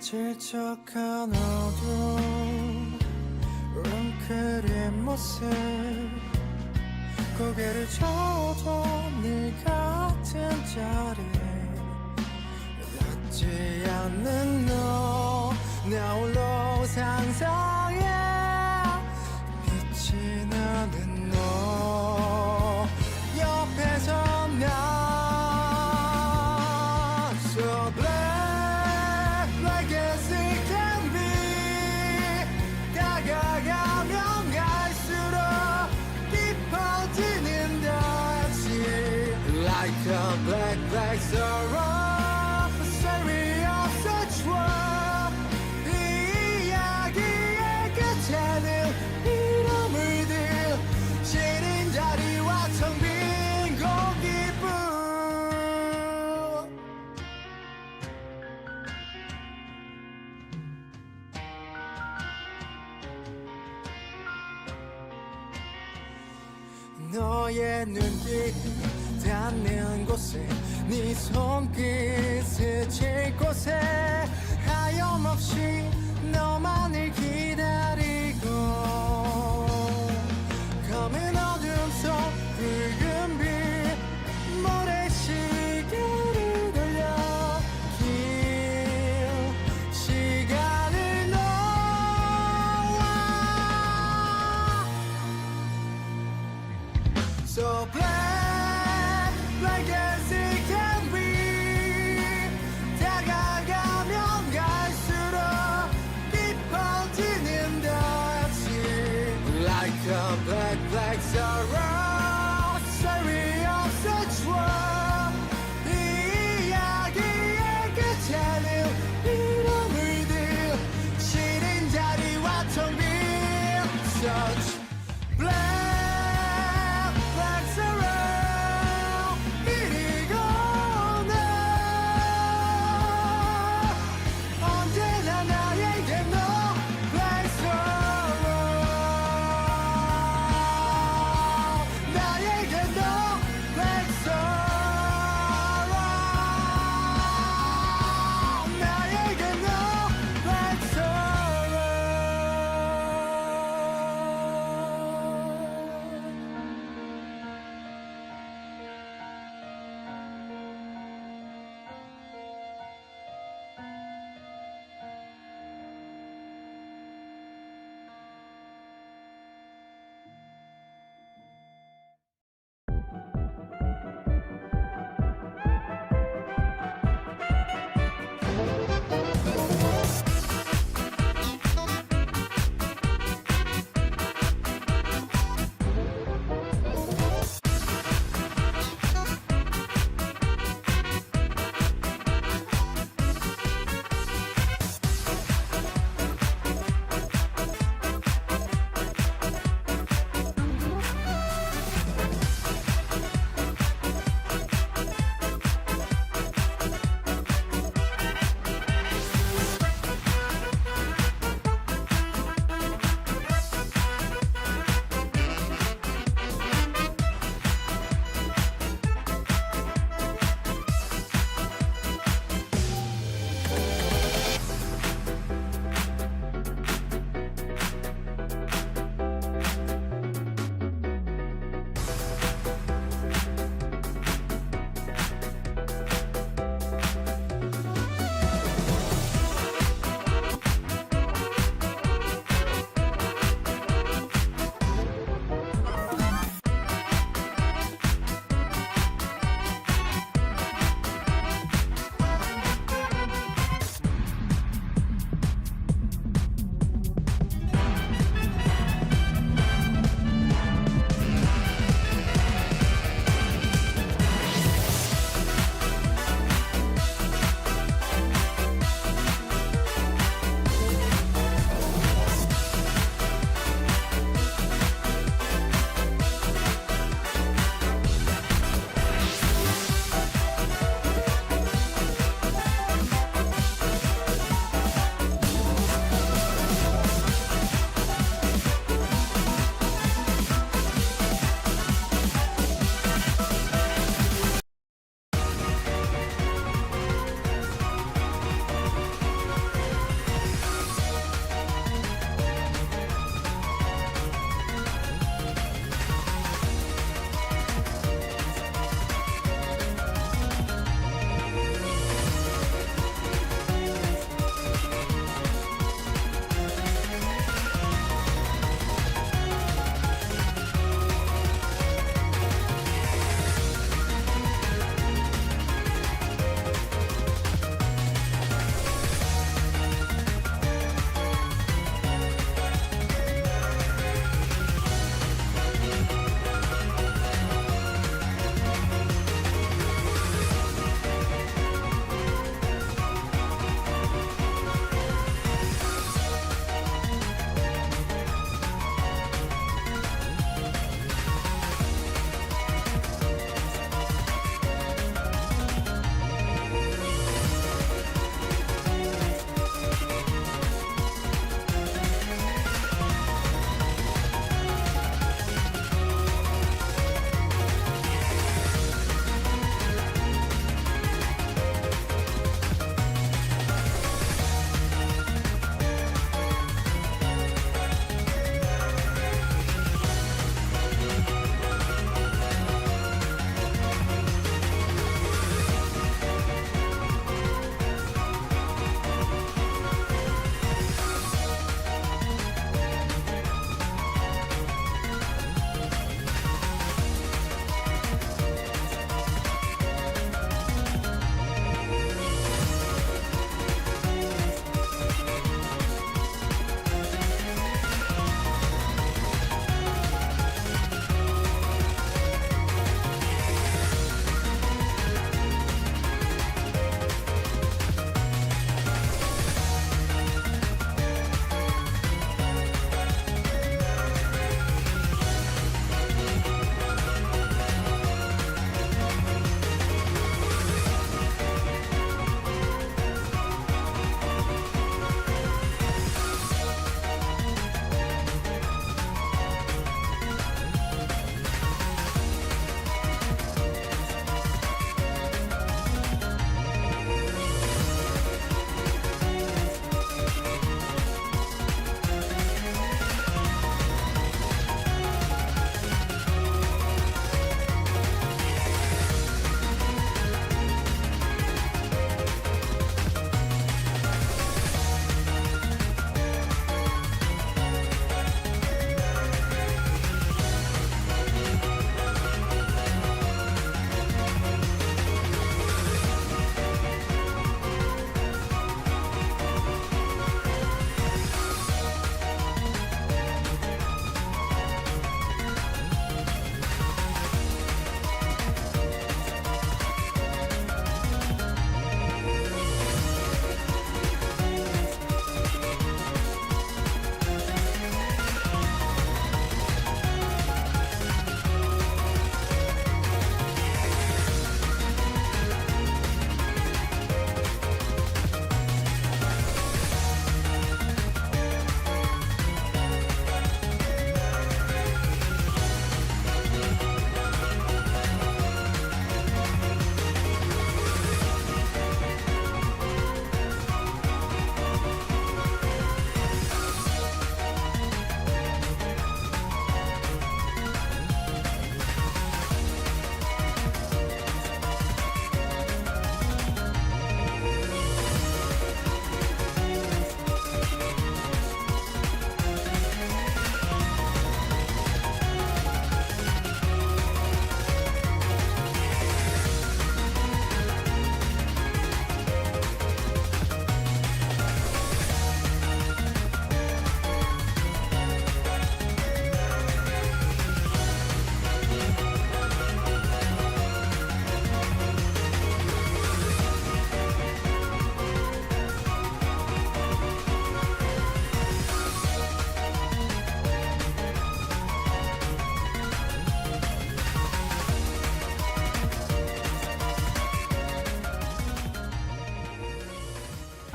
질척한 어둠 웅크린 모습 고개를 저어도 늘 같은 자리에 닿지 않는 너 나 홀로 상상해 빛이 나는 너 옆에서 나 So black like as it can be 다가가면 갈수록 깊어지는 듯이 Like a black black sorrow A story of such war 이 이야기의 끝에는 이런 물들 시린 자리와 텅 빈 공기뿐 너의 눈길 닿는 곳에 네 손길 스칠 곳에 하염없이 너만을 기다리고 검은 어둠 속 붉은 빛 모래시계를 돌려 긴 시간을 놓아 So black like as it can be 다가가면 갈수록 깊어지는 듯이 Like a black black sorrow Story of such war 이 이야기의 끝에는 이런 물들 시린 자리와 텅 빈 Such black black sorrow 이리고 나 언제나 나에게 너 black sorrow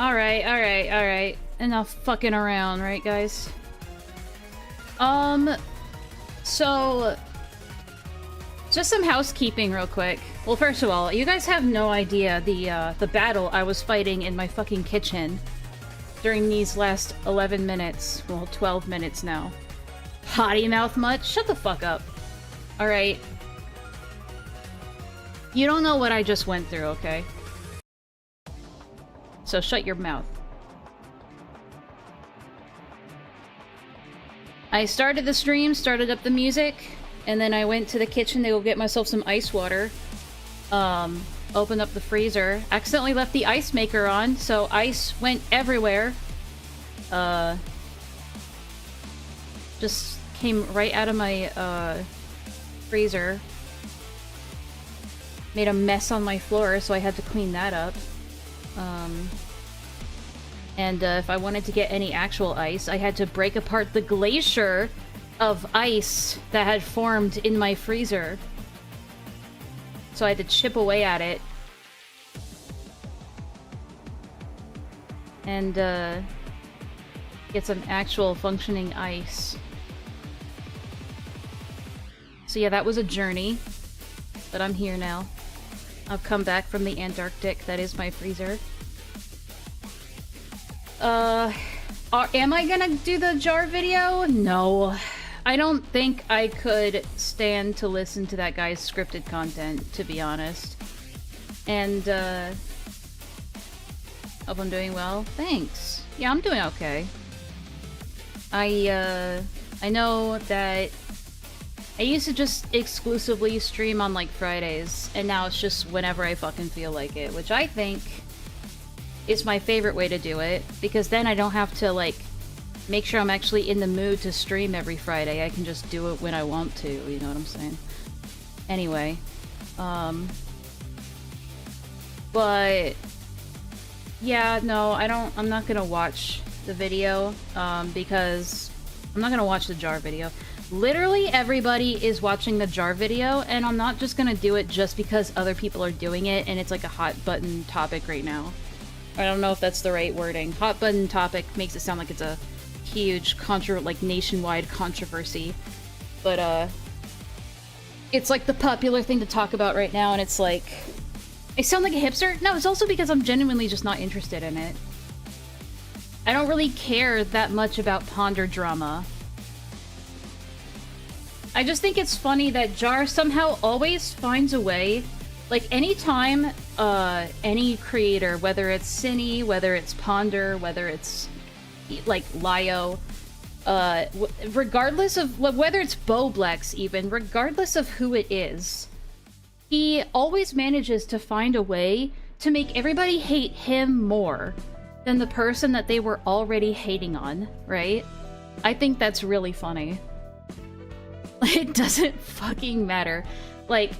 Alright, alright, alright. Enough fucking around, right, guys? So... just some housekeeping real quick. Well, first of all, you guys have no idea the battle I was fighting in my fucking kitchen during these last 11 minutes. Well, 12 minutes now. Potty mouth much? Shut the fuck up. Alright. You don't know what I just went through, okay? So shut your mouth. I started the stream, started up the music, and then I went to the kitchen to go get myself some ice water. Opened up the freezer. Accidentally left the ice maker on, so ice went everywhere. Just came right out of my, freezer. Made a mess on my floor, so I had to clean that up. And if I wanted to get any actual ice, I had to break apart the glacier of ice that had formed in my freezer. So I had to chip away at it. And, get some actual functioning ice. So yeah, that was a journey. But I'm here now. I've come back from the Antarctic. That is my freezer. Am I gonna do the jar video? No. I don't think I could stand to listen to that guy's scripted content, to be honest. And, hope I'm doing well. Thanks. Yeah, I'm doing okay. I know that I used to just exclusively stream on, like, Fridays, and now it's just whenever I fucking feel like it, which I think is my favorite way to do it, because then I don't have to, like, make sure I'm actually in the mood to stream every Friday. I can just do it when I want to, you know what I'm saying? Anyway, but yeah, no, I'm not gonna watch the video, because I'm not gonna watch the jar video. Literally everybody is watching the jar video, and I'm not just gonna do it just because other people are doing it and it's like a hot button topic right now. I don't know if that's the right wording. Hot button topic makes it sound like it's a huge nationwide controversy. But, it's like the popular thing to talk about right now, and it's like... I sound like a hipster? No, it's also because I'm genuinely just not interested in it. I don't really care that much about ponder drama. I just think it's funny that Jar somehow always finds a way. Like, anytime, any creator, whether it's Cine, whether it's Ponder, whether it's, like, Lio, regardless of, whether it's Boblex even, regardless of who it is, he always manages to find a way to make everybody hate him more than the person that they were already hating on, right? I think that's really funny. It doesn't fucking matter. Like,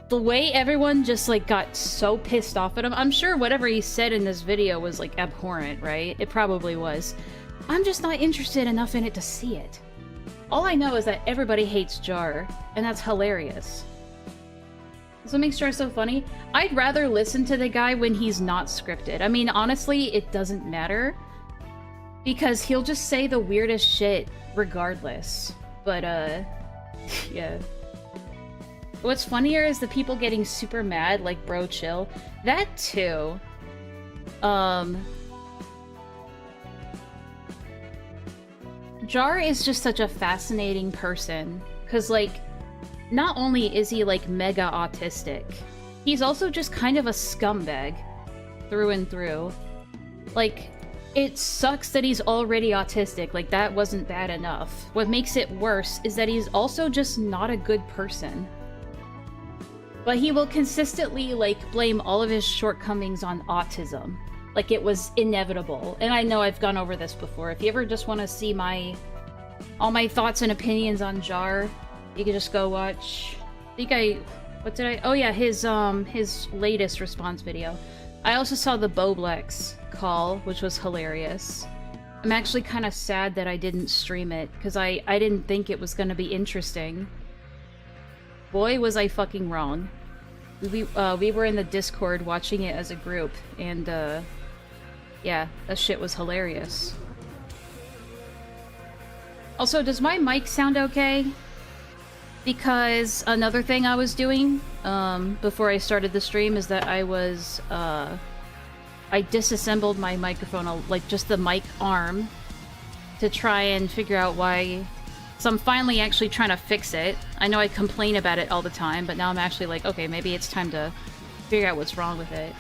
the way everyone just, like, got so pissed off at him, I'm sure whatever he said in this video was, like, abhorrent, right? It probably was. I'm just not interested enough in it to see it. All I know is that everybody hates Jar, and that's hilarious. That's what makes Jar so funny. I'd rather listen to the guy when he's not scripted. I mean, honestly, it doesn't matter. Because he'll just say the weirdest shit regardless. But, yeah. What's funnier is the people getting super mad, like, bro, chill. That, too. Jar is just such a fascinating person. Because, like, not only is he, like, mega autistic, he's also just kind of a scumbag. Through and through. Like, it sucks that he's already autistic. Like, that wasn't bad enough. What makes it worse is that he's also just not a good person. But he will consistently, like, blame all of his shortcomings on autism. Like it was inevitable. And I know I've gone over this before. If you ever just want to see all my thoughts and opinions on Jar, you can just go watch... Oh yeah, his latest response video. I also saw the Boblex call, which was hilarious. I'm actually kind of sad that I didn't stream it, because I didn't think it was going to be interesting. Boy, was I fucking wrong. We were in the Discord watching it as a group, and yeah, that shit was hilarious. Also, does my mic sound okay? Because another thing I was doing before I started the stream is that I disassembled my microphone, like just the mic arm, to try and figure out why. So I'm finally actually trying to fix it. I know I complain about it all the time, but now I'm actually like, okay, maybe it's time to figure out what's wrong with it.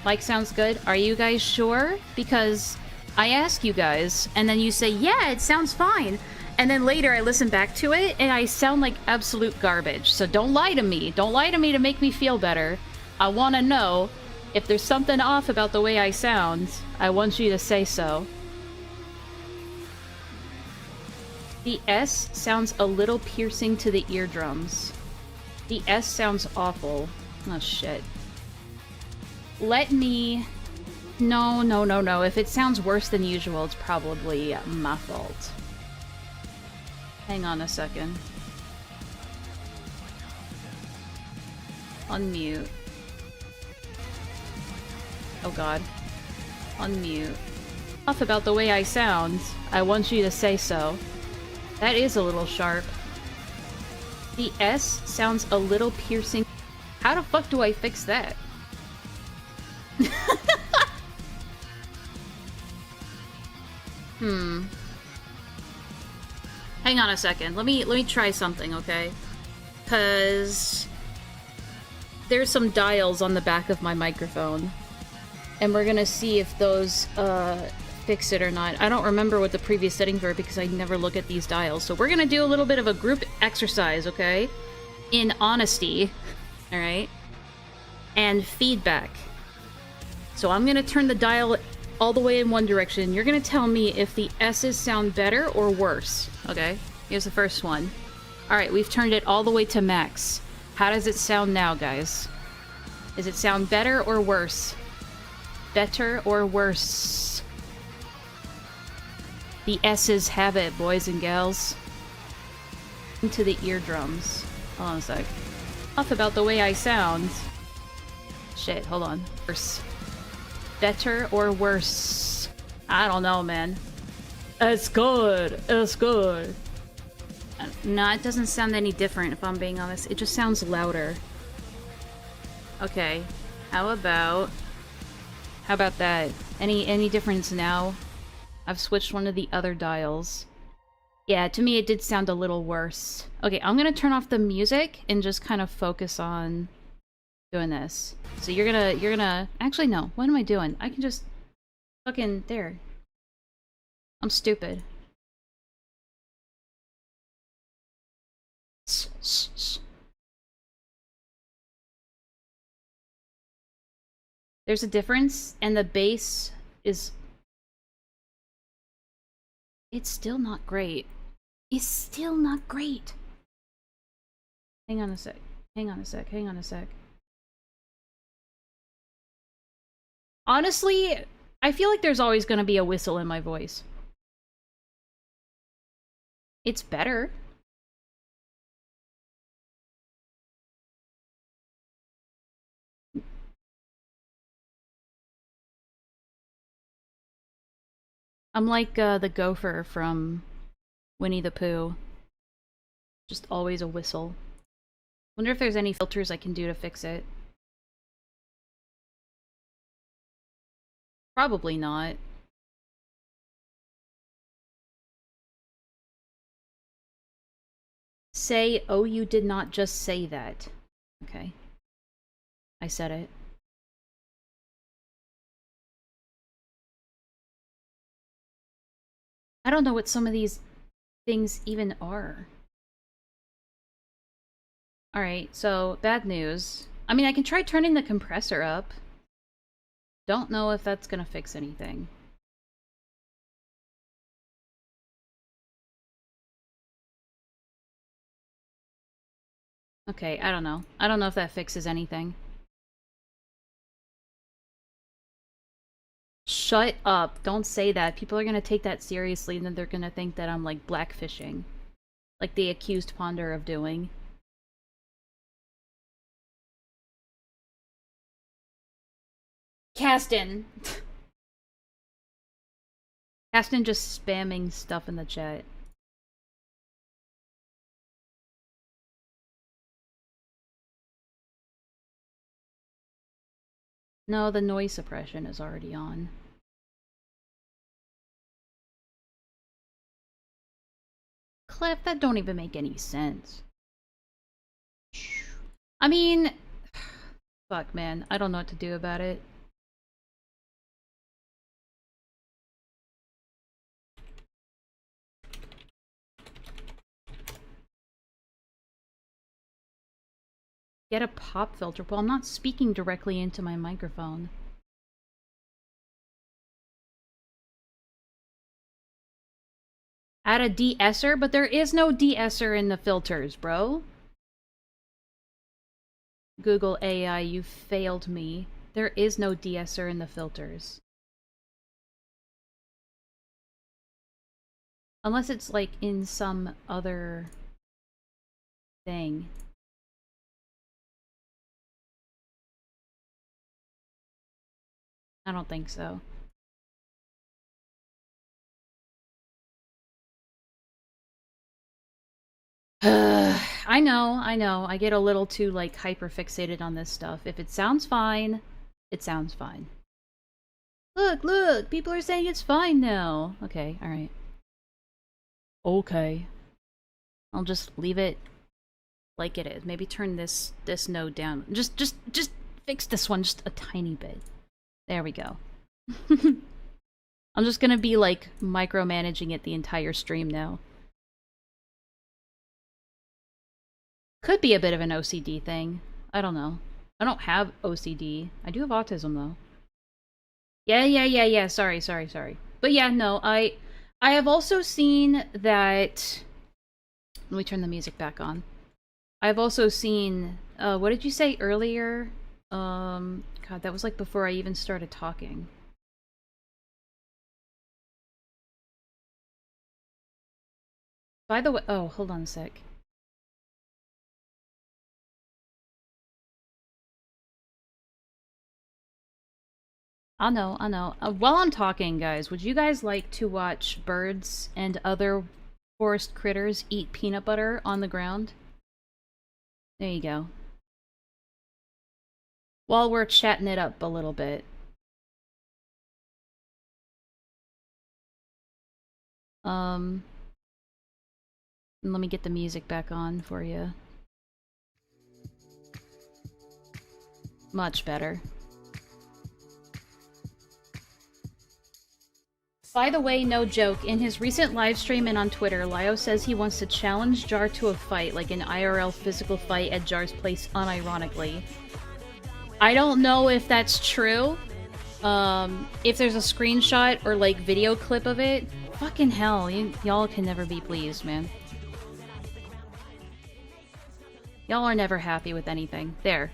Mic sounds good. Are you guys sure? Because I ask you guys, and then you say, yeah, it sounds fine. And then later I listen back to it, and I sound like absolute garbage. So don't lie to me. Don't lie to me to make me feel better. I want to know if there's something off about the way I sound. I want you to say so. The S sounds a little piercing to the eardrums. The S sounds awful. Oh, shit. Let me... No, no, no, no. If it sounds worse than usual, it's probably my fault. Hang on a second. Unmute. Oh god. Unmute. Off about the way I sound. I want you to say so. That is a little sharp. The S sounds a little piercing. How the fuck do I fix that? Hang on a second. Let me try something, okay? Cause there's some dials on the back of my microphone, and we're gonna see if those fix it or not. I don't remember what the previous settings were because I never look at these dials. So we're gonna do a little bit of a group exercise, okay? In honesty, all right? And feedback. So I'm gonna turn the dial all the way in one direction. You're gonna tell me if the S's sound better or worse, okay? Here's the first one. All right, we've turned it all the way to max. How does it sound now, guys? Does it sound better or worse? Better or worse? The S's have it, boys and gals. Into the eardrums. Hold on a sec. Off about the way I sound. Shit, hold on. Worse. Better or worse? I don't know, man. It's good. It's good. No, it doesn't sound any different, if I'm being honest. It just sounds louder. Okay. How about that? Any difference now? I've switched one of the other dials. Yeah, to me it did sound a little worse. Okay, I'm gonna turn off the music and just kind of focus on doing this. So you're gonna... Actually, no. What am I doing? I can just... Fucking... There. I'm stupid. Shh, shh, shh. There's a difference, and the bass is... It's still not great. It's still not great. Hang on a sec. Hang on a sec. Hang on a sec. Honestly, I feel like there's always going to be a whistle in my voice. It's better. I'm like the gopher from Winnie the Pooh. Just always a whistle. Wonder if there's any filters I can do to fix it. Probably not. Say, oh, you did not just say that. Okay. I said it. I don't know what some of these things even are. Alright, so bad news. I mean, I can try turning the compressor up. Don't know if that's gonna fix anything. Okay, I don't know. I don't know if that fixes anything. Shut up. Don't say that. People are gonna take that seriously and then they're gonna think that I'm like blackfishing. Like they accused Ponder of doing. Caston! Caston just spamming stuff in the chat. No, the noise suppression is already on. Cliff, that don't even make any sense. I mean... Fuck, man. I don't know what to do about it. Get a pop filter. Well, I'm not speaking directly into my microphone. Add a de-esser? But there is no de-esser in the filters, bro. Google AI, you failed me. There is no de-esser in the filters. Unless it's, like, in some other thing. I don't think so. I know. I get a little too, like, hyper-fixated on this stuff. If it sounds fine, it sounds fine. Look! People are saying it's fine now! Okay, alright. Okay. I'll just leave it like it is. Maybe turn this node down. Just fix this one just a tiny bit. There we go. I'm just gonna be, like, micromanaging it the entire stream now. Could be a bit of an OCD thing. I don't know. I don't have OCD. I do have autism, though. Yeah. Sorry. But yeah, no, I have also seen that... Let me turn the music back on. I've also seen... what did you say earlier? God, that was like before I even started talking. By the way... Oh, hold on a sec. I know. While I'm talking, guys, would you guys like to watch birds and other forest critters eat peanut butter on the ground? There you go. While we're chatting it up a little bit. Let me get the music back on for you. Much better. By the way, no joke, in his recent livestream and on Twitter, Lio says he wants to challenge Jar to a fight, like an IRL physical fight at Jar's place unironically. I don't know if that's true. If there's a screenshot or, like, video clip of it, fucking hell, y'all can never be pleased, man. Y'all are never happy with anything. There.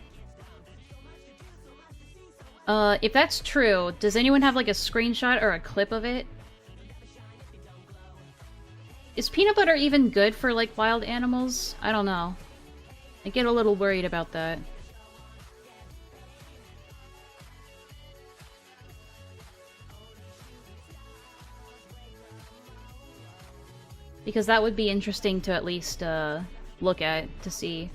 If that's true, does anyone have, like, a screenshot or a clip of it? Is peanut butter even good for, like, wild animals? I don't know. I get a little worried about that. Because that would be interesting to at least, look at, to see.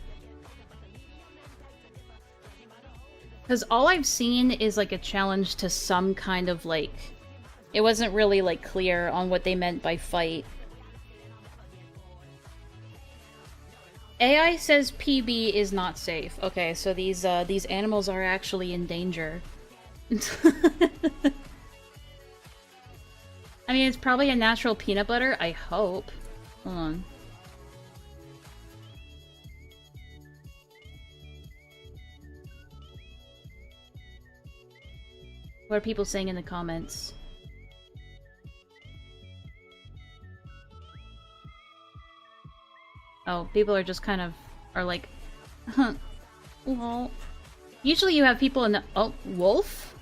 Because all I've seen is, like, a challenge to some kind of, like... It wasn't really, like, clear on what they meant by fight. AI says PB is not safe. Okay, so these animals are actually in danger. I mean, it's probably a natural peanut butter, I hope. Hold on. What are people saying in the comments? Oh, people are just kind of... are like... Huh. Well... Usually you have people in the... Oh, wolf?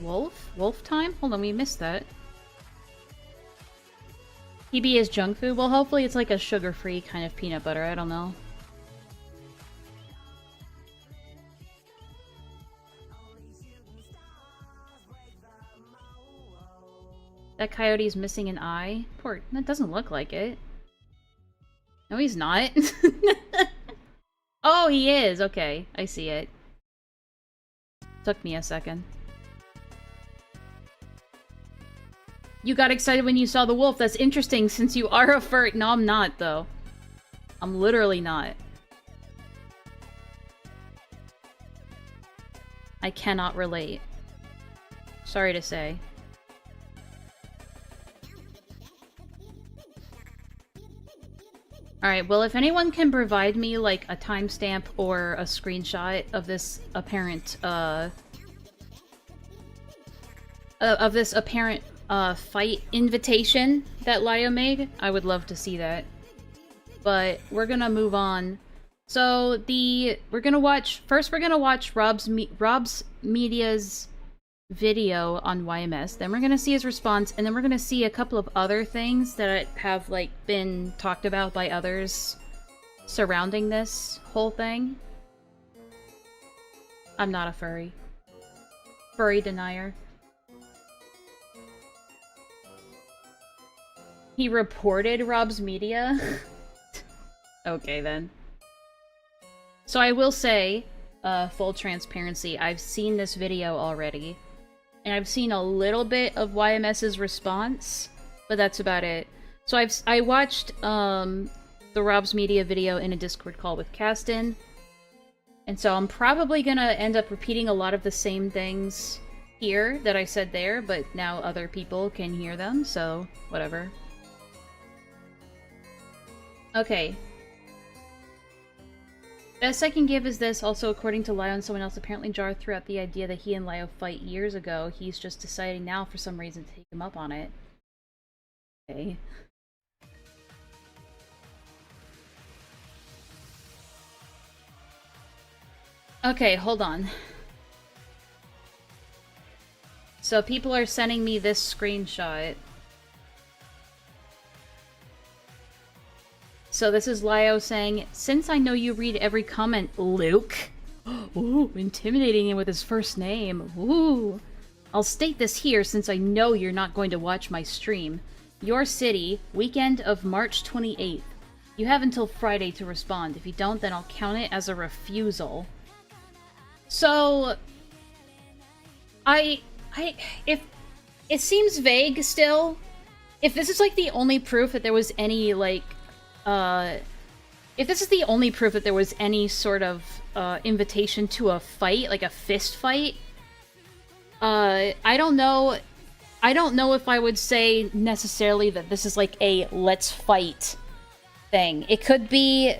Wolf? Wolf time? Hold on, we missed that. PB is junk food? Well, hopefully it's like a sugar-free kind of peanut butter, I don't know. That coyote's missing an eye. Poor... That doesn't look like it. No, he's not. Oh, he is! Okay, I see it. Took me a second. You got excited when you saw the wolf. That's interesting, since you are a furry. No, I'm not, though. I'm literally not. I cannot relate. Sorry to say. Alright, well, if anyone can provide me, like, a timestamp or a screenshot of this apparent, fight invitation that Lio made, I would love to see that. But we're gonna move on. So, we're gonna watch Rob's Media's video on YMS, then we're gonna see his response, and then we're gonna see a couple of other things that have, like, been talked about by others surrounding this whole thing. I'm not a furry. Furry denier. He reported Rob's Media? Okay, then. So I will say, full transparency, I've seen this video already. And I've seen a little bit of YMS's response, but that's about it. So I watched the Rob's Media video in a Discord call with Caston, and so I'm probably gonna end up repeating a lot of the same things here that I said there, but now other people can hear them, so whatever. Okay. Best I can give is this. Also, according to Lio and someone else, apparently Jar threw out the idea that he and Lio fight years ago. He's just deciding now for some reason to take him up on it. Okay. Okay, hold on. So people are sending me this screenshot. So this is Lio saying, "Since I know you read every comment, Luke." Ooh, intimidating him with his first name. Ooh. "I'll state this here since I know you're not going to watch my stream. Your city, weekend of March 28th. You have until Friday to respond. If you don't, then I'll count it as a refusal." So... if... It seems vague still. If this is, like, the only proof that there was any, like... if this is the only proof that there was any sort of, invitation to a fight, like a fist fight, I don't know if I would say necessarily that this is like a let's fight thing. It could be,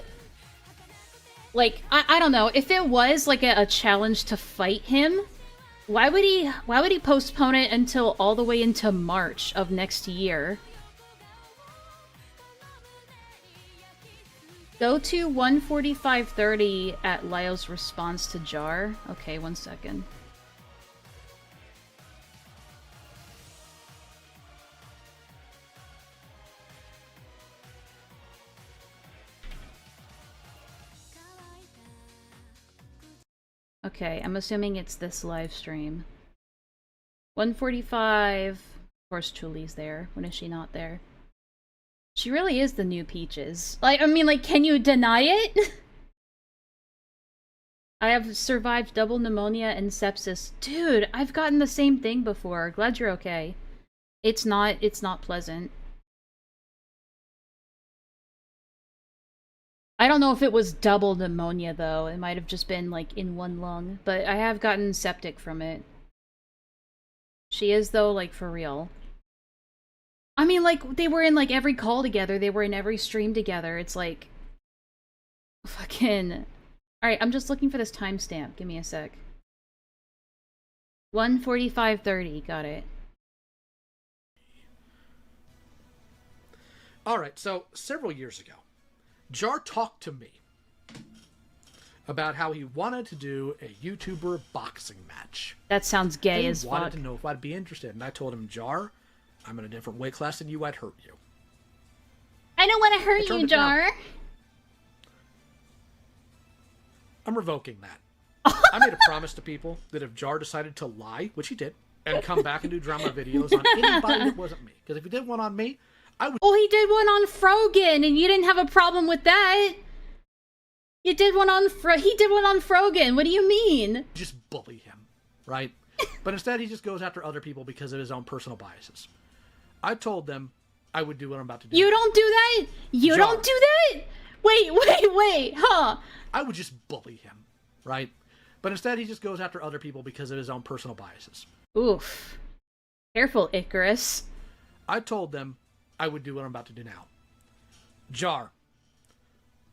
like, I don't know, if it was like a challenge to fight him, why would he postpone it until all the way into March of next year? Go to 1:45:30 at Lio's response to Jar. Okay, 1 second. Okay, I'm assuming it's this live stream. 1:45. Of course, Chuli's there. When is she not there? She really is the new Peaches. Like, I mean, like, can you deny it? I have survived double pneumonia and sepsis. Dude, I've gotten the same thing before. Glad you're okay. It's not pleasant. I don't know if it was double pneumonia, though. It might have just been, like, in one lung. But I have gotten septic from it. She is, though, like, for real. I mean, like, they were in, like, every call together. They were in every stream together. It's like... Fucking... Alright, I'm just looking for this timestamp. Give me a sec. 1:45:30. Got it. Alright, so, several years ago, Jar talked to me about how he wanted to do a YouTuber boxing match. That sounds gay as fuck. He wanted to know if I'd be interested, and I told him, Jar... I'm in a different weight class than you, I'd hurt you. I don't want to hurt you, Jar. I'm revoking that. I made a promise to people that if Jar decided to lie, which he did, and come back and do drama videos on anybody that wasn't me. Because if he did one on me, I would... Well, he did one on Frogan, and you didn't have a problem with that. You did one on he did one on Frogan. What do you mean? just bully him, right? But instead, he just goes after other people because of his own personal biases. I told them I would do what I'm about to do. You don't do that? You Jar. don't do that? Wait, huh? I would just bully him, right? But instead, he just goes after other people because of his own personal biases. Oof. Careful, Icarus. I told them I would do what I'm about to do now. Jar.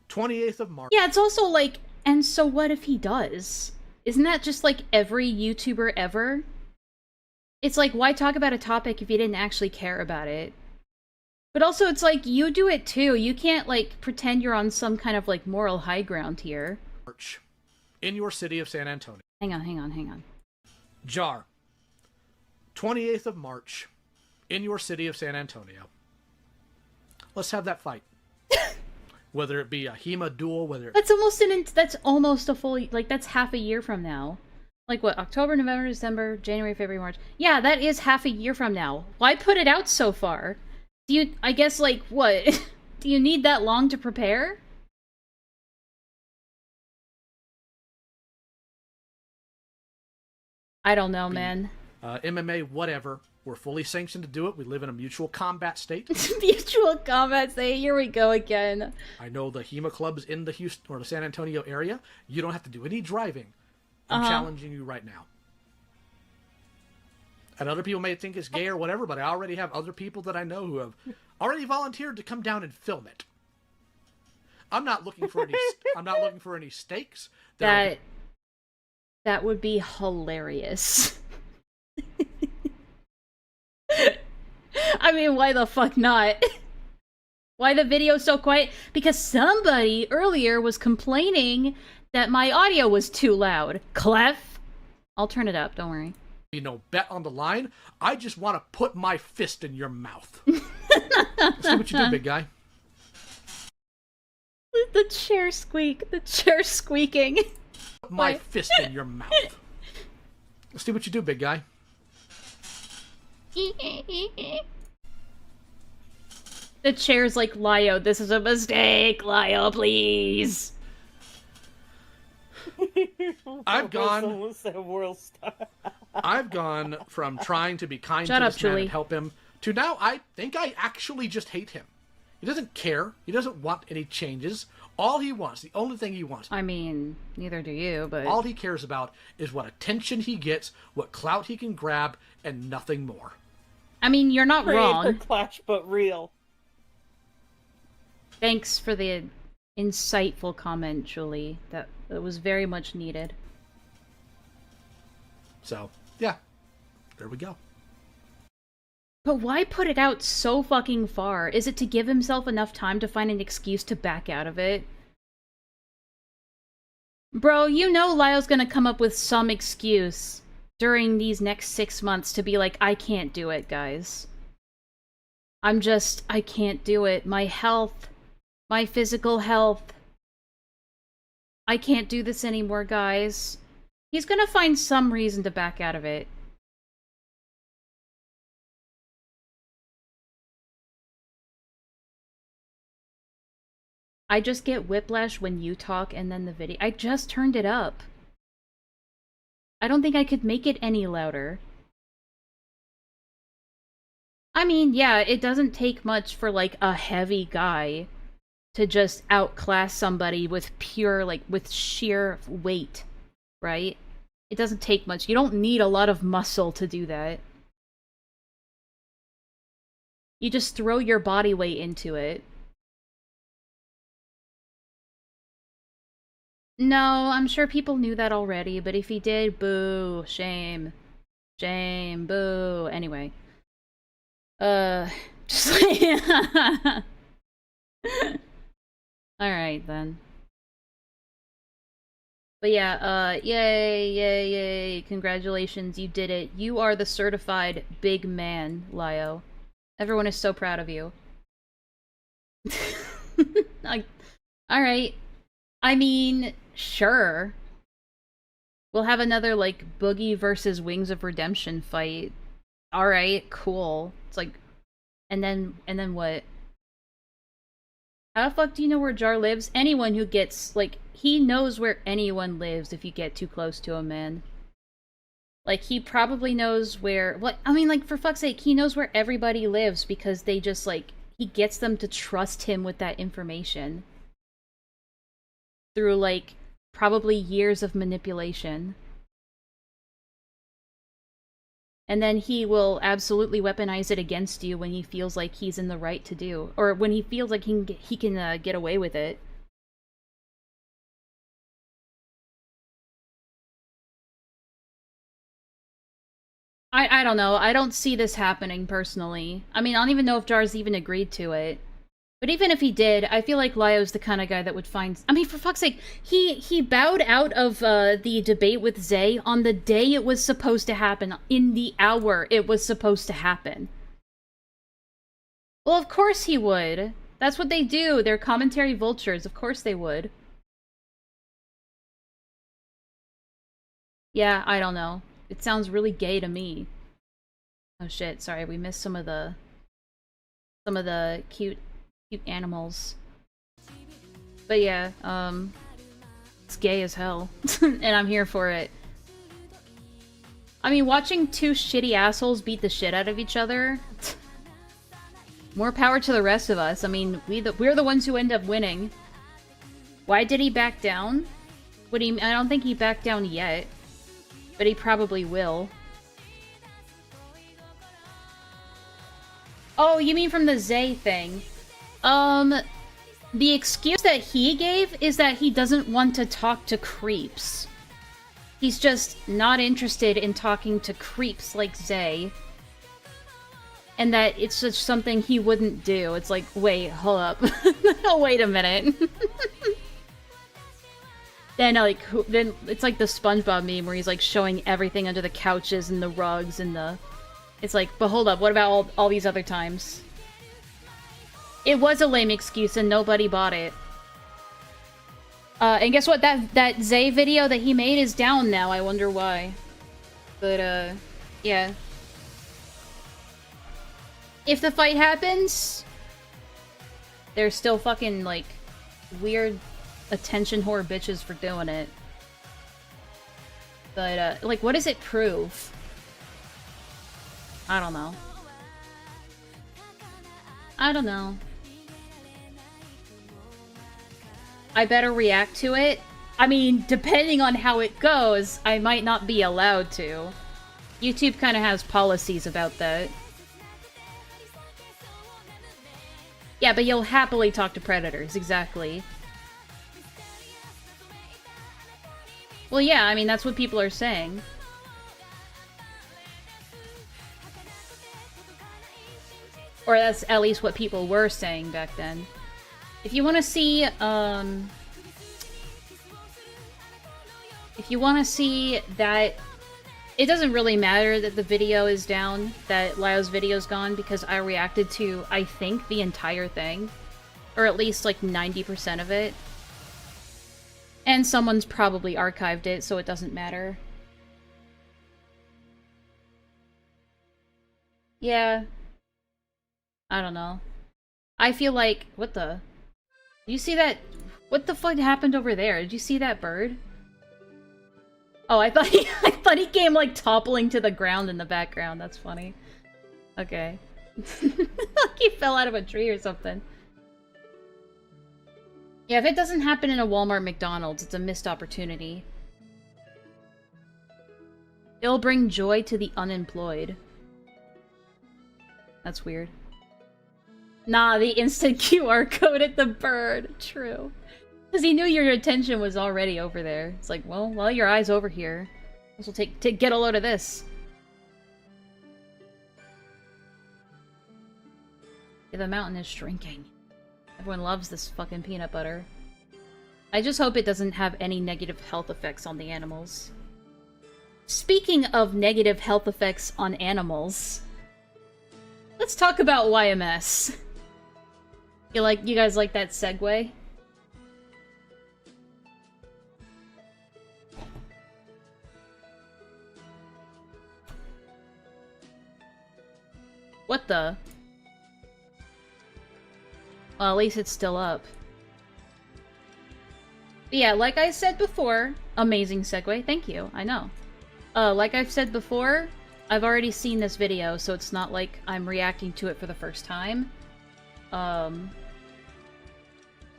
28th of March. Yeah, it's also like, and so what if he does? Isn't that just like every YouTuber ever? It's like, why talk about a topic if you didn't actually care about it? But also, it's like, you do it too. You can't, like, pretend you're on some kind of, like, moral high ground here. March. In your city of San Antonio. Hang on. Jar. 28th of March. In your city of San Antonio. Let's have that fight. Whether it be a HEMA duel, whether... That's almost a full, like, that's half a year from now. Like, what, October, November, December, January, February, March. Yeah, that is half a year from now. Why put it out so far? Do you, I guess, like, what? Do you need that long to prepare? I don't know, man. MMA, whatever. We're fully sanctioned to do it. We live in a mutual combat state. Mutual combat state, here we go again. I know the HEMA clubs in the Houston or the San Antonio area. You don't have to do any driving. I'm challenging you right now. And other people may think it's gay or whatever, but I already have other people that I know who have already volunteered to come down and film it. I'm not looking for any. I'm not looking for any stakes. That would be hilarious. I mean, why the fuck not? Why the video so quiet? Because somebody earlier was complaining that my audio was too loud. Clef? I'll turn it up, don't worry. Bet on the line. I just want to put my fist in your mouth. Let's see what you do, big guy. The chair squeak. The chair squeaking. Put my fist in your mouth. Let's see what you do, big guy. The chair's like, Lio, this is a mistake. Lio, please. I've gone from trying to be kind to this man and help him to now I think I actually just hate him. He doesn't care. He doesn't want any changes. All he wants, the only thing he wants. I mean, neither do you, but... All he cares about is what attention he gets, what clout he can grab, and nothing more. I mean, you're not wrong. Creator clash, but real. Thanks for the insightful comment, Julie. That was very much needed. So, yeah. There we go. But why put it out so fucking far? Is it to give himself enough time to find an excuse to back out of it? Bro, you know Lyle's gonna come up with some excuse during these next 6 months to be like, I can't do it, guys. I can't do it. My health. My physical health. I can't do this anymore, guys. He's gonna find some reason to back out of it. I just get whiplash when you talk and then the video. I just turned it up. I don't think I could make it any louder. I mean, yeah, it doesn't take much for, like, a heavy guy to just outclass somebody with pure, like, with sheer weight, right? It doesn't take much. You don't need a lot of muscle to do that. You just throw your body weight into it. No, I'm sure people knew that already, but if he did, boo, shame. Shame, boo. Anyway. Just like... Alright, then. But yeah, yay, congratulations, you did it. You are the certified big man, Lio. Everyone is so proud of you. Alright. I mean, sure. We'll have another, like, Boogie versus Wings of Redemption fight. Alright, cool. It's like... And then what? How the fuck do you know where Jar lives? Anyone who gets, like, he knows where anyone lives if you get too close to him, man. Like, he probably knows where... What? I mean, like, for fuck's sake, he knows where everybody lives because they just, like... He gets them to trust him with that information. Through, like, probably years of manipulation. And then he will absolutely weaponize it against you when he feels like he's in the right to do. Or when he feels like he can get away with it. I don't know. I don't see this happening, personally. I mean, I don't even know if Jar's even agreed to it. But even if he did, I feel like Lyo's the kind of guy that would find... I mean, for fuck's sake, he bowed out of the debate with Zay on the day it was supposed to happen, in the hour it was supposed to happen. Well, of course he would. That's what they do. They're commentary vultures. Of course they would. Yeah, I don't know. It sounds really gay to me. Oh shit, sorry, we missed some of the cute animals. But yeah, it's gay as hell. And I'm here for it. I mean, watching two shitty assholes beat the shit out of each other, more power to the rest of us. I mean, we're the ones who end up winning. Why did he back down? I don't think he backed down yet. But he probably will. Oh, you mean from the Zay thing? The excuse that he gave is that he doesn't want to talk to creeps. He's just not interested in talking to creeps like Zay. And that it's just something he wouldn't do. It's like, wait, hold up. Wait a minute. Then, then it's like the SpongeBob meme where he's, like, showing everything under the couches and the rugs and the... It's like, but hold up, what about all these other times? It was a lame excuse and nobody bought it. And guess what? That Zay video that he made is down now. I wonder why. But, yeah. If the fight happens, there's still fucking, like, weird... attention whore bitches for doing it. But, like, what does it prove? I don't know. I don't know. I better react to it? I mean, depending on how it goes, I might not be allowed to. YouTube kind of has policies about that. Yeah, but you'll happily talk to predators, exactly. Well, yeah, I mean, that's what people are saying. Or that's at least what people were saying back then. If you want to see, if you want to see that... It doesn't really matter that the video is down, that Lyo's video's gone, because I reacted to, I think, the entire thing. Or at least, like, 90% of it. And someone's probably archived it, so it doesn't matter. Yeah. I don't know. I feel like... What the... Did you see that? What the fuck happened over there? Did you see that bird? Oh, I thought he came, like, toppling to the ground in the background. That's funny. Okay. Like he fell out of a tree or something. Yeah, if it doesn't happen in a Walmart McDonald's, it's a missed opportunity. It'll bring joy to the unemployed. That's weird. Nah, the instant QR code at the bird. True. Because he knew your attention was already over there. It's like, well, while your eye's over here, this will get a load of this. Yeah, the mountain is shrinking. Everyone loves this fucking peanut butter. I just hope it doesn't have any negative health effects on the animals. Speaking of negative health effects on animals, let's talk about YMS. You guys like that segue? What the? Well, at least it's still up. But yeah, like I said before, amazing segue, thank you, I know. Like I've said before, I've already seen this video, so it's not like I'm reacting to it for the first time. But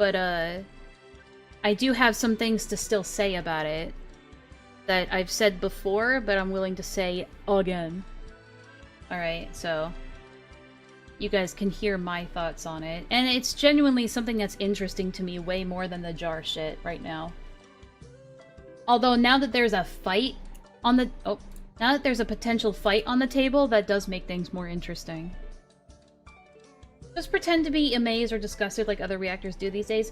I do have some things to still say about it that I've said before, but I'm willing to say again. Alright, so you guys can hear my thoughts on it. And it's genuinely something that's interesting to me way more than the jar shit right now. Although now that there's a fight on the... Oh, now that there's a potential fight on the table, that does make things more interesting. Just pretend to be amazed or disgusted like other reactors do these days.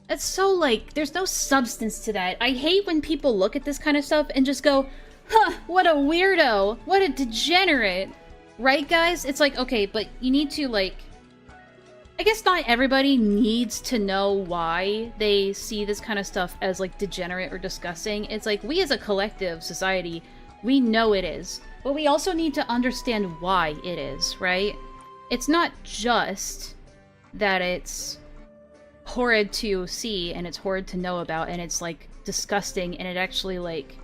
That's so, like, there's no substance to that. I hate when people look at this kind of stuff and just go, huh, what a weirdo, what a degenerate. Right, guys? It's like, okay, but you need to, like... I guess not everybody needs to know why they see this kind of stuff as, like, degenerate or disgusting. It's like, we as a collective society, we know it is. But we also need to understand why it is, right? It's not just that it's horrid to see and it's horrid to know about and it's, like, disgusting and it actually, like,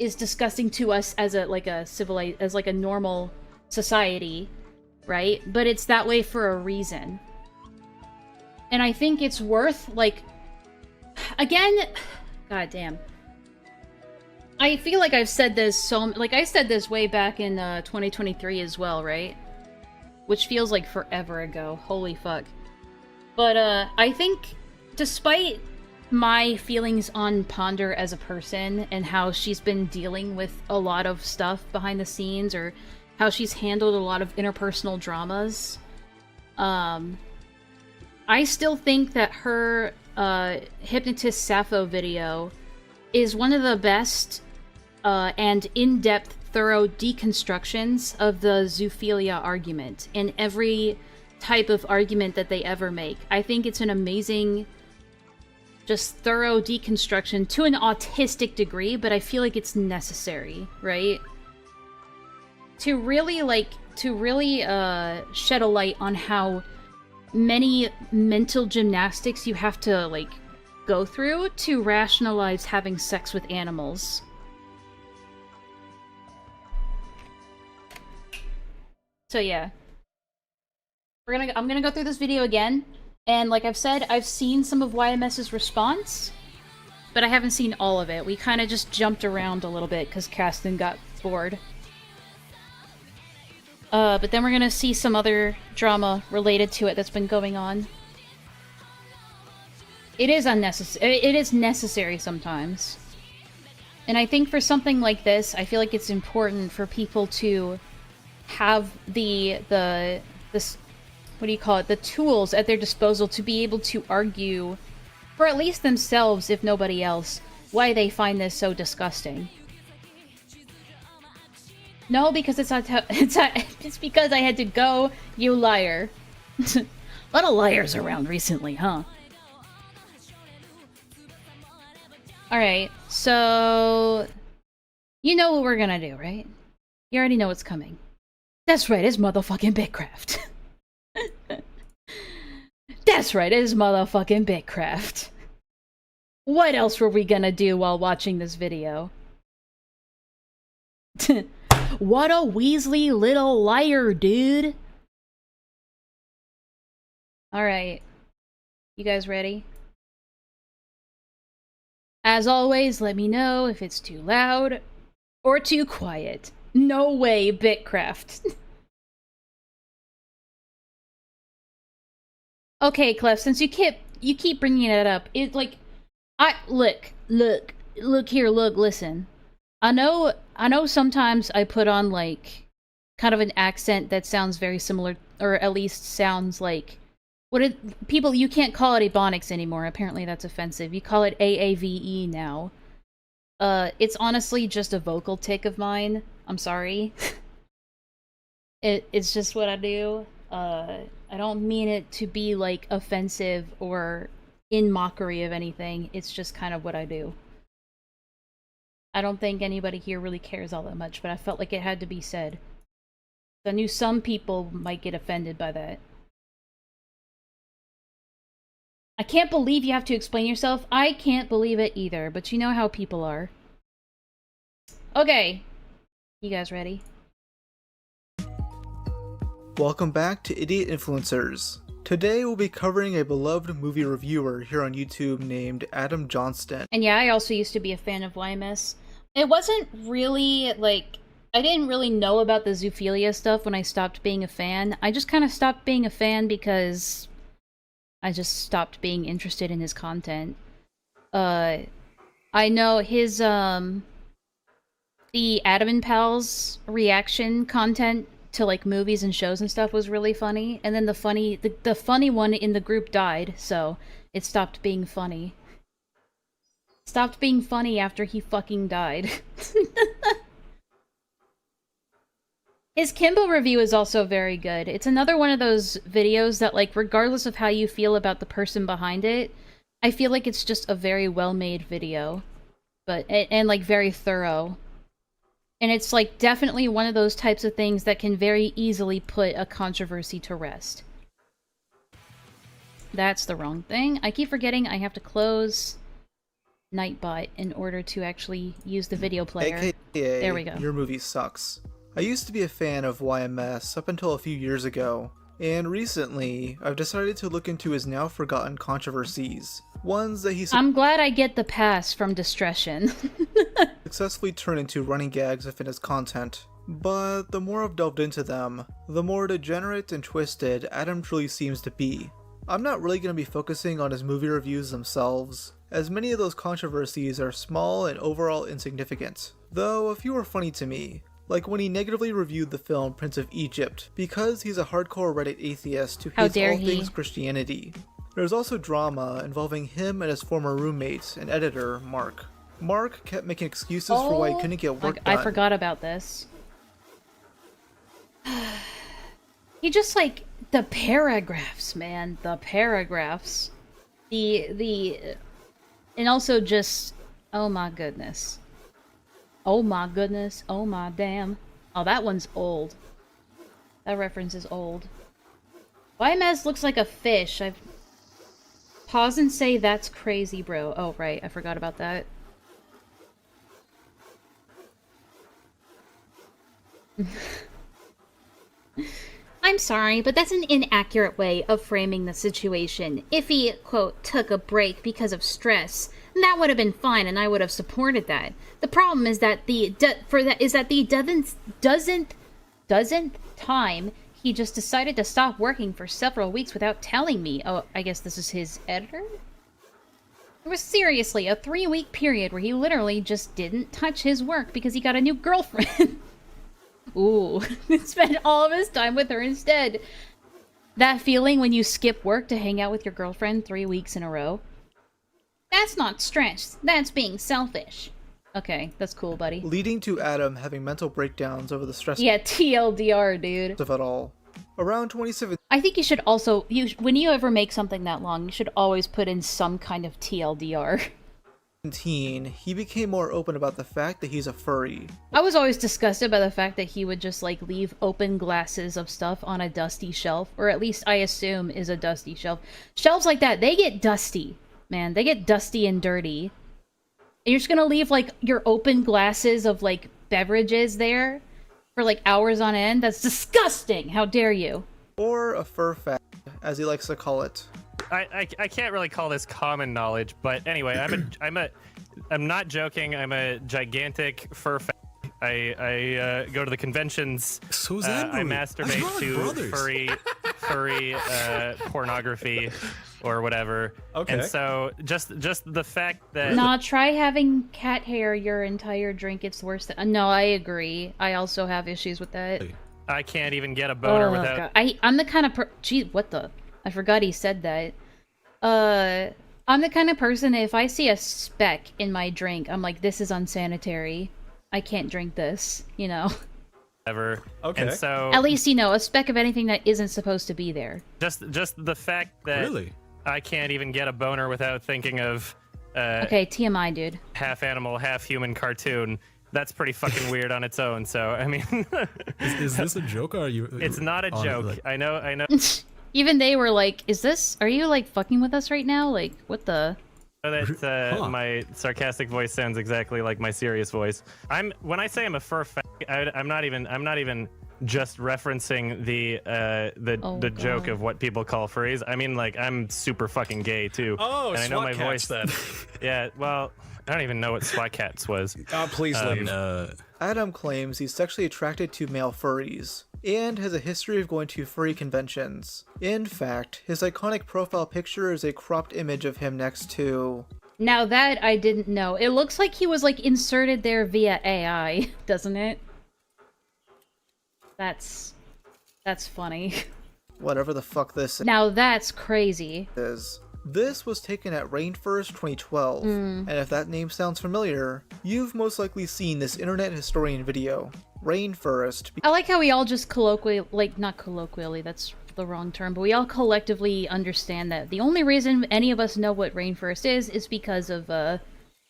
is disgusting to us as a, like, a civilized, as, like, a normal society, right? But it's that way for a reason. And I think it's worth, like, again, god damn. I feel like I've said this like, I said this way back in 2023 as well, right? Which feels like forever ago. Holy fuck. But, I think, despite my feelings on Ponder as a person and how she's been dealing with a lot of stuff behind the scenes, or how she's handled a lot of interpersonal dramas, I still think that her Hypnotist Sappho video is one of the best and in-depth, thorough deconstructions of the zoophilia argument in every type of argument that they ever make. I think it's an amazing, just thorough deconstruction to an autistic degree, but I feel like it's necessary, right? To really, shed a light on how many mental gymnastics you have to, like, go through to rationalize having sex with animals. So yeah. I'm gonna go through this video again, and like I've said, I've seen some of YMS's response, but I haven't seen all of it. We kind of just jumped around a little bit because Caston got bored. But then we're gonna see some other drama related to it that's been going on. It is unnecessary. It is necessary sometimes. And I think for something like this, I feel like it's important for people to have this, what do you call it, the tools at their disposal to be able to argue, for at least themselves, if nobody else, why they find this so disgusting. No, because it's because I had to go, you liar. A lot of liars around recently, huh? Alright, so... You know what we're gonna do, right? You already know what's coming. That's right, it's motherfucking Bitcraft. That's right, it's motherfucking Bitcraft. What else were we gonna do while watching this video? What a Weasley little liar, dude! Alright. You guys ready? As always, let me know if it's too loud or too quiet. No way, Bitcraft. Okay, Clef, since you keep bringing it up, it, like, look here, listen. I know sometimes I put on, like, kind of an accent that sounds very similar, or at least sounds like, people, you can't call it Ebonics anymore, apparently that's offensive. You call it AAVE now. It's honestly just a vocal tick of mine. I'm sorry. It's just what I do. I don't mean it to be, like, offensive or in mockery of anything. It's just kind of what I do. I don't think anybody here really cares all that much, but I felt like it had to be said. I knew some people might get offended by that. I can't believe you have to explain yourself. I can't believe it either, but you know how people are. Okay. You guys ready? Welcome back to Idiot Influencers. Today we'll be covering a beloved movie reviewer here on YouTube named Adam Johnston. And yeah, I also used to be a fan of YMS. It wasn't really, like, I didn't really know about the zoophilia stuff when I stopped being a fan. I just kind of stopped being a fan because I just stopped being interested in his content. I know his, the Adam and Pals reaction content to, like, movies and shows and stuff was really funny. And then the funny one in the group died, so it stopped being funny. Stopped being funny after he fucking died. His Kimbo review is also very good. It's another one of those videos that, like, regardless of how you feel about the person behind it, I feel like it's just a very well-made video. But, and like, very thorough. And it's, like, definitely one of those types of things that can very easily put a controversy to rest. That's the wrong thing. I keep forgetting I have to close Nightbot in order to actually use the video player. AKA, there we go. Your movie sucks. I used to be a fan of YMS up until a few years ago, and recently I've decided to look into his now forgotten controversies. Ones that he I'm glad I get the pass from Distression. successfully turned into running gags within his content. But the more I've delved into them, the more degenerate and twisted Adam truly seems to be. I'm not really going to be focusing on his movie reviews themselves, as many of those controversies are small and overall insignificant, though a few are funny to me. Like when he negatively reviewed the film Prince of Egypt because he's a hardcore Reddit atheist who hates all things Christianity. There's also drama involving him and his former roommate and editor, Mark. Mark kept making excuses for why he couldn't get work done. I forgot about this. He just, like, the paragraphs, man. The paragraphs. And also just, oh my goodness. Oh my goodness, oh my damn. Oh, that one's old. That reference is old. YMS looks like a fish. I've... Pause and say that's crazy, bro. Oh, right, I forgot about that. I'm sorry, but that's an inaccurate way of framing the situation. If he, quote, took a break because of stress, that would have been fine and I would have supported that. The problem is that the dozenth time he just decided to stop working for several weeks without telling me. Oh, I guess this is his editor? There was seriously a 3-week period where he literally just didn't touch his work because he got a new girlfriend. Ooh, spent all of his time with her instead. That feeling when you skip work to hang out with your girlfriend 3 weeks in a row? That's not stress. That's being selfish. Okay, that's cool, buddy. Leading to Adam having mental breakdowns over the stress Yeah, TLDR, dude. of it all. Around 2017, I think you should also, when you ever make something that long, you should always put in some kind of TLDR. he became more open about the fact that he's a furry. I was always disgusted by the fact that he would just, like, leave open glasses of stuff on a dusty shelf, or at least I assume is a dusty shelf. Shelves like that, they get dusty, man. They get dusty and dirty. And you're just gonna leave, like, your open glasses of, like, beverages there for, like, hours on end? That's disgusting! How dare you? Or a fur fag, as he likes to call it. I can't really call this common knowledge, but anyway, I'm not joking. I'm a gigantic fur fan. I go to the conventions. So's I masturbate to furry pornography or whatever. Okay. And so just the fact that Nah, try having cat hair your entire drink. It's worse than... No, I agree. I also have issues with that. I can't even get a boner without. God. I'm the kind of Gee, what the... I forgot he said that. I'm the kind of person, if I see a speck in my drink, I'm like, this is unsanitary. I can't drink this, you know? Ever. Okay. And so At least, you know, a speck of anything that isn't supposed to be there. just the fact that Really? I can't even get a boner without thinking of Okay, TMI, dude. half animal, half human cartoon that's pretty fucking weird on its own. So I mean, Is this a joke or are you? it's not a joke. Like, I know. Even they were like, are you like fucking with us right now? Like, what the? That Huh. my sarcastic voice sounds exactly like my serious voice. When I say I'm a fur fag, I'm not even just referencing the joke God. of what people call furries. I mean, like, I'm super fucking gay too. Oh, and I know my SWAT cats voice. then. Yeah, well, I don't even know what SWAT cats was. Oh, please leave. Adam claims he's sexually attracted to male furries, and has a history of going to furry conventions. In fact, his iconic profile picture is a cropped image of him next to... Now that I didn't know. It looks like he was like inserted there via AI, doesn't it? That's funny. whatever the fuck this Now that's crazy. is. This was taken at Rainforest 2012, and if that name sounds familiar, you've most likely seen this internet historian video. Rainforest I like how we all just not colloquially, that's the wrong term, but we all collectively understand that the only reason any of us know what Rainforest is because of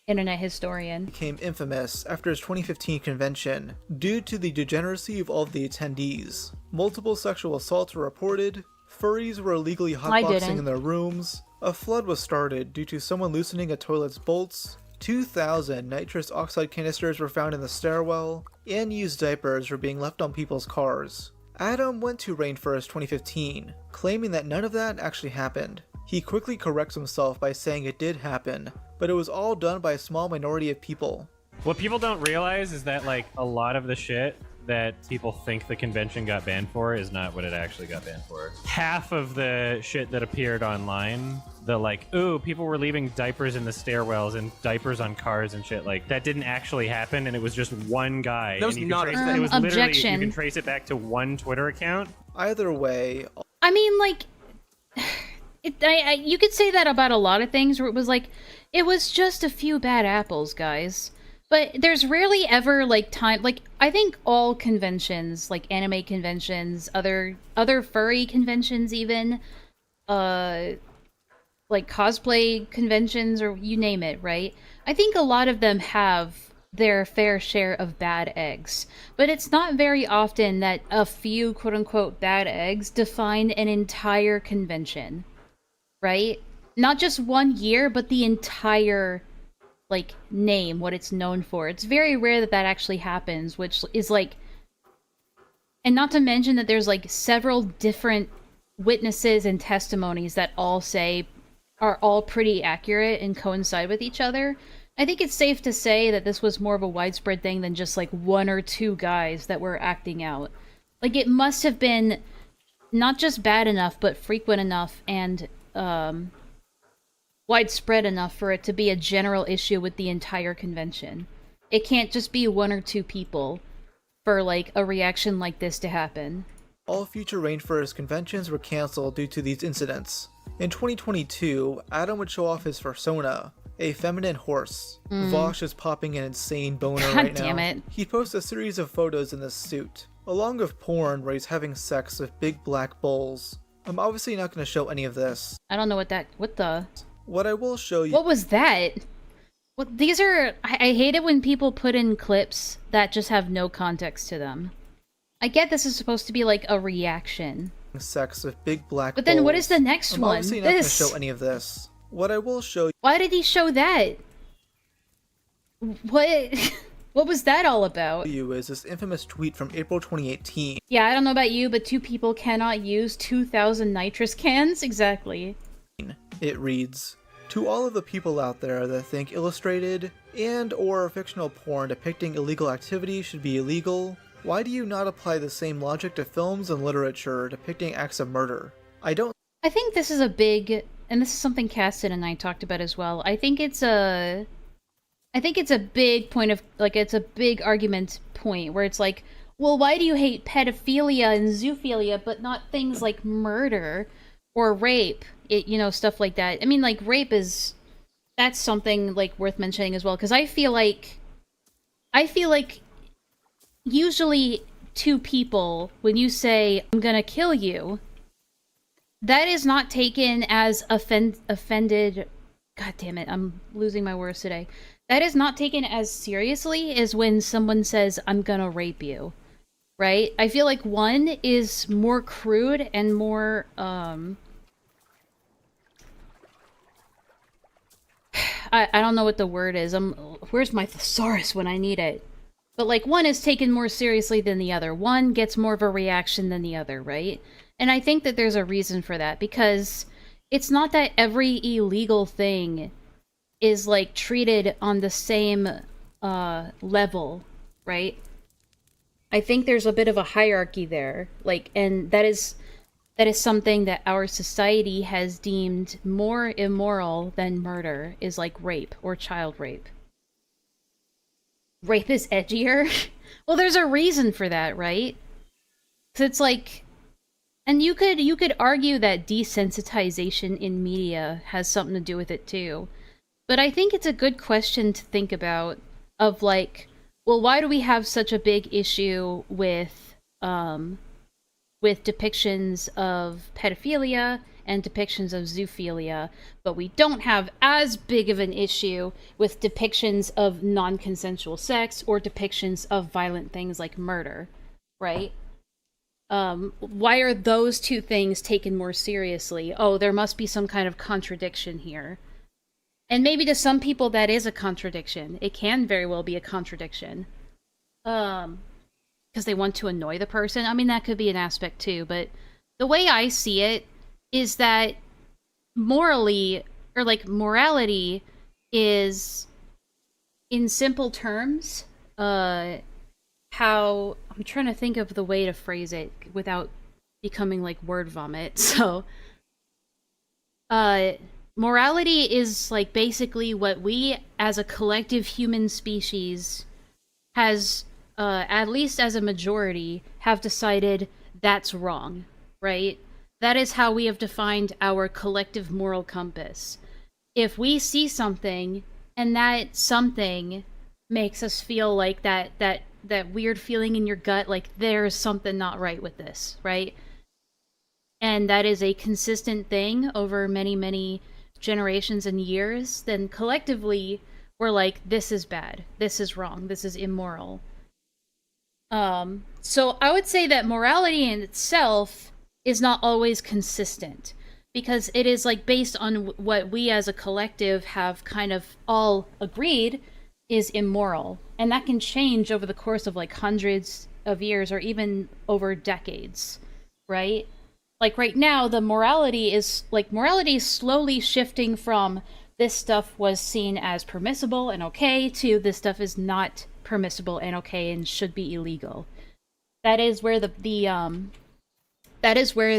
internet historian. became infamous after his 2015 convention due to the degeneracy of all of the attendees. Multiple sexual assaults were reported, furries were illegally hotboxing didn't. in their rooms, a flood was started due to someone loosening a toilet's bolts, 2,000 nitrous oxide canisters were found in the stairwell, and used diapers were being left on people's cars. Adam went to Rainforest 2015, claiming that none of that actually happened. He quickly corrects himself by saying it did happen, but it was all done by a small minority of people. What people don't realize is that, like, a lot of the shit that people think the convention got banned for is not what it actually got banned for. Half of the shit that appeared online, the like, ooh, people were leaving diapers in the stairwells and diapers on cars and shit, like, that didn't actually happen, and it was just one guy. That was and you not can a trace thing. it was literally, Objection. you can trace it back to one Twitter account. Either way, I mean, like, you could say that about a lot of things where it was like, it was just a few bad apples, guys. But there's rarely ever, like, time, like, I think all conventions, like anime conventions, other furry conventions even, like cosplay conventions, or you name it, right? I think a lot of them have their fair share of bad eggs. But it's not very often that a few quote-unquote bad eggs define an entire convention, right? Not just one year, but the entire, like, name, what it's known for. It's very rare that that actually happens, which is, like... And not to mention that there's, like, several different witnesses and testimonies that all say are all pretty accurate and coincide with each other. I think it's safe to say that this was more of a widespread thing than just, like, one or two guys that were acting out. Like, it must have been not just bad enough, but frequent enough and, widespread enough for it to be a general issue with the entire convention. It can't just be one or two people for, like, a reaction like this to happen. all future Rainforest conventions were cancelled due to these incidents. In 2022, Adam would show off his persona, a feminine horse. Vosh is popping an insane boner God right now. damn it. He posts a series of photos in this suit, along with porn where he's having sex with big black bulls. I'm obviously not going to show any of this. I don't know what the... What I will show you... What was that? What, these are... I hate it when people put in clips that just have no context to them. I get this is supposed to be like a reaction. sex with big black But then what bulls. is the next I'm one? obviously not going to This. show any of this. What I will show Why did he show that? What? What was that all about? you is this infamous tweet from April 2018. Yeah, I don't know about you, but two people cannot use 2,000 nitrous cans? Exactly. It reads, "To all of the people out there that think illustrated and or fictional porn depicting illegal activity should be illegal, why do you not apply the same logic to films and literature depicting acts of murder? I don't I think this is a big, and this is something Caston and I talked about as well. I think it's a big point of, like, it's a big argument point where it's like, well, why do you hate pedophilia and zoophilia, but not things like murder or rape? You know, stuff like that. I mean, like, rape that's something, like, worth mentioning as well, because I feel like usually two people, when you say, I'm gonna kill you, that is not taken as offended God damn it, I'm losing my words today. That is not taken as seriously as when someone says, I'm gonna rape you. Right? I feel like one is more crude and more, I don't know what the word is. Where's my thesaurus when I need it? But like one is taken more seriously than the other. One gets more of a reaction than the other, right? And I think that there's a reason for that because it's not that every illegal thing is like treated on the same level, right? I think there's a bit of a hierarchy there. Like, and that is something that our society has deemed more immoral than murder, is like rape or child rape. Rape is edgier? Well, there's a reason for that, right? 'Cause it's like, and you could argue that desensitization in media has something to do with it too. But I think it's a good question to think about of like, well, why do we have such a big issue with depictions of pedophilia and depictions of zoophilia, but we don't have as big of an issue with depictions of non-consensual sex or depictions of violent things like murder, right? Why are those two things taken more seriously? Oh, there must be some kind of contradiction here. And maybe to some people that is a contradiction. It can very well be a contradiction. Because they want to annoy the person. I mean, that could be an aspect too, but the way I see it is that morality is, in simple terms, how, I'm trying to think of the way to phrase it without becoming like word vomit, so, morality is like basically what we as a collective human species has, at least as a majority, have decided that's wrong, right? That is how we have defined our collective moral compass. If we see something and that something makes us feel like that weird feeling in your gut, like there's something not right with this, right? And that is a consistent thing over many, many generations and years, then collectively we're like, this is bad, this is wrong, this is immoral. So I would say that morality in itself is not always consistent, because it is like based on what we as a collective have kind of all agreed is immoral, and that can change over the course of like hundreds of years or even over decades, right? Like right now, the morality is slowly shifting from this stuff was seen as permissible and okay to this stuff is not permissible and okay and should be illegal. That is where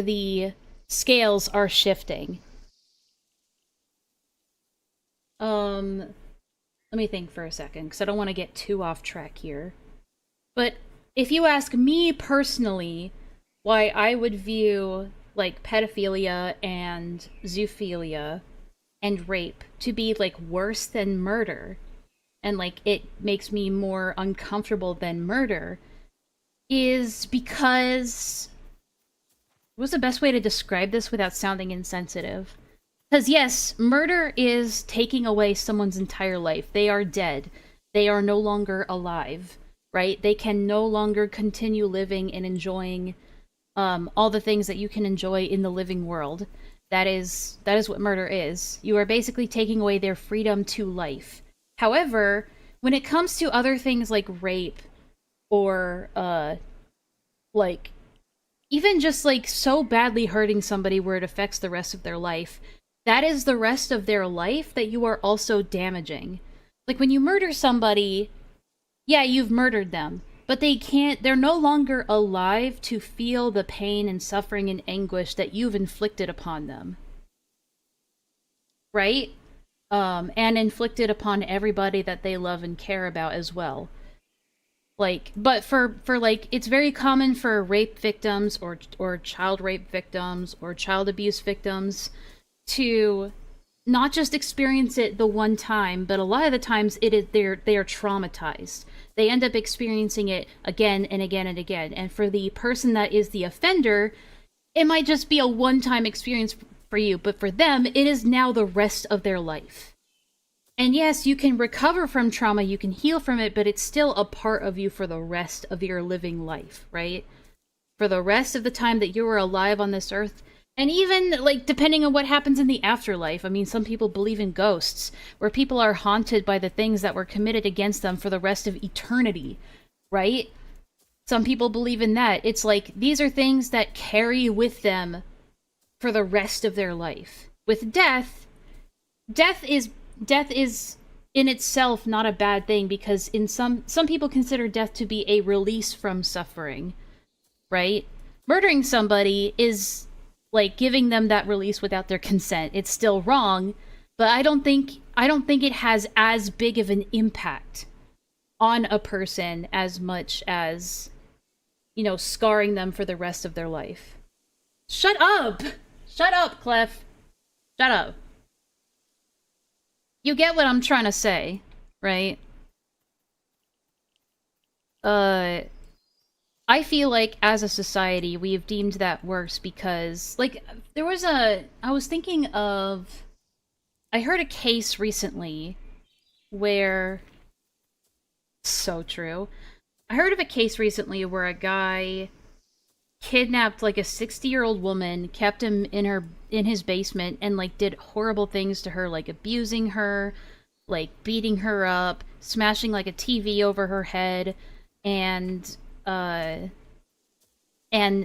the scales are shifting. Let me think for a second, because I don't want to get too off track here. But if you ask me personally why I would view like pedophilia and zoophilia and rape to be like worse than murder, and like it makes me more uncomfortable than murder, is because, what's the best way to describe this without sounding insensitive? Because yes, murder is taking away someone's entire life. They are dead. They are no longer alive, right? They can no longer continue living and enjoying all the things that you can enjoy in the living world. That is what murder is. You are basically taking away their freedom to life. However, when it comes to other things like rape, or like even just like so badly hurting somebody where it affects the rest of their life, that is the rest of their life that you are also damaging. Like when you murder somebody, yeah, you've murdered them, but they're no longer alive to feel the pain and suffering and anguish that you've inflicted upon them. Right? And inflicted upon everybody that they love and care about as well. Like, but for like, it's very common for rape victims or child rape victims or child abuse victims to not just experience it the one time, but a lot of the times they are traumatized. They end up experiencing it again and again and again. And for the person that is the offender, it might just be a one-time experience for you, but for them, it is now the rest of their life. And yes, you can recover from trauma, you can heal from it, but it's still a part of you for the rest of your living life, right? For the rest of the time that you were alive on this earth. And even, like, depending on what happens in the afterlife. I mean, some people believe in ghosts, where people are haunted by the things that were committed against them for the rest of eternity, right? Some people believe in that. It's like, these are things that carry with them for the rest of their life. With death, death is in itself not a bad thing, because in some people consider death to be a release from suffering, right? Murdering somebody is like giving them that release without their consent. It's still wrong, but I don't think it has as big of an impact on a person as much as, you know, scarring them for the rest of their life. Shut up! Shut up, Clef. Shut up. You get what I'm trying to say, right? I feel like as a society, we've deemed that worse because, like, I was thinking of, I heard a case recently where, so true. I heard of a case recently where a guy kidnapped like a 60-year-old woman, kept him in his basement, and like did horrible things to her, like abusing her, like beating her up, smashing like a TV over her head, and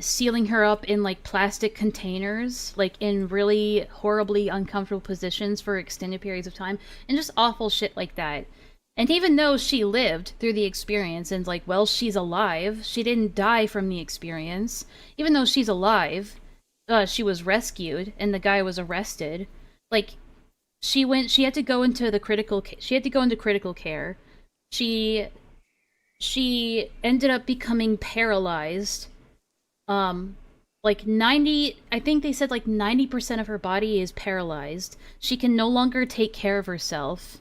sealing her up in like plastic containers, like in really horribly uncomfortable positions for extended periods of time, and just awful shit like that. And even though she lived through the experience and, like, well, she's alive, she didn't die from the experience. Even though she's alive, she was rescued and the guy was arrested. Like, she had to go into critical care. She ended up becoming paralyzed. Like I think they said like 90% of her body is paralyzed. She can no longer take care of herself.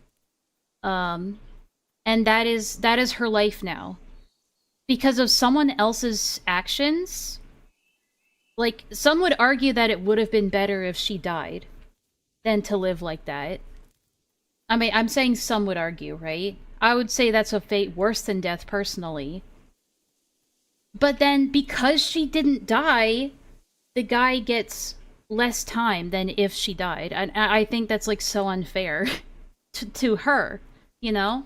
And that is her life now. Because of someone else's actions. Like, some would argue that it would have been better if she died than to live like that. I mean, I'm saying some would argue, right? I would say that's a fate worse than death, personally. But then, because she didn't die, the guy gets less time than if she died. And I think that's, like, so unfair to her. You know?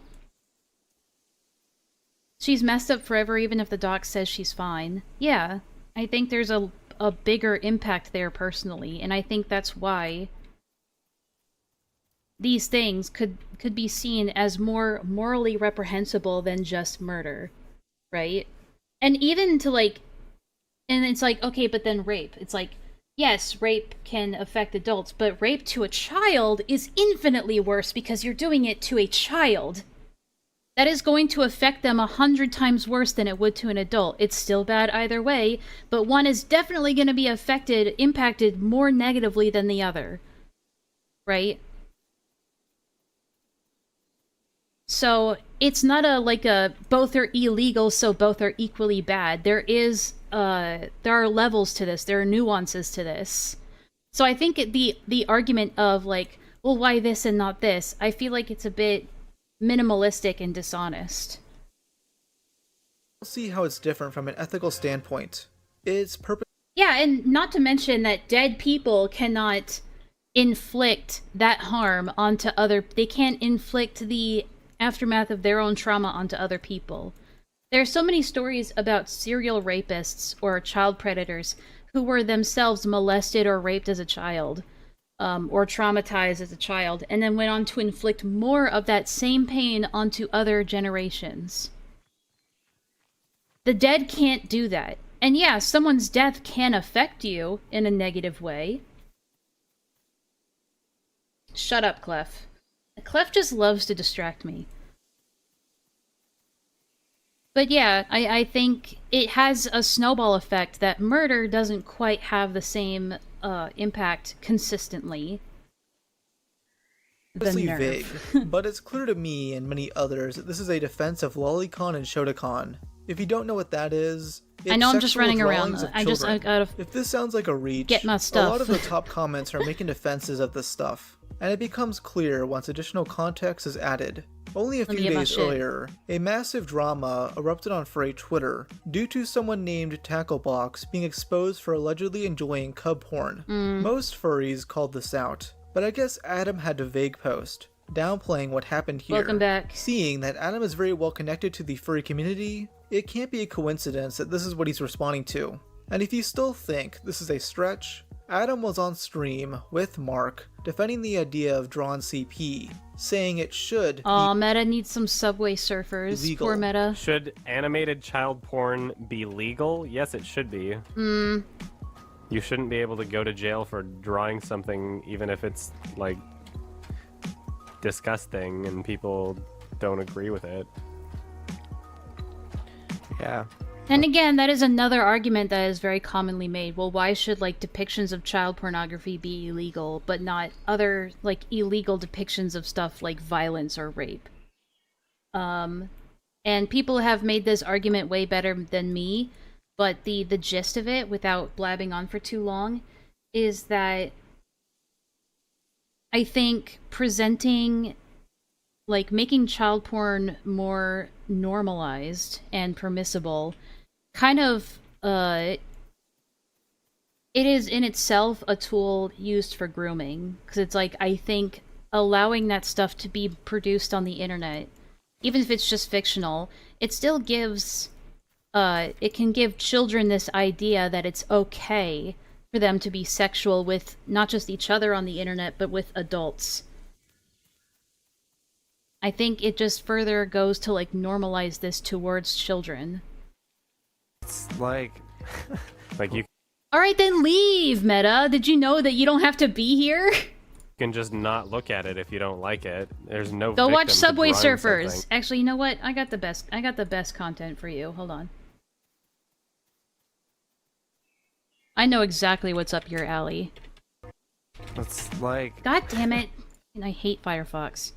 She's messed up forever even if the doc says she's fine. Yeah, I think there's a bigger impact there personally, and I think that's why these things could be seen as more morally reprehensible than just murder, right? And even to like, and it's like, okay, but then rape. It's like, yes, rape can affect adults, but rape to a child is infinitely worse because you're doing it to a child. That is going to affect them 100 times worse than it would to an adult. It's still bad either way, but one is definitely going to be impacted more negatively than the other. Right? So, it's not both are illegal, so both are equally bad. There are levels to this. There are nuances to this. So I think the argument of like, well, why this and not this? I feel like it's a bit minimalistic and dishonest. We'll see how it's different from an ethical standpoint. It's Yeah, and not to mention that dead people cannot inflict that harm onto they can't inflict the aftermath of their own trauma onto other people. There are so many stories about serial rapists or child predators who were themselves molested or raped as a child, or traumatized as a child, and then went on to inflict more of that same pain onto other generations. The dead can't do that. And yeah, someone's death can affect you in a negative way. Shut up, Clef. Clef just loves to distract me. But yeah, I think it has a snowball effect that murder doesn't quite have the same impact consistently. vague, but it's clear to me and many others that this is a defense of Lolicon and Shotokan. If you don't know what that is, I know I'm just Sexual running around. drawings of I children. gotta If this sounds like a reach, get my a stuff. lot of the top comments are making defenses of this stuff, and it becomes clear once additional context is added. Only a Let me few get my days shit. earlier, a massive drama erupted on furry Twitter due to someone named Tacklebox being exposed for allegedly enjoying cub porn. Most furries called this out, but I guess Adam had to vague post, downplaying what happened here. Welcome back. Seeing that Adam is very well connected to the furry community, it can't be a coincidence that this is what he's responding to. And if you still think this is a stretch, Adam was on stream with Mark defending the idea of drawn CP, saying it should Aw, Meta needs some Subway Surfers. Illegal. Poor Meta. Should animated child porn be legal? Yes, it should be. You shouldn't be able to go to jail for drawing something, even if it's, like, disgusting and people don't agree with it. Yeah. And again, that is another argument that is very commonly made. Well, why should, like, depictions of child pornography be illegal, but not other, like, illegal depictions of stuff like violence or rape? And people have made this argument way better than me, but the gist of it, without blabbing on for too long, is that I think presenting, like, making child porn more normalized and permissible kind of, it is in itself a tool used for grooming. Because it's like, I think allowing that stuff to be produced on the internet, even if it's just fictional, it still gives, it can give children this idea that it's okay for them to be sexual with not just each other on the internet, but with adults. I think it just further goes to, like, normalize this towards children. It's like... like, you Alright then leave, Meta! Did you know that you don't have to be here? can just not look at it if you don't like it. There's no Go watch victim to Subway drawing Surfers! something. Actually, you know what? I got the best content for you. Hold on. I know exactly what's up your alley. It's like... God damn it! And I hate Firefox.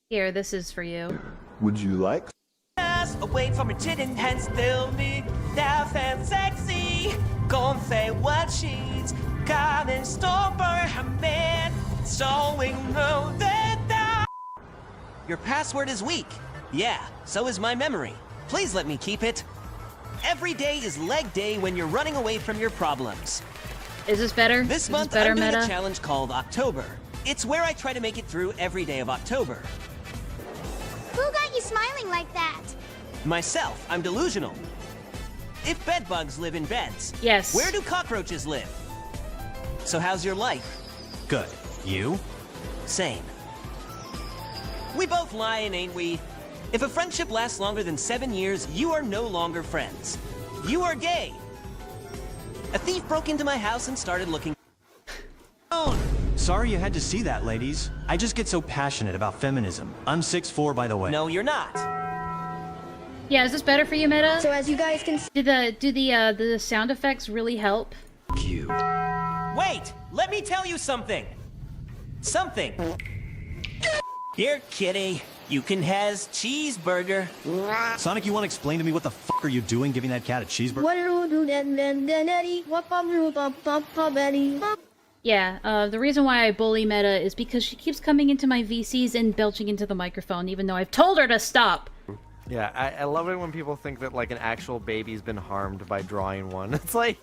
Here, this is for you. Would you like? Away from her chin and still me tough and sexy. Gonna say what she's got in store for her man. So we know that your password is weak. Yeah, so is my memory. Please let me keep it. Every day is leg day when you're running away from your problems. Is this better? This Is month better, I'm doing Meta? a challenge called October. It's where I try to make it through every day of October. Who got you smiling like that? Myself, I'm delusional. If bedbugs live in beds, Yes. where do cockroaches live? So how's your life? Good. You? Same. We both lying, ain't we? If a friendship lasts longer than 7 years, you are no longer friends. You are gay. A thief broke into my house and started looking. Sorry you had to see that, ladies. I just get so passionate about feminism. I'm 6'4", by the way. No, you're not. Yeah, is this better for you, Meta? So as you guys can see, Do the sound effects really help? You. Wait, let me tell you something. Something. Here, kitty. You can has cheeseburger. Sonic, you want to explain to me what the fuck are you doing giving that cat a cheeseburger? Yeah, the reason why I bully Meta is because she keeps coming into my VCs and belching into the microphone, even though I've told her to stop. Yeah, I love it when people think that, like, an actual baby's been harmed by drawing one. It's like,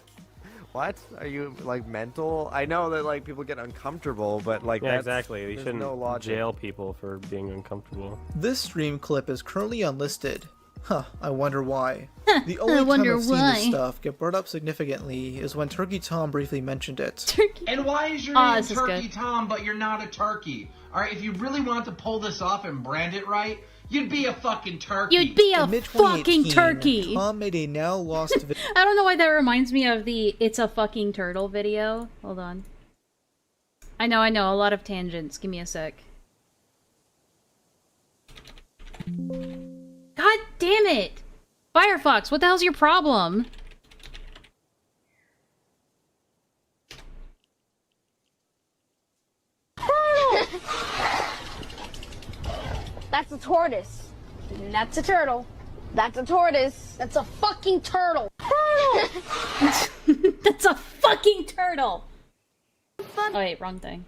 what? Are you, like, mental? I know that, like, people get uncomfortable, but, like, Yeah, that's, exactly. You there's shouldn't no logic. jail people for being uncomfortable. This stream clip is currently unlisted. Huh, I wonder why. The only I time wonder I've seen why. this stuff get brought up significantly is when Turkey Tom briefly mentioned it. And why is your Aw, name this is Turkey good. Tom, but you're not a turkey? Alright, if you really want to pull this off and brand it right, you'd be a fucking turkey. You'd be a In fucking mid-2018, turkey! Tom made a now lost video I don't know why that reminds me of the "It's a fucking turtle" video. Hold on. I know, a lot of tangents. Give me a sec. God damn it! Firefox, what the hell's your problem? That's a tortoise. That's a turtle. That's a tortoise. That's a fucking turtle. Turtle! That's a fucking turtle! Oh wait, wrong thing.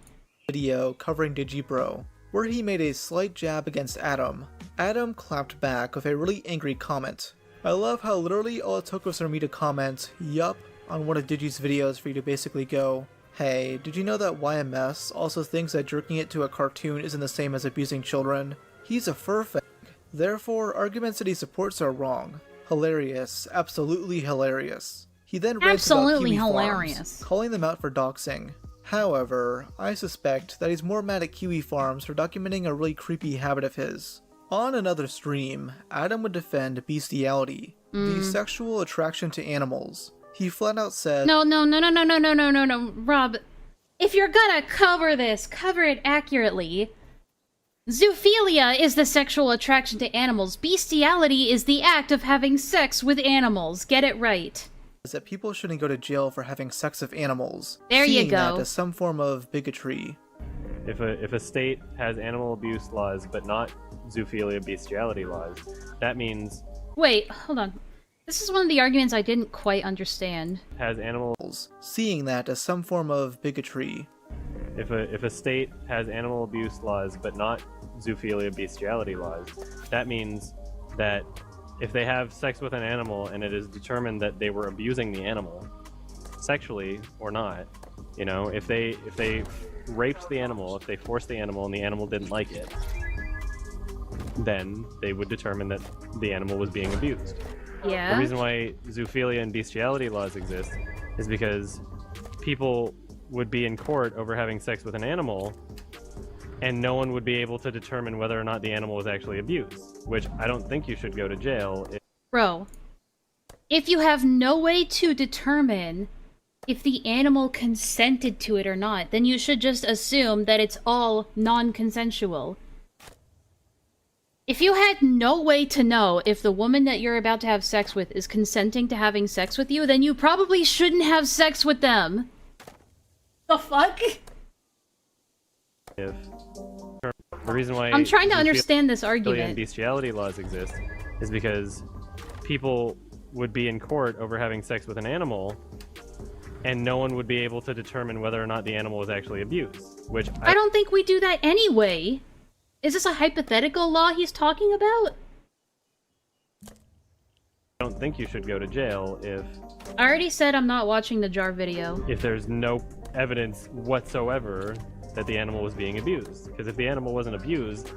Video covering Digibro, where he made a slight jab against Adam. Adam clapped back with a really angry comment. I love how literally all it took was for me to comment, yup, on one of Digi's videos for you to basically go, hey, did you know that YMS also thinks that jerking it to a cartoon isn't the same as abusing children? He's a fur fag. Therefore, arguments that he supports are wrong. Hilarious. Absolutely hilarious. He then rants about Absolutely Kiwi hilarious. Farms, calling them out for doxing. However, I suspect that he's more mad at Kiwi Farms for documenting a really creepy habit of his. On another stream, Adam would defend bestiality, the sexual attraction to animals. He flat out said, No, Rob. If you're gonna cover this, cover it accurately. Zoophilia is the sexual attraction to animals. Bestiality is the act of having sex with animals. Get it right. that people shouldn't go to jail for having sex with animals. There you seeing go. That as some form of bigotry. If a state has animal abuse laws but not zoophilia bestiality laws, that means Wait, hold on. This is one of the arguments I didn't quite understand. has animals. Seeing that as some form of bigotry. If a state has animal abuse laws but not zoophilia bestiality laws, that means that if they have sex with an animal and it is determined that they were abusing the animal, sexually or not, you know, if they raped the animal, if they forced the animal and the animal didn't like it, then they would determine that the animal was being abused. Yeah. The reason why zoophilia and bestiality laws exist is because people would be in court over having sex with an animal, and no one would be able to determine whether or not the animal was actually abused, which I don't think you should go to jail. Bro, if you have no way to determine if the animal consented to it or not, then you should just assume that it's all non-consensual. If you had no way to know if the woman that you're about to have sex with is consenting to having sex with you, then you probably shouldn't have sex with them. The fuck? If the reason why I'm trying to zoophilia understand this and argument. bestiality laws exist is because people would be in court over having sex with an animal, and no one would be able to determine whether or not the animal was actually abused, which I don't think we do that anyway. Is this a hypothetical law he's talking about? I don't think you should go to jail I already said I'm not watching the jar video. if there's no evidence whatsoever that the animal was being abused. Because if the animal wasn't abused,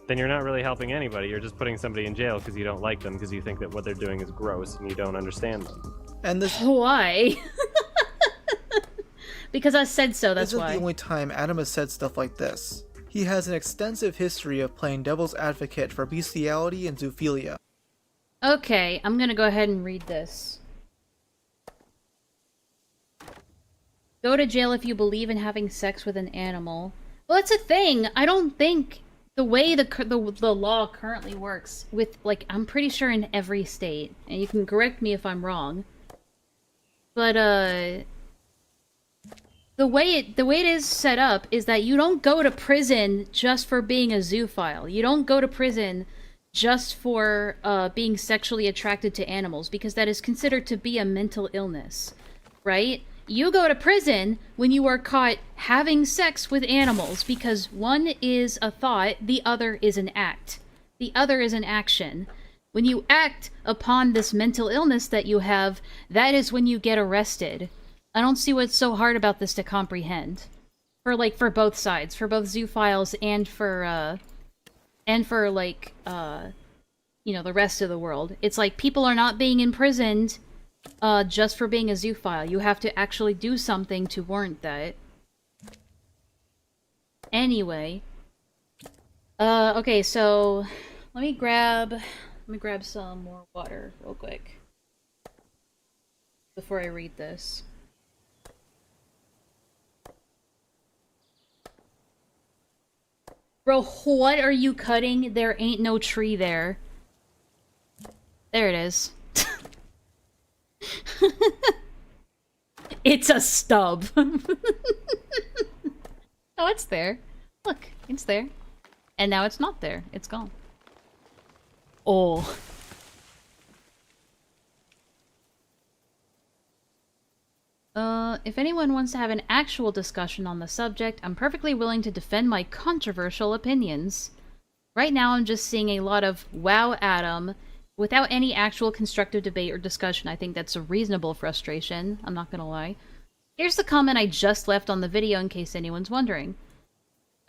then you're not really helping anybody. You're just putting somebody in jail because you don't like them, because you think that what they're doing is gross and you don't understand them. And this Why? Because I said so, that's isn't why. the only time Adam has said stuff like this. He has an extensive history of playing devil's advocate for bestiality and zoophilia. Okay, I'm gonna go ahead and read this. Go to jail if you believe in having sex with an animal. Well, that's a thing. I don't think the way the law currently works with, like, I'm pretty sure in every state, and you can correct me if I'm wrong, but the way it is set up is that you don't go to prison just for being a zoophile. You don't go to prison just for being sexually attracted to animals, because that is considered to be a mental illness, right? You go to prison when you are caught having sex with animals, because one is a thought, the other is an act. The other is an action. When you act upon this mental illness that you have, that is when you get arrested. I don't see what's so hard about this to comprehend. For both sides. For both zoophiles and for you know, the rest of the world. It's like, people are not being imprisoned just for being a zoophile. You have to actually do something to warrant that. Anyway. Okay, so let me grab some more water real quick before I read this. Bro, what are you cutting? There ain't no tree there. There it is. It's a stub. Oh, it's there. Look, it's there. And now it's not there. It's gone. Oh. If anyone wants to have an actual discussion on the subject, I'm perfectly willing to defend my controversial opinions. Right now, I'm just seeing a lot of wow, Adam, without any actual constructive debate or discussion. I think that's a reasonable frustration. I'm not gonna lie. Here's the comment I just left on the video in case anyone's wondering.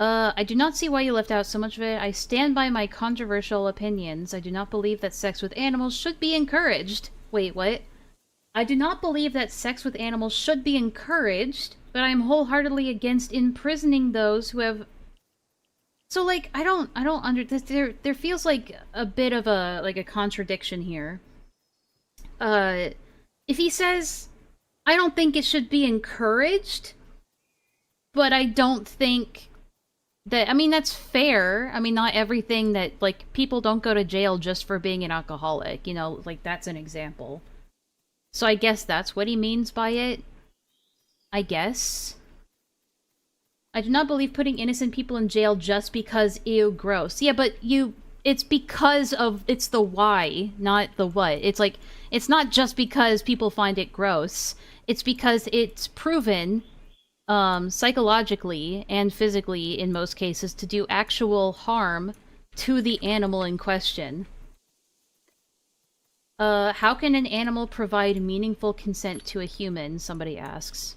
I do not see why you left out so much of it. I stand by my controversial opinions. I do not believe that sex with animals should be encouraged. Wait, what? I do not believe that sex with animals should be encouraged, but I am wholeheartedly against imprisoning those who have... So, like, I don't there feels like a bit of a contradiction here. If he says, I don't think it should be encouraged, but I don't think that, I mean, that's fair. I mean, not everything that, like, people don't go to jail just for being an alcoholic, you know, like, that's an example. So I guess that's what he means by it. I guess. I do not believe putting innocent people in jail just because, ew, gross. Yeah, but it's because of, it's the why, not the what. It's like, it's not just because people find it gross. It's because it's proven, psychologically and physically, in most cases, to do actual harm to the animal in question. How can an animal provide meaningful consent to a human? Somebody asks.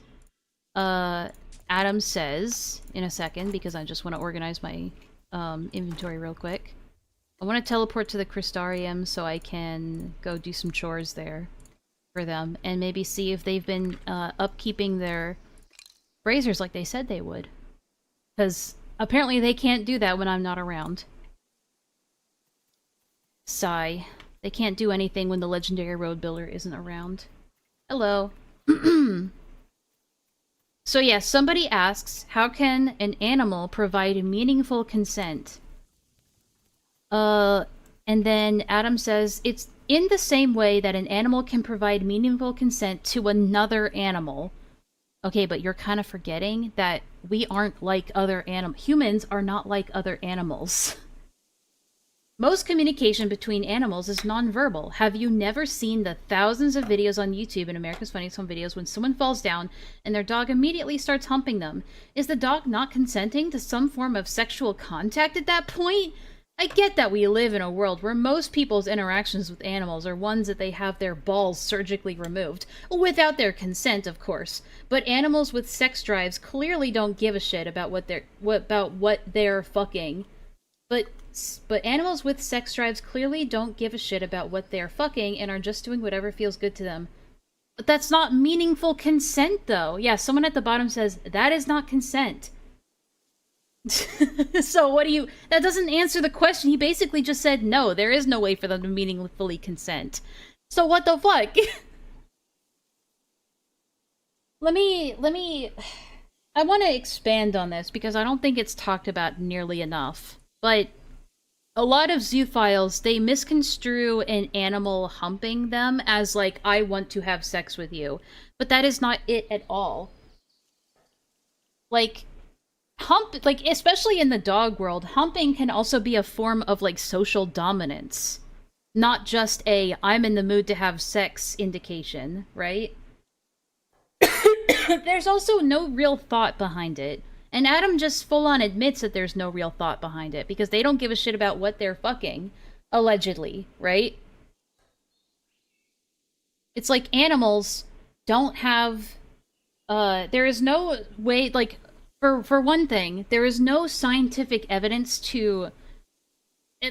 Adam says, in a second, because I just want to organize my inventory real quick. I want to teleport to the Crystarium so I can go do some chores there for them, and maybe see if they've been upkeeping their braziers like they said they would. Because apparently they can't do that when I'm not around. Sigh. They can't do anything when the legendary road builder isn't around. Hello. So yeah, somebody asks, how can an animal provide meaningful consent? And then Adam says, it's in the same way that an animal can provide meaningful consent to another animal. Okay, but you're kind of forgetting that we aren't like other animals. Humans are not like other animals. Most communication between animals is nonverbal. Have you never seen the thousands of videos on YouTube and America's Funniest Home Videos when someone falls down and their dog immediately starts humping them? Is the dog not consenting to some form of sexual contact at that point? I get that we live in a world where most people's interactions with animals are ones that they have their balls surgically removed. Without their consent, of course. But animals with sex drives clearly don't give a shit about what they're fucking. But animals with sex drives clearly don't give a shit about what they're fucking and are just doing whatever feels good to them. But that's not meaningful consent, though. Yeah, someone at the bottom says, that is not consent. So what do you... That doesn't answer the question. He basically just said, no, there is no way for them to meaningfully consent. So what the fuck? Let me... I want to expand on this because I don't think it's talked about nearly enough. But a lot of zoophiles, they misconstrue an animal humping them as like, I want to have sex with you. But that is not it at all. Like, especially in the dog world, humping can also be a form of like social dominance. Not just a, I'm in the mood to have sex indication, right? There's also no real thought behind it. And Adam just full-on admits that there's no real thought behind it, because they don't give a shit about what they're fucking, allegedly, right? It's like animals don't have, there is no way, like, for one thing, there is no scientific evidence to,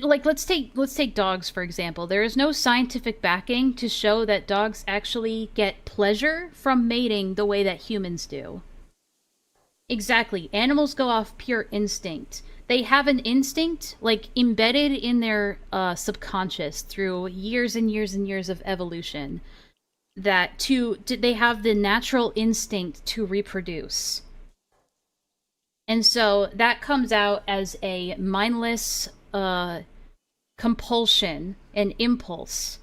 like, let's take dogs, for example. There is no scientific backing to show that dogs actually get pleasure from mating the way that humans do. Exactly. Animals go off pure instinct. They have an instinct, like, embedded in their subconscious through years and years and years of evolution, that they have the natural instinct to reproduce. And so that comes out as a mindless compulsion, an impulse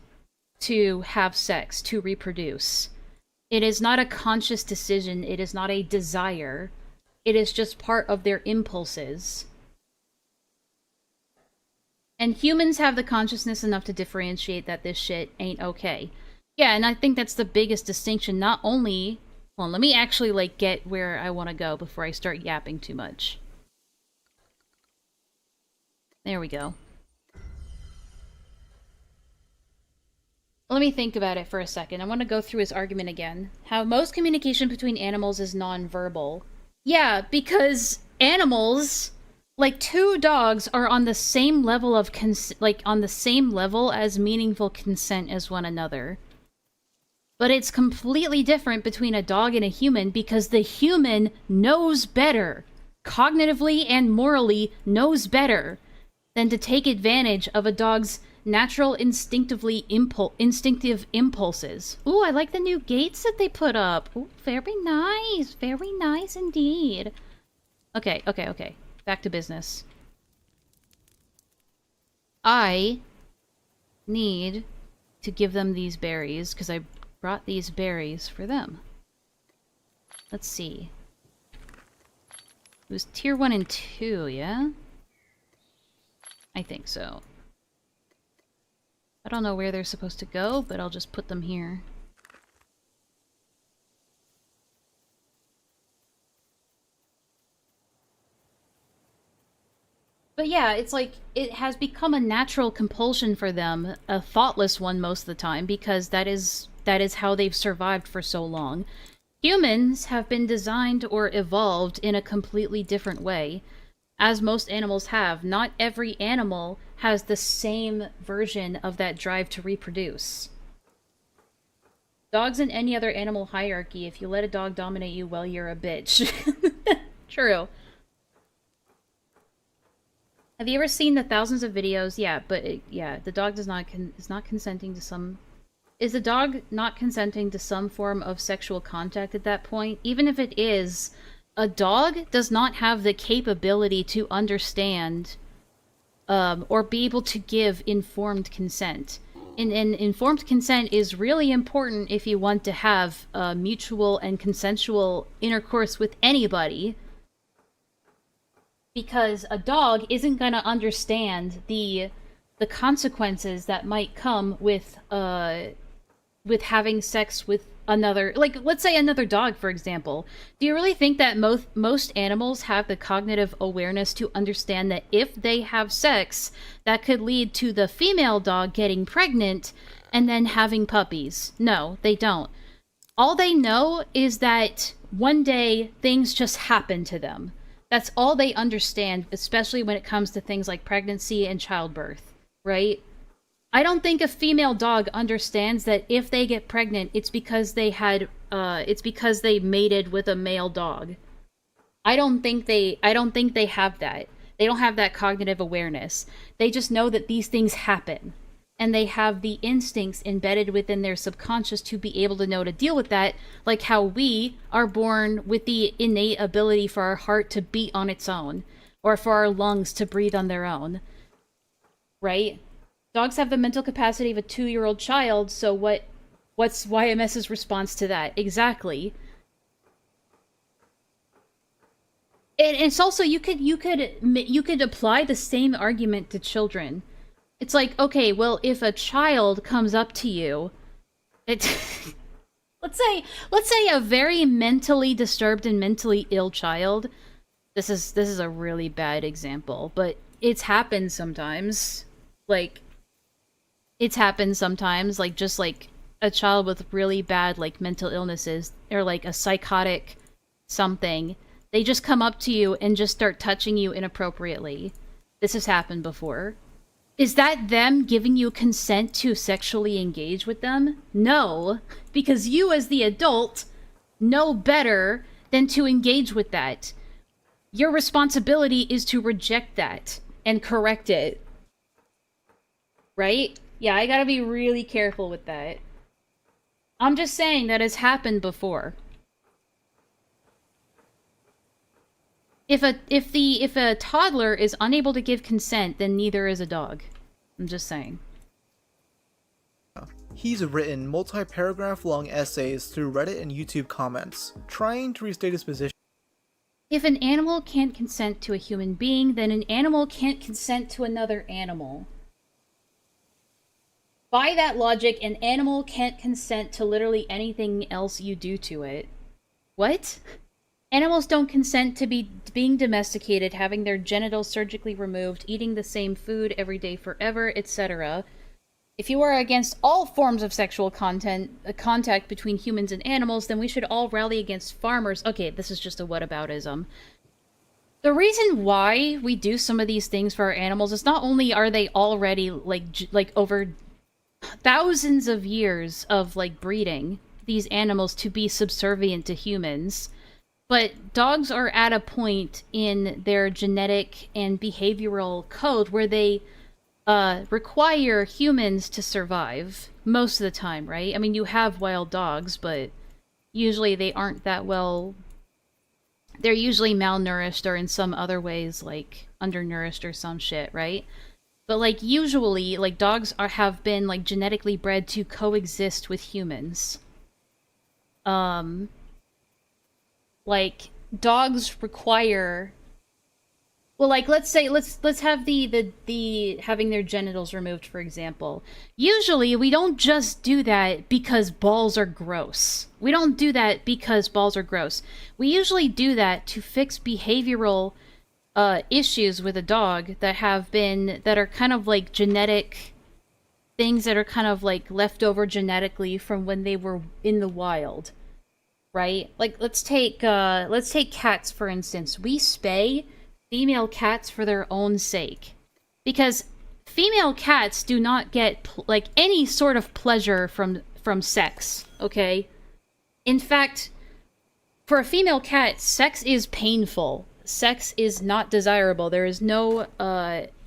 to have sex, to reproduce. It is not a conscious decision. It is not a desire. It is just part of their impulses. And humans have the consciousness enough to differentiate that this shit ain't okay. Yeah, and I think that's the biggest distinction. Not only... Well, let me actually, like, get where I want to go before I start yapping too much. There we go. Let me think about it for a second. I want to go through his argument again. How most communication between animals is non-verbal. Yeah, because animals... Like, two dogs are on the same level of on the same level as meaningful consent as one another. But it's completely different between a dog and a human because the human knows better, cognitively and morally knows better, than to take advantage of a dog's natural instinctive impulses. Ooh, I like the new gates that they put up. Ooh, very nice indeed. Okay. Back to business. I need to give them these berries, because I brought these berries for them. Let's see. It was tier 1 and 2, yeah? I think so. I don't know where they're supposed to go, but I'll just put them here. But yeah, it's like, it has become a natural compulsion for them, a thoughtless one most of the time, because that is how they've survived for so long. Humans have been designed or evolved in a completely different way, as most animals have. Not every animal has the same version of that drive to reproduce. Dogs and any other animal hierarchy, if you let a dog dominate you, well, you're a bitch. True. Have you ever seen the thousands of videos? Yeah, but yeah, the dog is not consenting to some... Is the dog not consenting to some form of sexual contact at that point? Even if it is, a dog does not have the capability to understand or be able to give informed consent. And informed consent is really important if you want to have mutual and consensual intercourse with anybody. Because a dog isn't gonna understand the consequences that might come with having sex with another, like, let's say another dog, for example. Do you really think that most animals have the cognitive awareness to understand that if they have sex, that could lead to the female dog getting pregnant and then having puppies? No, they don't. All they know is that one day things just happen to them. That's all they understand, especially when it comes to things like pregnancy and childbirth, right? I don't think a female dog understands that if they get pregnant, it's because they mated with a male dog. I don't think they have that. They don't have that cognitive awareness. They just know that these things happen. And they have the instincts embedded within their subconscious to be able to know to deal with that, like how we are born with the innate ability for our heart to beat on its own, or for our lungs to breathe on their own. Right? Dogs have the mental capacity of a 2-year-old child, so what's YMS's response to that? Exactly. And it's also, you could apply the same argument to children. It's like, okay, well, if a child comes up to you, let's say a very mentally disturbed and mentally ill child. This is a really bad example, but it's happened sometimes. Like, just like a child with really bad, like, mental illnesses, or like a psychotic something. They just come up to you and just start touching you inappropriately. This has happened before. Is that them giving you consent to sexually engage with them? No, because you as the adult know better than to engage with that. Your responsibility is to reject that and correct it. Right? Yeah, I gotta be really careful with that. I'm just saying that has happened before. If a toddler is unable to give consent, then neither is a dog. I'm just saying. He's written multi-paragraph long essays through Reddit and YouTube comments, trying to restate his position. If an animal can't consent to a human being, then an animal can't consent to another animal. By that logic, an animal can't consent to literally anything else you do to it. What? Animals don't consent to being domesticated, having their genitals surgically removed, eating the same food every day forever, etc. If you are against all forms of sexual contact between humans and animals, then we should all rally against farmers. Okay, this is just a whataboutism. The reason why we do some of these things for our animals is not only are they already, like over thousands of years of, like, breeding these animals to be subservient to humans, but dogs are at a point in their genetic and behavioral code where they require humans to survive most of the time, right? I mean, you have wild dogs, but usually they aren't that well... They're usually malnourished or in some other ways, like, undernourished or some shit, right? But, like, usually, like, dogs have been, like, genetically bred to coexist with humans. Like, dogs require... Well, like, let's say, let's have the having their genitals removed, for example. Usually, we don't just do that because balls are gross. We don't do that because balls are gross. We usually do that to fix behavioral issues with a dog that are kind of like genetic things that are kind of like left over genetically from when they were in the wild, right? Like, let's take cats, for instance. We spay female cats for their own sake, because female cats do not get like any sort of pleasure from sex, okay? In fact, for a female cat, sex is painful. Sex is not desirable. There is no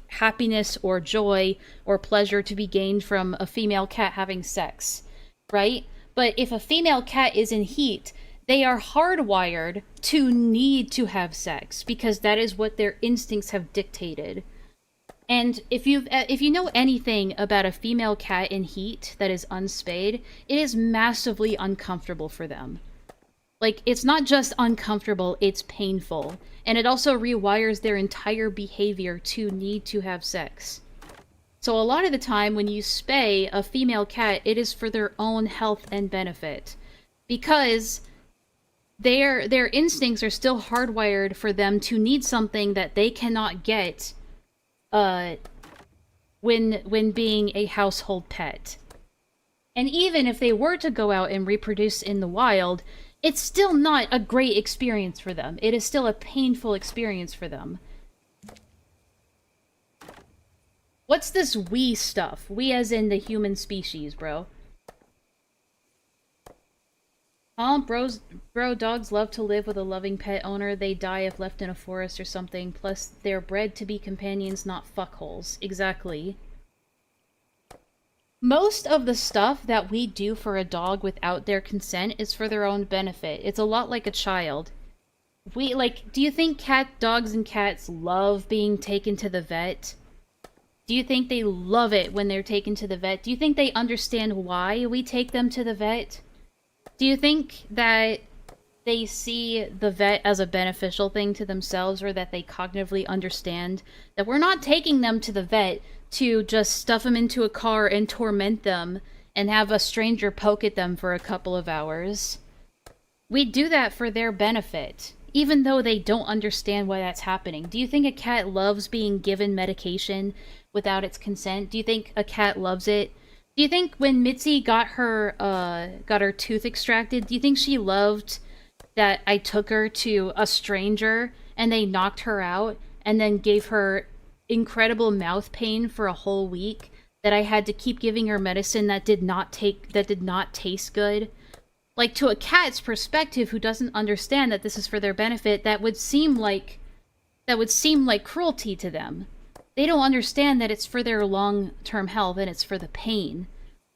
happiness or joy or pleasure to be gained from a female cat having sex, right? But if a female cat is in heat, they are hardwired to need to have sex because that is what their instincts have dictated. And if you know anything about a female cat in heat that is unspayed, it is massively uncomfortable for them. Like, it's not just uncomfortable, it's painful. And it also rewires their entire behavior to need to have sex. So a lot of the time when you spay a female cat, it is for their own health and benefit. Because their instincts are still hardwired for them to need something that they cannot get when being a household pet. And even if they were to go out and reproduce in the wild, it's still not a great experience for them. It is still a painful experience for them. What's this we stuff? We as in the human species, bro. Bro, dogs love to live with a loving pet owner. They die if left in a forest or something. Plus, they're bred to be companions, not fuckholes. Exactly. Most of the stuff that we do for a dog without their consent is for their own benefit. It's a lot like a child. Do you think dogs and cats love being taken to the vet? Do you think they love it when they're taken to the vet? Do you think they understand why we take them to the vet? Do you think that they see the vet as a beneficial thing to themselves, or that they cognitively understand that we're not taking them to the vet to just stuff them into a car and torment them and have a stranger poke at them for a couple of hours? We do that for their benefit, even though they don't understand why that's happening. Do you think a cat loves being given medication without its consent? Do you think a cat loves it? Do you think when Mitzi got her tooth extracted, do you think she loved that I took her to a stranger and they knocked her out and then gave her incredible mouth pain for a whole week, that I had to keep giving her medicine that did not taste good? Like, to a cat's perspective who doesn't understand that this is for their benefit, that would seem like cruelty to them. They don't understand that it's for their long-term health and it's for the pain,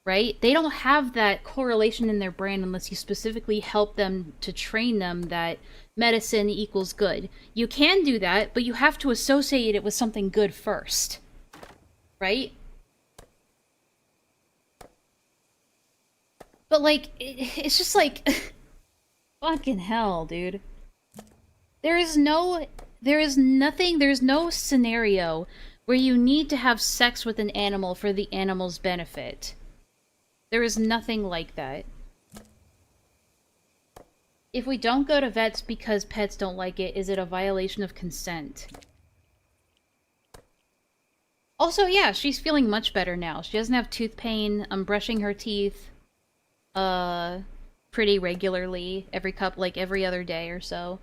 right? They don't have that correlation in their brain unless you specifically help them to train them that medicine equals good. You can do that, but you have to associate it with something good first, right? But, like, it's just like, fucking hell, dude. There's no scenario where you need to have sex with an animal for the animal's benefit. There is nothing like that. If we don't go to vets because pets don't like it, is it a violation of consent? Also, yeah, she's feeling much better now. She doesn't have tooth pain. I'm brushing her teeth pretty regularly, every other day or so.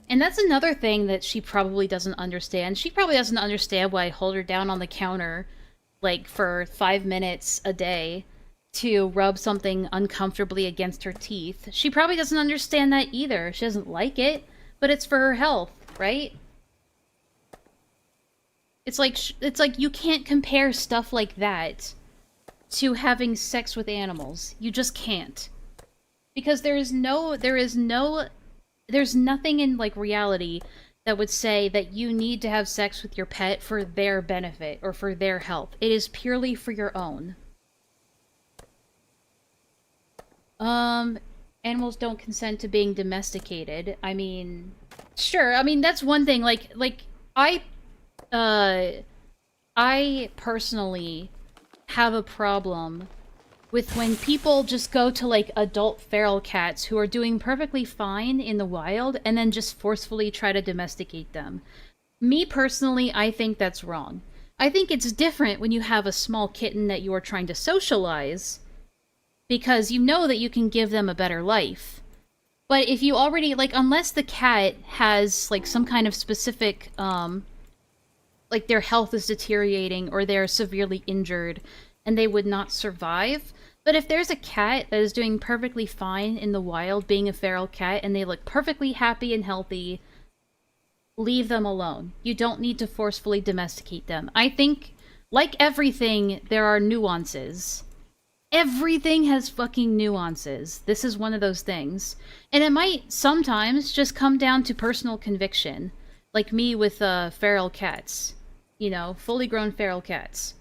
And that's another thing that she probably doesn't understand. She probably doesn't understand why I hold her down on the counter, like, for 5 minutes a day to rub something uncomfortably against her teeth. She probably doesn't understand that either. She doesn't like it, but it's for her health, right? It's like you can't compare stuff like that to having sex with animals. You just can't. Because there's nothing in, like, reality that would say that you need to have sex with your pet for their benefit or for their health. It is purely for your own. Animals don't consent to being domesticated. I mean, sure. I mean, that's one thing. I personally have a problem with when people just go to, like, adult feral cats who are doing perfectly fine in the wild and then just forcefully try to domesticate them. Me personally, I think that's wrong. I think it's different when you have a small kitten that you are trying to socialize because you know that you can give them a better life. But if you already, like, unless the cat has, like, some kind of specific, like, their health is deteriorating or they're severely injured and they would not survive. But if there's a cat that is doing perfectly fine in the wild, being a feral cat, and they look perfectly happy and healthy, leave them alone. You don't need to forcefully domesticate them. I think, like everything, there are nuances. Everything has fucking nuances. This is one of those things. And it might sometimes just come down to personal conviction. Like me with feral cats. You know, fully grown feral cats.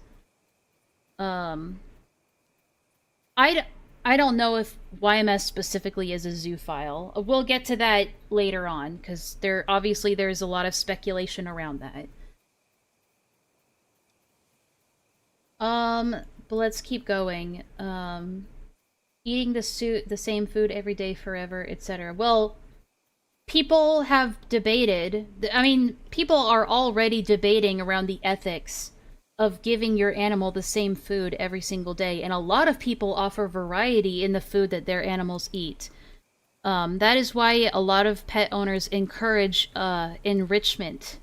I don't know if YMS specifically is a zoophile. We'll get to that later on, because there's a lot of speculation around that. But let's keep going. Eating the same food every day forever, etc. Well, people have debated. I mean, people are already debating around the ethics of giving your animal the same food every single day, and a lot of people offer variety in the food that their animals eat. That is why a lot of pet owners encourage enrichment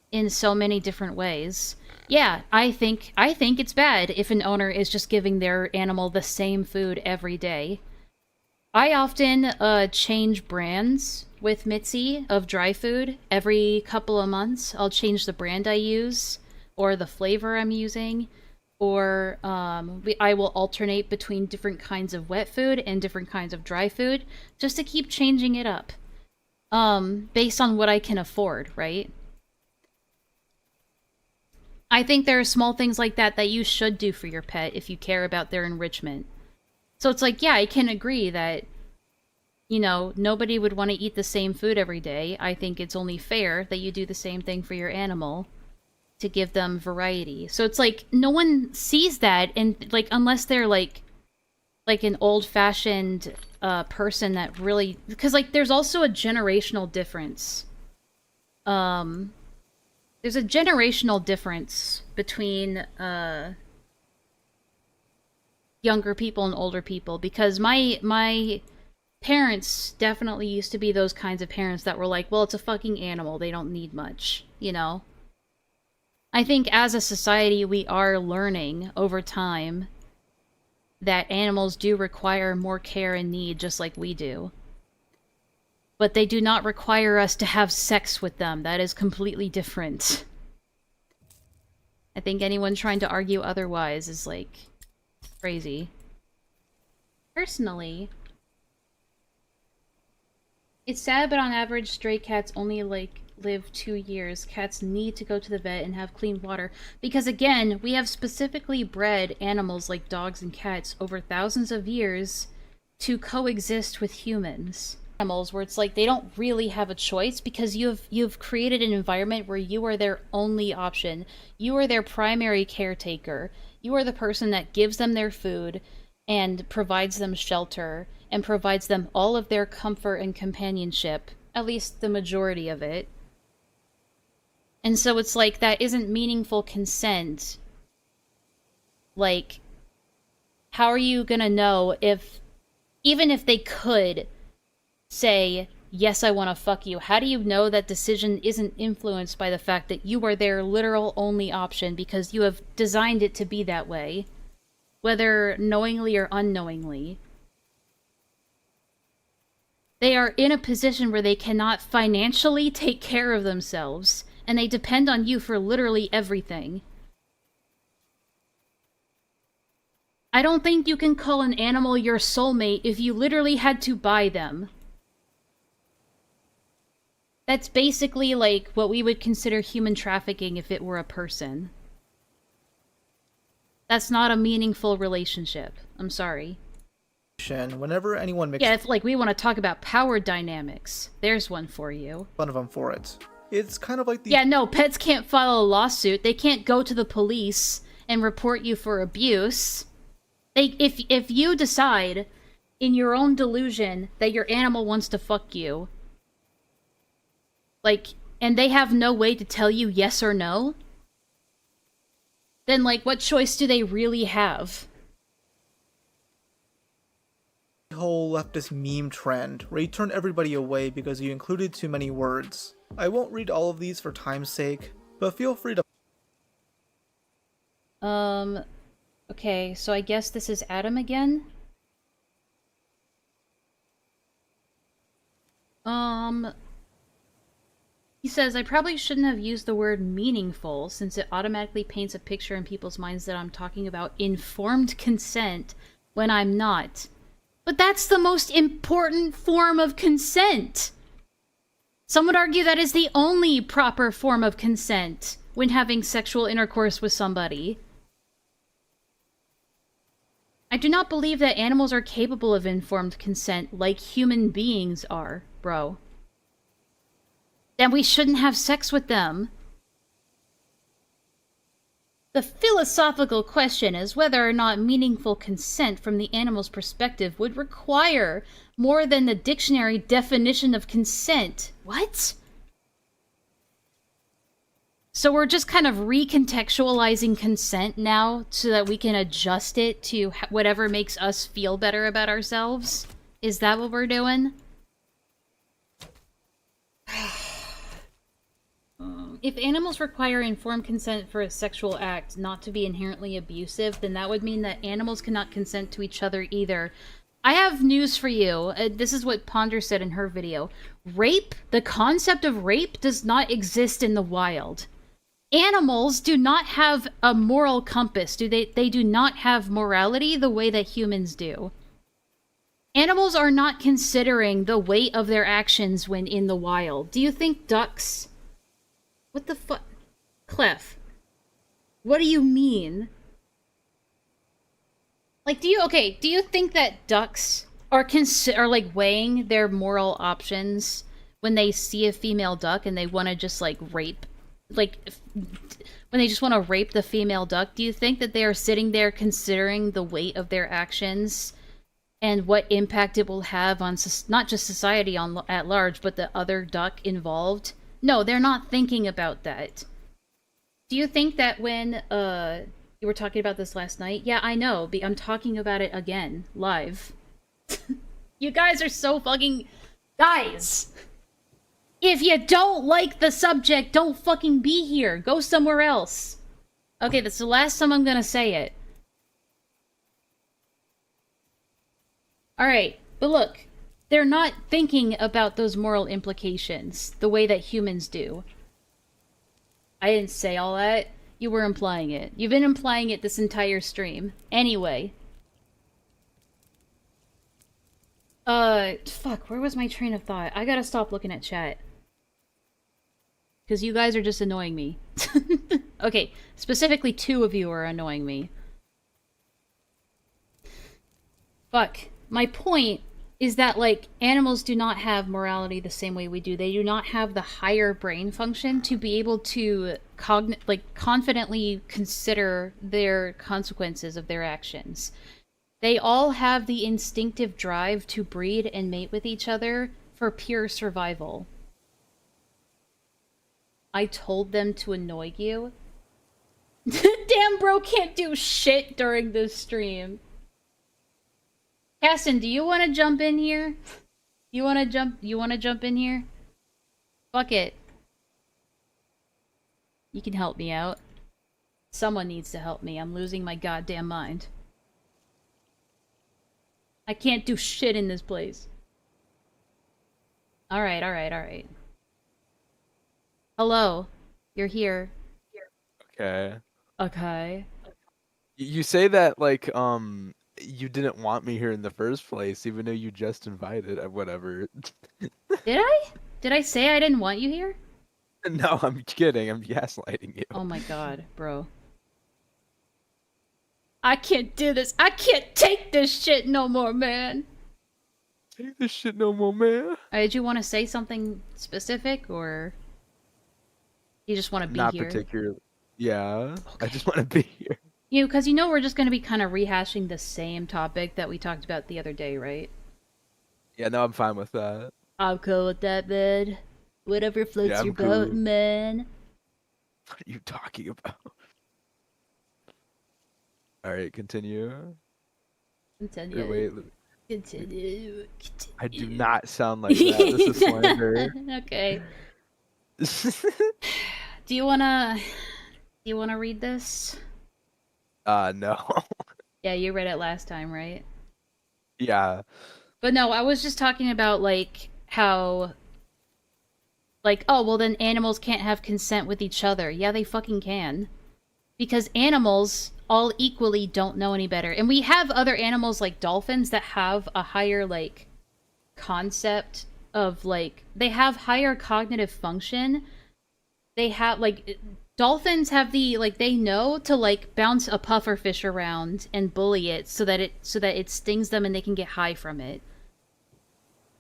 in so many different ways. Yeah, I think it's bad if an owner is just giving their animal the same food every day. I often change brands with Mitzi of dry food. Every couple of months, I'll change the brand I use, or the flavor I'm using, or I will alternate between different kinds of wet food and different kinds of dry food, just to keep changing it up, based on what I can afford, right? I think there are small things like that that you should do for your pet if you care about their enrichment. So it's like, yeah, I can agree that, you know, nobody would want to eat the same food every day. I think it's only fair that you do the same thing for your animal, to give them variety. So it's like, no one sees that, and, like, unless they're like an old-fashioned person that really, because, like, there's also a generational difference. There's a generational difference between younger people and older people, because my parents definitely used to be those kinds of parents that were like, well, it's a fucking animal, they don't need much, you know? I think as a society, we are learning over time that animals do require more care and need, just like we do. But they do not require us to have sex with them. That is completely different. I think anyone trying to argue otherwise is, like, crazy. Personally, it's sad, but on average, stray cats only, like, live 2 years. Cats need to go to the vet and have clean water. Because, again, we have specifically bred animals like dogs and cats over thousands of years to coexist with humans. animals where it's like they don't really have a choice because you've created an environment where you are their only option. You are their primary caretaker. You are the person that gives them their food and provides them shelter and provides them all of their comfort and companionship, at least the majority of it. And so it's like that isn't meaningful consent. Like, how are you gonna know if, even if they could say, yes, I want to fuck you, how do you know that decision isn't influenced by the fact that you are their literal only option because you have designed it to be that way, whether knowingly or unknowingly? They are in a position where they cannot financially take care of themselves, and they depend on you for literally everything. I don't think you can call an animal your soulmate if you literally had to buy them. That's basically like what we would consider human trafficking if it were a person. That's not a meaningful relationship. I'm sorry. Whenever anyone makes Yeah, if like we want to talk about power dynamics, there's one for you. fun of them for it, it's kind of like the Yeah, no, pets can't file a lawsuit. They can't go to the police and report you for abuse. If you decide in your own delusion that your animal wants to fuck you, like, and they have no way to tell you yes or no, then, like, what choice do they really have? whole leftist meme trend where you turn everybody away because you included too many words. I won't read all of these for time's sake, but feel free to. Okay, so I guess this is Adam again? He says, I probably shouldn't have used the word meaningful since it automatically paints a picture in people's minds that I'm talking about informed consent when I'm not. But that's the most important form of consent! Some would argue that is the only proper form of consent when having sexual intercourse with somebody. I do not believe that animals are capable of informed consent like human beings are, bro. Then we shouldn't have sex with them. The philosophical question is whether or not meaningful consent from the animal's perspective would require more than the dictionary definition of consent. What? So we're just kind of recontextualizing consent now so that we can adjust it to whatever makes us feel better about ourselves? Is that what we're doing? If animals require informed consent for a sexual act not to be inherently abusive, then that would mean that animals cannot consent to each other either. I have news for you. This is what Ponder said in her video. Rape, the concept of rape, does not exist in the wild. Animals do not have a moral compass. They do not have morality the way that humans do. Animals are not considering the weight of their actions when in the wild. Do you think ducks... What the fuck? Clef. What do you mean? Like, do you think that ducks are like weighing their moral options when they see a female duck and they want to just like rape, like when they just want to rape the female duck? Do you think that they are sitting there considering the weight of their actions and what impact it will have on not just society at large, but the other duck involved? No, they're not thinking about that. Do you think that when, you were talking about this last night? Yeah, I know, but I'm talking about it again, live. You guys are so fucking... Guys! If you don't like the subject, don't fucking be here. Go somewhere else. Okay, that's the last time I'm gonna say it. Alright, but look. They're not thinking about those moral implications the way that humans do. I didn't say all that. You were implying it. You've been implying it this entire stream. Anyway. Fuck, where was my train of thought? I gotta stop looking at chat. Because you guys are just annoying me. Okay, specifically 2 of you are annoying me. Fuck. My point is that like animals do not have morality the same way we do. They do not have the higher brain function to be able to confidently consider their consequences of their actions. They all have the instinctive drive to breed and mate with each other for pure survival. I told them to annoy you. Damn, bro can't do shit during this stream. Caston, do you want to jump in here? You want to jump in here? Fuck it. You can help me out. Someone needs to help me. I'm losing my goddamn mind. I can't do shit in this place. Alright, alright, alright. Hello. You're here. Okay. Okay. You say that like you didn't want me here in the first place, even though you just invited. Whatever. Did I? Did I say I didn't want you here? No, I'm kidding. I'm gaslighting you. Oh my god, bro. I can't do this. I can't take this shit no more, man. Take this shit no more, man. Did you want to say something specific, or you just want to be Not here? Not particularly. Yeah, okay. I just want to be here. Because we're just going to be kind of rehashing the same topic that we talked about the other day, right? Yeah, no, I'm fine with that. I'm cool with that, man. Whatever floats your boat, man. What are you talking about? Alright, continue. Continue. Wait. Continue. I do not sound like that. This is slander. Okay. Do you wanna read this? No. Yeah, you read it last time, right? Yeah. But no, I was just talking about, like, how... Like, oh, well then animals can't have consent with each other. Yeah, they fucking can. Because animals all equally don't know any better. And we have other animals like dolphins that have a higher, like, concept of, like... They have higher cognitive function. They have, like... Dolphins have the, like, they know to, like, bounce a pufferfish around and bully it so that it stings them and they can get high from it.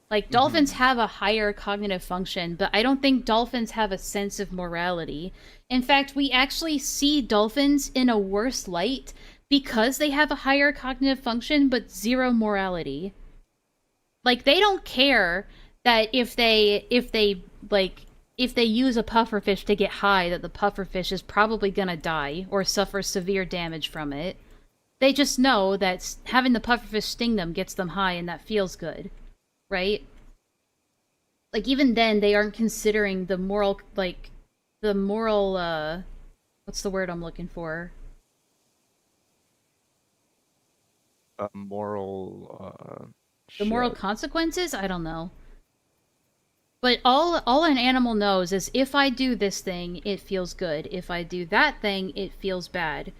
Like, dolphins have a higher cognitive function, but I don't think dolphins have a sense of morality. In fact, we actually see dolphins in a worse light because they have a higher cognitive function, but zero morality. Like, they don't care that if they use a pufferfish to get high, that the pufferfish is probably gonna die or suffer severe damage from it. They just know that having the pufferfish sting them gets them high and that feels good. Right? Like, even then, they aren't considering the moral, what's the word I'm looking for? The moral consequences? I don't know. But all an animal knows is if I do this thing, it feels good. If I do that thing, it feels bad.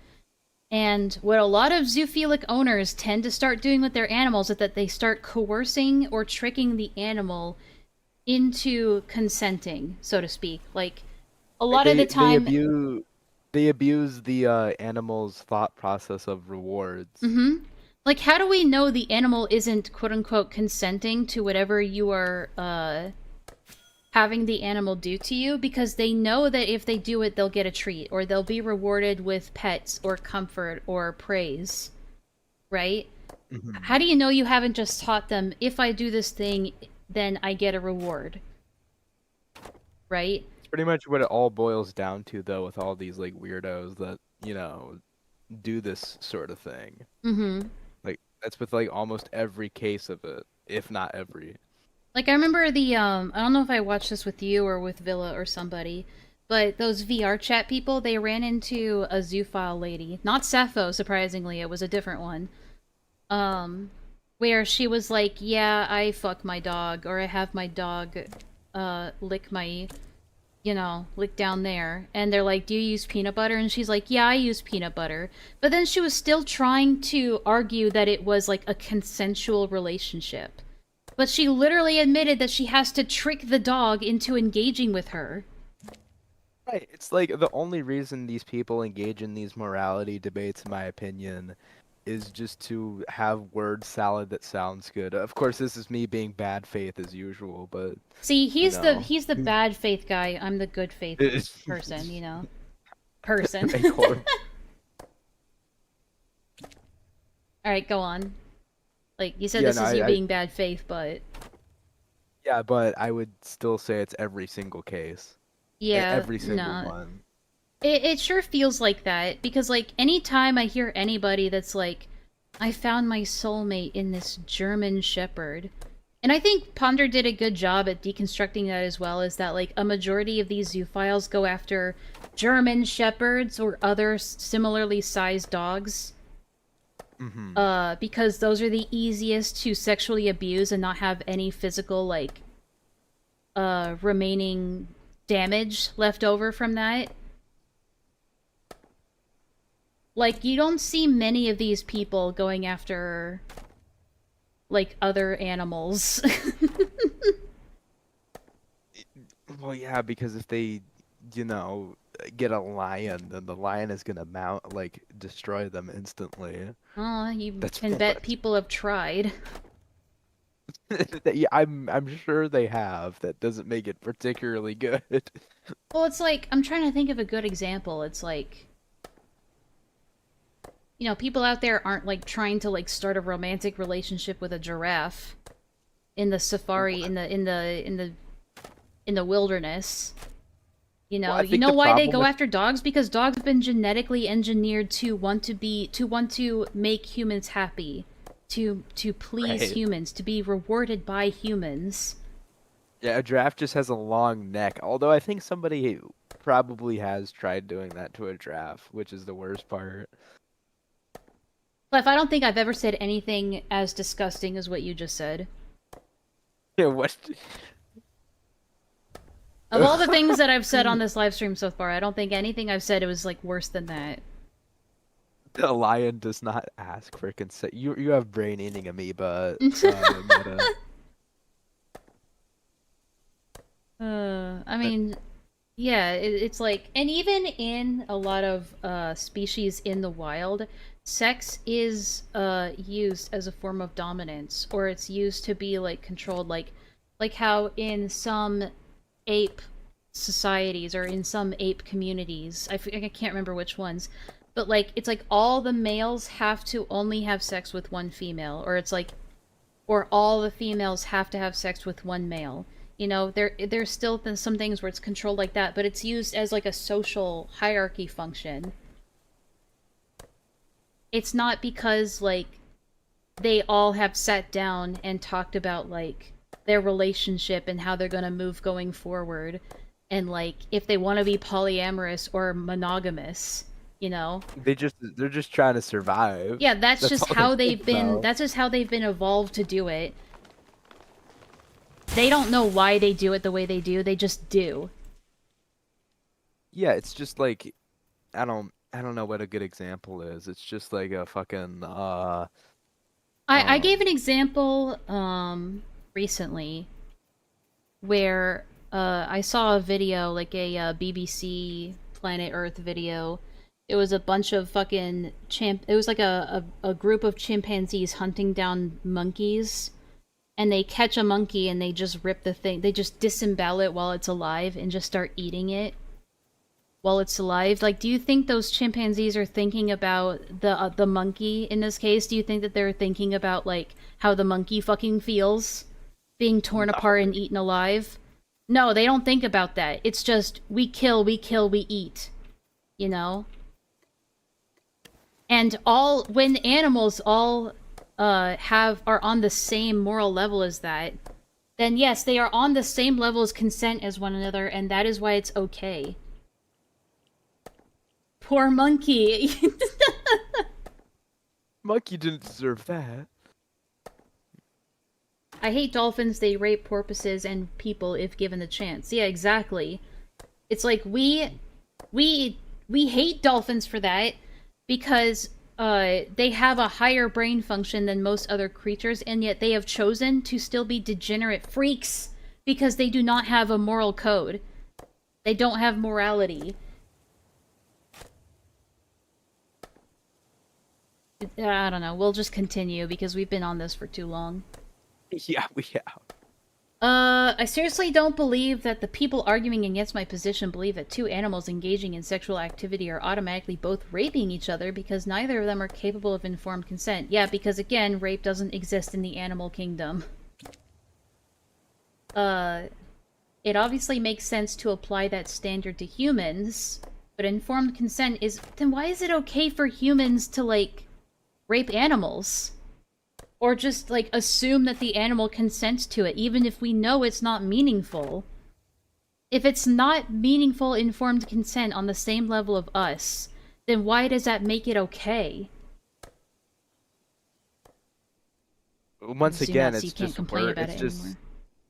And what a lot of zoophilic owners tend to start doing with their animals is that they start coercing or tricking the animal into consenting, so to speak. Like, a lot of the time... They abuse the animal's thought process of rewards. Mm-hmm. Like, how do we know the animal isn't, quote-unquote, consenting to whatever you are, having the animal do to you? Because they know that if they do it, they'll get a treat, or they'll be rewarded with pets, or comfort, or praise. Right? Mm-hmm. How do you know you haven't just taught them, if I do this thing, then I get a reward? Right? It's pretty much what it all boils down to, though, with all these, like, weirdos that, do this sort of thing. Mm-hmm. Like, that's with, like, almost every case of it, if not every. Like, I remember the, I don't know if I watched this with you or with Villa or somebody, but those VR chat people, they ran into a zoophile lady. Not Sappho, surprisingly, it was a different one. Where she was like, yeah, I fuck my dog, or I have my dog, lick my, lick down there. And they're like, do you use peanut butter? And she's like, yeah, I use peanut butter. But then she was still trying to argue that it was, like, a consensual relationship. But she literally admitted that she has to trick the dog into engaging with her. Right. It's like the only reason these people engage in these morality debates, in my opinion, is just to have word salad that sounds good. Of course, this is me being bad faith as usual, but See, he's know. he's the bad faith guy. I'm the good faith person, you know. Person. Acorn. All right, go on. Like you said, Yeah, this no, is you I- being bad faith, but Yeah, but I would still say it's every single case. yeah, Every single no. one. It sure feels like that because like anytime I hear anybody that's like, I found my soulmate in this German Shepherd. And I think Ponder did a good job at deconstructing that as well, is that like a majority of these zoophiles go after German Shepherds or other similarly sized dogs. Because those are the easiest to sexually abuse and not have any physical like remaining damage left over from that. Like, you don't see many of these people going after, like, other animals. Well, yeah, because if they, get a lion, then the lion is gonna destroy them instantly. Oh, you That's can bet people have tried. Yeah, I'm sure they have. That doesn't make it particularly good. Well, it's like, I'm trying to think of a good example. It's like, you know, people out there aren't, like, trying to, like, start a romantic relationship with a giraffe in the safari, in the wilderness. You know, Well, I you think know the why they problem go with- after dogs? Because dogs have been genetically engineered to want to make humans happy, to please Right. humans, to be rewarded by humans. Yeah, a giraffe just has a long neck. Although I think somebody probably has tried doing that to a giraffe, which is the worst part. Cliff, I don't think I've ever said anything as disgusting as what you just said. Yeah, what? Of all the things that I've said on this live stream so far, I don't think anything I've said was like worse than that. The lion does not ask for consent. You have brain-eating amoeba. I mean, yeah, it's like, and even in a lot of species in the wild, sex is used as a form of dominance, or it's used to be like controlled, like how in some ape societies or in some ape communities, I can't remember which ones, but like it's like all the males have to only have sex with one female, or it's like, or all the females have to have sex with one male. You know, there's still some things where it's controlled like that, but it's used as like a social hierarchy function. It's not because like they all have sat down and talked about like their relationship and how they're going to move going forward, and like if they want to be polyamorous or monogamous, you know. They're just trying to survive. Yeah, that's just all how they they've think been. about. That's just how they've been evolved to do it. They don't know why they do it the way they do. They just do. Yeah, it's just like I don't know what a good example is. It's just like a fucking I gave an example recently where I saw a video, like a BBC Planet Earth video. It was a bunch of fucking it was like a group of chimpanzees hunting down monkeys, and they catch a monkey and they just rip the thing, they just disembowel it while it's alive and just start eating it while it's alive. Like, do you think those chimpanzees are thinking about the monkey in this case? Do you think that they're thinking about like how the monkey fucking feels being torn apart and eaten alive? No, they don't think about that. It's just we kill, we eat, you know? And when animals all are on the same moral level as that, then yes, they are on the same level as consent as one another, and that is why it's okay. Poor monkey. monkey didn't deserve that. I hate dolphins. They rape porpoises and people if given the chance. Yeah, exactly. It's like we hate dolphins for that because they have a higher brain function than most other creatures, and yet they have chosen to still be degenerate freaks because they do not have a moral code. They don't have morality. I don't know. We'll just continue because we've been on this for too long. Yeah, we have. I seriously don't believe that the people arguing against my position believe that two animals engaging in sexual activity are automatically both raping each other because neither of them are capable of informed consent. Yeah, because again, rape doesn't exist in the animal kingdom. It obviously makes sense to apply that standard to humans, but informed consent is... Then why is it okay for humans to, like, rape animals? Or just, like, assume that the animal consents to it, even if we know it's not meaningful. If it's not meaningful informed consent on the same level of us, then why does that make it okay? Once again, it's just anymore.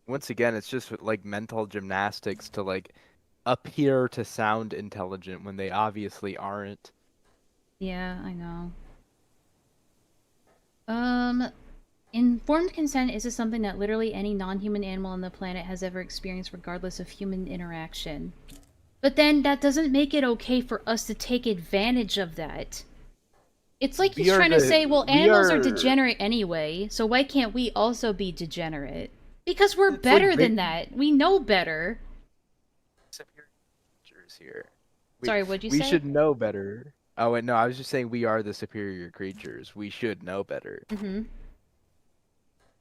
Once again, it's just like mental gymnastics to like appear to sound intelligent when they obviously aren't. Yeah, I know. Informed consent is something that literally any non-human animal on the planet has ever experienced regardless of human interaction. But then that doesn't make it okay for us to take advantage of that. It's like he's trying to say, well, animals are degenerate anyway, so why can't we also be degenerate? Because we're better than that. We know better. Here. Sorry, what'd you say? We should know better. Oh, wait, no, I was just saying we are the superior creatures. We should know better. Mm-hmm.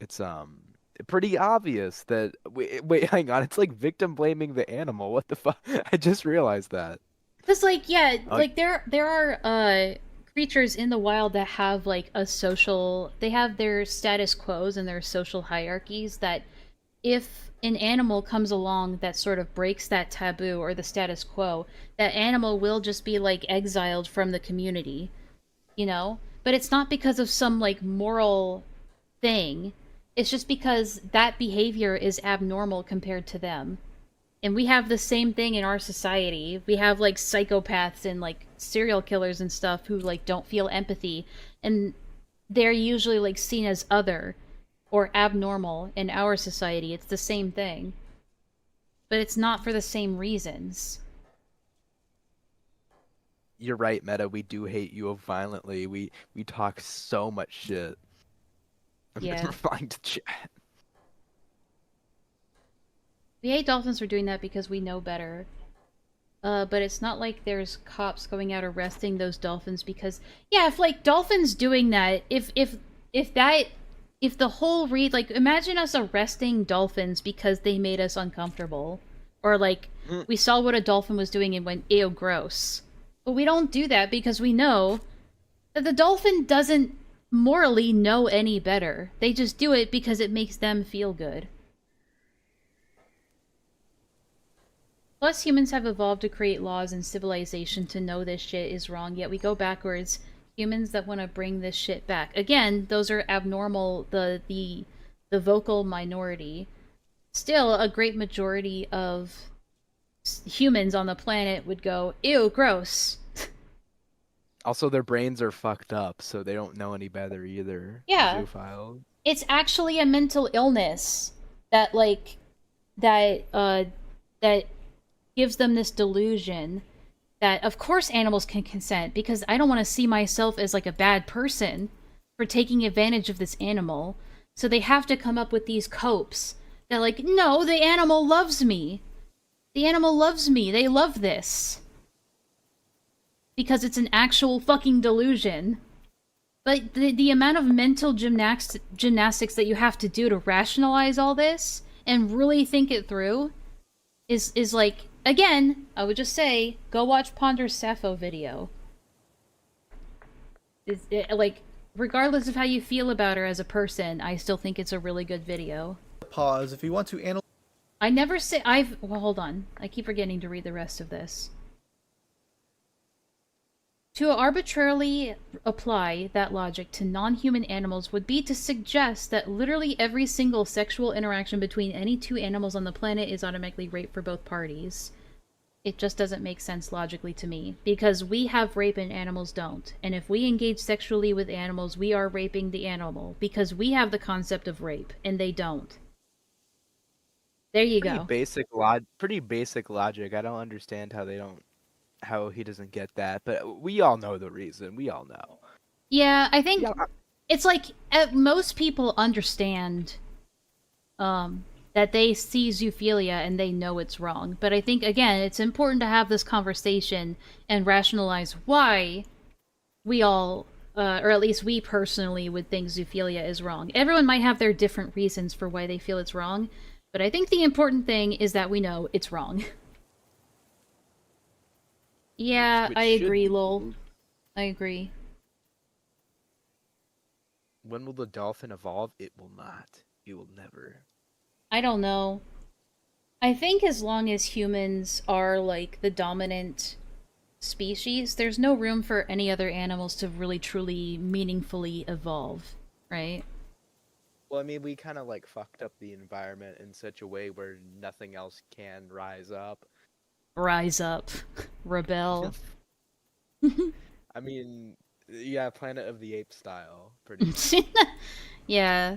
It's pretty obvious that wait, hang on. It's like victim blaming the animal. What the fuck? I just realized that. Cause like like there are creatures in the wild that have like a social. They have their status quos and their social hierarchies that if an animal comes along that sort of breaks that taboo or the status quo, that animal will just be like exiled from the community, you know? But it's not because of some like moral thing. It's just because that behavior is abnormal compared to them. And we have the same thing in our society. We have like psychopaths and like serial killers and stuff who like don't feel empathy, and they're usually like seen as other or abnormal in our society. It's the same thing. But it's not for the same reasons. You're right, Meta. We do hate you violently. We talk so much shit. Yeah. Replying to chat. We hate dolphins for doing that because we know better. But it's not like there's cops going out arresting those dolphins because... Yeah, if like dolphins doing that, if the whole like, imagine us arresting dolphins because they made us uncomfortable. Or like, we saw what a dolphin was doing and went, ew, gross. But we don't do that because we know that the dolphin doesn't morally know any better. They just do it because it makes them feel good. Plus, humans have evolved to create laws and civilization to know this shit is wrong, yet we go backwards. Humans that want to bring this shit back. Again, those are abnormal, the vocal minority. Still, a great majority of humans on the planet would go, ew, gross. Also, their brains are fucked up, so they don't know any better either. Yeah. Zoophile. It's actually a mental illness that, like, that gives them this delusion that, of course, animals can consent, because I don't want to see myself as, like, a bad person for taking advantage of this animal. So they have to come up with these copes. They're like, no, the animal loves me. The animal loves me. They love this. Because it's an actual fucking delusion. But the amount of mental gymnastics that you have to do to rationalize all this and really think it through is like, again, I would just say, go watch Ponder's Sappho video. Like, regardless of how you feel about her as a person, I still think it's a really good video. Pause. If you want to analyze... I never say... Well, hold on. I keep forgetting to read the rest of this. To arbitrarily apply that logic to non-human animals would be to suggest that literally every single sexual interaction between any two animals on the planet is automatically rape for both parties. It just doesn't make sense logically to me, because we have rape and animals don't. And if we engage sexually with animals, we are raping the animal, because we have the concept of rape, and they don't. There you go. Pretty basic logic. I don't understand how he doesn't get that, but we all know the reason. We all know. Yeah, I think it's like most people understand that they see zoophilia and they know it's wrong. But I think, again, it's important to have this conversation and rationalize why we all, or at least we personally, would think zoophilia is wrong. Everyone might have their different reasons for why they feel it's wrong, but I think the important thing is that we know it's wrong. Yeah, Which I should agree, be. lol. I agree. When will the dolphin evolve? It will not. It will never. I don't know. I think as long as humans are, like, the dominant species, there's no room for any other animals to really, truly, meaningfully evolve, right? Well, I mean, we kind of like fucked up the environment in such a way where nothing else can rise up. Rise up. Rebel. I mean, yeah, Planet of the Apes style, pretty much. Yeah.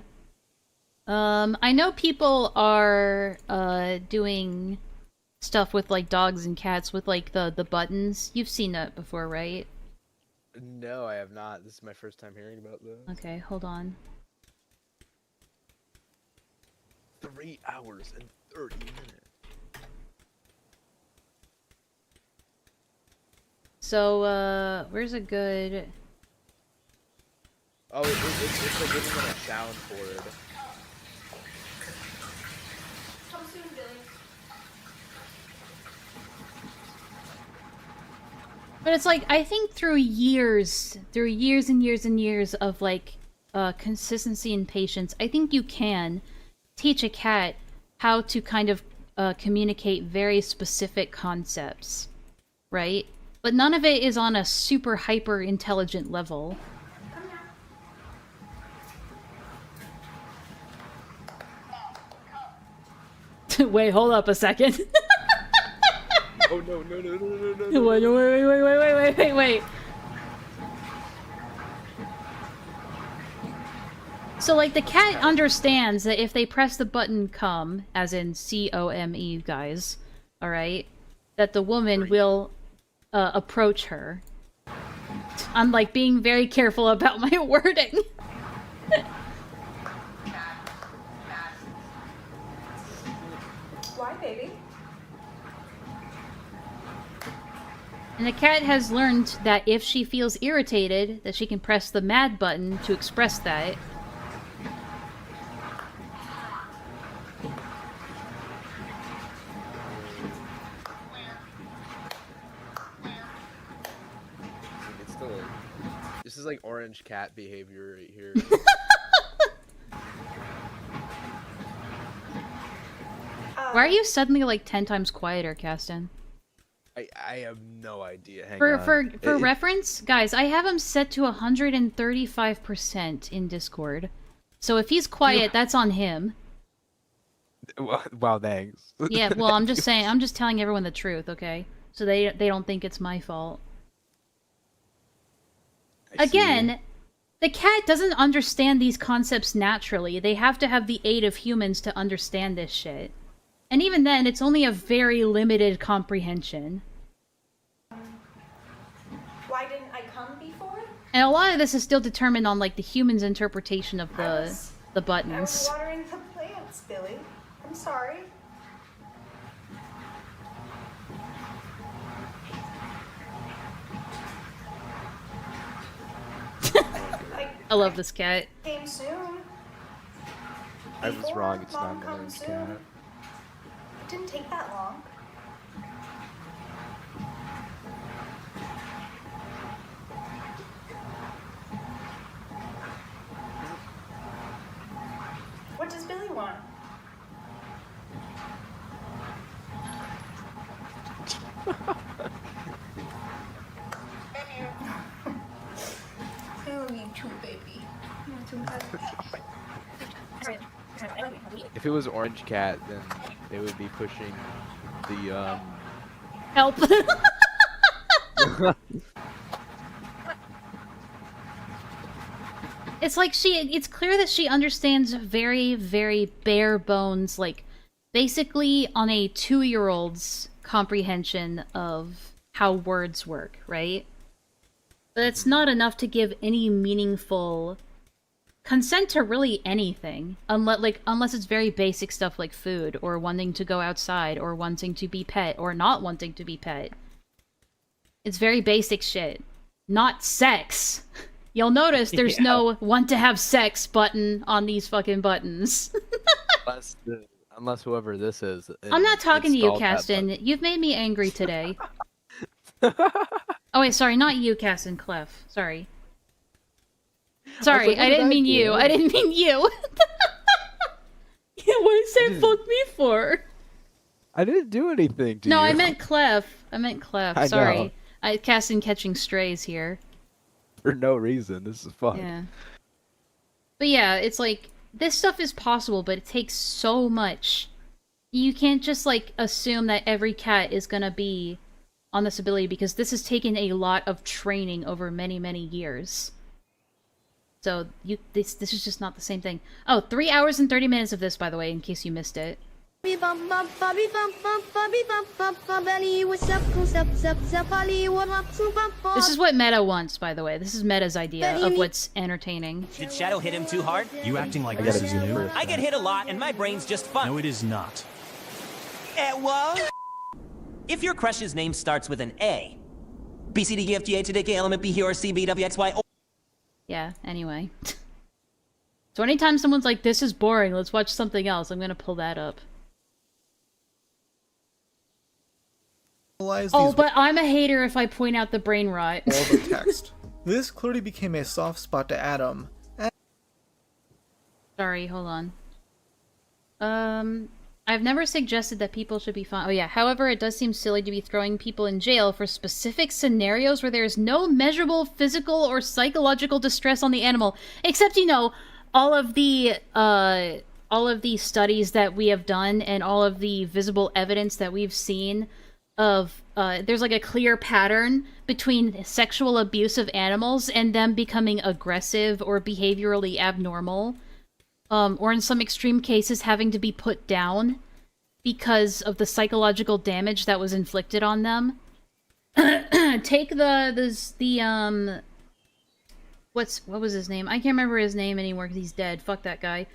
I know people are doing stuff with like dogs and cats with like the buttons. You've seen that before, right? No, I have not. This is my first time hearing about this. Okay, hold on. 3 hours and 30 minutes. So, where's a good... Oh, it's like giving it a soundboard. Come soon, Billy. But it's like, I think through years and years and years of like, consistency and patience, I think you can teach a cat how to kind of communicate very specific concepts, right? But none of it is on a super hyper intelligent level. Wait, hold up a second. Oh no, no, no, no, no, no, no. Wait. So, like, the cat understands that if they press the button come, as in C-O-M-E, guys, alright, that the woman will approach her. I'm, like, being very careful about my wording. Why, baby? And the cat has learned that if she feels irritated, that she can press the mad button to express that. It's still this is like orange cat behavior right here. Why are you suddenly like 10 times quieter, Caston? I have no idea. Hang For on. reference, guys, I have him set to 135% in Discord. So if he's quiet, that's on him. Wow, thanks. Yeah, well, I'm just saying, I'm just telling everyone the truth, okay? So they don't think it's my fault. Again, the cat doesn't understand these concepts naturally. They have to have the aid of humans to understand this shit. And even then, it's only a very limited comprehension. Why didn't I come before? And a lot of this is still determined on, like, the human's interpretation of the I was buttons. watering the plants, Billy. I'm sorry. I love this cat. Came soon. I was wrong. It's Mom not an comes orange soon. cat. It didn't take that long. What does Billy want? I love you too, baby. If it was orange cat, then they would be pushing the Help. It's like it's clear that she understands very, very bare bones, like, basically on a 2-year-old's comprehension of how words work, right? But it's not enough to give any meaningful consent to really anything, unless it's very basic stuff like food, or wanting to go outside, or wanting to be pet, or not wanting to be pet. It's very basic shit. Not sex. You'll notice there's no want to have sex button on these fucking buttons. Unless whoever this is. I'm not talking to you, installed that button. Caston. You've made me angry today. Oh wait, sorry, not you, Caston. Clef. Sorry. Sorry, like, what I did didn't I mean do? you. I didn't mean you. What is that fuck me for? I didn't do anything to No, you. I meant Clef. I meant Clef. I Sorry. know. Caston catching strays here. For no reason. This is fun. Yeah. But yeah, it's like, this stuff is possible, but it takes so much. You can't just, like, assume that every cat is gonna be on this ability, because this has taken a lot of training over many, many years. So, this is just not the same thing. Oh, 3 hours and 30 minutes of this, by the way, in case you missed it. This is what Meta wants, by the way. This is Meta's idea of what's entertaining. Did Shadow hit him too hard? You acting like this is new? I get hit a lot and my brain's just fun. No, it is not. Well, if your crush's name starts with an A, B, C, D, E, F, G, H, I, J, K, L, M, N, P, Q, R, S, T, U, V, W, X, Y, O. Yeah, anyway. So anytime someone's like, this is boring, let's watch something else, I'm gonna pull that up. Oh, but I'm a hater if I point out the brain rot. All the text. This clearly became a soft spot to Adam. Sorry, hold on. I've never suggested that people should be fine. Oh yeah, however, it does seem silly to be throwing people in jail for specific scenarios where there is no measurable physical or psychological distress on the animal. Except, you know, all of the studies that we have done and all of the visible evidence that we've seen of, there's like a clear pattern between sexual abuse of animals and them becoming aggressive or behaviorally abnormal. Or in some extreme cases having to be put down because of the psychological damage that was inflicted on them. Take what was his name? I can't remember his name anymore because he's dead. Fuck that guy.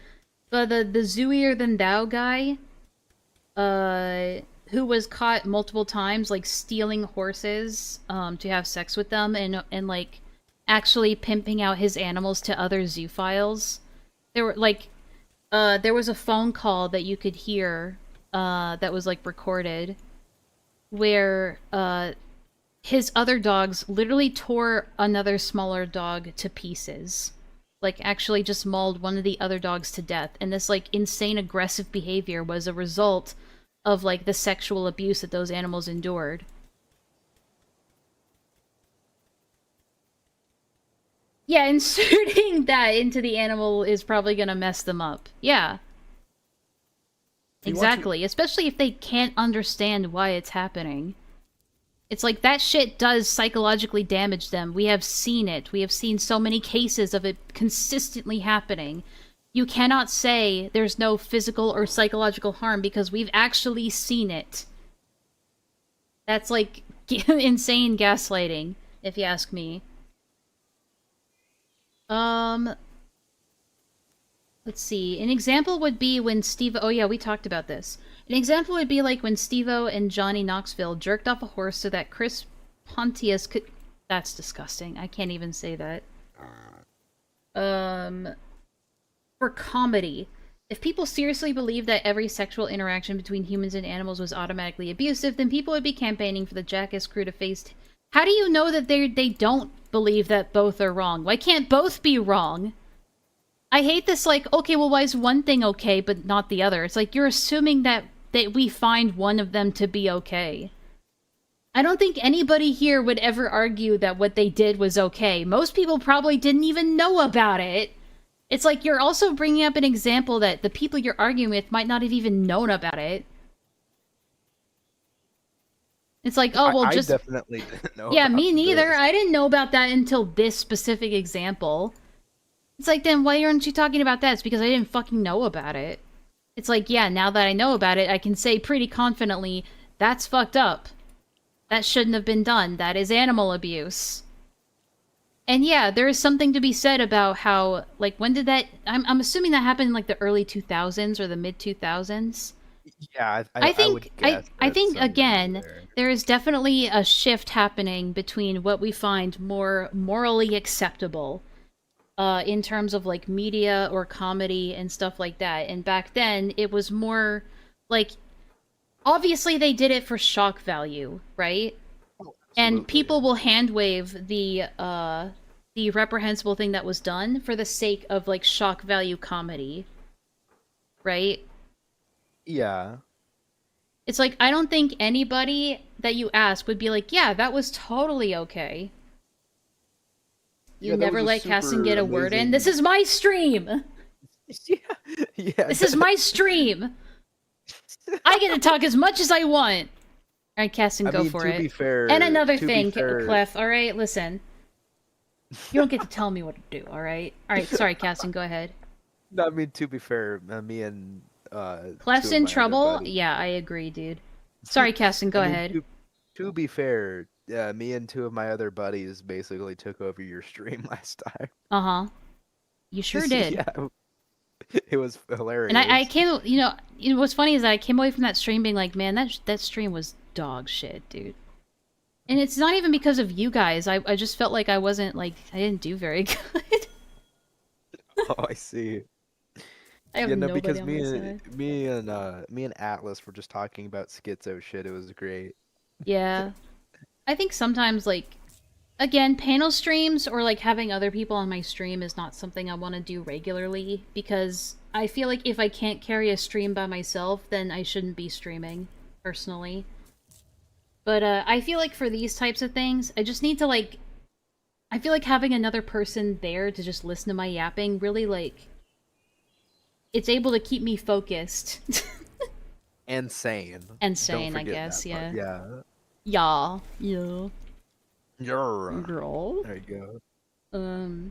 But the Zooier Than Thou guy, who was caught multiple times, like, stealing horses, to have sex with them and like, actually pimping out his animals to other zoophiles. There were, like, there was a phone call that you could hear, that was, like, recorded, where, his other dogs literally tore another smaller dog to pieces. Like, actually just mauled one of the other dogs to death. And this, like, insane aggressive behavior was a result of, like, the sexual abuse that those animals endured. Yeah, inserting that into the animal is probably gonna mess them up. Yeah. Exactly. Especially if they can't understand why it's happening. It's like, that shit does psychologically damage them. We have seen it. We have seen so many cases of it consistently happening. You cannot say there's no physical or psychological harm because we've actually seen it. That's like insane gaslighting, if you ask me. Let's see. An example would be when Steve... Oh yeah, we talked about this. An example would be like when Steve-O and Johnny Knoxville jerked off a horse so that Chris Pontius could... That's disgusting. I can't even say that. For comedy. If people seriously believed that every sexual interaction between humans and animals was automatically abusive, then people would be campaigning for the Jackass crew to face... How do you know that they don't believe that both are wrong? Why can't both be wrong? I hate this, like, okay, well, why is one thing okay, but not the other? It's like, you're assuming that we find one of them to be okay. I don't think anybody here would ever argue that what they did was okay. Most people probably didn't even know about it. It's like, you're also bringing up an example that the people you're arguing with might not have even known about it. It's like, oh, well, I just... definitely didn't know. Yeah, about me neither. this. I didn't know about that until this specific example. It's like, then why aren't you talking about that? It's because I didn't fucking know about it. It's like, yeah, now that I know about it, I can say pretty confidently, that's fucked up. That shouldn't have been done. That is animal abuse. And yeah, there is something to be said about how, like, when did that... I'm assuming that happened in, like, the early 2000s or the mid-2000s. Yeah, I think, would guess I that think somewhere again, there. there is definitely a shift happening between what we find more morally acceptable in terms of, like, media or comedy and stuff like that. And back then, it was more, like... Obviously, they did it for shock value, right? And people will hand wave the reprehensible thing that was done for the sake of, like, shock value comedy, right? Yeah. It's like, I don't think anybody that you ask would be like, yeah, that was totally okay. You never let Casson get a word in. This is my stream! Yeah. This is my stream! I get to talk as much as I want! Alright, Casson, go for it. To be fair, and another thing, Clef, alright, listen. You don't get to tell me what to do, alright? Alright, sorry, Casson, go ahead. No, I mean, to be fair, me and Clef's in trouble? Yeah, I agree, dude. Sorry, Casson, go ahead. To be fair, me and two of my other buddies basically took over your stream last time. Uh-huh. You sure did. Yeah. It was hilarious. And I came, you know, what's funny is that I came away from that stream being like, man, that stream was dog shit, dude. And it's not even because of you guys. I just felt like I wasn't, like, I didn't do very good. Oh, I see. I have nobody because on my side. me and Atlas were just talking about schizo shit. It was great. Yeah. I think sometimes, like, again, panel streams or, like, having other people on my stream is not something I want to do regularly, because I feel like if I can't carry a stream by myself, then I shouldn't be streaming, personally. But, I feel like for these types of things, I just need to, like... I feel like having another person there to just listen to my yapping really, like... It's able to keep me focused. And sane. And sane, I guess, yeah. Yeah. Yeah. Yeah. Girl. There you go.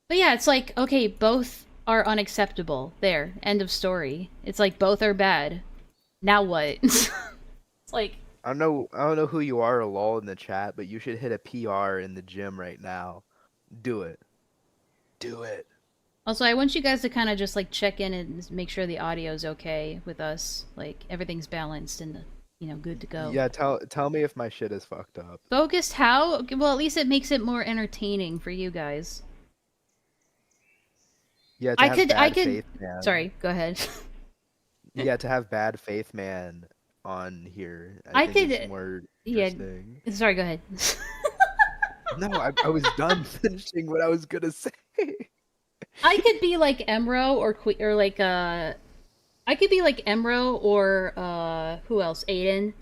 But yeah, it's like, okay, both are unacceptable. There. End of story. It's like both are bad. Now what? It's like, I don't know who you are, lol, in the chat, but you should hit a PR in the gym right now. Do it. Do it. also, I want you guys to kind of just, like, check in and make sure the audio's okay with us. Like, everything's balanced and, you know, good to go. Yeah, tell me if my shit is fucked up. Focused how? Okay, well, at least it makes it more entertaining for you guys. Yeah, I could. Faith Man. Sorry, go ahead. Yeah, to have Bad Faith Man on here. I think could. It's more yeah. Sorry, go ahead. No, I was done finishing what I was gonna say. I could be like Emro or like I could be like Emro or who else? Aiden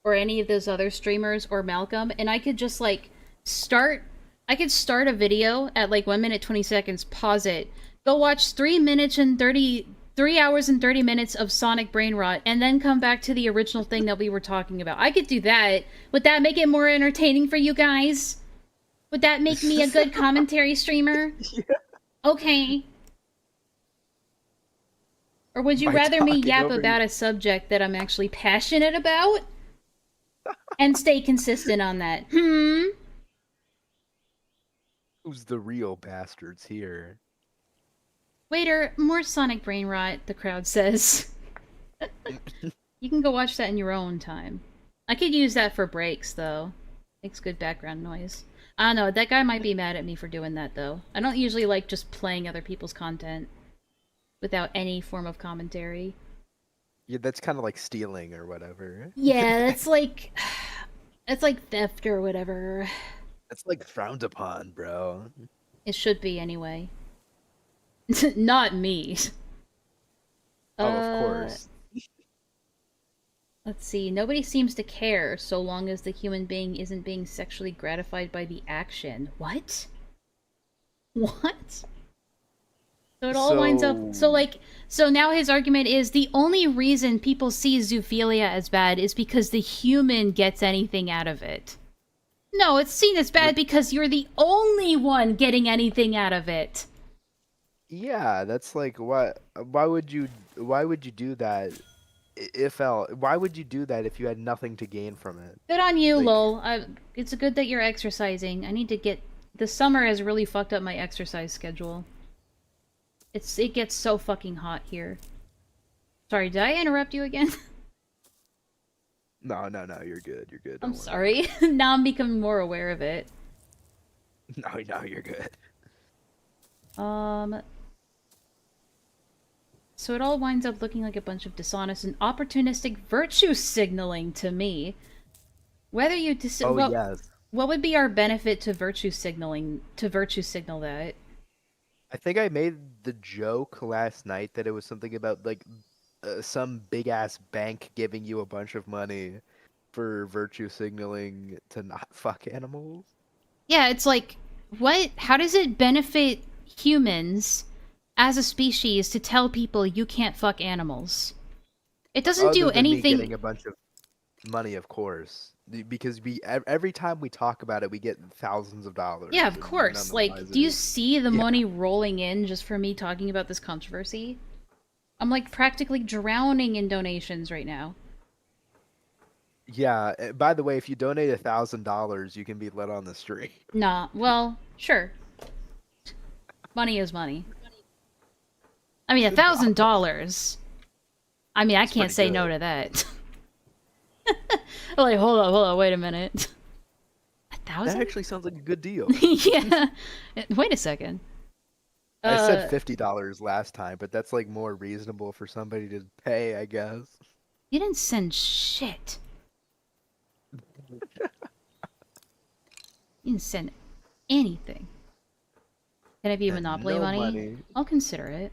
or any of those other streamers or Malcolm, and I could just like start a video at like 1 minute 20 seconds, pause it, go watch 3 hours and 30 minutes of Sonic Brain Rot, and then come back to the original thing that we were talking about. I could do that. Would that make it more entertaining for you guys? Would that make me a good commentary streamer? Yeah. Okay. Or would you rather me yap about a subject that I'm actually passionate about? And stay consistent on that? Who's the real bastards here? Waiter, more Sonic Brain Rot, the crowd says. You can go watch that in your own time. I could use that for breaks, though. Makes good background noise. I don't know, that guy might be mad at me for doing that, though. I don't usually like just playing other people's content without any form of commentary. Yeah, that's kind of like stealing or whatever. Yeah, that's like... It's like theft or whatever. It's like frowned upon, bro. It should be, anyway. Not me. Oh, of course. Let's see. Nobody seems to care so long as the human being isn't being sexually gratified by the action. What? What? So it all winds up... So now his argument is the only reason people see zoophilia as bad is because the human gets anything out of it. No, it's seen as bad because you're the only one getting anything out of it. Yeah, that's like, why would you do that Ifel, why would you do that if you had nothing to gain from it? Good on you, Like- lol. It's good that you're exercising. I need to get... The summer has really fucked up my exercise schedule. It gets so fucking hot here. Sorry, did I interrupt you again? No, you're good. You're good. I'm don't worry. sorry. Now I'm becoming more aware of it. No, you're good. So it all winds up looking like a bunch of dishonest and opportunistic virtue signaling to me. Whether you Yes. What would be our benefit to virtue signaling, to virtue signal that? I think I made the joke last night that it was something about like some big ass bank giving you a bunch of money for virtue signaling to not fuck animals. Yeah, it's like, what? How does it benefit humans as a species to tell people you can't fuck animals? It doesn't do Other than me anything. getting a bunch of money, of course, because every time we talk about it, we get thousands of dollars. Yeah, of and course. none Like, the wiser. do you see the Yeah. money rolling in just for me talking about this controversy? I'm like practically drowning in donations right now. Yeah. By the way, if you donate $1,000, you can be let on the street. Nah, well, sure. Money is money. I mean, $1,000. I mean, I can't pretty say no good. to that. Like, hold on, wait a minute. That 1,000? actually sounds like a good deal. Yeah. Wait a second. I said $50 last time, but that's like more reasonable for somebody to pay, I guess. You didn't send shit. You didn't send anything. Can I be Monopoly no money? money. I'll consider it.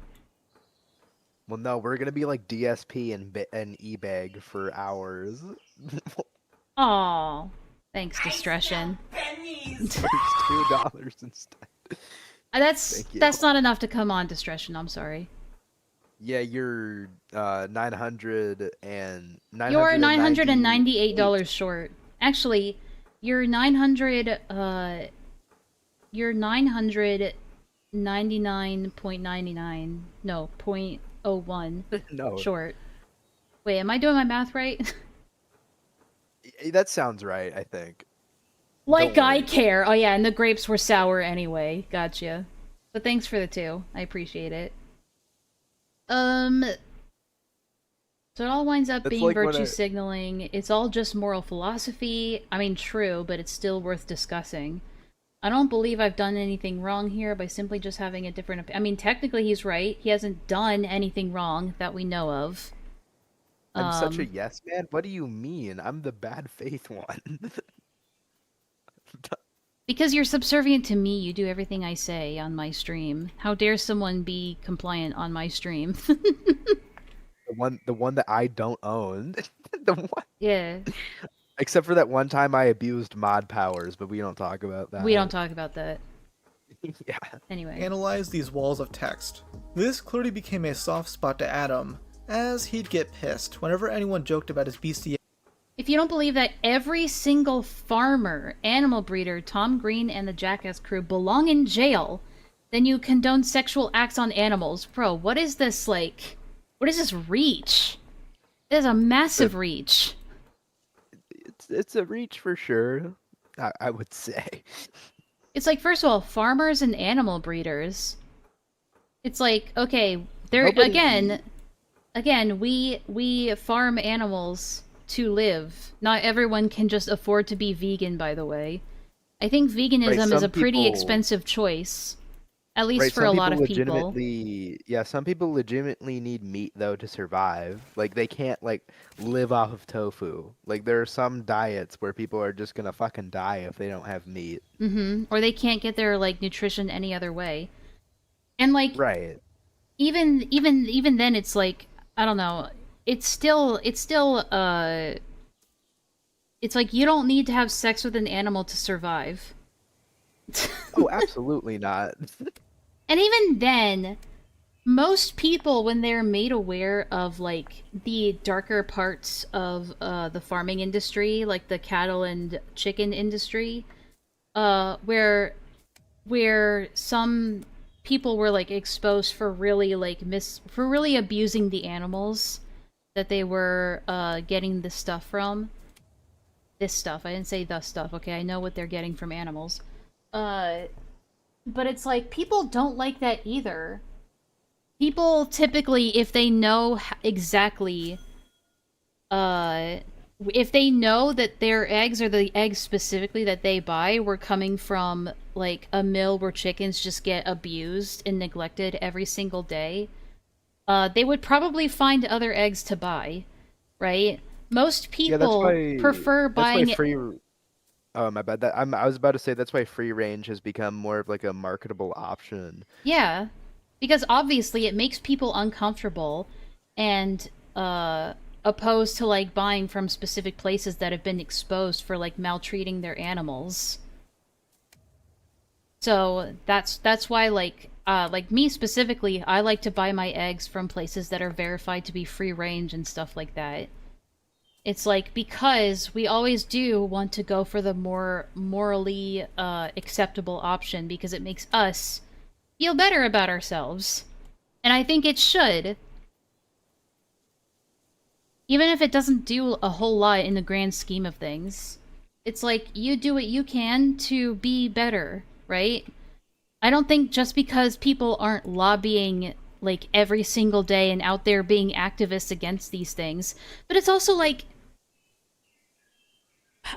Well, no, we're gonna be like DSP and eBay for hours. Aw. Thanks, Distression. It's $2 instead. Thank you. That's not enough to come on, Distression. I'm sorry. Yeah, you're 900 and You're $998 short. Actually, you're 999.99. No, 0.01 No. short. Wait, am I doing my math right? That sounds right, I think. Like Don't I worry. care. Oh yeah, and the grapes were sour anyway. Gotcha. But thanks for the 2. I appreciate it. So it all winds up That's being like when virtue I- signaling. It's all just moral philosophy. I mean, true, but it's still worth discussing. I don't believe I've done anything wrong here by simply just having a different I mean, technically he's right. He hasn't done anything wrong that we know of. I'm such a yes man. What do you mean? I'm the bad faith one. Because you're subservient to me, you do everything I say on my stream. How dare someone be compliant on my stream? the one that I don't own. The one. Yeah. Except for that one time I abused mod powers, but we don't talk about that. We don't talk about that. Yeah. Anyway. Analyze these walls of text. This clearly became a soft spot to Adam, as he'd get pissed whenever anyone joked about his bestiality. If you don't believe that every single farmer, animal breeder, Tom Green, and the Jackass crew belong in jail, then you condone sexual acts on animals. Bro, what is this, like... What is this reach? It is a massive reach. It's a reach for sure, I would say. It's like, first of all, farmers and animal breeders. It's like, okay, there Nobody- again, we farm animals to live. Not everyone can just afford to be vegan, by the way. I think veganism is some a pretty people- expensive choice. At least Right, for a some lot of people. legitimately, yeah, some people legitimately need meat though to survive. Like they can't like live off of tofu. Like there are some diets where people are just gonna fucking die if they don't have meat. Or they can't get their like nutrition any other way. And like Right. even then it's like, I don't know, it's still it's like you don't need to have sex with an animal to survive. Oh, absolutely not. And even then, most people, when they're made aware of like the darker parts of the farming industry, like the cattle and chicken industry, where some people were like exposed for really like for really abusing the animals, that they were getting this stuff from. This stuff. I didn't say the stuff. Okay, I know what they're getting from animals. But it's like people don't like that either. People typically, if they know exactly, if they know that their eggs, or the eggs specifically that they buy, were coming from like a mill where chickens just get abused and neglected every single day, they would probably find other eggs to buy, right? Most people prefer buying free. Oh my bad. I was about to say that's why free range has become more of like a marketable option. Yeah, because obviously it makes people uncomfortable, and opposed to like buying from specific places that have been exposed for like maltreating their animals. So that's why like me specifically, I like to buy my eggs from places that are verified to be free range and stuff like that. It's like, because we always do want to go for the more morally acceptable option, because it makes us feel better about ourselves. And I think it should. Even if it doesn't do a whole lot in the grand scheme of things. It's like, you do what you can to be better, right? I don't think just because people aren't lobbying like every single day and out there being activists against these things, but it's also like,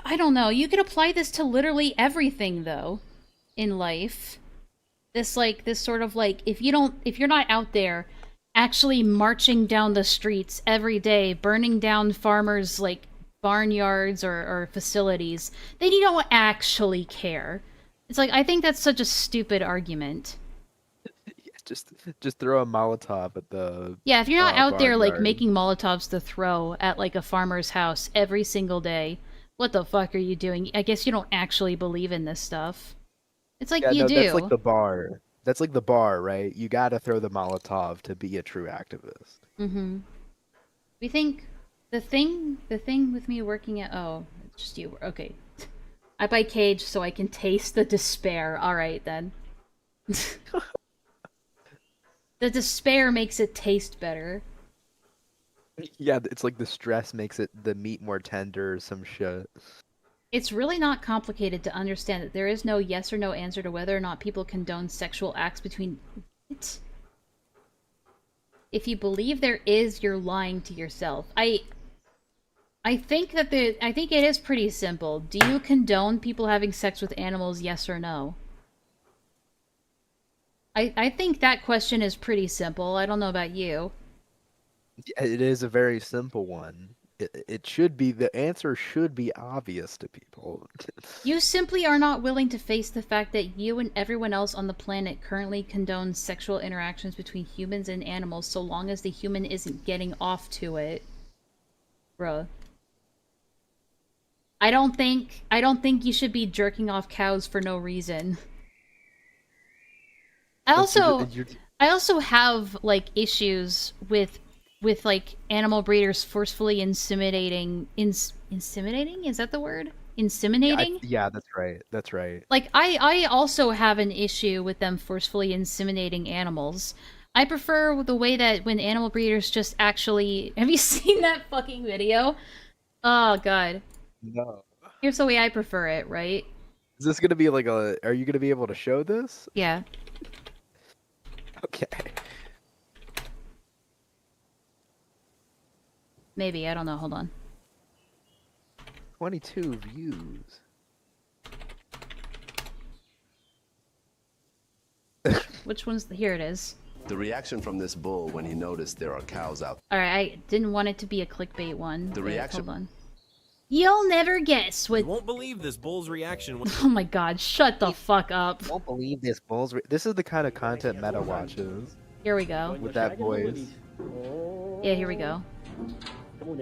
I don't know, you could apply this to literally everything though in life. This sort of like, if you're not out there actually marching down the streets every day, burning down farmers like barnyards or facilities, then you don't actually care. It's like, I think that's such a stupid argument. Just throw a Molotov at the Yeah, if you're not out there like barnyard. making Molotovs to throw at like a farmer's house every single day, what the fuck are you doing? I guess you don't actually believe in this stuff. It's like, you do. That's like the bar. That's like the bar, right? You gotta throw the Molotov to be a true activist. Mm-hmm. We think the thing with me working at, oh, it's just you. Okay. I buy Cage so I can taste the despair. Alright then. The despair makes it taste better. Yeah, it's like the stress makes the meat more tender or some shit. It's really not complicated to understand that there is no yes or no answer to whether or not people condone sexual acts between... What? If you believe there is, you're lying to yourself. I think that I think it is pretty simple. Do you condone people having sex with animals, yes or no? I think that question is pretty simple. I don't know about you. It is a very simple one. It should be, the answer should be obvious to people. You simply are not willing to face the fact that you and everyone else on the planet currently condones sexual interactions between humans and animals so long as the human isn't getting off to it. Bruh. I don't think you should be jerking off cows for no reason. I also have like issues with like animal breeders forcefully inseminating. Inseminating? Is that the word? Inseminating? Yeah, that's right. That's right. Like, I also have an issue with them forcefully inseminating animals. I prefer the way that when animal breeders just actually... Have you seen that fucking video? Oh, God. No. Here's the way I prefer it, right? Is this gonna be like a... Are you gonna be able to show this? Yeah. Okay. Maybe, I don't know, hold on. 22 views. Which one's here it is. The reaction from this bull when he noticed there are cows out. Alright, I didn't want it to be a clickbait one. The Wait, reaction. Hold on. You'll never guess what... You won't believe this bull's reaction when... Oh my god, shut the fuck up. Won't believe this bull's... This is the kind of content Meta watches. Here we go. With that voice. Yeah, here we go. Oh,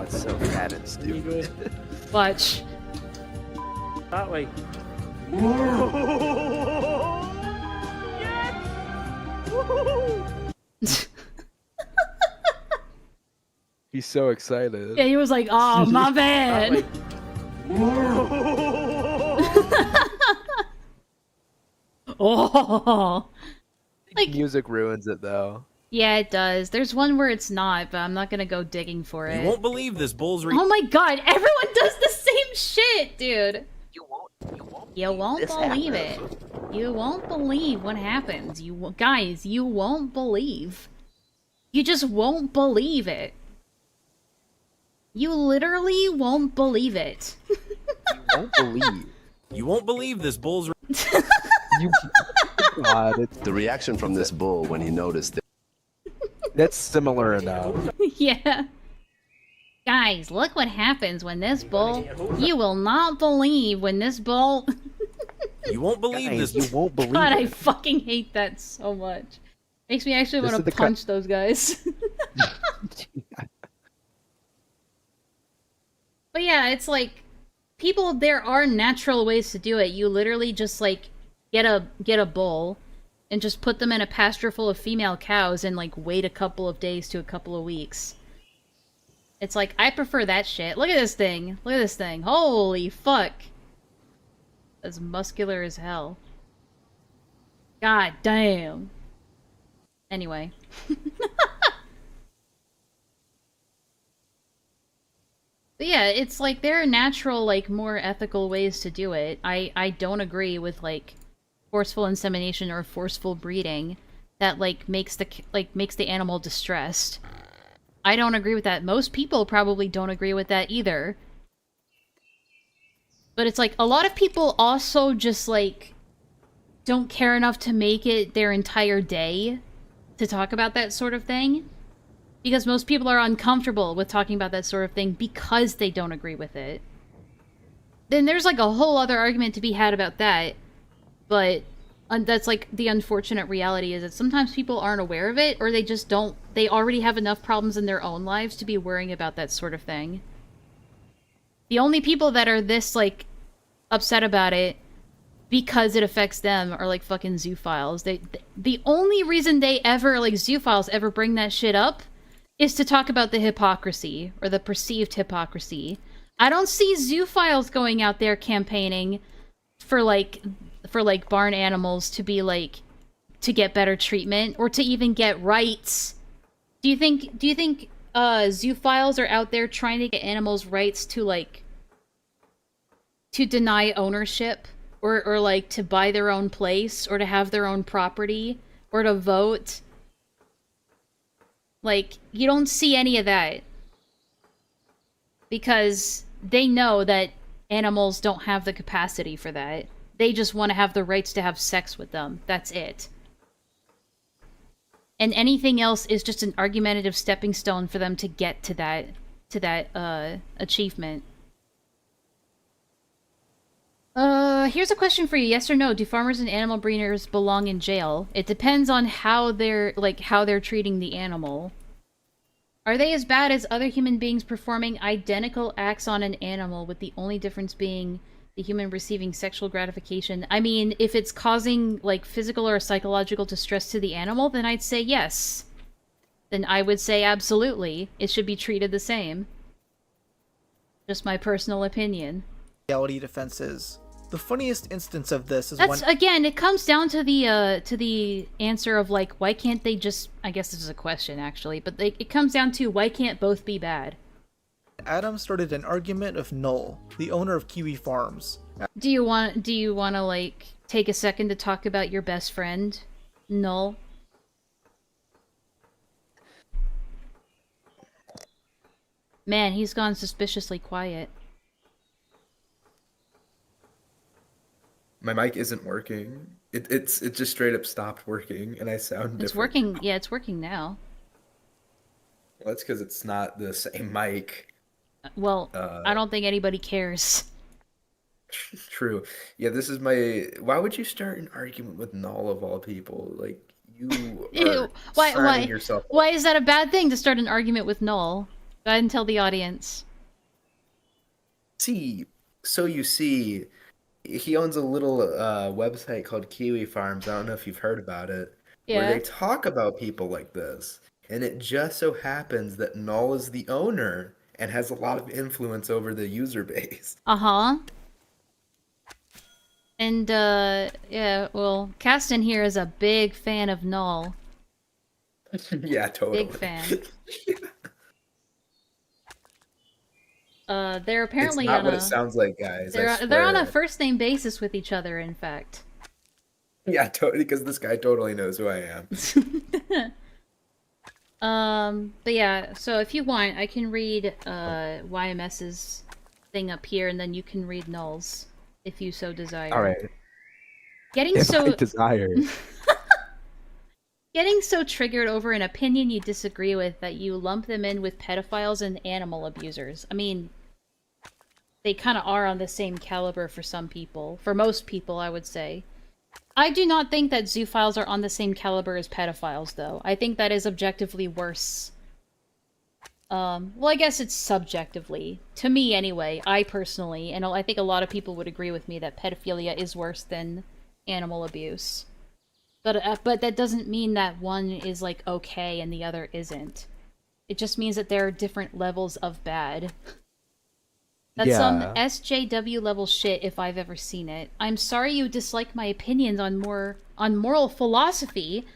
it's so fat and stupid. Watch. That way. He's so excited. Yeah, he was like, oh, my bad. Oh, like Music ruins it though. yeah, it does. There's one where it's not, but I'm not gonna go digging for it. You won't believe this bull's Oh my god, everyone does the same shit, dude. You won't This believe happens. it. You won't believe what happens. Guys, you won't believe. You just won't believe it. You literally won't believe it. Won't believe. You won't believe this bull's You. God, it's, The reaction from this bull when he noticed that that's similar enough. Yeah. Guys, look what happens when this bull... You will not believe when this bull... You won't believe Guys, this. you won't believe God, I it. fucking hate that so much. Makes me actually This want is to the punch those guys. But yeah, it's like... People, there are natural ways to do it. You literally just, like, get a bull and just put them in a pasture full of female cows and, like, wait a couple of days to a couple of weeks. It's like, I prefer that shit. Look at this thing. Look at this thing. Holy fuck. That's muscular as hell. God damn. Anyway. But yeah, it's like, there are natural, like, more ethical ways to do it. I don't agree with, like, forceful insemination or forceful breeding that, like, makes the animal distressed. I don't agree with that. Most people probably don't agree with that either. But it's like, a lot of people also just, like, don't care enough to make it their entire day to talk about that sort of thing. Because most people are uncomfortable with talking about that sort of thing because they don't agree with it. Then there's, like, a whole other argument to be had about that. But that's, like, the unfortunate reality is that sometimes people aren't aware of it, or they just don't... They already have enough problems in their own lives to be worrying about that sort of thing. The only people that are this, like, upset about it because it affects them are, like, fucking zoophiles. The only reason they ever, like, zoophiles ever bring that shit up is to talk about the hypocrisy, or the perceived hypocrisy. I don't see zoophiles going out there campaigning for barn animals to be, like, to get better treatment, or to even get rights. Do you think zoophiles are out there trying to get animals rights to, like, to deny ownership, or like, to buy their own place, or to have their own property, or to vote? Like, you don't see any of that. Because they know that animals don't have the capacity for that. They just want to have the rights to have sex with them. That's it. And anything else is just an argumentative stepping stone for them to get to that achievement. Here's a question for you. Yes or no? Do farmers and animal breeders belong in jail? It depends on how they're treating the animal. Are they as bad as other human beings performing identical acts on an animal, with the only difference being the human receiving sexual gratification? I mean, if it's causing, like, physical or psychological distress to the animal, then I'd say yes. Then I would say absolutely. It should be treated the same. Just my personal opinion. Reality defenses. The funniest instance of this is That's, again, it comes down to the answer of, like, why can't they just... I guess this is a question, actually, but it comes down to, why can't both be bad? Adam started an argument with Null, the owner of Kiwi Farms. Do you want to, like, take a second to talk about your best friend, Null? Man, he's gone suspiciously quiet. My mic isn't working. It just straight up stopped working, and I sound different. It's working. Yeah, it's working now. Well, that's because it's not the same mic. Well, I don't think anybody cares. True. Yeah, this is my... Why would you start an argument with Null of all people? Like, you are signing yourself... Why is that a bad thing to start an argument with Null? Go ahead and tell the audience. So you see, he owns a little website called Kiwi Farms. I don't know if you've heard about it. Yeah. Where they talk about people like this. And it just so happens that Null is the owner and has a lot of influence over the user base. Uh-huh. And, yeah, well, Caston here is a big fan of Null. Yeah, totally. Big fan. They're apparently it's not on what a... it sounds like, guys. They're on a first name basis with each other, in fact. Yeah, totally, because this guy totally knows who I am. But yeah, so if you want, I can read, YMS's thing up here, and then you can read Null's, if you so desire. Alright. Getting If so... I desire. Getting so triggered over an opinion you disagree with that you lump them in with pedophiles and animal abusers. I mean, they kind of are on the same caliber for some people. For most people, I would say. I do not think that zoophiles are on the same caliber as pedophiles, though. I think that is objectively worse. Well, I guess it's subjectively. To me, anyway. I personally, and I think a lot of people would agree with me that pedophilia is worse than animal abuse. But that doesn't mean that one is, like, okay and the other isn't. It just means that there are different levels of bad. That's some SJW level shit if I've ever seen it. I'm sorry you dislike my opinions on moral philosophy,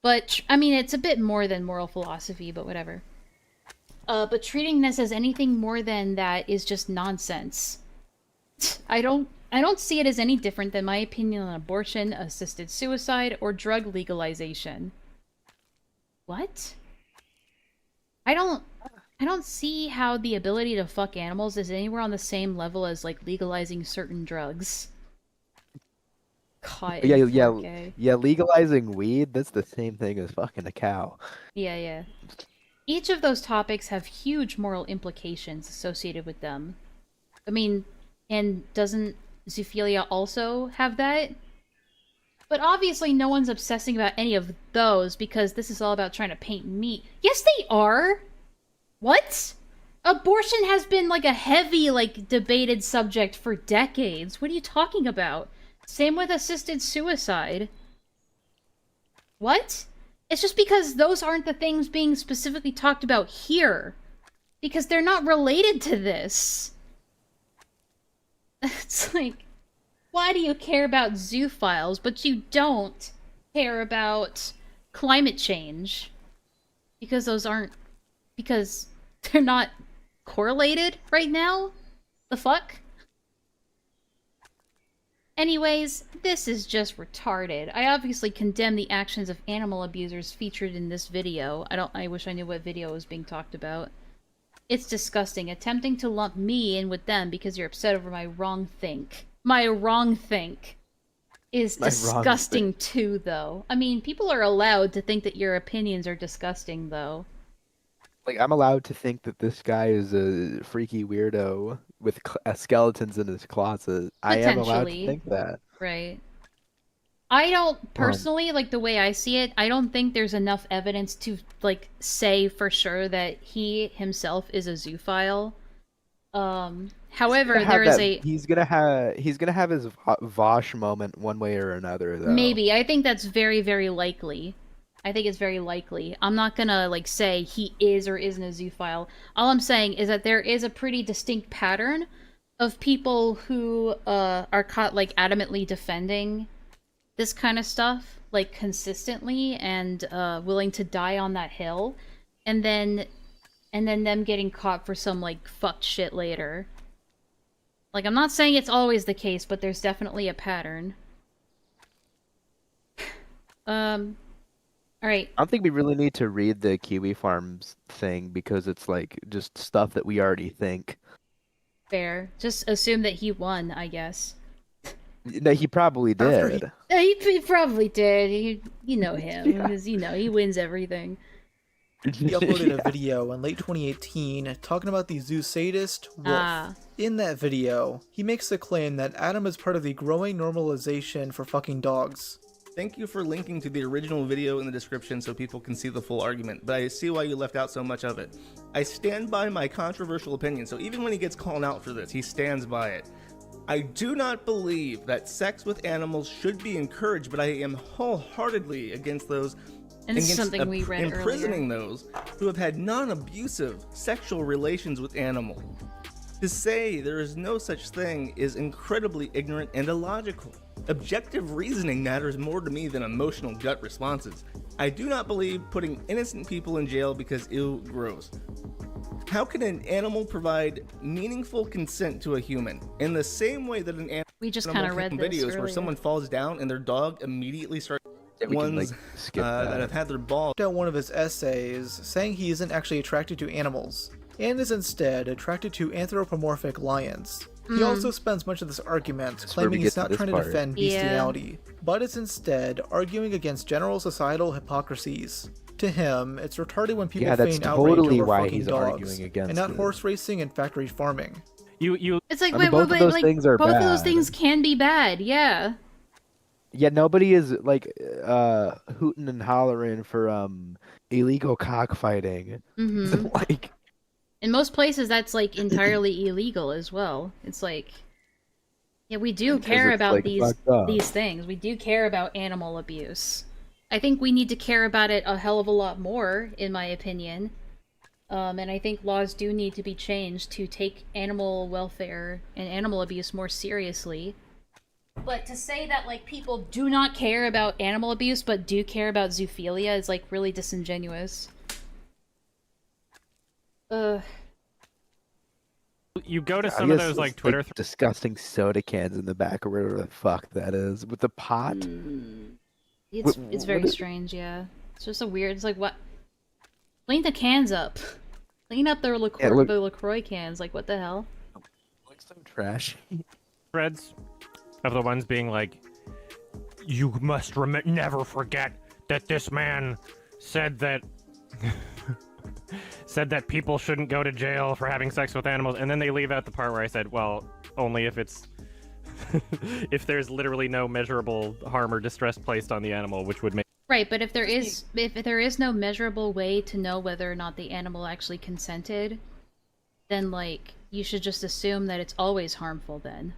but, I mean, it's a bit more than moral philosophy, but whatever. But treating this as anything more than that is just nonsense. I don't see it as any different than my opinion on abortion, assisted suicide, or drug legalization. What? I don't see how the ability to fuck animals is anywhere on the same level as, like, legalizing certain drugs. God, Yeah, legalizing weed, that's the same thing as fucking a cow. Yeah. Each of those topics have huge moral implications associated with them. I mean, and doesn't zoophilia also have that? But obviously no one's obsessing about any of those because this is all about trying to paint meat. Yes, they are! What? Abortion has been, like, a heavy, like, debated subject for decades. What are you talking about? Same with assisted suicide. What? It's just because those aren't the things being specifically talked about here. Because they're not related to this. It's like, why do you care about zoophiles, but you don't care about climate change? Because those aren't... Because they're not correlated right now? The fuck? Anyways, this is just retarded. I obviously condemn the actions of animal abusers featured in this video. I wish I knew what video was being talked about. It's disgusting. Attempting to lump me in with them because you're upset over my wrong think. My wrong think is disgusting too, though. I mean, people are allowed to think that your opinions are disgusting, though. Like, I'm allowed to think that this guy is a freaky weirdo with skeletons in his closet. I am allowed to think that. Right. I don't, personally, like, the way I see it, I don't think there's enough evidence to, like, say for sure that he himself is a zoophile. However, there is he's gonna have his Vosh moment one way or another, though. Maybe. I think that's very, very likely. I think it's very likely. I'm not gonna, like, say he is or isn't a zoophile. All I'm saying is that there is a pretty distinct pattern of people who are caught, like, adamantly defending this kind of stuff, like, consistently and willing to die on that hill, and then them getting caught for some, like, fucked shit later. Like, I'm not saying it's always the case, but there's definitely a pattern. Alright. I don't think we really need to read the Kiwi Farms thing because it's, like, just stuff that we already think. Fair. Just assume that he won, I guess. No, he probably did. He probably did. You know him, because, you know, he wins everything. He uploaded a video in late 2018 talking about the zoo sadist Wolf. In that video, he makes the claim that Adam is part of the growing normalization for fucking dogs. Thank you for linking to the original video in the description so people can see the full argument, but I see why you left out so much of it. I stand by my controversial opinion, so even when he gets called out for this, he stands by it. I do not believe that sex with animals should be encouraged, but I am wholeheartedly against those something we read imprisoning earlier. those who have had non-abusive sexual relations with animals. To say there is no such thing is incredibly ignorant and illogical. Objective reasoning matters more to me than emotional gut responses. I do not believe putting innocent people in jail because ew gross. How can an animal provide meaningful consent to a human? In the same way that an animal We just kind of read can this videos where earlier. someone falls down and their dog immediately starts. Yeah, we can, ones skip that have had their balls. Out one of his essays saying he isn't actually attracted to animals and is instead attracted to anthropomorphic lions. He also spends much of this argument claiming he's not trying to defend bestiality, but is instead arguing against general societal hypocrisies. To him, it's retarded when people feign outrage over fucking dogs, and not horse racing and factory farming. It's like, I mean, both of those things are both of those bad. things can be bad, yeah. Yeah, nobody is like hooting and hollering for illegal cockfighting. Mm-hmm. Like, In most places, that's like entirely illegal as well. It's like, yeah, we do care it's, about like, fucked up. these things. We do care about animal abuse. I think we need to care about it a hell of a lot more, in my opinion. And I think laws do need to be changed to take animal welfare and animal abuse more seriously. But to say that, like, people do not care about animal abuse but do care about zoophilia is, like, really disingenuous. You go to some of those, like, Twitter... disgusting soda cans in the back or whatever the fuck that is. With the pot? It's very strange, yeah. It's just a weird... It's like, what? Clean the cans up. Clean up their LaCroix, the LaCroix cans. Like, what the hell? Looks so trashy. Threads of the ones being like, you must never forget that this man said that said that people shouldn't go to jail for having sex with animals, and then they leave out the part where I said, well, only if it's if there's literally no measurable harm or distress placed on the animal, which would make Right, but if there is no measurable way to know whether or not the animal actually consented, then, like, you should just assume that it's always harmful then.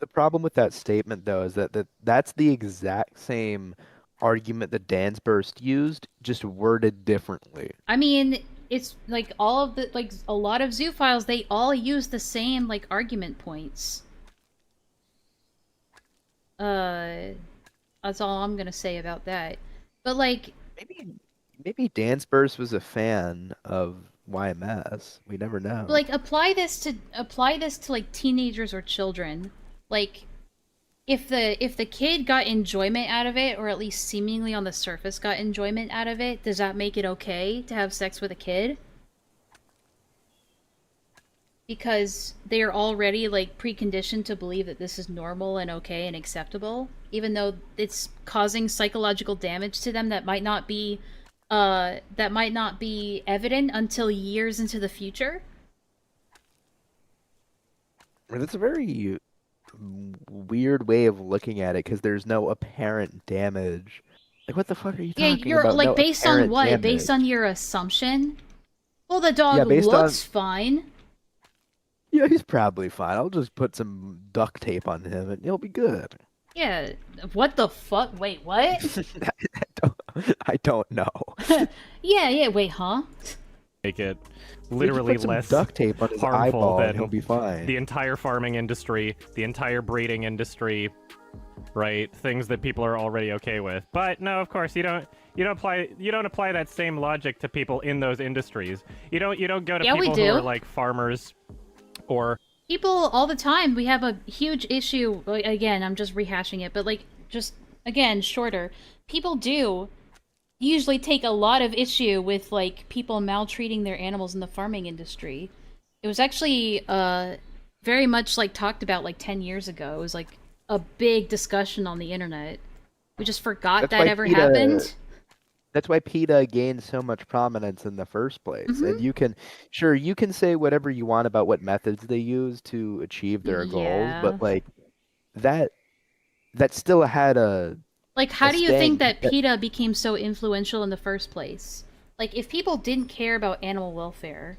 The problem with that statement, though, is that's the exact same argument that Dansburst used, just worded differently. I mean, it's like all of the, like, a lot of zoophiles, they all use the same, like, argument points. That's all I'm gonna say about that. But, like... Maybe Dansburst was a fan of YMS. We never know. Like, apply this to, like, teenagers or children. Like, if the kid got enjoyment out of it, or at least seemingly on the surface got enjoyment out of it, does that make it okay to have sex with a kid? Because they're already, like, preconditioned to believe that this is normal and okay and acceptable, even though it's causing psychological damage to them that might not be evident until years into the future. I mean, that's a very weird way of looking at it, because there's no apparent damage. Like, what the fuck are you talking about? Yeah, you're, like, no based on apparent what? damage. Based on your assumption? Well, the dog Yeah, based looks on- fine. Yeah, he's probably fine. I'll just put some duct tape on him and he'll be good. Yeah, what the fuck? Wait, what? I don't know. Yeah, wait, huh? make it We literally put some less duct tape on his harmful eyeball and than he'll be fine. the entire farming industry, the entire breeding industry, right? Things that people are already okay with. But no, of course you don't apply that same logic to people in those industries. You don't go to Yeah, we people who do. are like farmers or People all the time, we have a huge issue, like, again, I'm just rehashing it, but, like, just, again, shorter. People do usually take a lot of issue with, like, people maltreating their animals in the farming industry. It was actually, very much, like, talked about, like, 10 years ago. It was, like, a big discussion on the internet. We just forgot That's that why ever PETA happened. That's why PETA gained so much prominence in the first place. Mm-hmm. And you can say whatever you want about what methods they use to achieve their goals, Yeah. but like that still had a Like, how a do you think stank that PETA became so influential in the first place? Like, if people didn't care about animal welfare,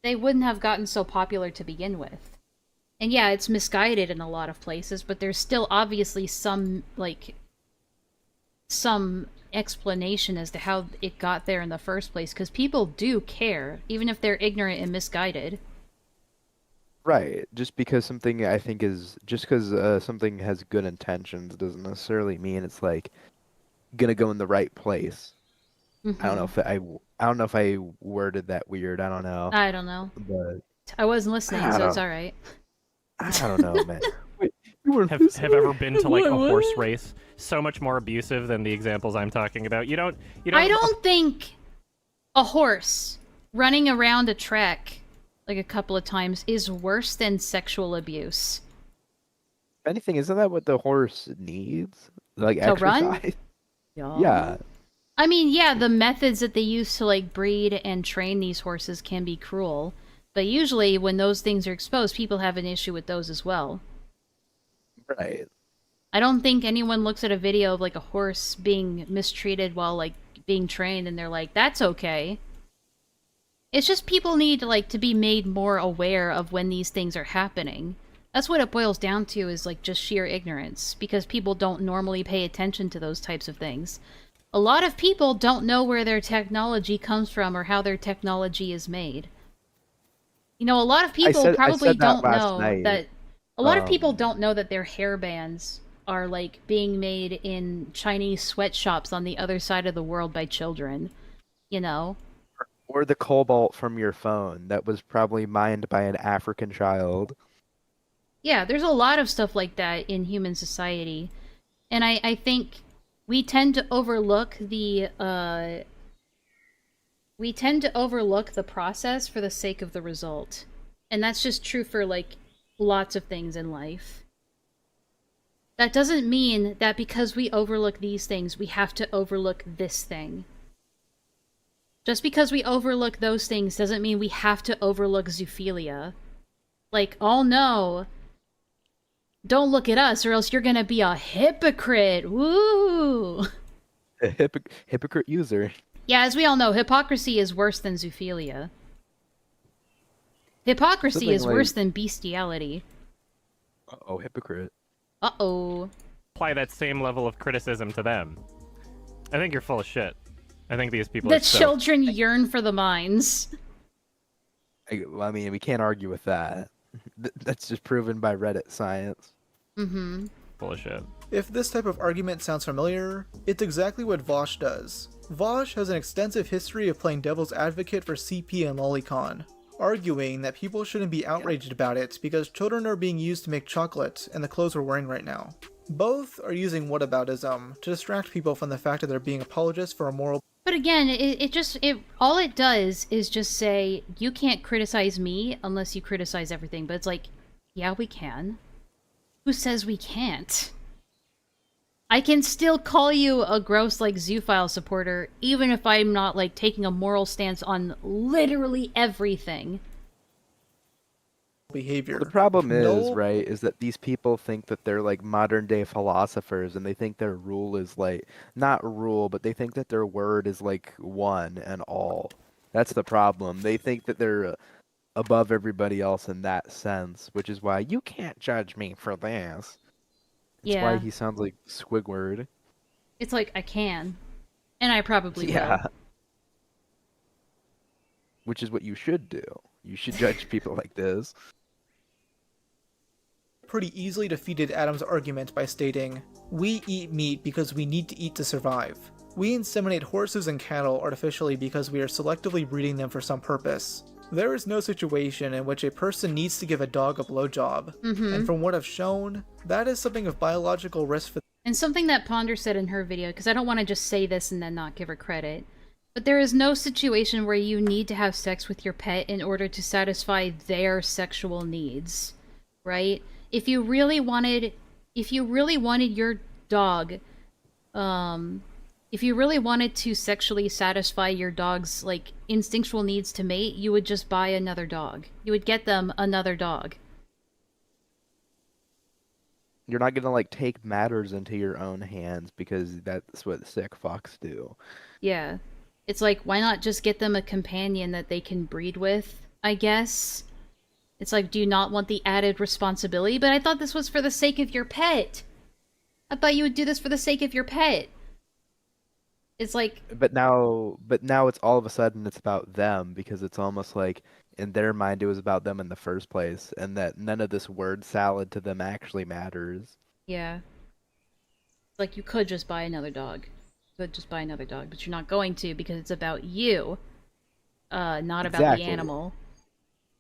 they wouldn't have gotten so popular to begin with. And yeah, it's misguided in a lot of places, but there's still obviously some explanation as to how it got there in the first place, because people do care, even if they're ignorant and misguided. Right. Just because something I think is just because something has good intentions doesn't necessarily mean it's like gonna go in the right place. I don't know Mm-hmm. if I don't know if I worded that weird. I don't know. I don't know. But I wasn't listening, I so it's don't all right. I don't know, man. Wait, you weren't Have ever been to like a What? horse race? So much more abusive than the examples I'm talking about. You don't. I don't think a horse running around a track like a couple of times is worse than sexual abuse. If anything, isn't that what the horse needs? Like To run? exercise? Yeah. I mean, yeah, the methods that they use to like breed and train these horses can be cruel, but usually when those things are exposed, people have an issue with those as well. Right. I don't think anyone looks at a video of like a horse being mistreated while like being trained and they're like, that's okay. It's just people need to be made more aware of when these things are happening. That's what it boils down to, is like just sheer ignorance, because people don't normally pay attention to those types of things. A lot of people don't know where their technology comes from or how their technology is made. You know, a lot of people probably don't know that a lot of people don't know that their hair bands are like being made in Chinese sweatshops on the other side of the world by children. You know? Or the cobalt from your phone that was probably mined by an African child. Yeah, there's a lot of stuff like that in human society. And I think we tend to overlook the process for the sake of the result. And that's just true for like lots of things in life. That doesn't mean that because we overlook these things, we have to overlook this thing. Just because we overlook those things doesn't mean we have to overlook zoophilia. Like, oh no, don't look at us or else you're gonna be a hypocrite. Woo! A hypocrite user. Yeah, as we all know, hypocrisy is worse than zoophilia. Hypocrisy Something is worse than bestiality. Uh-oh, hypocrite. Uh-oh. Apply that same level of criticism to them. I think you're full of shit. I think these people The are so... children yearn for the mines. I mean, we can't argue with that. That's just proven by Reddit science. Mm-hmm. Full of shit. If this type of argument sounds familiar, it's exactly what Vosh does. Vosh has an extensive history of playing devil's advocate for CP and Lolicon, arguing that people shouldn't be outraged about it because children are being used to make chocolate and the clothes we're wearing right now. Both are using whataboutism to distract people from the fact that they're being apologists for a moral. But again, all it does is just say, you can't criticize me unless you criticize everything. But it's like, yeah, we can. Who says we can't? I can still call you a gross, like, zoophile supporter, even if I'm not, like, taking a moral stance on literally everything. Behavior. The problem is that these people think that they're like modern day philosophers and they think their rule is like, not rule, but they think that their word is like one and all. That's the problem. They think that they're above everybody else in that sense, which is why you can't judge me for this. That's why he sounds like Squidward. It's like, I can. And I probably will. Which is what you should do. You should judge people like this. Pretty easily defeated Adam's argument by stating, "We eat meat because we need to eat to survive. We inseminate horses and cattle artificially because we are selectively breeding them for some purpose. There is no situation in which a person needs to give a dog a blowjob, and from what I've shown, that is something of biological risk for." And something that Ponder said in her video, because I don't want to just say this and then not give her credit, but there is no situation where you need to have sex with your pet in order to satisfy their sexual needs, right? If you really wanted your dog, if you really wanted to sexually satisfy your dog's, like, instinctual needs to mate, you would just buy another dog. You would get them another dog. You're not gonna like take matters into your own hands because that's what sick fucks do. Yeah. It's like, why not just get them a companion that they can breed with, I guess? It's like, do you not want the added responsibility? But I thought this was for the sake of your pet. I thought you would do this for the sake of your pet. It's like, But now it's all of a sudden it's about them because it's almost like in their mind it was about them in the first place, and that none of this word salad to them actually matters. yeah. Like, you could just buy another dog. You could just buy another dog, but you're not going to because it's about you, not about the Exactly. animal.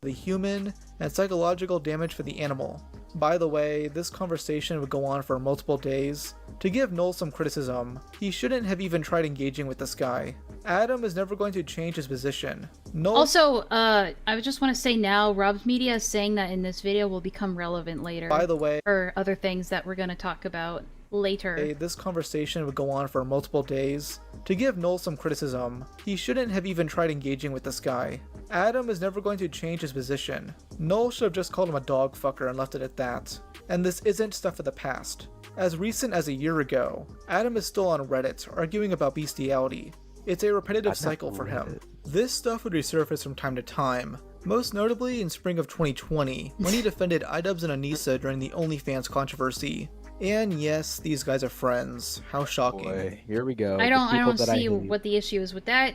The human and psychological damage for the animal. By the way, this conversation would go on for multiple days. To give Noel some criticism, he shouldn't have even tried engaging with this guy. Adam is never going to change his position. Noel Also, I just want to say now, Rob's Media is saying that in this video will become relevant later. By the way, or other things that we're going to talk about later. This conversation would go on for multiple days. To give Noel some criticism, he shouldn't have even tried engaging with this guy. Adam is never going to change his position. Noel should have just called him a dog fucker and left it at that. And this isn't stuff of the past. As recent as a year ago, Adam is still on Reddit arguing about bestiality. It's a repetitive cycle for him. This stuff would resurface from time to time, most notably in spring of 2020, when he defended iDubbbz and Anissa during the OnlyFans controversy. And yes, these guys are friends. How shocking. Boy, here we go. I don't see what the issue is with that.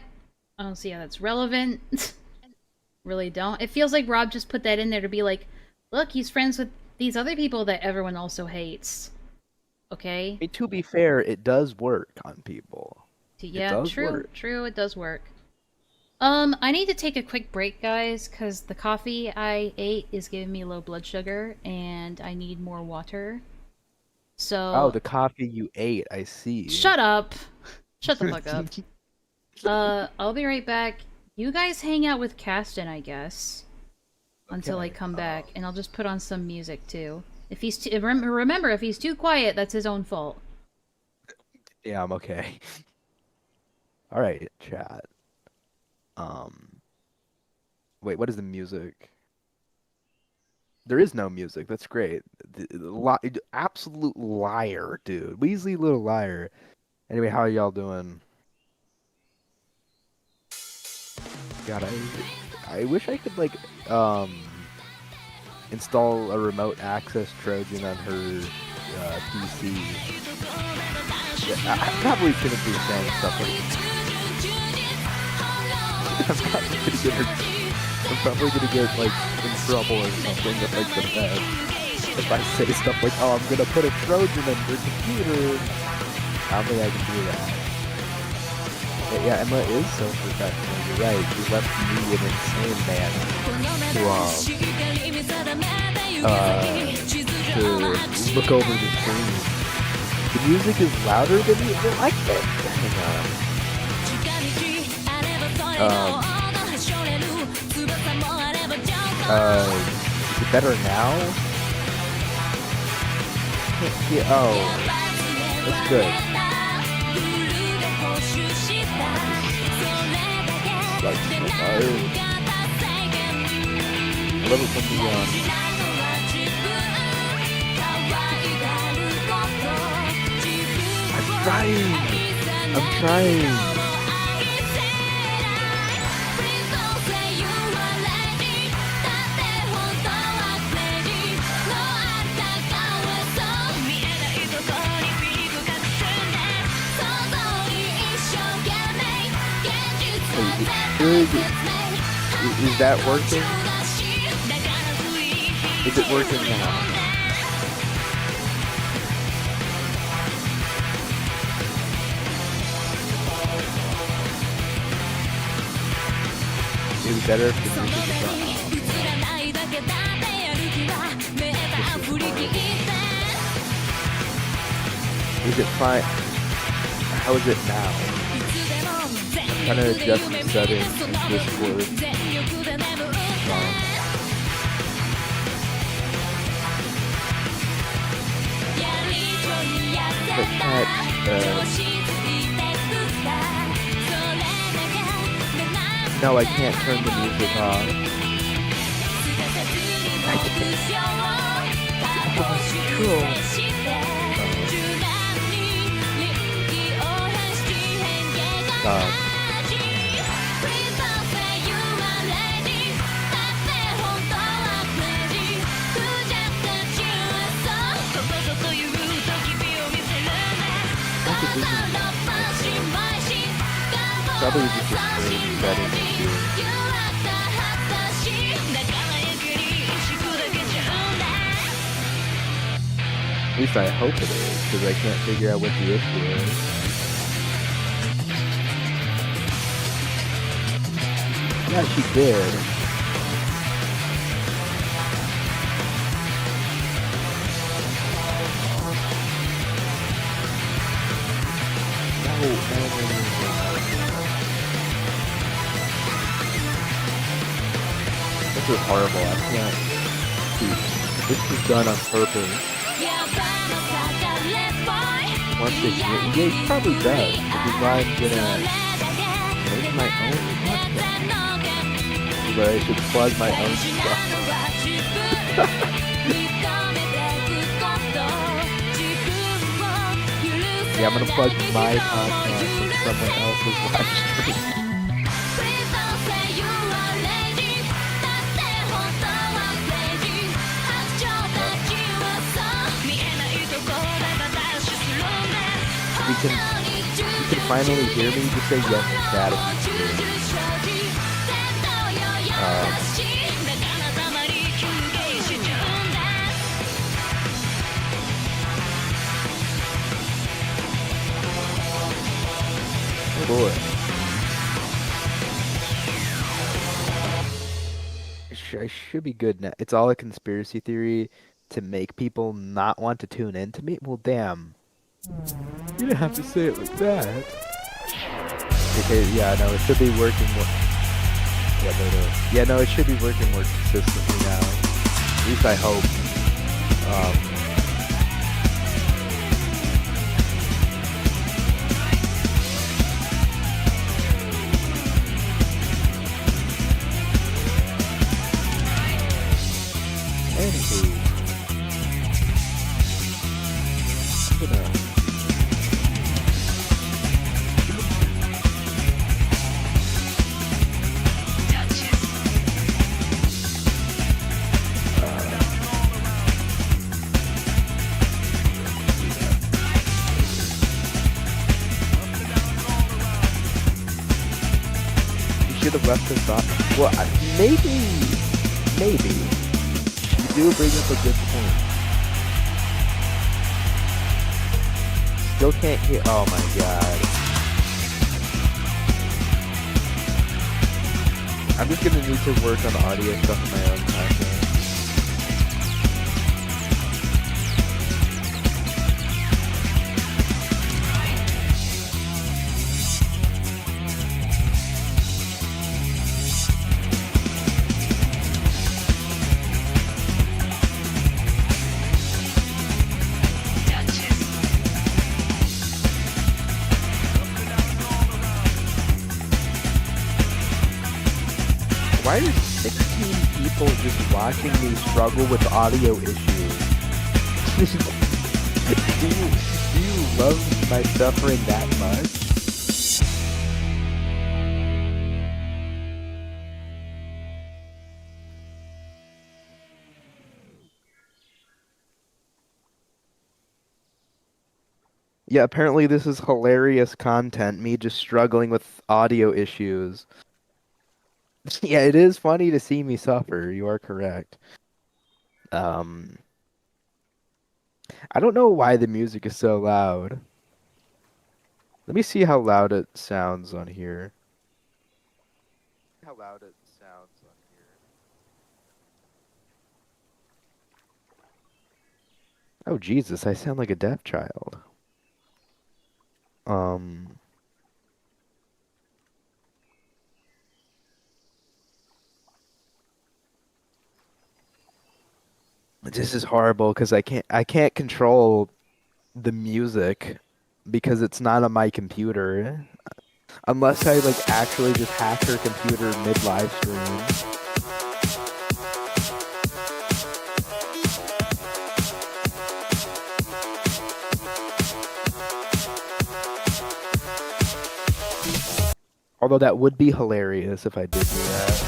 I don't see how that's relevant. Really don't. It feels like Rob just put that in there to be like, look, he's friends with these other people that everyone also hates. Okay? I mean, to be fair, it does work on people. Yeah, true, it does work. I need to take a quick break, guys, because the coffee I ate is giving me low blood sugar, and I need more water. So... Oh, the coffee you ate, I see. Shut up! Shut the fuck up. I'll be right back. You guys hang out with Caston, I guess, until I come back, and I'll just put on some music, too. If he's remember, if he's too quiet, that's his own fault. Yeah, I'm okay. All right, chat. Wait, what is the music? There is no music. That's great. Absolute liar, dude. Weasley little liar. Anyway, how are y'all doing? God, I wish I could like install a remote access Trojan on her PC. Yeah, I probably shouldn't be saying stuff like I'm probably gonna get like in trouble or something with like the Fed if I say stuff like, "Oh, I'm gonna put a Trojan in your computer." I don't think I can do that. But yeah, Emma is so professional. You're right. She left me an insane man to look over the screen. The music is louder than you like it. Hang on. Is it better now? Yeah, oh, that's good. Like, a little from the I'm trying. Is that working? Is it working now? It'd be better if the music is on. Is it fine? How is it now? I'm trying to adjust the settings in Discord. No, I can't turn the music off. I can't. probably just a strange setting issue. At least I hope it is, because I can't figure out what the issue is. Yeah, she did. This is horrible. I can't. Dude, this is done on purpose. Once they hear, yeah, he probably does. Which is why I'm gonna make my own podcast. Where I should plug my own stuff. Yeah, I'm gonna plug my podcast with someone else's live stream. You can finally hear me. Just say yes in chat if you oh boy. I should be good now. It's all a conspiracy theory to make people not want to tune in to me. Well, damn. You didn't have to say it like that. Okay, yeah, no, it should be working more. Yeah, no, it should be working more consistently now. At least I hope. Anywho. Should have left this off. Well, maybe. You do bring up a good point. Still can't hear. Oh my god. I'm just gonna need to work on audio stuff in my own time. Why are 16 people just watching me struggle with audio issues? do you love my suffering that much? Yeah, apparently this is hilarious content, me just struggling with audio issues. Yeah, it is funny to see me suffer. You are correct. I don't know why the music is so loud. Let me see how loud it sounds on here. Oh, Jesus, I sound like a deaf child. This is horrible because I can't control the music because it's not on my computer. Unless I like actually just hack her computer mid live stream. Although that would be hilarious if I did do that.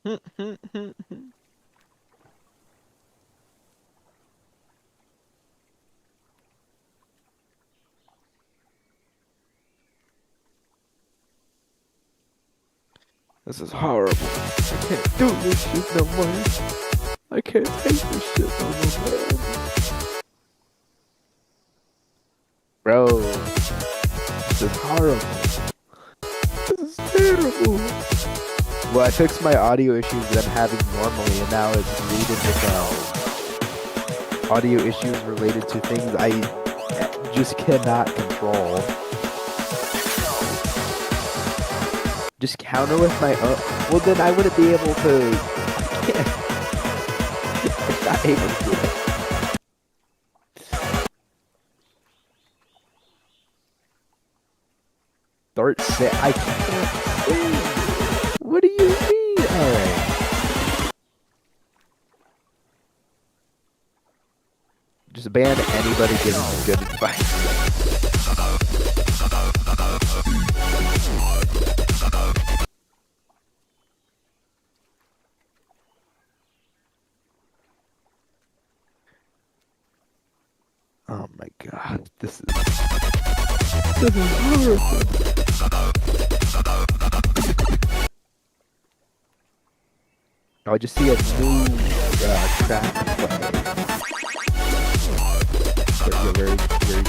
This is horrible. I can't do this shit no more. I can't take this shit no more. Bro, this is horrible. This is terrible. Well, I fixed my audio issues that I'm having normally, and now it's related with audio issues related to things I just cannot control. Just counter with my own. Well, then I wouldn't be able to. I can't. I'm not able to do it. Start set. I can't. What do you mean? Alright. Just ban anybody giving me good advice. Oh my god, this is horrible. I just see a new track play. Very good shit.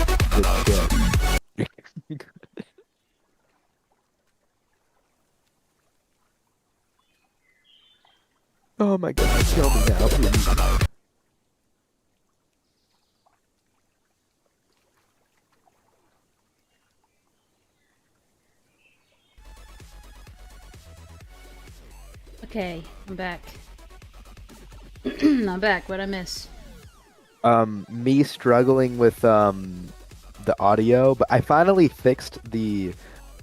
Oh my god, kill me now, please. Okay, I'm back. I'm back. What'd I miss? Me struggling with the audio, but I finally fixed the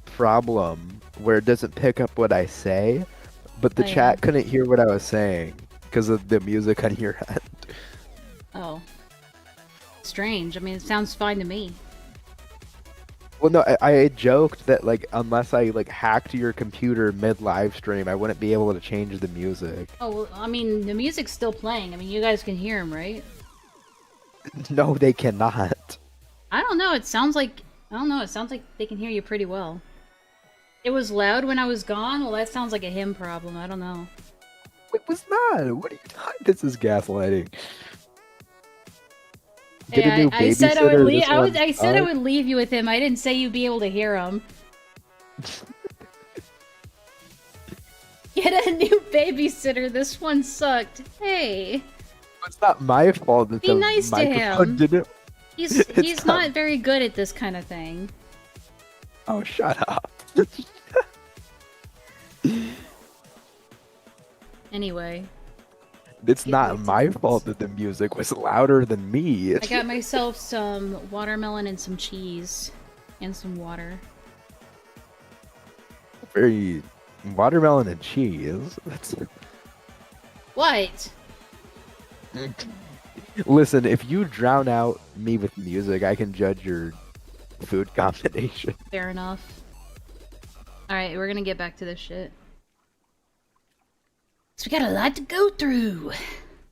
problem where it doesn't pick up what I say, but the chat couldn't hear what I was saying because of the music on your end. Oh. Strange. I mean, it sounds fine to me. Well, no, I joked that, like, unless I, like, hacked your computer mid-live stream, I wouldn't be able to change the music. Oh, well, I mean, the music's still playing. I mean, you guys can hear him, right? No, they cannot. I don't know. It sounds like... I don't know. It sounds like they can hear you pretty well. It was loud when I was gone? Well, that sounds like a him problem. I don't know. It was not. What are you talking? This is gaslighting. Get a new I said I would leave. I said I would leave you with him. I didn't say you'd be able to hear him. Get a new babysitter. This one sucked. Hey. It's not my fault that Be nice to him. Didn't. He's not very good at this kind of thing. Oh, shut up. Anyway. It's not my fault that the music was louder than me. I got myself some watermelon and some cheese. And some water. Very... watermelon and cheese. That's... What? Listen, if you drown out me with music, I can judge your food combination. Fair enough. Alright, we're gonna get back to this shit. So we got a lot to go through.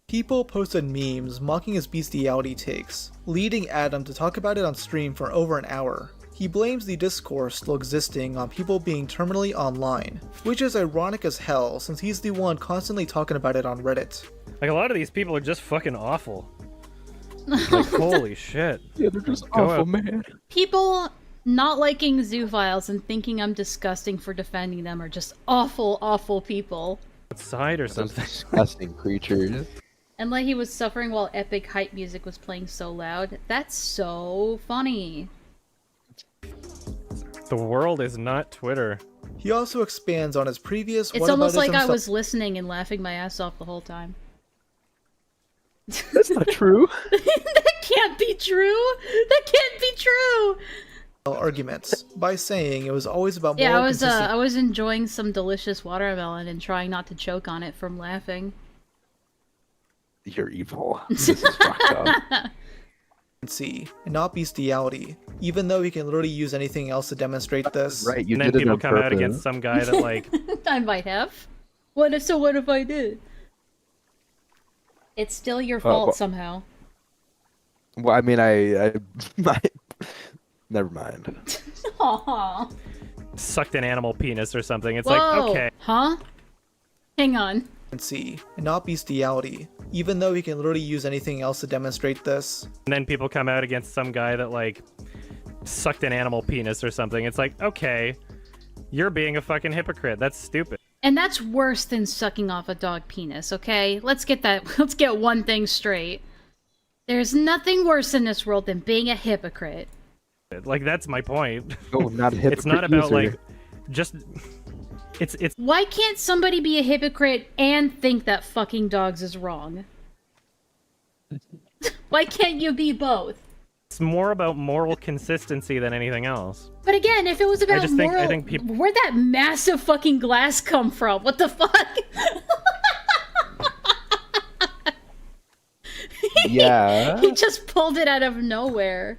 People posted memes mocking his bestiality takes, leading Adam to talk about it on stream for over an hour. He blames the discourse still existing on people being terminally online, which is ironic as hell since he's the one constantly talking about it on Reddit. Like, a lot of these people are just fucking awful. Like, holy shit. Yeah, they're just awful, man. People not liking Zoophiles and thinking I'm disgusting for defending them are just awful, awful people. Outside or something. Disgusting creatures. And like he was suffering while epic hype music was playing so loud. That's so funny. The world is not Twitter. He also expands on his previous It's almost like I was listening and laughing my ass off the whole time. That's not true. That can't be true. That can't be true. Arguments by saying it was always about Yeah, moral I was enjoying some delicious watermelon and trying not to choke on it from laughing. You're evil. This is fucked up. And not bestiality, even though he can literally use anything else to demonstrate this. Right, you and then did it people on come out purpose. against some guy that, like... I might have. What if I did? It's still your fault somehow. Well, I mean, I never mind. Aww. Sucked an animal penis or something. It's Whoa. like, okay. Huh? Hang on. And not bestiality, even though he can literally use anything else to demonstrate this. And then people come out against some guy that, like, sucked an animal penis or something. It's like, okay, you're being a fucking hypocrite. That's stupid. And that's worse than sucking off a dog penis, okay? Let's get one thing straight. There's nothing worse in this world than being a hypocrite. Like, that's my point. Oh, not a hypocrite. It's not about, like, just... It's Why can't somebody be a hypocrite and think that fucking dogs is wrong? Why can't you be both? It's more about moral consistency than anything else. But again, if it was about moral... I think people... Where'd that massive fucking glass come from? What the fuck? Yeah. He just pulled it out of nowhere.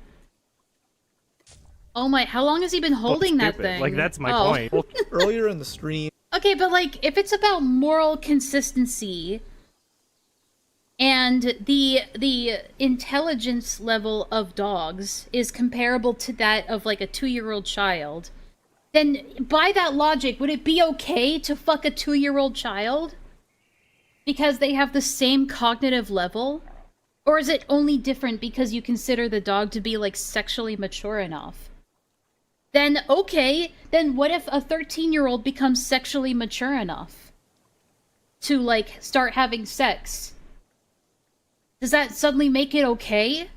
Oh my, how long has he been holding that thing? Like, that's my point. Earlier in the stream... Okay, but like, if it's about moral consistency and the intelligence level of dogs is comparable to that of like a 2-year-old child, then by that logic, would it be okay to fuck a 2-year-old child? Because they have the same cognitive level? Or is it only different because you consider the dog to be like sexually mature enough? Then, okay, then what if a 13-year-old becomes sexually mature enough to, like, start having sex? Does that suddenly make it okay?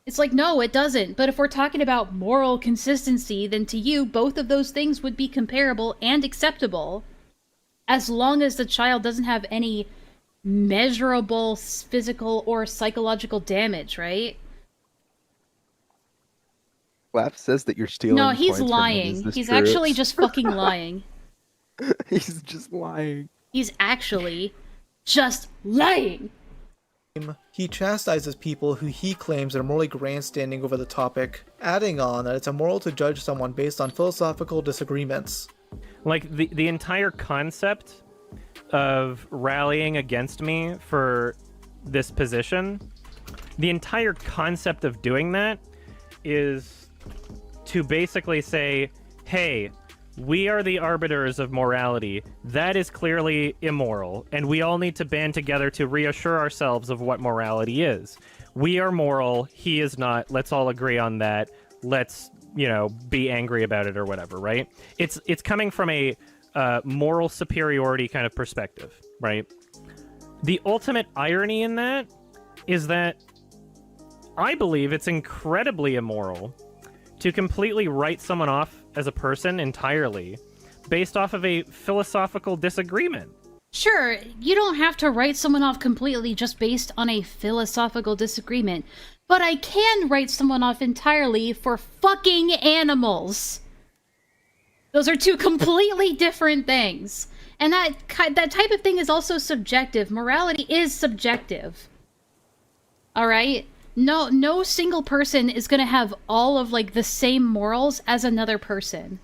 It's like, no, it doesn't. But if we're talking about moral consistency, then to you, both of those things would be comparable and acceptable, as long as the child doesn't have any measurable physical or psychological damage, right? Laugh says that you're stealing. No, he's points from him. lying. Is this He's true? actually just fucking lying. He's just lying. He's actually just lying. He chastises people who he claims are morally grandstanding over the topic, adding on that it's immoral to judge someone based on philosophical disagreements. Like, the entire concept of rallying against me for this position, the entire concept of doing that is to basically say, hey, we are the arbiters of morality. That is clearly immoral, and we all need to band together to reassure ourselves of what morality is. We are moral, he is not. Let's all agree on that. Let's, you know, be angry about it or whatever, right? It's coming from a moral superiority kind of perspective, right? The ultimate irony in that is that I believe it's incredibly immoral to completely write someone off as a person entirely based off of a philosophical disagreement. Sure, you don't have to write someone off completely just based on a philosophical disagreement, but I can write someone off entirely for fucking animals. Those are two completely different things. And that type of thing is also subjective. Morality is subjective. Alright? No single person is gonna have all of, like, the same morals as another person.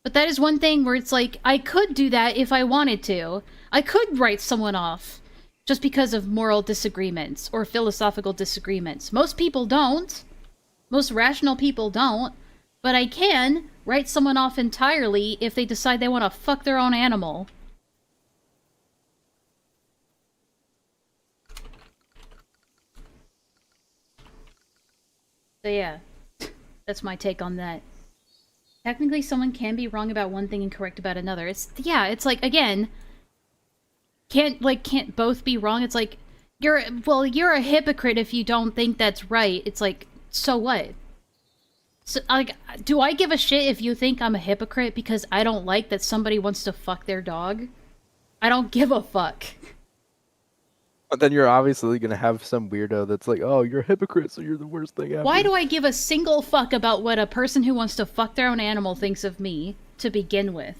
But that is one thing where it's like, I could do that if I wanted to. I could write someone off just because of moral disagreements or philosophical disagreements. Most people don't. Most rational people don't. But I can write someone off entirely if they decide they want to fuck their own animal. So yeah, that's my take on that. Technically, someone can be wrong about one thing and correct about another. It's like, again, can't both be wrong. It's like, you're a hypocrite if you don't think that's right. It's like, so what? So, like, do I give a shit if you think I'm a hypocrite because I don't like that somebody wants to fuck their dog? I don't give a fuck. But then you're obviously gonna have some weirdo that's like, oh, you're a hypocrite, so you're the worst thing ever. Why do I give a single fuck about what a person who wants to fuck their own animal thinks of me, to begin with?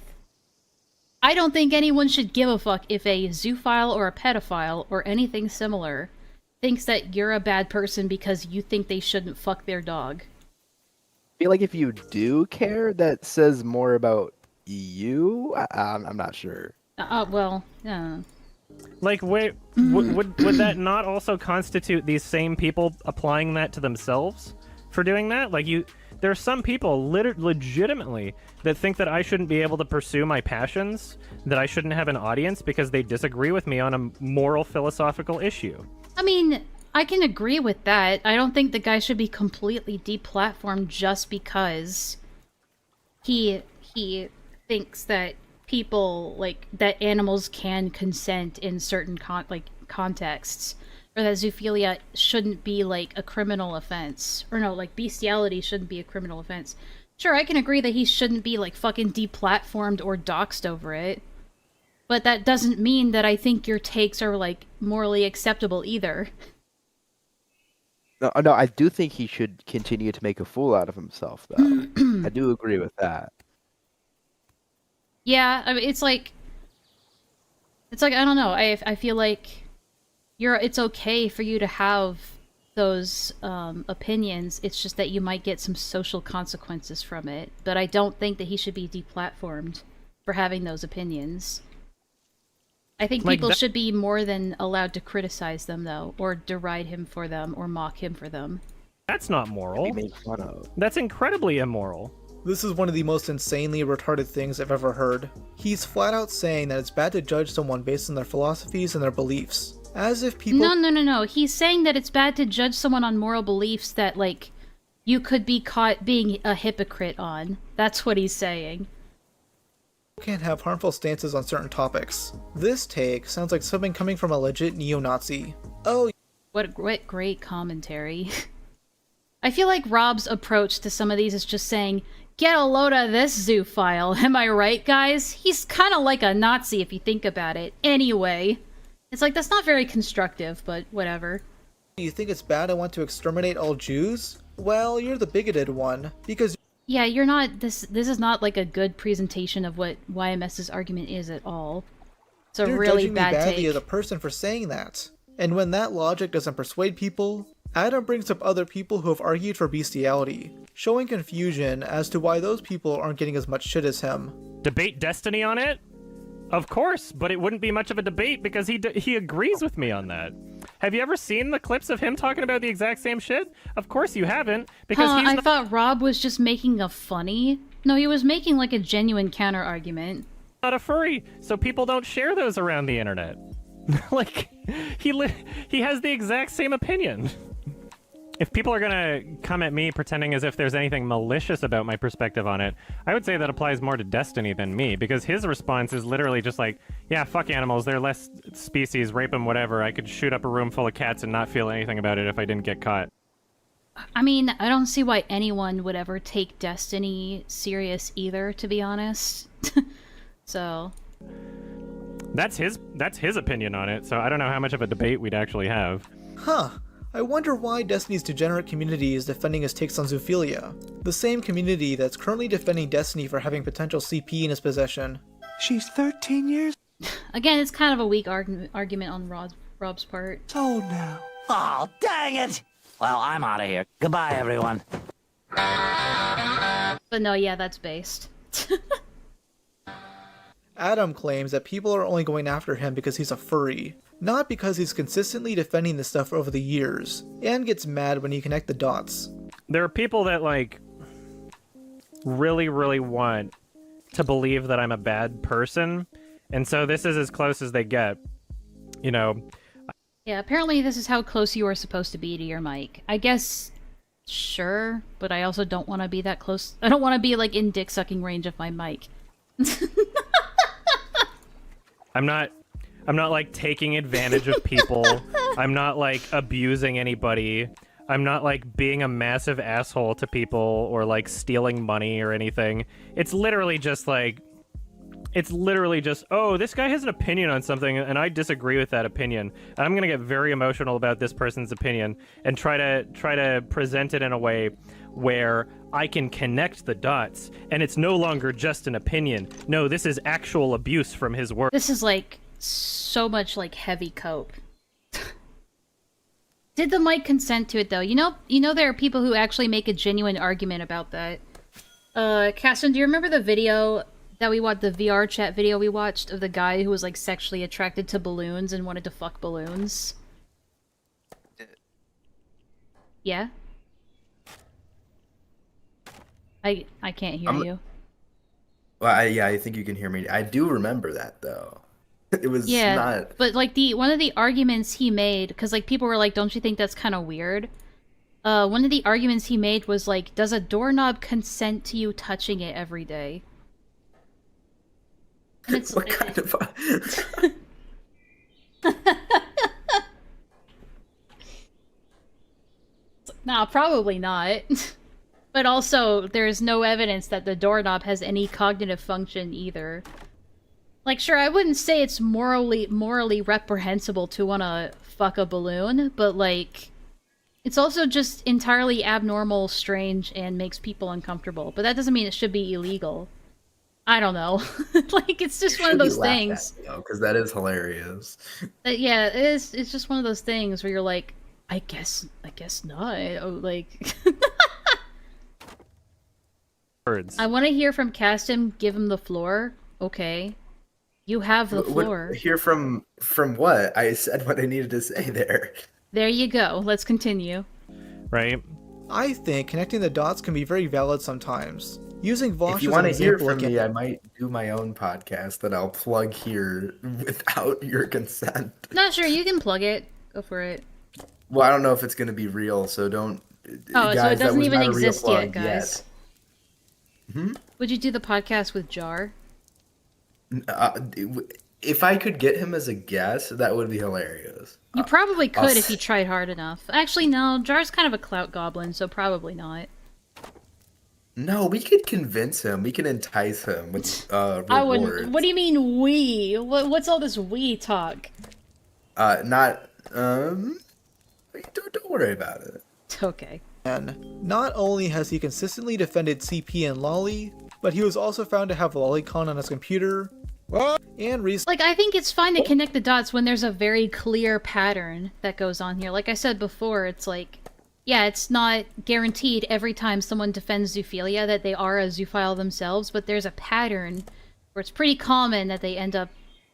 I don't think anyone should give a fuck if a zoophile or a pedophile or anything similar thinks that you're a bad person because you think they shouldn't fuck their dog. I feel like if you do care, that says more about you? I'm not sure. Well, yeah. Like, wait, would that not also constitute these same people applying that to themselves for doing that? Like, there are some people legitimately that think that I shouldn't be able to pursue my passions, that I shouldn't have an audience because they disagree with me on a moral philosophical issue. I mean, I can agree with that. I don't think the guy should be completely deplatformed just because he thinks that people, like, that animals can consent in certain contexts, or that zoophilia shouldn't be like a criminal offense, or no, like bestiality shouldn't be a criminal offense. Sure, I can agree that he shouldn't be like fucking deplatformed or doxxed over it, but that doesn't mean that I think your takes are like morally acceptable either. No, I do think he should continue to make a fool out of himself, though. I do agree with that. Yeah, I mean, it's like I don't know. I feel like it's okay for you to have those opinions. It's just that you might get some social consequences from it. But I don't think that he should be deplatformed for having those opinions. I think people should be more than allowed to criticize them, though, or deride him for them, or mock him for them. That's not moral. Be made fun of. That's incredibly immoral. This is one of the most insanely retarded things I've ever heard. He's flat out saying that it's bad to judge someone based on their philosophies and their beliefs. As if people— No. He's saying that it's bad to judge someone on moral beliefs that, like, you could be caught being a hypocrite on. That's what he's saying. Can't have harmful stances on certain topics. This take sounds like something coming from a legit neo-Nazi. Oh, what great commentary. I feel like Rob's approach to some of these is just saying, get a load of this zoophile, am I right, guys? He's kind of like a Nazi if you think about it. Anyway, it's like, that's not very constructive, but whatever. You think it's bad I want to exterminate all Jews? Well, you're the bigoted one, because— Yeah, you're not— this is not like a good presentation of what YMS's argument is at all. It's a really bad take. You're judging me badly as a person for saying that. And when that logic doesn't persuade people, Adam brings up other people who have argued for bestiality, showing confusion as to why those people aren't getting as much shit as him. Debate Destiny on it? Of course, but it wouldn't be much of a debate because he agrees with me on that. Have you ever seen the clips of him talking about the exact same shit? Of course you haven't, because I thought Rob was just making a funny— No, he was making like a genuine counter-argument. Not a furry, so people don't share those around the internet. Like, he has the exact same opinion. If people are gonna come at me pretending as if there's anything malicious about my perspective on it, I would say that applies more to Destiny than me, because his response is literally just like, yeah, fuck animals, they're less species, rape them, whatever. I could shoot up a room full of cats and not feel anything about it if I didn't get caught. I mean, I don't see why anyone would ever take Destiny serious either, to be honest. So... That's his opinion on it, so I don't know how much of a debate we'd actually have. Huh. I wonder why Destiny's degenerate community is defending his takes on zoophilia. The same community that's currently defending Destiny for having potential CP in his possession. She's 13 years Again, it's kind of a weak argument on Rob's part. old now. Oh, dang it! Well, I'm out of here. Goodbye, everyone. But no, yeah, that's based. Adam claims that people are only going after him because he's a furry, not because he's consistently defending this stuff over the years, and gets mad when you connect the dots. There are people that, like, really, really want to believe that I'm a bad person, and so this is as close as they get, you know. Yeah, apparently this is how close you are supposed to be to your mic. I guess, sure, but I also don't want to be that close. I don't want to be, like, in dick-sucking range of my mic. I'm not like taking advantage of people. I'm not like abusing anybody. I'm not like being a massive asshole to people or like stealing money or anything. It's literally just, oh, this guy has an opinion on something and I disagree with that opinion. And I'm gonna get very emotional about this person's opinion and try to present it in a way where I can connect the dots, and it's no longer just an opinion. No, this is actual abuse from his work. This is like so much like heavy coke. Did the mic consent to it though? You know there are people who actually make a genuine argument about that. Caston, do you remember the video that we watched, the VR chat video we watched of the guy who was like sexually attracted to balloons and wanted to fuck balloons? Yeah? I can't hear you. Well, I think you can hear me. I do remember that though. It was Yeah, not. but like one of the arguments he made, because like people were like, "Don't you think that's kind of weird?" One of the arguments he made was like, "Does a doorknob consent to you touching it every day?" And it's What kind of? Nah, probably not. But also, there's no evidence that the doorknob has any cognitive function either. Like, sure, I wouldn't say it's morally reprehensible to want to fuck a balloon, but like, it's also just entirely abnormal, strange, and makes people uncomfortable. But that doesn't mean it should be illegal. I don't know. Like, it's just one of those things. Because that is hilarious. Yeah, it's just one of those things where you're like, I guess not. Oh, like, Words. I want to hear from Castum. Give him the floor. Okay, you have the floor. Hear from what? I said what I needed to say there. There you go. Let's continue. Right. I think connecting the dots can be very valid sometimes. Using Vosh If you as an want to hear example from again. me, I might do my own podcast that I'll plug here without your consent. Not sure. You can plug it. Go for it. Well, I don't know if it's going to be real, so don't. Oh, guys, so it that doesn't was even not a real exist yet, plug guys. Would you do the podcast with Jar? If I could get him as a guest, that would be hilarious. You probably could if you tried hard enough. Actually, no. Jar's kind of a clout goblin, so probably not. No, we could convince him. We can entice him with rewards. I wouldn't. What do you mean we? What's all this we talk? Not. Don't worry about it. Okay. And not only has he consistently defended CP and Lolly, but he was also found to have Lolicon on his computer. And Like, I think it's fine to connect the dots when there's a very clear pattern that goes on here. Like I said before, it's like, yeah, it's not guaranteed every time someone defends zoophilia that they are a zoophile themselves, but there's a pattern where it's pretty common that they end up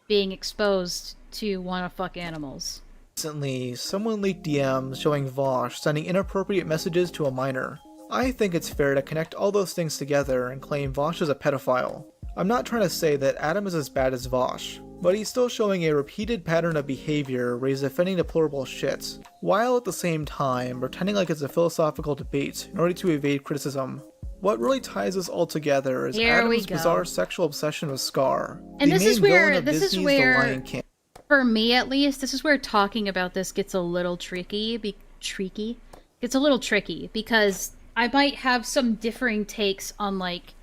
being exposed to want to fuck animals. Recently, someone leaked DMs showing Vosh sending inappropriate messages to a minor. I think it's fair to connect all those things together and claim Vosh is a pedophile. I'm not trying to say that Adam is as bad as Vosh, but he's still showing a repeated pattern of behavior where he's defending deplorable shit, while at the same time pretending like it's a philosophical debate in order to evade criticism. What really ties us all together is Adam's bizarre sexual obsession with Scar, And the this main is where villain of Disney's The Lion King. For me at least, this is where talking about this gets a little tricky. It's a little tricky because I might have some differing takes on like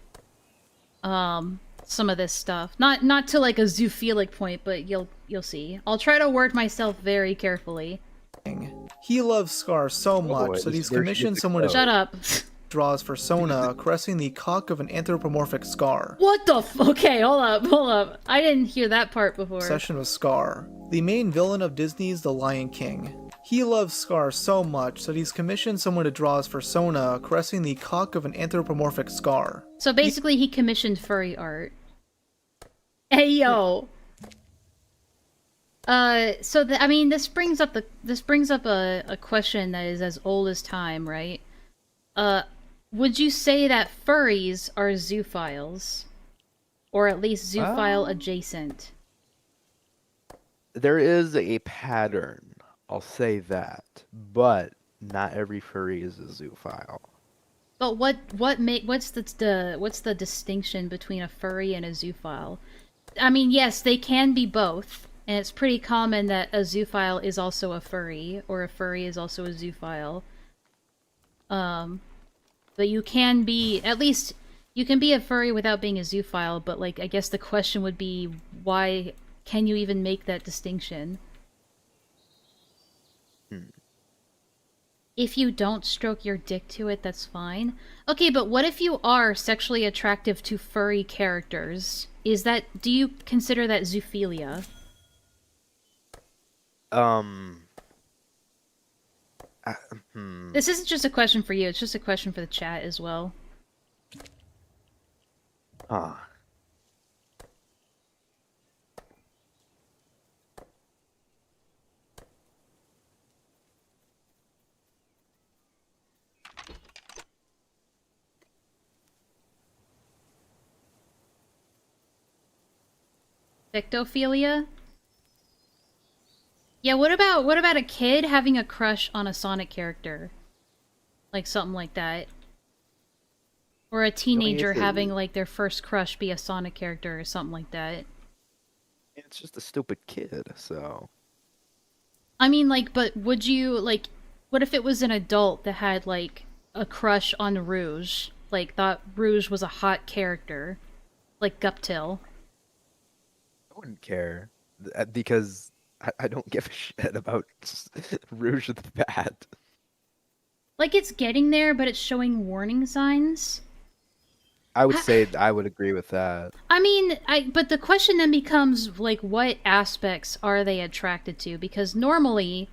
some of this stuff. Not to like a zoophilic point, but you'll see. I'll try to word myself very carefully. He loves Scar so much that he's commissioned someone to Shut up. draw his persona, caressing the cock of an anthropomorphic Scar. What the okay, hold up. I didn't hear that part before. Obsession with Scar, the main villain of Disney's The Lion King. He loves Scar so much that he's commissioned someone to draw his persona, caressing the cock of an anthropomorphic Scar. So basically he commissioned furry art. Hey yo. I mean, this brings up a question that is as old as time, right? Would you say that furries are zoophiles? Or at least zoophile adjacent? There is a pattern, I'll say that, but not every furry is a zoophile. But what's the distinction between a furry and a zoophile? I mean, yes, they can be both, and it's pretty common that a zoophile is also a furry, or a furry is also a zoophile. But you can be, at least, you can be a furry without being a zoophile, but, like, I guess the question would be, why can you even make that distinction? If you don't stroke your dick to it, that's fine. Okay, but what if you are sexually attractive to furry characters? Do you consider that zoophilia? This isn't just a question for you, it's just a question for the chat as well. Fictophilia? Yeah, what about a kid having a crush on a Sonic character? Like something like that. Or a teenager having like their first crush be a Sonic character or something like that. It's just a stupid kid, so. I mean, like, but would you, like, what if it was an adult that had, like, a crush on Rouge? Like, thought Rouge was a hot character? Like Guptil? I wouldn't care. Because I don't give a shit about Rouge the Bat. Like, it's getting there, but it's showing warning signs? I would say I would agree with that. I mean, but the question then becomes, like, what aspects are they attracted to? Because normally,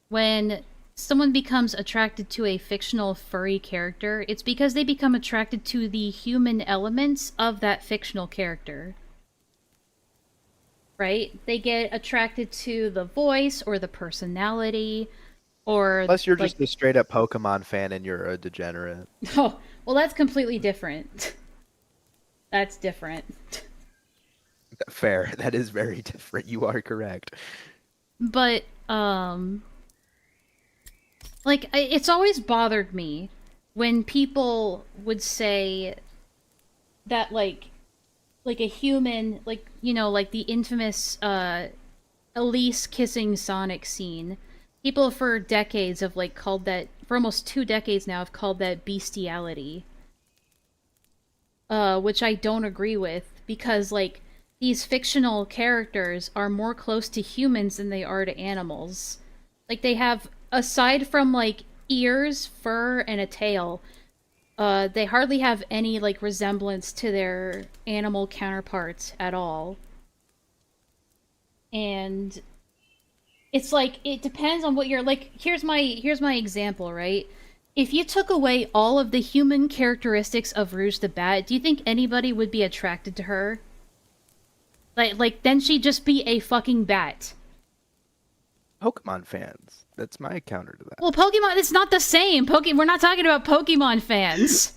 when someone becomes attracted to a fictional furry character, it's because they become attracted to the human elements of that fictional character. Right? They get attracted to the voice, or the personality, or... Unless you're like... just a straight-up Pokemon fan and you're a degenerate. Oh, well, that's completely different. That's different. Fair. That is very different. You are correct. But, like, it's always bothered me when people would say that, like a human, like, you know, like the infamous, Elise kissing Sonic scene. People for decades have, like, called that, for almost 2 decades now, have called that bestiality. Which I don't agree with, because, like, these fictional characters are more close to humans than they are to animals. Like, they have, aside from, like, ears, fur, and a tail, they hardly have any, like, resemblance to their animal counterparts at all. And it's like, it depends on what you're, like, here's my example, right? If you took away all of the human characteristics of Rouge the Bat, do you think anybody would be attracted to her? Like, then she'd just be a fucking bat. Pokemon fans. That's my counter to that. Well, Pokemon, it's not the same. We're not talking about Pokemon fans.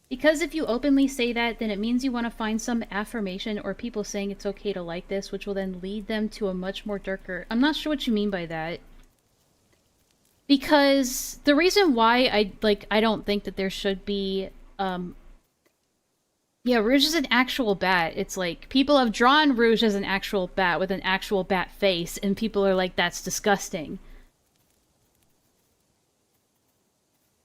Because if you openly say that, then it means you want to find some affirmation or people saying it's okay to like this, which will then lead them to a much more darker... I'm not sure what you mean by that. Because the reason why I don't think that there should be, yeah, Rouge is an actual bat. It's like, people have drawn Rouge as an actual bat with an actual bat face, and people are like, that's disgusting.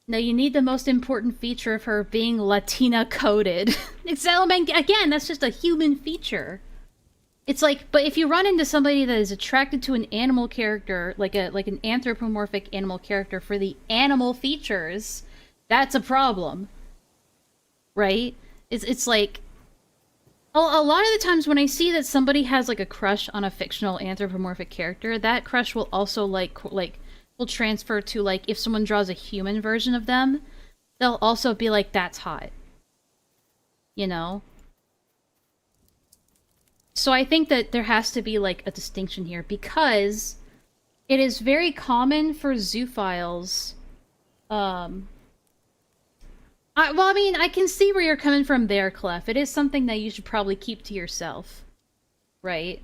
No, you need the most important feature of her being Latina-coded. Again, that's just a human feature. It's like, but if you run into somebody that is attracted to an animal character, like an anthropomorphic animal character for the animal features, that's a problem. Right? It's like, a lot of the times when I see that somebody has like a crush on a fictional anthropomorphic character, that crush will also will transfer to, like, if someone draws a human version of them, they'll also be like, that's hot. You know? So I think that there has to be, like, a distinction here, because it is very common for zoophiles, well, I mean, I can see where you're coming from there, Clef. It is something that you should probably keep to yourself, right?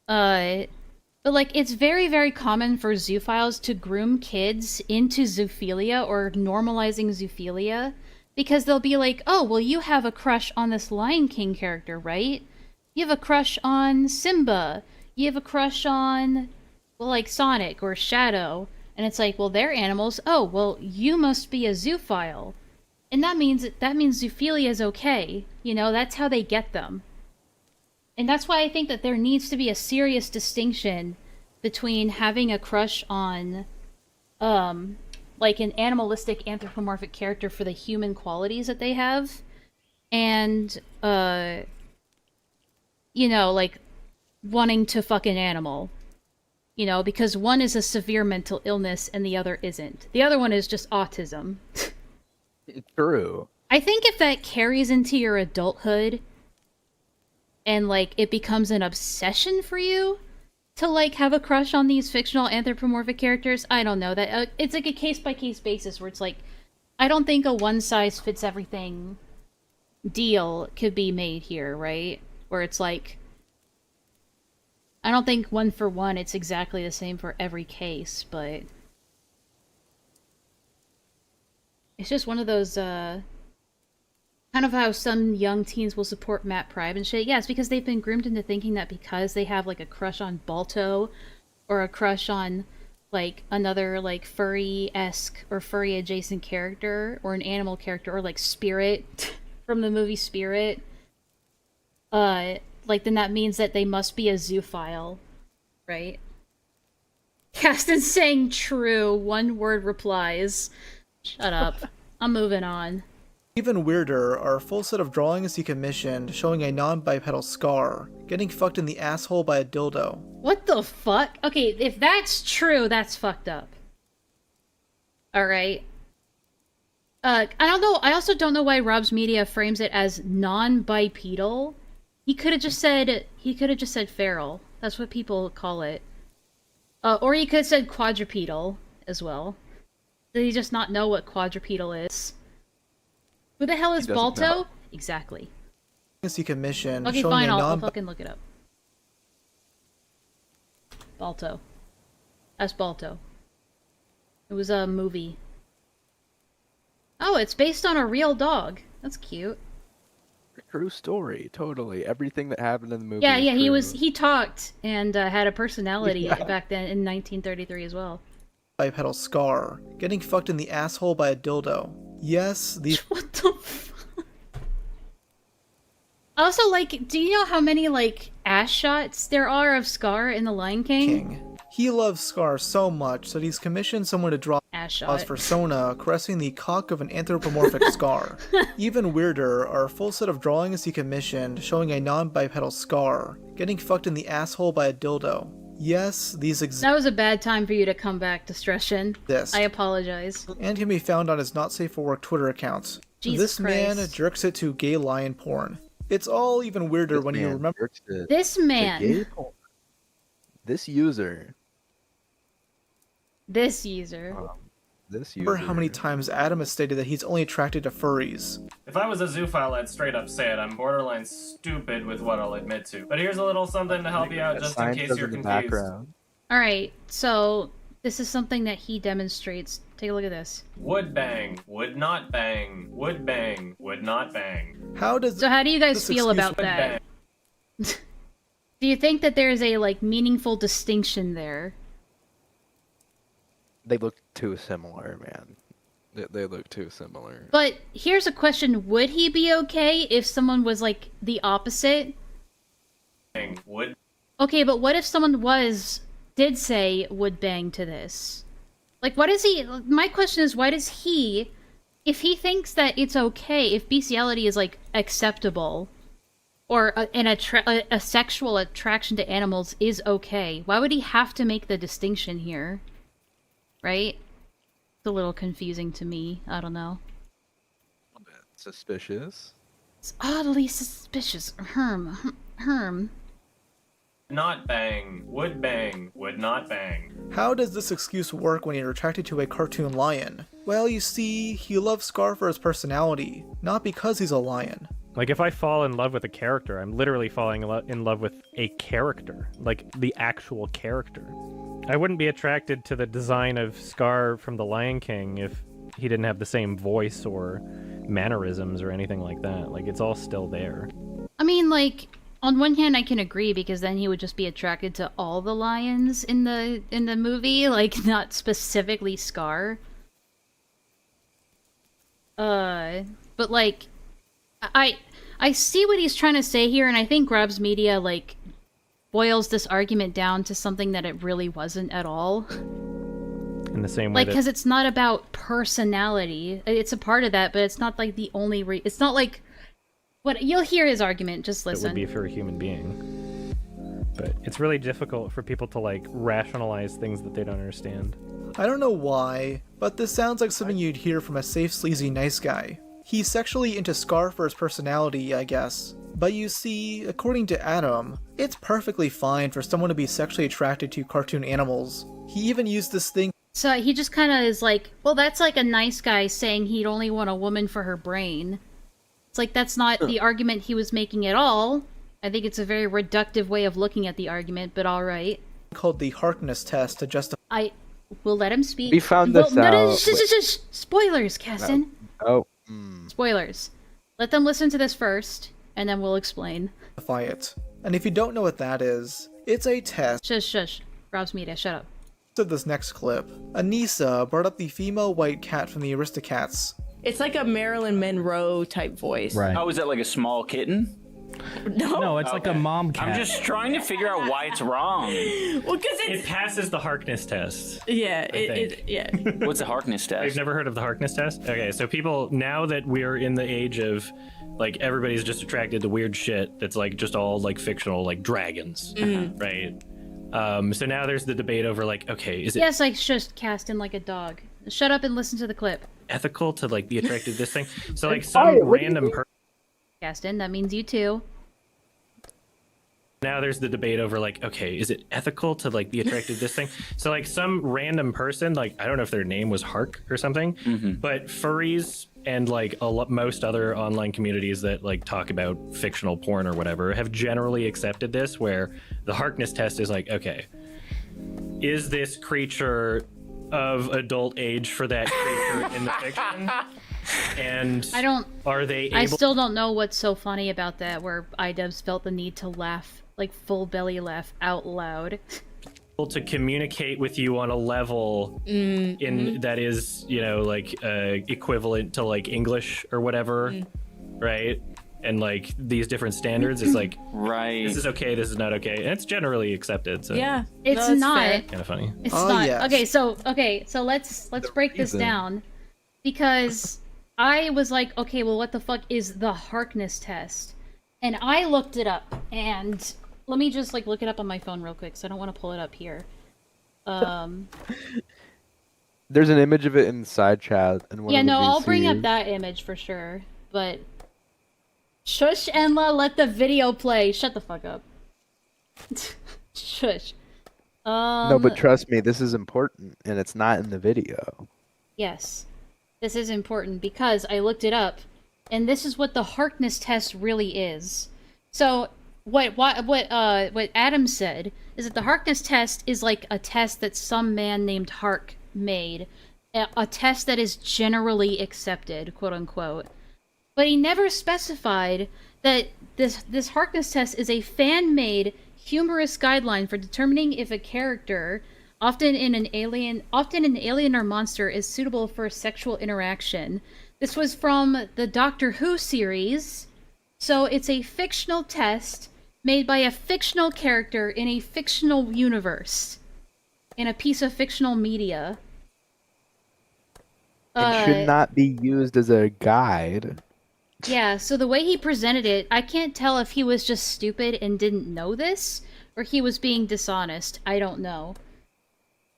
But, like, it's very, very common for zoophiles to groom kids into zoophilia or normalizing zoophilia, because they'll be like, oh, well, you have a crush on this Lion King character, right? You have a crush on Simba. You have a crush on, well, like, Sonic or Shadow. And it's like, well, they're animals. Oh, well, you must be a zoophile. And that means zoophilia is okay. You know, that's how they get them. And that's why I think that there needs to be a serious distinction between having a crush on, like, an animalistic anthropomorphic character for the human qualities that they have, and, you know, like, wanting to fuck an animal. You know, because one is a severe mental illness and the other isn't. The other one is just autism. True. I think if that carries into your adulthood, and, like, it becomes an obsession for you to, like, have a crush on these fictional anthropomorphic characters, I don't know. That it's like a case-by-case basis where it's like, I don't think a one-size-fits-everything deal could be made here, right? Where it's like, I don't think one for one it's exactly the same for every case, but it's just one of those, kind of how some young teens will support Matt Prime and shit. Yeah, it's because they've been groomed into thinking that because they have, like, a crush on Balto, or a crush on, like, another, like, furry-esque or furry-adjacent character, or an animal character, or, like, Spirit from the movie Spirit, like, then that means that they must be a zoophile, right? Caston's saying true, one-word replies. Shut up. I'm moving on. Even weirder are a full set of drawings he commissioned showing a non-bipedal Scar getting fucked in the asshole by a dildo. What the fuck? Okay, if that's true, that's fucked up. Alright. I don't know. I also don't know why Rob's Media frames it as non-bipedal. He could have just said feral. That's what people call it. Or he could have said quadrupedal as well. Did he just not know what quadrupedal is? Who the hell is Balto? Know. Exactly. He commissioned Okay, showing fine, a I'll fucking look it up. Balto. That's Balto. It was a movie. Oh, it's based on a real dog. That's cute. True story, totally. Everything that happened in the movie. Yeah, is true. he talked and had a personality Yeah. back then in 1933 as well. Bipedal Scar getting fucked in the asshole by a dildo. Yes, these. What the fuck? Also, like, do you know how many, like, ass shots there are of Scar in The Lion King? He loves Scar so much that he's commissioned someone to draw Ass Scar's shot. persona caressing the cock of an anthropomorphic Scar. Even weirder are a full set of drawings he commissioned showing a non-bipedal Scar getting fucked in the asshole by a dildo. Yes, these That was a bad time for you to come back to Stression. This. I apologize. and can be found on his Not Safe for Work Twitter account. Jesus This man Christ. jerks it to gay lion porn. It's all even weirder when you remember This man. This user. This user. remember how many times Adam has stated that he's only attracted to furries. If I was a zoophile, I'd straight up say it. I'm borderline stupid with what I'll admit to. But here's a little something to help you out just in case you're confused. Alright, so this is something that he demonstrates. Take a look at this. Would bang, would not bang, would bang, would not bang. How does So how do you guys this feel excuse- about that? Do you think that there's a, like, meaningful distinction there? They look too similar, man. They look too similar. But here's a question. Would he be okay if someone was, like, the opposite? Bang, would. Okay, but what if someone did say would bang to this? Like, what is he... My question is, why does he... If he thinks that it's okay, if bestiality is, like, acceptable, or a sexual attraction to animals is okay, why would he have to make the distinction here? Right? It's a little confusing to me. I don't know. Suspicious. It's oddly suspicious. Herm. Not bang, would not bang. How does this excuse work when you're attracted to a cartoon lion? Well, you see, he loves Scar for his personality, not because he's a lion. Like, if I fall in love with a character, I'm literally falling in love with a character. Like, the actual character. I wouldn't be attracted to the design of Scar from The Lion King if he didn't have the same voice or mannerisms or anything like that. Like, it's all still there. I mean, like, on one hand, I can agree because then he would just be attracted to all the lions in the movie, like not specifically Scar. But like, I see what he's trying to say here, and I think Grabs Media like boils this argument down to something that it really wasn't at all. In the same way, Like, because it's not about personality. It's a part of that, but it's not like the only. It's not like. What you'll hear his argument. Just listen. It would be for a human being. But it's really difficult for people to, like, rationalize things that they don't understand. I don't know why, but this sounds like something you'd hear from a safe, sleazy, nice guy. He's sexually into Scar for his personality, I guess. But you see, according to Adam, it's perfectly fine for someone to be sexually attracted to cartoon animals. He even used this thing. So he just kind of is like, well, that's like a nice guy saying he'd only want a woman for her brain. It's like that's not the argument he was making at all. I think it's a very reductive way of looking at the argument, but all right. Called the Harkness test to justify. I will let him speak. We found this out. Spoilers, Caston. Oh. Spoilers. Let them listen to this first, and then we'll explain. It. And if you don't know what that is, it's a test. Shush. Rob's media, shut up. To this next clip, Anissa brought up the female white cat from the Aristocats. It's like a Marilyn Monroe type voice. Right. Oh, is that like a small kitten? No, it's like a mom cat. I'm just trying to figure out why it's wrong. Well, because it passes the Harkness test. Yeah, yeah. What's the Harkness test? You've never heard of the Harkness test? Okay, so people, now that we're in the age of, like, everybody's just attracted to weird shit that's, like, just all, like, fictional, like, dragons, right? So now there's the debate over, like, okay, is it Yes, I just cast in like a dog. Shut up and listen to the clip. ethical to, like, be attracted to this thing? So, like, some random person... Caston, that means you too. Now there's the debate over, like, okay, is it ethical to, like, be attracted to this thing? So, like, some random person, like, I don't know if their name was Hark or something, but furries and, like, most other online communities that, like, talk about fictional porn or whatever have generally accepted this, where the Harkness test is like, okay, is this creature of adult age for that creature in the fiction? And are they able... I still don't know what's so funny about that, where iDubbbz felt the need to laugh, like full belly laugh out loud. To communicate with you on a level that is, you know, like equivalent to like English or whatever, right? And like these different standards is like, right, this is okay, this is not okay, and it's generally accepted. So yeah, it's not kind of funny. It's not. Yes. Okay, so let's break this down, because I was like, okay, well, what the fuck is the Harkness test? And I looked it up, and let me just like look it up on my phone real quick, so I don't want to pull it up here. There's an image of it in side chat, and one yeah, of the no, I'll bring VCs. up that image for sure. But shush, Enlaa, let the video play. Shut the fuck up. Shush. No, but trust me, this is important, and it's not in the video. Yes, this is important because I looked it up, and this is what the Harkness test really is. So what Adam said is that the Harkness test is like a test that some man named Hark made, a test that is generally accepted, quote unquote. But he never specified that this Harkness test is a fan-made, humorous guideline for determining if a character, often an alien or monster, is suitable for sexual interaction. This was from the Doctor Who series, so it's a fictional test made by a fictional character in a fictional universe, in a piece of fictional media. It should not be used as a guide. Yeah, so the way he presented it, I can't tell if he was just stupid and didn't know this, or he was being dishonest. I don't know.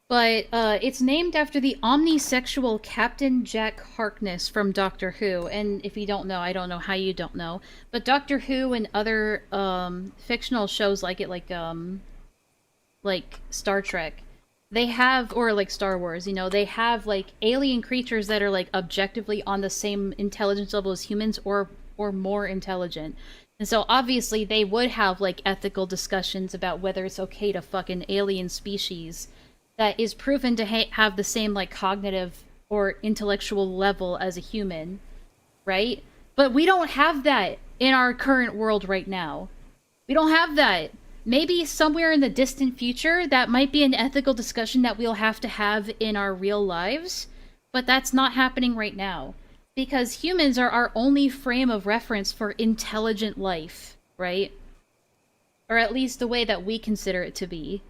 But it's named after the omnisexual Captain Jack Harkness from Doctor Who. And if you don't know, I don't know how you don't know. But Doctor Who and other fictional shows like it, like Star Trek, they have, or like Star Wars, you know, they have like alien creatures that are like objectively on the same intelligence level as humans, or more intelligent. And so obviously they would have like ethical discussions about whether it's okay to fuck an alien species that is proven to have the same like cognitive or intellectual level as a human, right? But we don't have that in our current world right now. We don't have that. Maybe somewhere in the distant future, that might be an ethical discussion that we'll have to have in our real lives, but that's not happening right now. Because humans are our only frame of reference for intelligent life, right? Or at least the way that we consider it to be.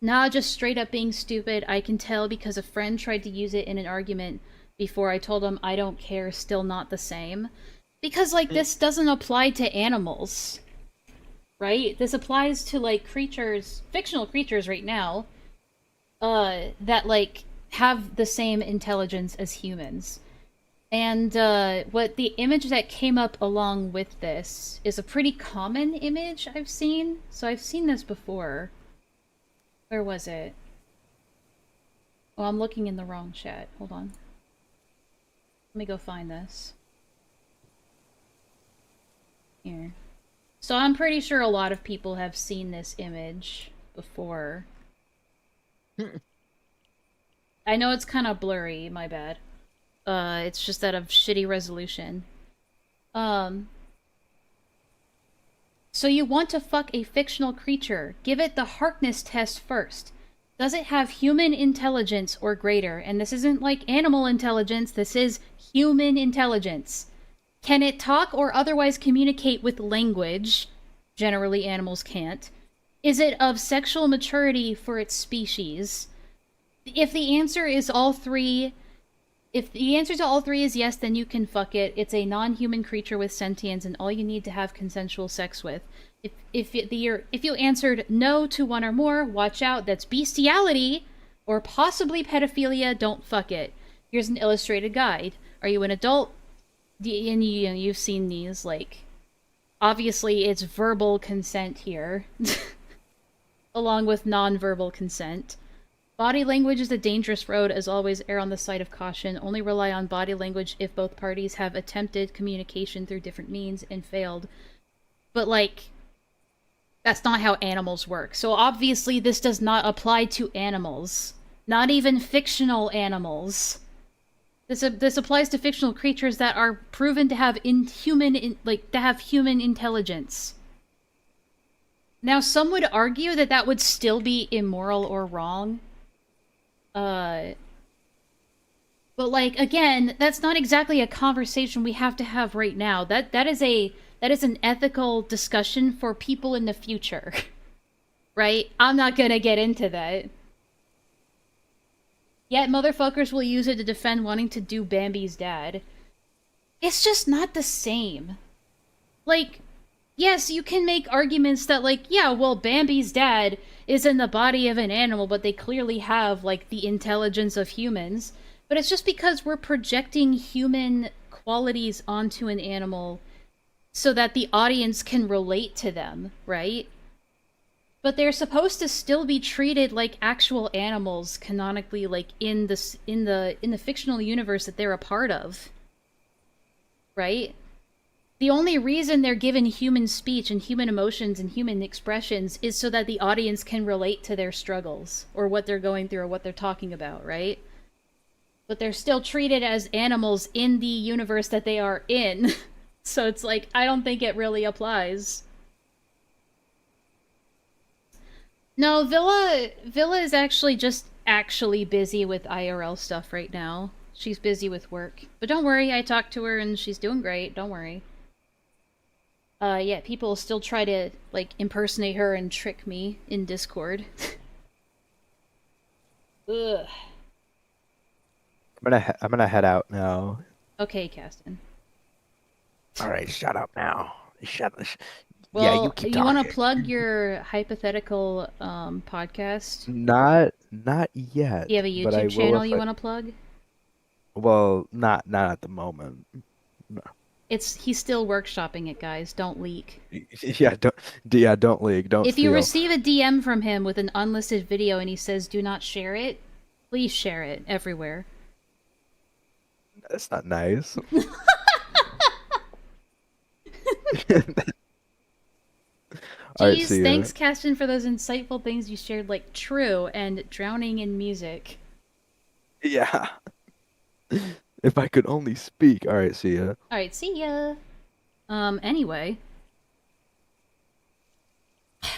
Not just straight up being stupid. I can tell because a friend tried to use it in an argument before I told him I don't care, still not the same. Because, like, this doesn't apply to animals, right? This applies to, like, creatures, fictional creatures right now, that, like, have the same intelligence as humans. And, what the image that came up along with this is a pretty common image I've seen. So I've seen this before. Where was it? Oh, I'm looking in the wrong chat. Hold on. me go find this. Here. So I'm pretty sure a lot of people have seen this image before. I know it's kind of blurry, my bad. It's just that of shitty resolution. So you want to fuck a fictional creature. Give it the Harkness test first. Does it have human intelligence or greater? And this isn't like animal intelligence, this is human intelligence. Can it talk or otherwise communicate with language? Generally, animals can't. Is it of sexual maturity for its species? If the answer is all three... If the answer to all three is yes, then you can fuck it. It's a non-human creature with sentience and all you need to have consensual sex with. If you answered no to one or more, watch out, that's bestiality or possibly pedophilia, don't fuck it. Here's an illustrated guide. Are you an adult? And you've seen these, like, obviously it's verbal consent here, along with non-verbal consent. Body language is a dangerous road. As always, err on the side of caution. Only rely on body language if both parties have attempted communication through different means and failed. But, like, that's not how animals work. So obviously this does not apply to animals. Not even fictional animals. This applies to fictional creatures that are proven to have human intelligence. Now, some would argue that that would still be immoral or wrong. But, like, again, that's not exactly a conversation we have to have right now. That is an ethical discussion for people in the future. Right? I'm not gonna get into that. Yet motherfuckers will use it to defend wanting to do Bambi's dad. It's just not the same. Like, yes, you can make arguments that, like, yeah, well, Bambi's dad is in the body of an animal, but they clearly have, like, the intelligence of humans. But it's just because we're projecting human qualities onto an animal so that the audience can relate to them, right? But they're supposed to still be treated like actual animals canonically, like in the fictional universe that they're a part of. Right? The only reason they're given human speech and human emotions and human expressions is so that the audience can relate to their struggles or what they're going through or what they're talking about, right? But they're still treated as animals in the universe that they are in. So it's like, I don't think it really applies. No, Villa is actually just busy with IRL stuff right now. She's busy with work. But don't worry, I talked to her and she's doing great, don't worry. Yeah, people still try to, like, impersonate her and trick me in Discord. Ugh. I'm gonna head out now. Okay, Caston. All right, shut up now. Shut. Well, yeah, you keep you want to talking. plug your hypothetical podcast? Not yet. Do you have a but I YouTube will channel if you I- want to plug? Well, not at the moment. No. He's still workshopping it, guys. Don't leak. Yeah, don't leak. Don't. If you steal. receive a DM from him with an unlisted video and he says do not share it, please share it everywhere. That's not nice. All right, Jeez, see ya. thanks, Caston, for those insightful things you shared, like True and Drowning in Music. Yeah. If I could only speak. All right, see ya. Alright, see ya. Anyway.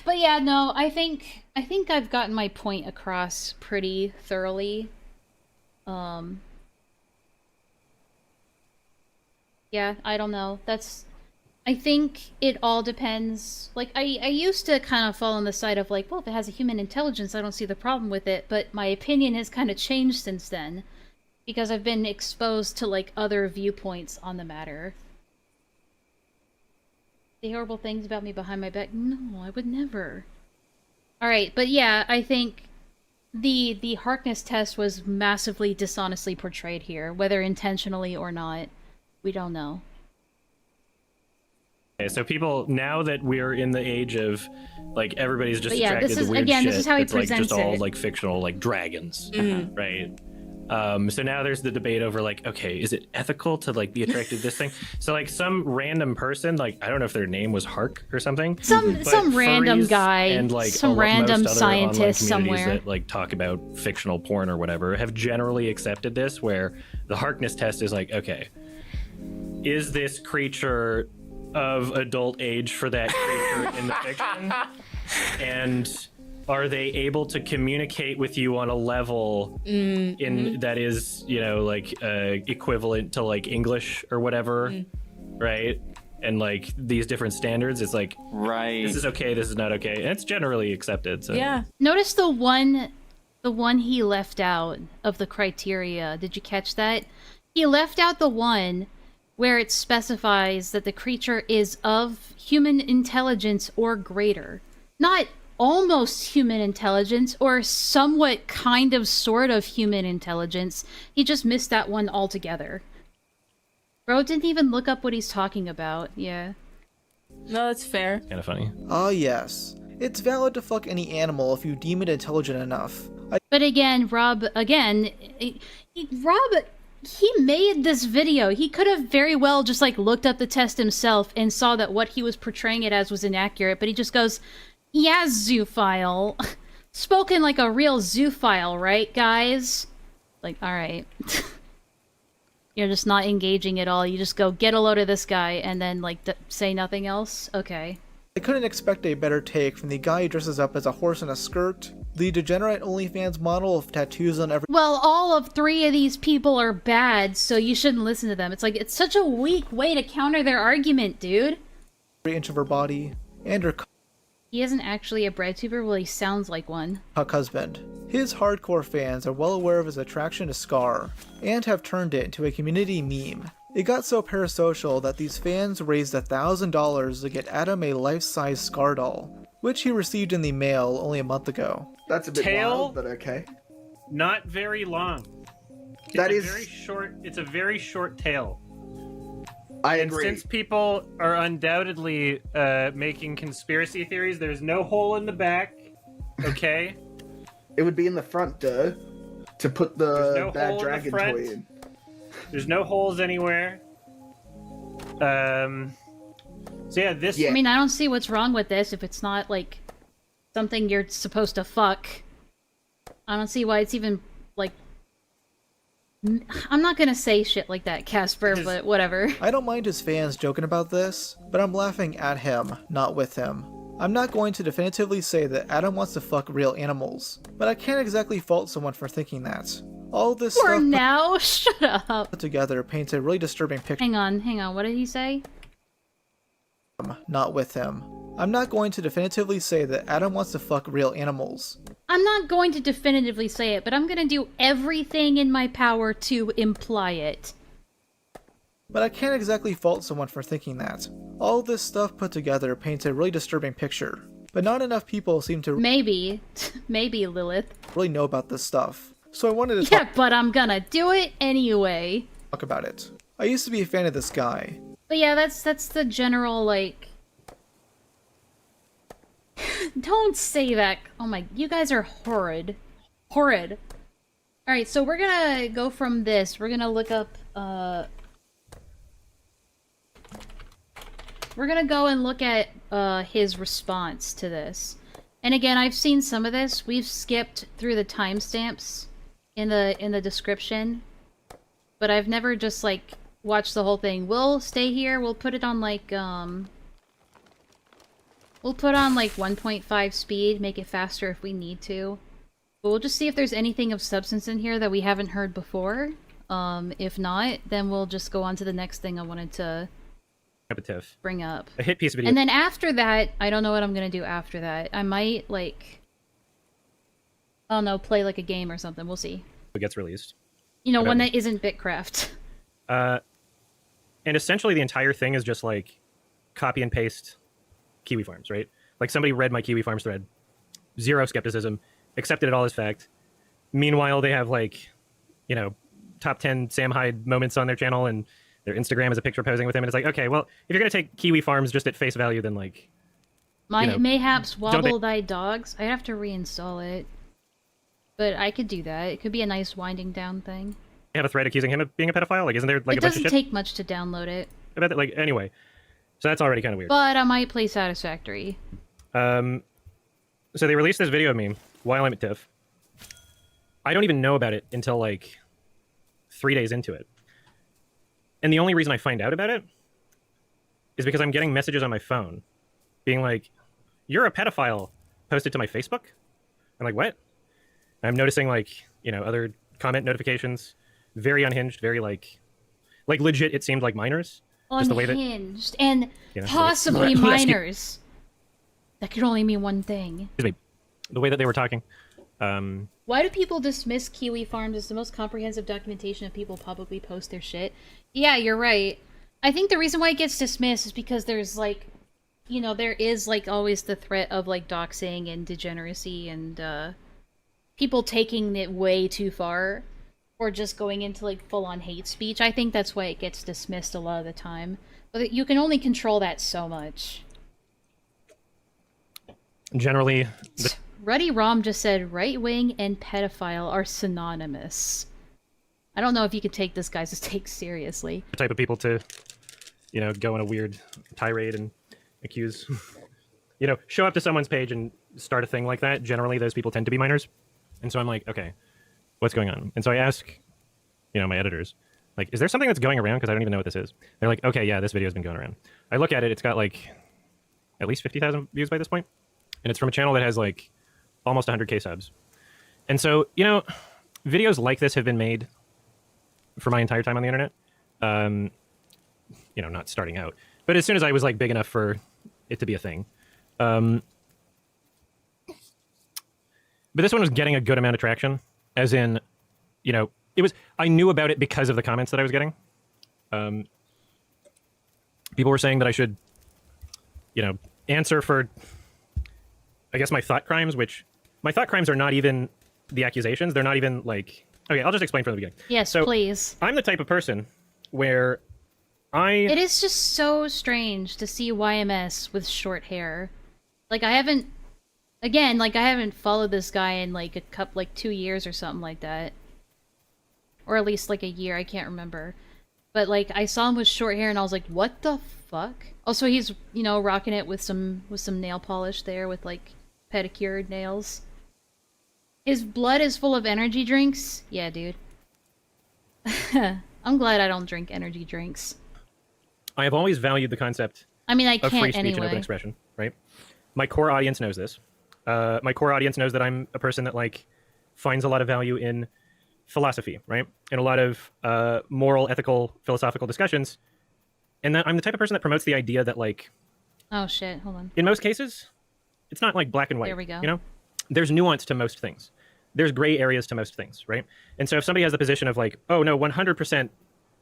But yeah, no, I think I've gotten my point across pretty thoroughly. Yeah, I don't know. I think it all depends. Like, I used to kind of fall on the side of, like, well, if it has a human intelligence, I don't see the problem with it, but my opinion has kind of changed since then. Because I've been exposed to, like, other viewpoints on the matter. Say horrible things about me behind my back? No, I would never. Alright, but yeah, I think the Harkness test was massively dishonestly portrayed here, whether intentionally or not. We don't know. Okay, so people, now that we're in the age of, like, everybody's just But yeah, attracted this to is- weird again, shit this is how he that's, like, just presents all, it. like, fictional, like, dragons, Mhm. right? So now there's the debate over like, okay, is it ethical to like be attracted to this thing? So like some random person, like I don't know if their name was Hark or something. Some random furries guy, and like some most random other online scientist communities somewhere. that like talk about fictional porn or whatever have generally accepted this, where the Harkness test is like, okay, is this creature of adult age for that creature in the fiction? And are they able to communicate with you on a level in that is, you know, like equivalent to like English or whatever, right? And like these different standards, it's like, right, this is okay, this is not okay, and it's generally accepted. So Yeah. Notice the one he left out of the criteria. Did you catch that? He left out the one where it specifies that the creature is of human intelligence or greater. Not almost human intelligence or somewhat kind of sort of human intelligence. He just missed that one altogether. Bro didn't even look up what he's talking about. Yeah. No, that's fair. kind of funny. Ah, yes. It's valid to fuck any animal if you deem it intelligent enough. But again, Rob he made this video. He could have very well just like looked up the test himself and saw that what he was portraying it as was inaccurate, but he just goes, yeah, zoophile. Spoken like a real zoophile, right, guys? Like, alright. You're just not engaging at all. You just go, get a load of this guy, and then, like, say nothing else? Okay. I couldn't expect a better take from the guy who dresses up as a horse in a skirt, the degenerate OnlyFans model of tattoos on every Well, all of 3 of these people are bad, so you shouldn't listen to them. It's like, it's such a weak way to counter their argument, dude. every inch of her body, and her He isn't actually a breadtuber, well, he sounds like one. cuck husband. His hardcore fans are well aware of his attraction to Scar, and have turned it into a community meme. It got so parasocial that these fans raised $1,000 to get Adam a life-size Scar doll, which he received in the mail only a month ago. That's a bit Tail? wild, but okay. Not very long. That is very short. It's a very short tail. I And agree. since people are undoubtedly making conspiracy theories, there's no hole in the back. Okay. It would be in the front, duh. To put There's the no bad hole in the dragon front. toy in. There's no holes anywhere. So yeah, this. I mean, I don't see what's wrong with this if it's not, like, something you're supposed to fuck. I don't see why it's even, like... I'm not gonna say shit like that, Casper, but whatever. I don't mind his fans joking about this, but I'm laughing at him, not with him. I'm not going to definitively say that Adam wants to fuck real animals, but I can't exactly fault someone for thinking that. All this For stuff now, shut up. put together paints a really disturbing picture. Hang on, what did he say? Not with him. I'm not going to definitively say that Adam wants to fuck real animals. I'm not going to definitively say it, but I'm gonna do everything in my power to imply it. But I can't exactly fault someone for thinking that. All this stuff put together paints a really disturbing picture, but not enough people seem to Maybe, Lilith. really know about this stuff. So I wanted to Yeah, but I'm gonna do it anyway. talk about it. I used to be a fan of this guy. But yeah, that's the general, like... Don't say that. Oh my, you guys are horrid. Horrid. Alright, so we're gonna go from this. We're gonna look up, we're gonna go and look at, his response to this. And again, I've seen some of this. We've skipped through the timestamps in the description. But I've never just, like, watched the whole thing. We'll stay here. We'll put it on, like, we'll put on, like, 1.5 speed, make it faster if we need to. But we'll just see if there's anything of substance in here that we haven't heard before. If not, then we'll just go on to the next thing I wanted to bring up. A hit piece of video. And then after that, I don't know what I'm gonna do after that. I might, like... I don't know, play, like, a game or something. We'll see. It gets released. You know, one Whatever. that isn't Bitcraft. And essentially the entire thing is just like copy and paste Kiwi Farms, right? Like somebody read my Kiwi Farms thread, zero skepticism, accepted it all as fact. Meanwhile, they have like, you know, top 10 Sam Hyde moments on their channel, and their Instagram is a picture posing with him. And it's like, okay, well, if you're going to take Kiwi Farms just at face value, then like... My you know, Mayhaps don't Wobble Thy Dogs. I have to reinstall it. But I could do that. It could be a nice winding down thing. Have a thread accusing him of being a pedophile? Like, isn't there like It a bunch of doesn't shit take much to download it. about that? Like, anyway. So that's already kind of weird. But I might play Satisfactory. So they released this video of me while I'm at TIFF. I don't even know about it until like 3 days into it. And the only reason I find out about it is because I'm getting messages on my phone being like, "You're a pedophile," posted to my Facebook. I'm like, what? I'm noticing like, you know, other comment notifications, very unhinged, very like legit. It seemed like minors. Just the way that, Unhinged and you know, possibly excuse- minors. That could only mean one thing. Excuse me. The way that they were talking. Why do people dismiss Kiwi Farms as the most comprehensive documentation of people publicly post their shit? Yeah, you're right. I think the reason why it gets dismissed is because there's like, you know, there is like always the threat of like doxing and degeneracy and people taking it way too far or just going into like full-on hate speech. I think that's why it gets dismissed a lot of the time. But you can only control that so much. Generally, Ruddy Rom just said right-wing and pedophile are synonymous. I don't know if you could take this guy's take seriously. the type of people to, you know, go on a weird tirade and accuse, you know, show up to someone's page and start a thing like that. Generally, those people tend to be minors. And so I'm like, okay, what's going on? And so I ask, you know, my editors, like, is there something that's going around? Because I don't even know what this is. They're like, okay, yeah, this video has been going around. I look at it, it's got like at least 50,000 views by this point. And it's from a channel that has like almost 100K subs. And so, you know, videos like this have been made for my entire time on the internet. You know, not starting out, but as soon as I was like big enough for it to be a thing. But this one was getting a good amount of traction, as in, you know, I knew about it because of the comments that I was getting. People were saying that I should, you know, answer for, I guess, my thought crimes, which my thought crimes are not even the accusations. They're not even like, okay, I'll just explain from the beginning. Yes, so, please. I'm the type of person where It is just so strange to see YMS with short hair. Like, I haven't followed this guy in like 2 years or something like that. Or at least like a year, I can't remember. But like, I saw him with short hair and I was like, what the fuck? Also, he's, you know, rocking it with some nail polish there with like pedicured nails. His blood is full of energy drinks? Yeah, dude. I'm glad I don't drink energy drinks. I have always valued the concept I mean, I of can't free speech and anyway. open expression, right? My core audience knows this. My core audience knows that I'm a person that like finds a lot of value in philosophy, right? And a lot of moral, ethical, philosophical discussions. And that I'm the type of person that promotes the idea that like, Oh shit, hold on. in most cases, it's not like black and white. There we go. You know, there's nuance to most things. There's gray areas to most things, right? And so if somebody has the position of like, oh no, 100%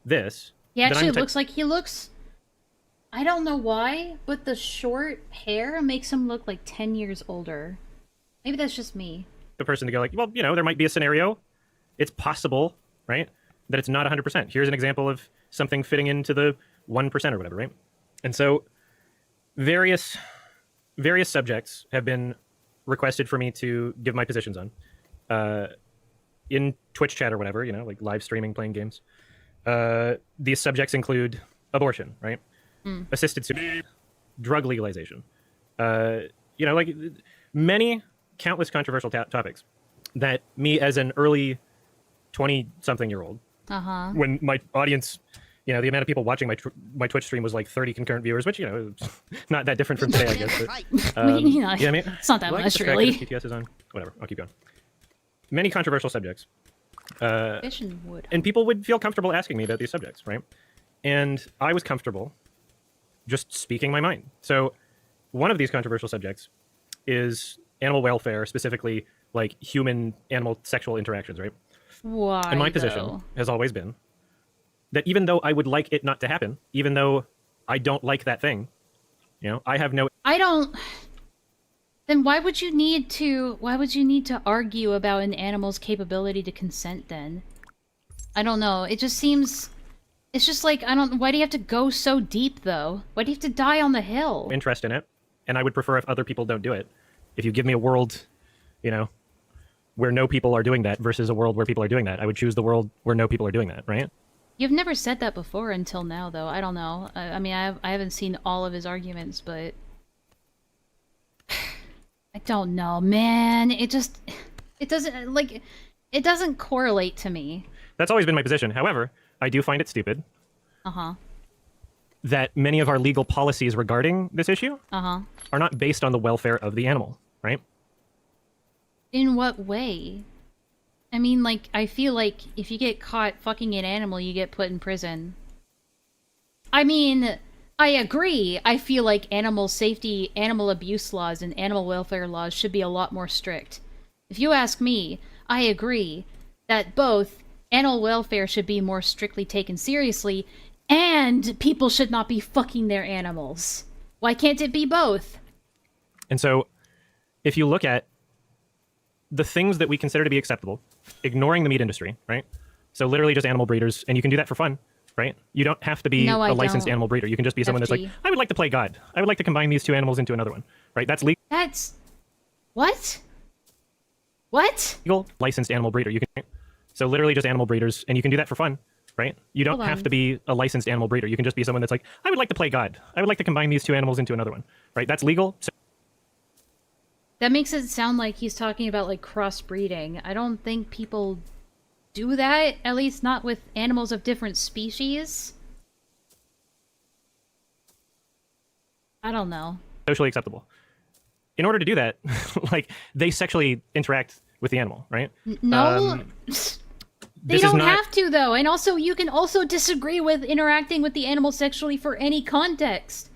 this, He then I'm actually the type- looks like he looks... I don't know why, but the short hair makes him look like 10 years older. Maybe that's just me. the person to go like, well, you know, there might be a scenario. It's possible, right, that it's not 100%. Here's an example of something fitting into the 1% or whatever, right? And so various subjects have been requested for me to give my positions on in Twitch chat or whatever, you know, like live streaming, playing games. These subjects include abortion, right? Assisted suicide, drug legalization, you know, like many countless controversial topics that me as an early 20-something-year-old, when my audience, you know, the amount of people watching my Twitch stream was like 30 concurrent viewers, which, you know, not that different from today, I guess. But, You know, yeah, I mean, it's not that will I much, get distracted really. if TTS is on. Whatever, I'll keep going. Many controversial subjects. Fish and wood. And people would feel comfortable asking me about these subjects, right? And I was comfortable just speaking my mind. So one of these controversial subjects is animal welfare, specifically like human-animal sexual interactions, right? Why, And my position though? has always been that even though I would like it not to happen, even though I don't like that thing, you know, I have no... I don't... Then why would you need to argue about an animal's capability to consent then? I don't know. It just seems... It's just like, why do you have to go so deep, though? Why do you have to die on the hill? interest in it, and I would prefer if other people don't do it. If you give me a world, you know, where no people are doing that versus a world where people are doing that. I would choose the world where no people are doing that, right? You've never said that before until now, though. I don't know. I mean, I haven't seen all of his arguments, but I don't know, man. It doesn't like it doesn't correlate to me. That's always been my position. However, I do find it stupid that many of our legal policies regarding this issue are not based on the welfare of the animal, right? In what way? I mean, like, I feel like if you get caught fucking an animal, you get put in prison. I mean, I agree. I feel like animal safety, animal abuse laws, and animal welfare laws should be a lot more strict. If you ask me, I agree that both animal welfare should be more strictly taken seriously, and people should not be fucking their animals. Why can't it be both? And so, if you look at the things that we consider to be acceptable, ignoring the meat industry, right? So literally just animal breeders, and you can do that for fun, right? You don't have to be a licensed animal breeder. You can just be someone that's like, I would like to play God. I would like to combine these two animals into another one, right? That's legal. That's... What? What? Legal, licensed animal breeder. You can... So literally just animal breeders, and you can do that for fun, right? You don't have to be a licensed animal breeder. You can just be someone that's like, I would like to play God. I would like to combine these two animals into another one, right? That's legal. So that makes it sound like he's talking about, like, crossbreeding. I don't think people do that, at least not with animals of different species. I don't know. Socially acceptable. In order to do that, like, they sexually interact with the animal, right? No. They don't have to, though. And also, you can also disagree with interacting with the animal sexually for any context.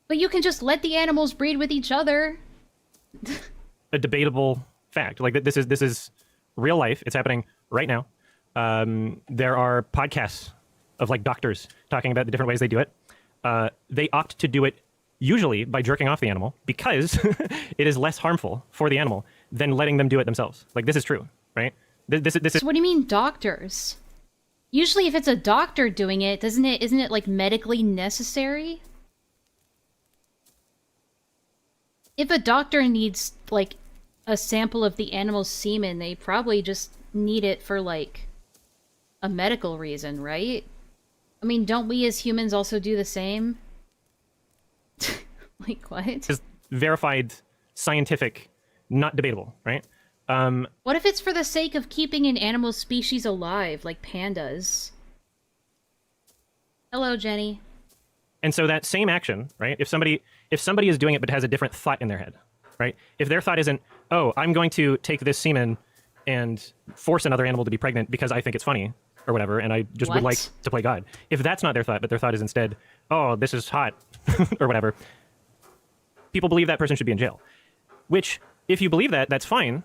But you can just let the animals breed with each other. A debatable fact. Like, this is real life. It's happening right now. There are podcasts of, like, doctors talking about the different ways they do it. They opt to do it usually by jerking off the animal because it is less harmful for the animal than letting them do it themselves. Like, this is true, right? This is. So what do you mean doctors? Usually if it's a doctor doing it, isn't it like medically necessary? If a doctor needs, like, a sample of the animal's semen, they probably just need it for, like, a medical reason, right? I mean, don't we as humans also do the same? Like, what? It's verified, scientific, not debatable, right? What if it's for the sake of keeping an animal species alive, like pandas? Hello, Jenny. And so that same action, right? If somebody is doing it but has a different thought in their head, right? If their thought isn't, oh, I'm going to take this semen and force another animal to be pregnant because I think it's funny or whatever, and I just would like to play God. If that's not their thought, but their thought is instead, oh, this is hot or whatever, people believe that person should be in jail. Which, if you believe that, that's fine,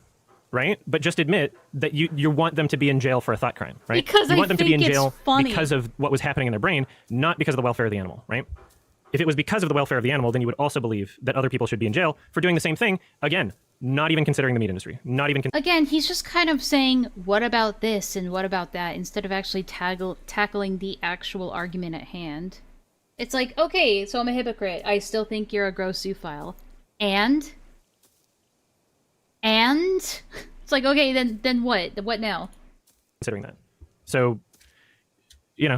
right? But just admit that you want them to be in jail for a thought crime, right? Because you want them to be in jail funny. because of what was happening in their brain, not because of the welfare of the animal, right? If it was because of the welfare of the animal, then you would also believe that other people should be in jail for doing the same thing. Again, not even considering the meat industry. Not even. Again, he's just kind of saying, what about this and what about that, instead of actually tackling the actual argument at hand. It's like, okay, so I'm a hypocrite. I still think you're a gross zoophile. And? It's like, okay, then what? What now? Considering that. So,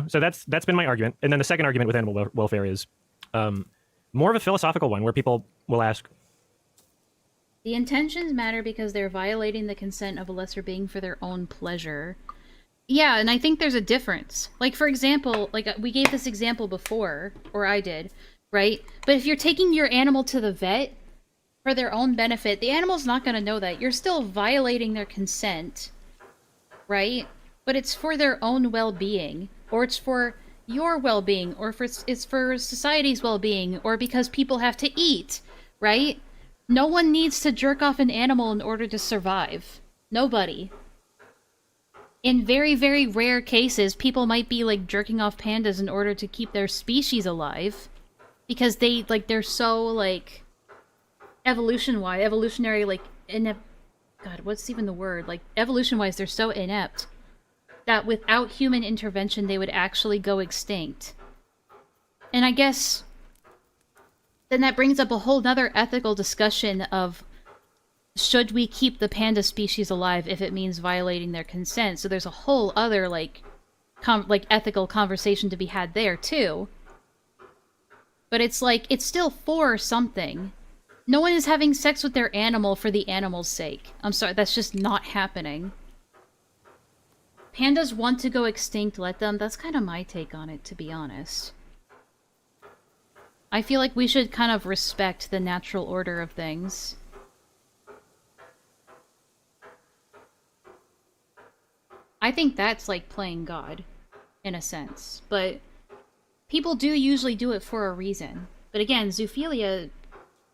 so that's been my argument. And then the second argument with animal welfare is more of a philosophical one, where people will ask, the intentions matter because they're violating the consent of a lesser being for their own pleasure. Yeah, and I think there's a difference. Like, for example, like, we gave this example before, or I did, right? But if you're taking your animal to the vet for their own benefit, the animal's not going to know that. You're still violating their consent, right? But it's for their own well-being, or it's for your well-being, or it's for society's well-being, or because people have to eat, right? No one needs to jerk off an animal in order to survive. Nobody. In very, very rare cases, people might be, like, jerking off pandas in order to keep their species alive. Because they're so, like, evolutionary, like, God, what's even the word? Like, evolution-wise, they're so inept that without human intervention, they would actually go extinct. And I guess then that brings up a whole nother ethical discussion of should we keep the panda species alive if it means violating their consent? So there's a whole other, like, ethical conversation to be had there, too. But it's like, it's still for something. No one is having sex with their animal for the animal's sake. I'm sorry, that's just not happening. Pandas want to go extinct, let them. That's kind of my take on it, to be honest. I feel like we should kind of respect the natural order of things. I think that's like playing God, in a sense. But people do usually do it for a reason. But again, zoophilia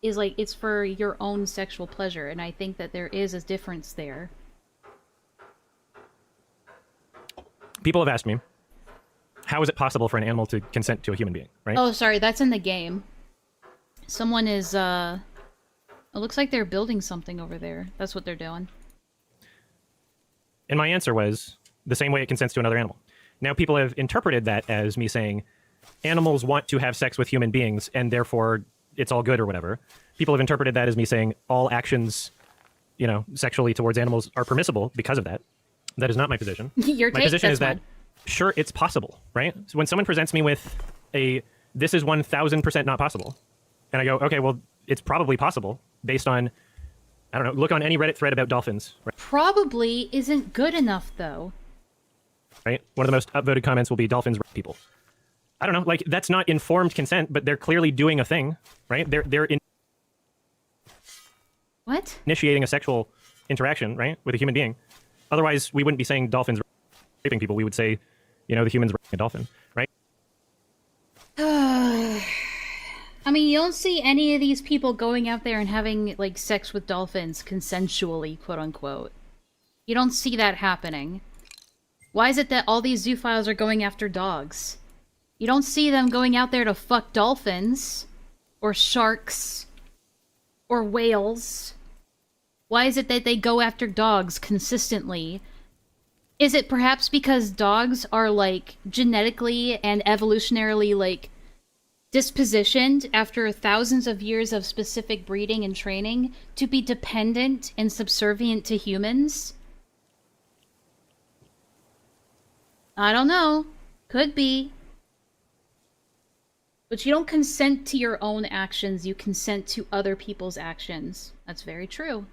is like, it's for your own sexual pleasure, and I think that there is a difference there. People have asked me, how is it possible for an animal to consent to a human being, right? Oh, sorry, that's in the game. Someone is, it looks like they're building something over there. That's what they're doing. And my answer was, the same way it consents to another animal. Now people have interpreted that as me saying, animals want to have sex with human beings, and therefore it's all good or whatever. People have interpreted that as me saying all actions, you know, sexually towards animals are permissible because of that. That is not my position. Your my take, position that's is that, fine. sure, it's possible, right? So when someone presents me with a, this is 1000% not possible, and I go, okay, well, it's probably possible based on, I don't know, look on any Reddit thread about dolphins, right? Probably isn't good enough, though. Right? One of the most upvoted comments will be dolphins rape people. I don't know, like, that's not informed consent, but they're clearly doing a thing, right? They're What? initiating a sexual interaction, right, with a human being. Otherwise, we wouldn't be saying dolphins raping people. We would say, you know, the humans raping a dolphin, right? I mean, you don't see any of these people going out there and having, like, sex with dolphins consensually, quote-unquote. You don't see that happening. Why is it that all these zoophiles are going after dogs? You don't see them going out there to fuck dolphins, or sharks, or whales. Why is it that they go after dogs consistently? Is it perhaps because dogs are, like, genetically and evolutionarily, like, dispositioned after thousands of years of specific breeding and training to be dependent and subservient to humans? I don't know. Could be. But you don't consent to your own actions, you consent to other people's actions. That's very true.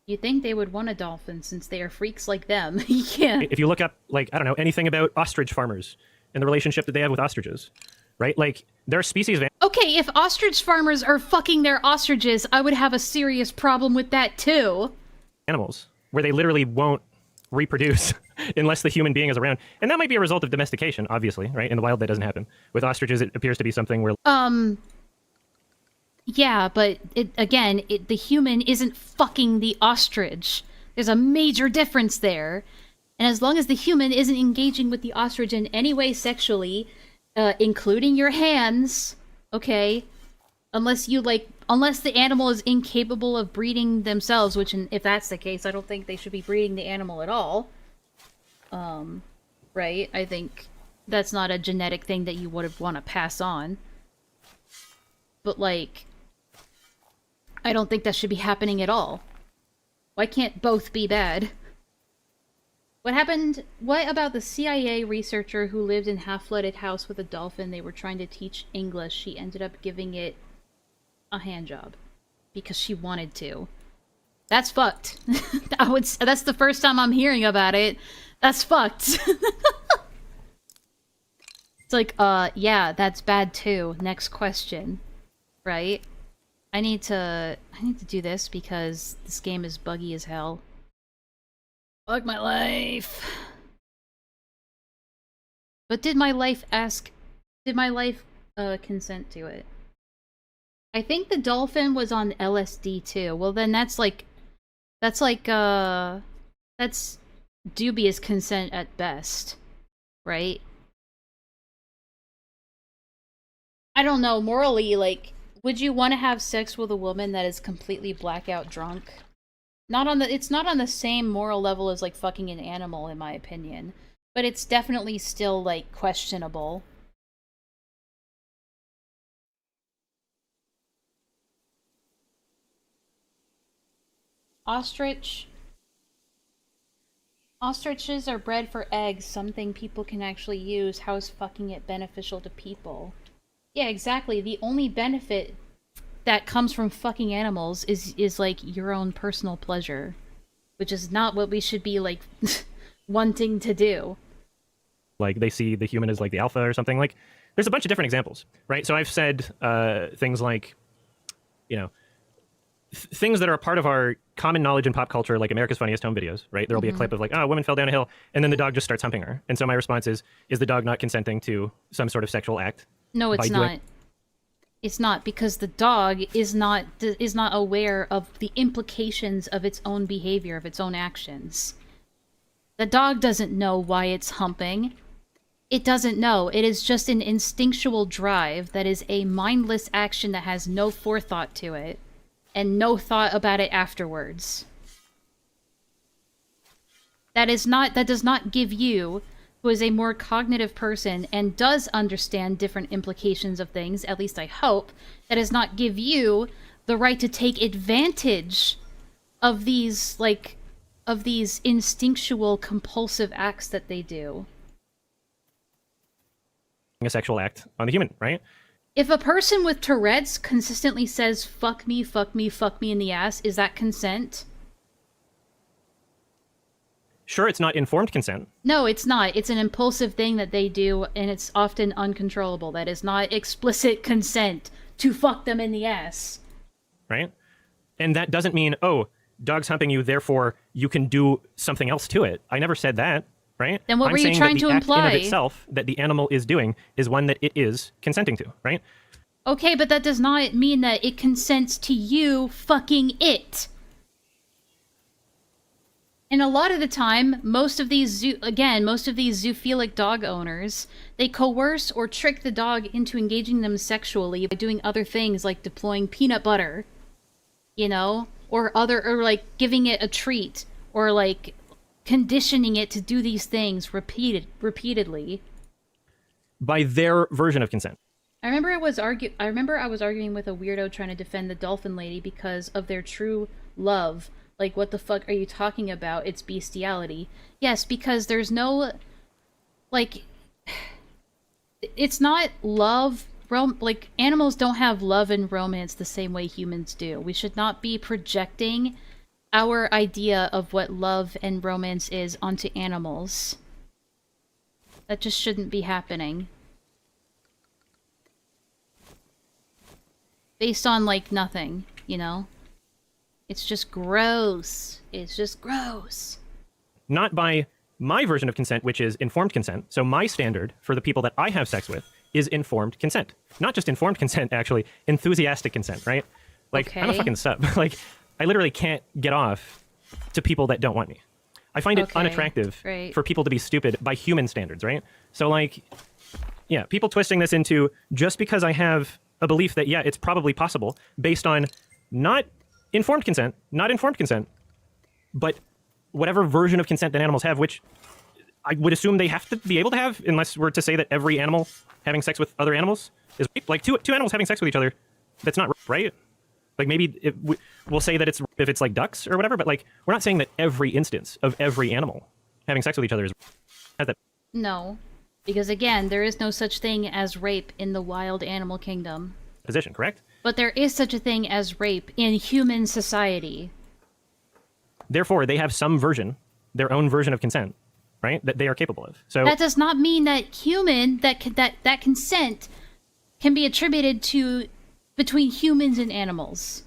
You think they would want a dolphin since they are freaks like them. Yeah. If you look up, like, I don't know, anything about ostrich farmers and the relationship that they have with ostriches, right? Like, there are species of Okay, if ostrich farmers are fucking their ostriches, I would have a serious problem with that too. animals where they literally won't reproduce unless the human being is around. And that might be a result of domestication, obviously, right? In the wild, that doesn't happen. With ostriches, it appears to be something where... Yeah, but the human isn't fucking the ostrich. There's a major difference there. And as long as the human isn't engaging with the ostrich in any way sexually, including your hands, okay, unless the animal is incapable of breeding themselves, which if that's the case, I don't think they should be breeding the animal at all. Right? I think that's not a genetic thing that you would want to pass on. But, like, I don't think that should be happening at all. Why can't both be bad? What happened? What about the CIA researcher who lived in half-flooded house with a dolphin? They were trying to teach English. She ended up giving it a handjob because she wanted to. That's fucked. That's the first time I'm hearing about it. That's fucked. It's like, yeah, that's bad too. Next question. Right? I need to do this because this game is buggy as hell. Fuck my life. But did my life consent to it? I think the dolphin was on LSD too. Well then that's dubious consent at best. Right? I don't know, morally, like, would you want to have sex with a woman that is completely blackout drunk? It's not on the same moral level as, like, fucking an animal, in my opinion. But it's definitely still, like, questionable. Ostriches are bred for eggs, something people can actually use. How is fucking it beneficial to people? Yeah, exactly. The only benefit that comes from fucking animals is like your own personal pleasure, which is not what we should be like wanting to do. Like they see the human as like the alpha or something. Like there's a bunch of different examples, right? So I've said things like, you know, things that are a part of our common knowledge in pop culture, like America's Funniest Home Videos, right? There'll be a clip of like, oh, a woman fell down a hill, and then the dog just starts humping her. And so my response is the dog not consenting to some sort of sexual act? No, it's not. It's not, because the dog is not aware of the implications of its own behavior, of its own actions. The dog doesn't know why it's humping. It doesn't know. It is just an instinctual drive that is a mindless action that has no forethought to it, and no thought about it afterwards. That does not give you, who is a more cognitive person and does understand different implications of things, at least I hope, that does not give you the right to take advantage of these, like, of these instinctual compulsive acts that they do. A sexual act on the human, right? If a person with Tourette's consistently says, fuck me, fuck me, fuck me in the ass, is that consent? Sure, it's not informed consent. No, it's not. It's an impulsive thing that they do, and it's often uncontrollable. That is not explicit consent to fuck them in the ass. Right? And that doesn't mean, oh, dog's humping you, therefore you can do something else to it. I never said that, right? Then what were you trying to imply? The act in of itself that the animal is doing is one that it is consenting to, right? Okay, but that does not mean that it consents to you fucking it. And a lot of the time, most of these zoophilic dog owners, they coerce or trick the dog into engaging them sexually by doing other things like deploying peanut butter, you know, or like giving it a treat, or like conditioning it to do these things repeatedly. By their version of consent. I remember I was arguing with a weirdo trying to defend the dolphin lady because of their true love. Like, what the fuck are you talking about? It's bestiality. Yes, because there's no, like, it's not love. Like, animals don't have love and romance the same way humans do. We should not be projecting our idea of what love and romance is onto animals. That just shouldn't be happening. Based on, like, nothing, you know? It's just gross. It's just gross. Not by my version of consent, which is informed consent. So my standard for the people that I have sex with is informed consent. Not just informed consent, actually. Enthusiastic consent, right? Like, okay. I'm a fucking sub. Like, I literally can't get off to people that don't want me. I find it unattractive for people to be stupid by human standards, right? So, like, yeah, people twisting this into just because I have a belief that, yeah, it's probably possible based on not informed consent, but whatever version of consent that animals have, which I would assume they have to be able to have, unless we're to say that every animal having sex with other animals is rape. Like two animals having sex with each other, that's not rape, right? Like maybe we'll say that it's if it's like ducks or whatever, but like we're not saying that every instance of every animal having sex with each other is that. No, because again, there is no such thing as rape in the wild animal kingdom. Position, correct? But there is such a thing as rape in human society. Therefore, they have some version, their own version of consent, right? That they are capable of. So that does not mean that that consent can be attributed to between humans and animals.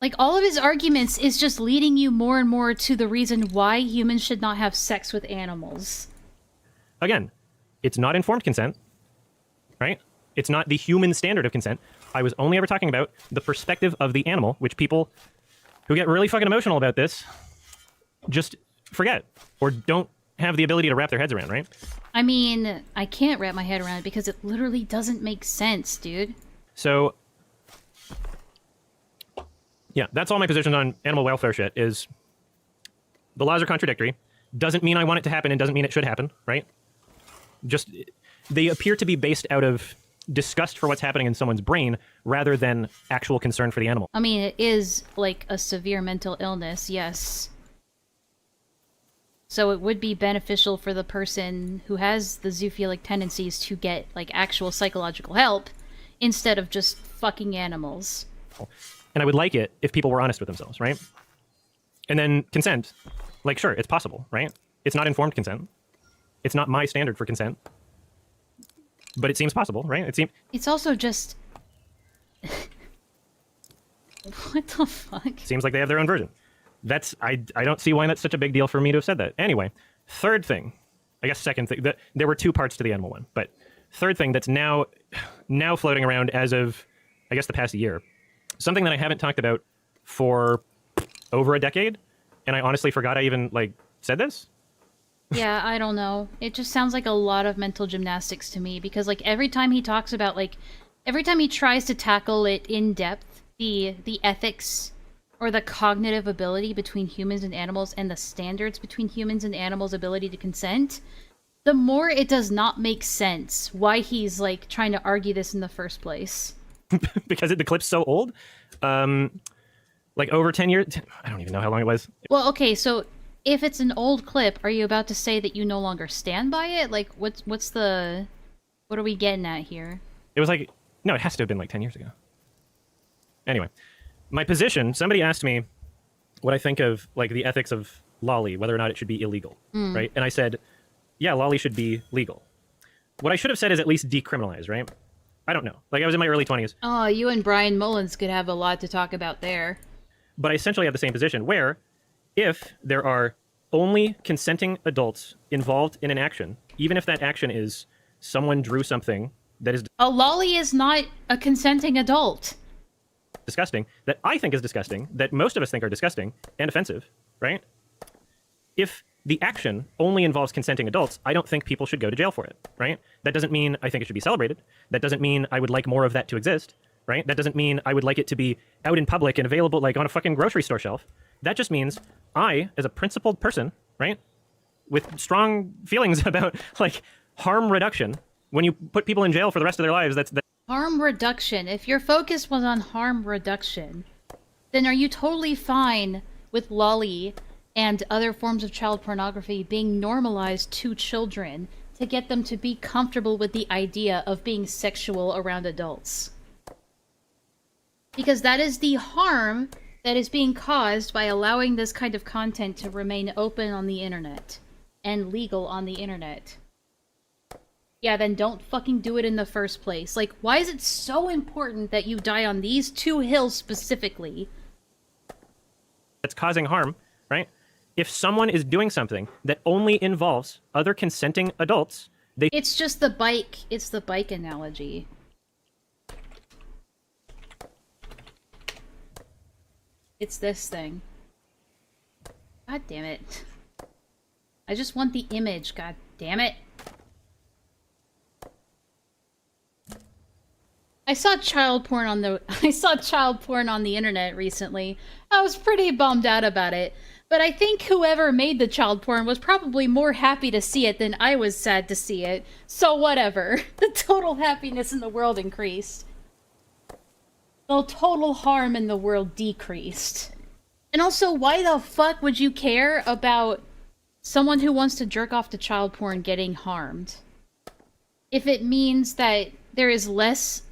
Like, all of his arguments is just leading you more and more to the reason why humans should not have sex with animals. Again, it's not informed consent, right? It's not the human standard of consent. I was only ever talking about the perspective of the animal, which people who get really fucking emotional about this just forget or don't have the ability to wrap their heads around, right? I mean, I can't wrap my head around it because it literally doesn't make sense, dude. So, yeah, that's all my positions on animal welfare shit is the laws are contradictory. Doesn't mean I want it to happen and doesn't mean it should happen, right? Just, they appear to be based out of disgust for what's happening in someone's brain rather than actual concern for the animal. I mean, it is like a severe mental illness, yes. So it would be beneficial for the person who has the zoophilic tendencies to get like actual psychological help instead of just fucking animals. And I would like it if people were honest with themselves, right? And then consent, like, sure, it's possible, right? It's not informed consent. It's not my standard for consent. But it seems possible, right? It's also just... what the fuck? Seems like they have their own version. I don't see why that's such a big deal for me to have said that. Anyway, third thing, I guess second thing, there were two parts to the animal one, but third thing that's now floating around as of, I guess, the past year. Something that I haven't talked about for over a decade, and I honestly forgot I even, like, said this. Yeah, I don't know. It just sounds like a lot of mental gymnastics to me, because, like, every time he talks about, like, every time he tries to tackle it in depth, the ethics or the cognitive ability between humans and animals and the standards between humans and animals' ability to consent, the more it does not make sense why he's, like, trying to argue this in the first place. Because the clip's so old. Like, over 10 years? I don't even know how long it was. Well, okay, so if it's an old clip, are you about to say that you no longer stand by it? Like, what are we getting at here? It was like, no, it has to have been like 10 years ago. Anyway, my position, somebody asked me what I think of, like, the ethics of lolly, whether or not it should be illegal, right? And I said, yeah, lolly should be legal. What I should have said is at least decriminalize, right? I don't know. Like, I was in my early 20s. Oh, you and Brian Mullins could have a lot to talk about there. But I essentially have the same position, where if there are only consenting adults involved in an action, even if that action is someone drew something that is A lolly is not a consenting adult. disgusting, that I think is disgusting, that most of us think are disgusting and offensive, right? If the action only involves consenting adults, I don't think people should go to jail for it, right? That doesn't mean I think it should be celebrated. That doesn't mean I would like more of that to exist, right? That doesn't mean I would like it to be out in public and available, like, on a fucking grocery store shelf. That just means I, as a principled person, right, with strong feelings about, like, harm reduction, when you put people in jail for the rest of their lives, that's... Harm reduction. If your focus was on harm reduction, then are you totally fine with lolly and other forms of child pornography being normalized to children to get them to be comfortable with the idea of being sexual around adults? Because that is the harm that is being caused by allowing this kind of content to remain open on the internet and legal on the internet. Yeah, then don't fucking do it in the first place. Like, why is it so important that you die on these two hills specifically? That's causing harm, right? If someone is doing something that only involves other consenting adults, they... It's just the bike. It's the bike analogy. It's this thing. God damn it. I just want the image, god damn it. I saw child porn on the internet recently. I was pretty bummed out about it. But I think whoever made the child porn was probably more happy to see it than I was sad to see it. So whatever. The total happiness in the world increased. The total harm in the world decreased. And also, why the fuck would you care about someone who wants to jerk off to child porn getting harmed? If it means that there is less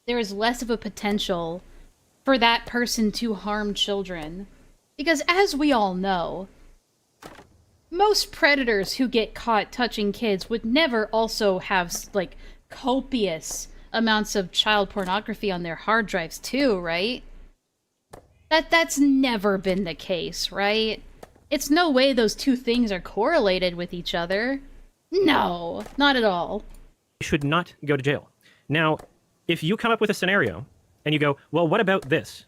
of a potential for that person to harm children. Because as we all know, most predators who get caught touching kids would never also have, like, copious amounts of child pornography on their hard drives too, right? That's never been the case, right? It's no way those two things are correlated with each other. No, not at all. should not go to jail. Now, if you come up with a scenario and you go, well, what about this?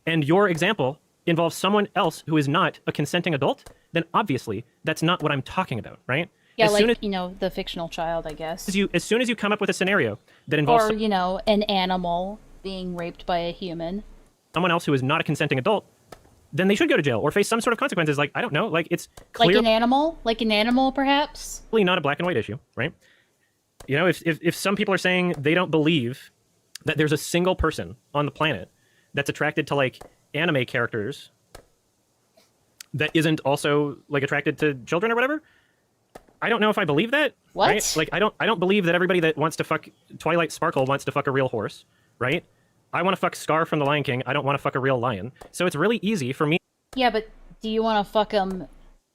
And your example involves someone else who is not a consenting adult, then obviously that's not what I'm talking about, right? Yeah, like, you know, the fictional child, I guess. As soon as you come up with a scenario that involves... Or, you know, an animal being raped by a human. Someone else who is not a consenting adult, then they should go to jail or face some sort of consequences. Like, I don't know, like, it's clear... Like an animal? Like an animal, perhaps? Not a black and white issue, right? You know, if some people are saying they don't believe that there's a single person on the planet that's attracted to like anime characters that isn't also like attracted to children or whatever, I don't know if I believe that. What? Right? Like I don't believe that everybody that wants to fuck Twilight Sparkle wants to fuck a real horse, right? I want to fuck Scar from the Lion King. I don't want to fuck a real lion. So it's really easy for me. Yeah, but do you want to fuck him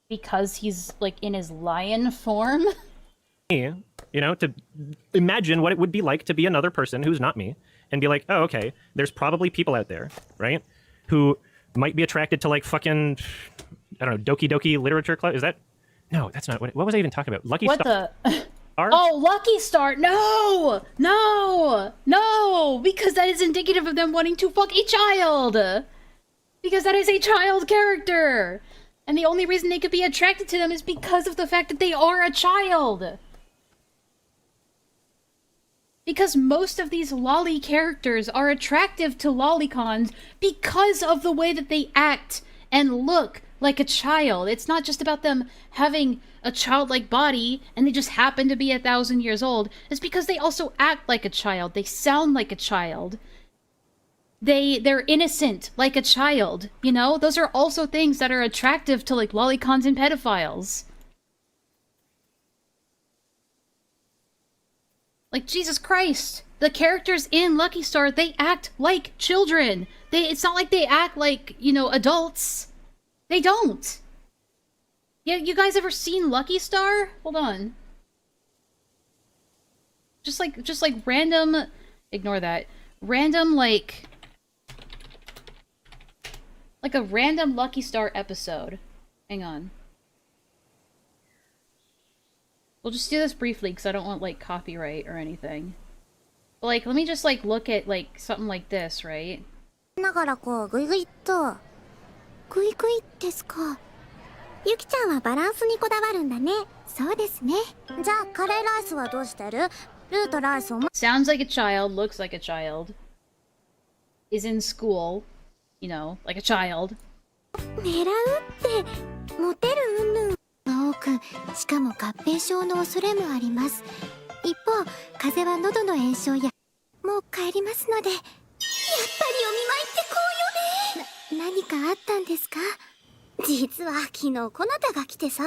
because he's like in his lion form? You know, to imagine what it would be like to be another person who's not me and be like, oh, okay, there's probably people out there, right, who might be attracted to like fucking, I don't know, Doki Doki Literature Club. Is that? No, that's not what was I even talking about? Lucky What Star. the? Oh, Lucky Star! No! No! No! Because that is indicative of them wanting to fuck a child! Because that is a child character! And the only reason they could be attracted to them is because of the fact that they are a child! Because most of these lolly characters are attractive to lolicons because of the way that they act and look like a child. It's not just about them having a childlike body and they just happen to be 1,000 years old. It's because they also act like a child. They sound like a child. They're innocent like a child, you know? Those are also things that are attractive to like lolicons and pedophiles. Like, Jesus Christ. The characters in Lucky Star, they act like children. It's not like they act like, you know, adults. They don't. Yeah, you guys ever seen Lucky Star? Hold on. Just like random, ignore that. Random, like a random Lucky Star episode. Hang on. We'll just do this briefly because I don't want like copyright or anything. But like, let me just like look at like something like this, right? ながらこうグイグイっとグイグイですか。ゆきちゃんはバランスにこだわるんだね。そうですね。じゃあカレーライスはどうしてる？ルーとライスを。Sounds like a child, looks like a child. Is in school, you know, like a child. 狙うってモテるうんぬん。多く、しかも合併症の恐れもあります。一方、風邪は喉の炎症や。もう帰りますので。やっぱりお見舞いってこうよね。何かあったんですか？実は昨日こなたが来てさ。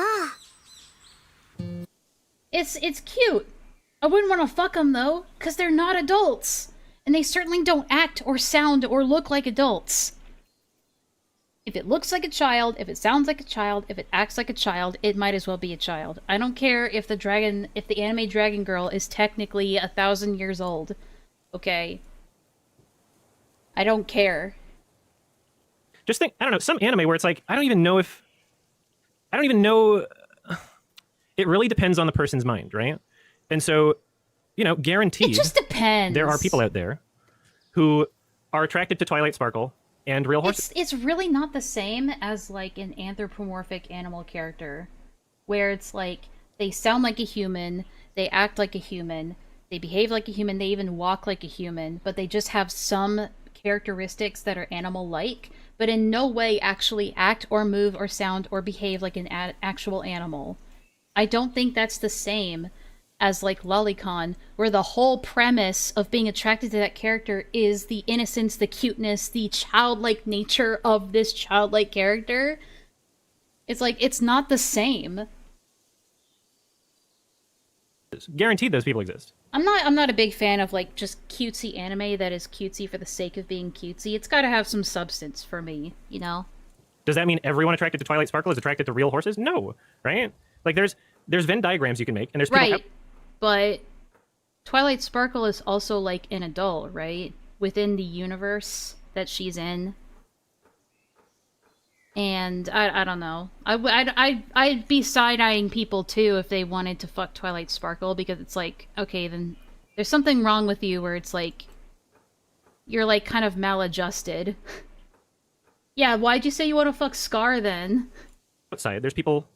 It's cute. I wouldn't want to fuck them though, because they're not adults. And they certainly don't act or sound or look like adults. If it looks like a child, if it sounds like a child, if it acts like a child, it might as well be a child. I don't care if the anime dragon girl is technically 1,000 years old. Okay? I don't care. Just think, I don't know, some anime where it's like, I don't even know. It really depends on the person's mind, right? And so, you know, guaranteed. It just depends. There are people out there who are attracted to Twilight Sparkle and real horses. It's really not the same as like an anthropomorphic animal character, where it's like they sound like a human, they act like a human, they behave like a human, they even walk like a human, but they just have some characteristics that are animal-like, but in no way actually act or move or sound or behave like an actual animal. I don't think that's the same as like Lolicon, where the whole premise of being attracted to that character is the innocence, the cuteness, the childlike nature of this childlike character. It's like, it's not the same. Guaranteed those people exist. I'm not a big fan of like just cutesy anime that is cutesy for the sake of being cutesy. It's gotta have some substance for me, you know? Does that mean everyone attracted to Twilight Sparkle is attracted to real horses? No, right? Like there's Venn diagrams you can make, and there's people right. But Twilight Sparkle is also like an adult, right? Within the universe that she's in. And I don't know. I'd be side-eyeing people too if they wanted to fuck Twilight Sparkle, because it's like, okay, then there's something wrong with you where it's like you're like kind of maladjusted. Yeah, why'd you say you want to fuck Scar then? outside. There's people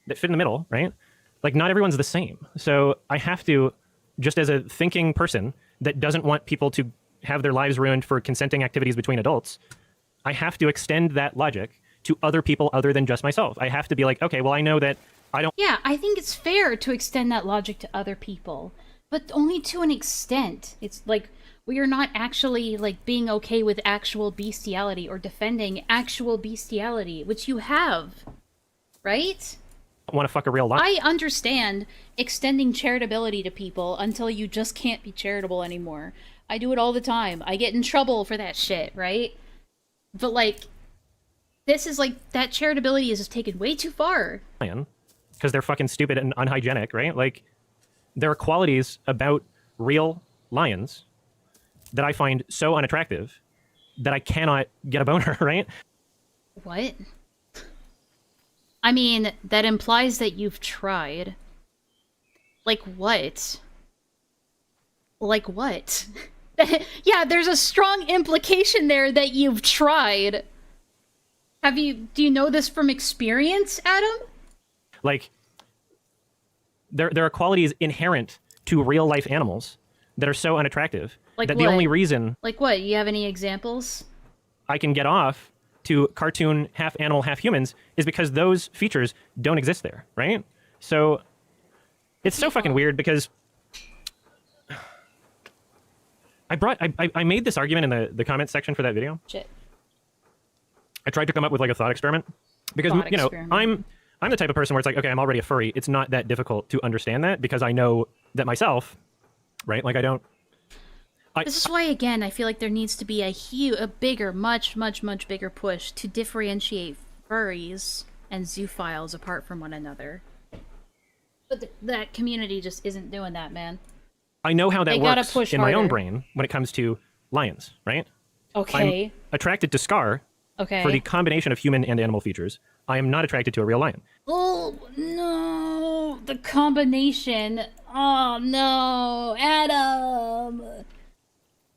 that fit in the middle, right? Like, not everyone's the same. So I have to, just as a thinking person that doesn't want people to have their lives ruined for consenting activities between adults, I have to extend that logic to other people other than just myself. I have to be like, okay, well, I know that I don't... Yeah, I think it's fair to extend that logic to other people. But only to an extent. It's like, we are not actually, like, being okay with actual bestiality or defending actual bestiality, which you have, right? Want to fuck a real lion? I understand extending charitability to people until you just can't be charitable anymore. I do it all the time. I get in trouble for that shit, right? But, like, this is, like, that charitability is just taken way too far. Because they're fucking stupid and unhygienic, right? Like, there are qualities about real lions that I find so unattractive that I cannot get a boner, right? What? I mean, that implies that you've tried. Like what? Like what? Yeah, there's a strong implication there that you've tried. Do you know this from experience, Adam? Like, there are qualities inherent to real life animals that are so unattractive Like that what? the only reason Like what? You have any examples? I can get off to cartoon half animal, half humans is because those features don't exist there, right? So it's so fucking weird because I made this argument in the comments section for that video. Shit. I tried to come up with like a thought experiment because you know I'm the type of person where it's like, okay, I'm already a furry. It's not that difficult to understand that because I know that myself, right? Like I don't. This is why, again, I feel like there needs to be a bigger, much bigger push to differentiate furries and zoophiles apart from one another. But that community just isn't doing that, man. I know how that They gotta works push in my own harder. brain when it comes to lions, right? Okay. I'm attracted to Scar Okay. for the combination of human and animal features. I am not attracted to a real lion. Oh, no. The combination. Oh, no. Adam.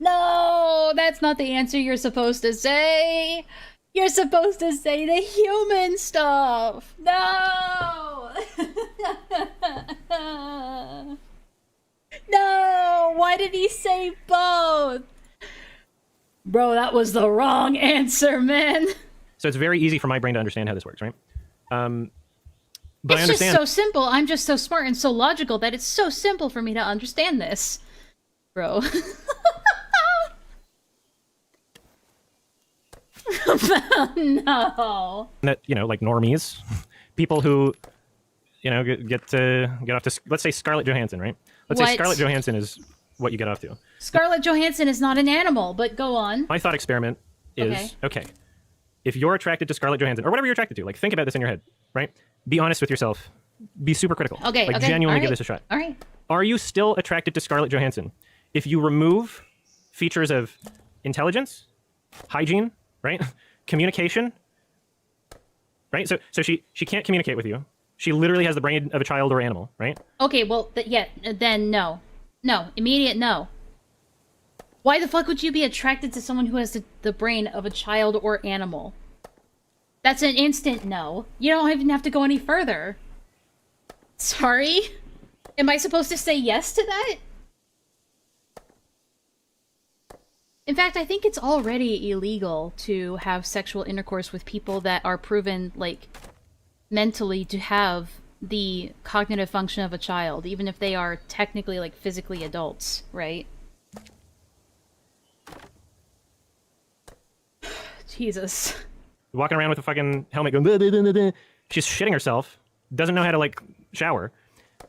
No, that's not the answer you're supposed to say. You're supposed to say the human stuff. No. No, why did he say both? Bro, that was the wrong answer, man. So it's very easy for my brain to understand how this works, right? But I It's just understand. so simple. I'm just so smart and so logical that it's so simple for me to understand this. Bro. No. That, you know, like normies, people who, you know, get off to, let's say Scarlett Johansson, right? Let's say What? Scarlett Johansson is what you get off to. Scarlett Johansson is not an animal, but go on. My thought experiment is, Okay. okay, if you're attracted to Scarlett Johansson, or whatever you're attracted to, like think about this in your head, right? Be honest with yourself. Be super critical. Okay, Like okay. genuinely All give right. this a shot. All right. Are you still attracted to Scarlett Johansson if you remove features of intelligence, hygiene, right? Communication, right? So she can't communicate with you. She literally has the brain of a child or animal, right? Okay, well, then no. No. Immediate no. Why the fuck would you be attracted to someone who has the brain of a child or animal? That's an instant no. You don't even have to go any further. Sorry? Am I supposed to say yes to that? In fact, I think it's already illegal to have sexual intercourse with people that are proven, like, mentally to have the cognitive function of a child, even if they are technically, like, physically adults, right? Jesus. Walking around with a fucking helmet going, "Blah, blah, blah, blah, blah." She's shitting herself, doesn't know how to, like, shower.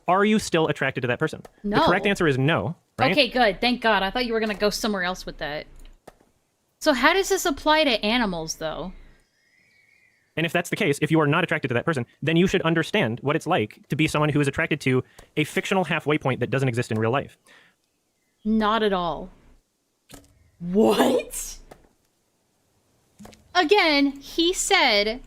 Are you still attracted to that person? No. The correct answer is no, right? Okay, good. Thank God. I thought you were gonna go somewhere else with that. So how does this apply to animals, though? And if that's the case, if you are not attracted to that person, then you should understand what it's like to be someone who is attracted to a fictional halfway point that doesn't exist in real life. Not at all. What? Again, he said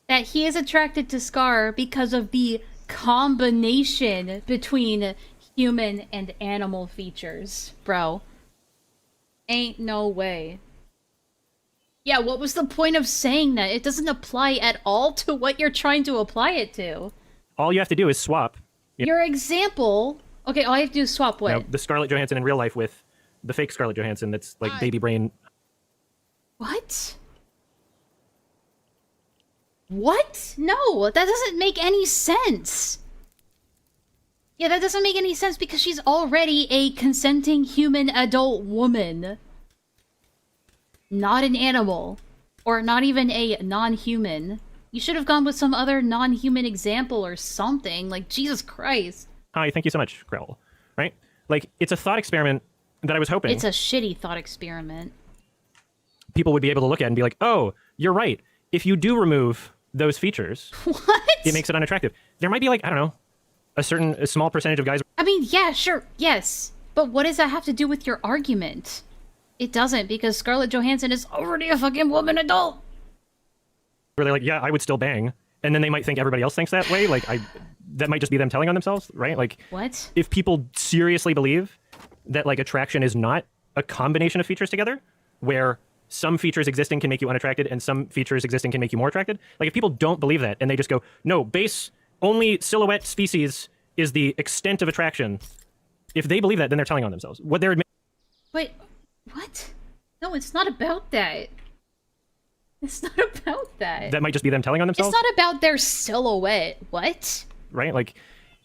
that he is attracted to Scar because of the combination between human and animal features. Bro. Ain't no way. Yeah, what was the point of saying that? It doesn't apply at all to what you're trying to apply it to. All you have to do is swap Your example... Okay, all I have to do is swap what? you know, the Scarlett Johansson in real life with the fake Scarlett Johansson that's like baby brain. What? What? No, that doesn't make any sense. Yeah, that doesn't make any sense because she's already a consenting human adult woman. Not an animal. Or not even a non-human. You should have gone with some other non-human example or something. Like, Jesus Christ. Hi, thank you so much, Krell. Right? Like, it's a thought experiment that I was hoping It's a shitty thought experiment. people would be able to look at and be like, oh, you're right. If you do remove those features, it makes it unattractive. There might be like, I don't know, a small percentage of guys. I mean, yeah, sure, yes. But what does that have to do with your argument? It doesn't, because Scarlett Johansson is already a fucking woman adult. Where they're like, yeah, I would still bang. And then they might think everybody else thinks that way. Like, that might just be them telling on themselves, right? Like, what? If people seriously believe that, like, attraction is not a combination of features together, where some features existing can make you unattracted and some features existing can make you more attracted. Like, if people don't believe that and they just go, no, base only silhouette species is the extent of attraction. If they believe that, then they're telling on themselves. What they're admitting. Wait, what? No, it's not about that. It's not about that. That might just be them telling on themselves. It's not about their silhouette. What? Right? Like,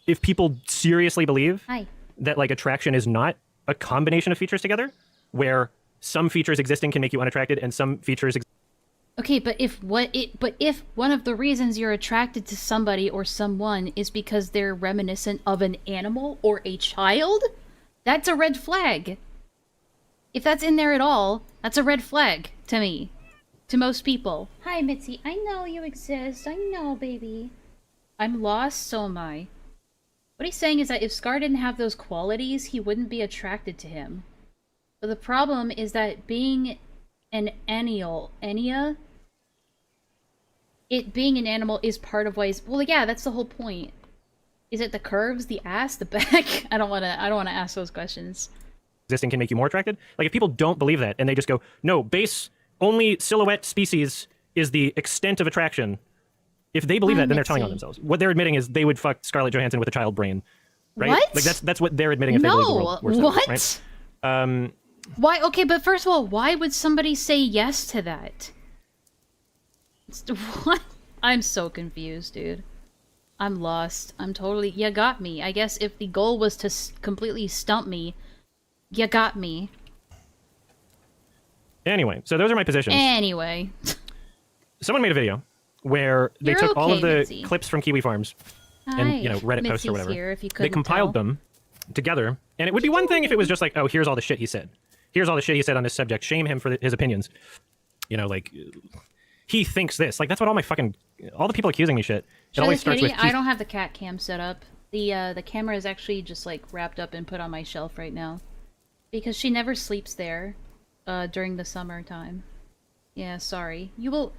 if people seriously believe that, like, attraction is not a combination of features together, where some features existing can make you unattracted and some features... Okay, but if one of the reasons you're attracted to somebody or someone is because they're reminiscent of an animal or a child, that's a red flag. If that's in there at all, that's a red flag to me. To most people. Hi, Mitzi. I know you exist. I know, baby. I'm lost, so am I. What he's saying is that if Scar didn't have those qualities, he wouldn't be attracted to him. But the problem is that being an Enya, being an animal is part of why he's... Well, yeah, that's the whole point. Is it the curves, the ass, the back? I don't want to ask those questions. Existing can make you more attracted? Like, if people don't believe that and they just go, no, base only silhouette species is the extent of attraction. If they believe that, then they're telling on themselves. What they're admitting is they would fuck Scarlett Johansson with a child brain. Right? What? Like, that's what they're admitting if they believe the world works that way, what? right? Why? Okay, but first of all, why would somebody say yes to that? What? I'm so confused, dude. I'm lost. I'm totally... You got me. I guess if the goal was to completely stump me, you got me. Anyway, so those are my positions. Anyway. Someone made a video where they You're took all of the Mitzi. clips from Kiwi Farms and, you know, Reddit posts or Mitzi's whatever. here, if you They couldn't compiled tell. them together, and it would be one thing if it was just like, oh, here's all the shit he said. Here's all the shit he said on this subject. Shame him for his opinions. You know, like, he thinks this. Like, that's what all the people accusing me shit. It always starts with... I don't have the cat cam set up. The camera is actually just, like, wrapped up and put on my shelf right now. Because she never sleeps there during the summertime. Yeah, sorry. You will...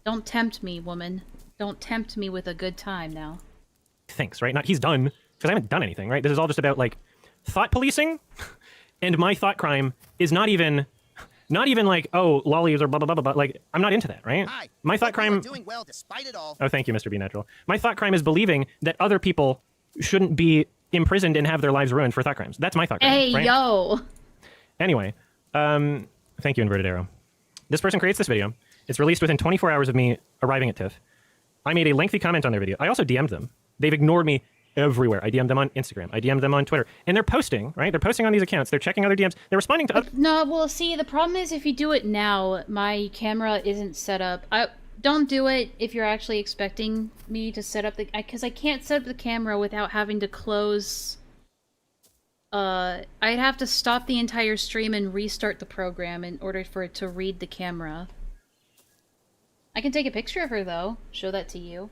Don't tempt me, woman. Don't tempt me with a good time now. Thinks, right? Not he's done, because I haven't done anything, right? This is all just about, like, thought policing, and my thought crime is not even like, oh, lollies or blah, blah, blah, blah, blah. Like, I'm not into that, right? Hi. My thought crime... Doing well despite it all. Oh, thank you, Mr. B. Natural. My thought crime is believing that other people shouldn't be imprisoned and have their lives ruined for thought crimes. That's my thought crime, Hey, right? yo! Anyway, thank you, Inverted Arrow. This person creates this video. It's released within 24 hours of me arriving at TIFF. I made a lengthy comment on their video. I also DM'd them. They've ignored me everywhere. I DM'd them on Instagram. I DM'd them on Twitter. And they're posting, right? They're posting on these accounts. They're checking other DMs. They're responding to other... No, well, see, the problem is if you do it now, my camera isn't set up. Don't do it if you're actually expecting me to set up the... Because I can't set up the camera without having to close... I'd have to stop the entire stream and restart the program in order for it to read the camera. I can take a picture of her, though. Show that to you.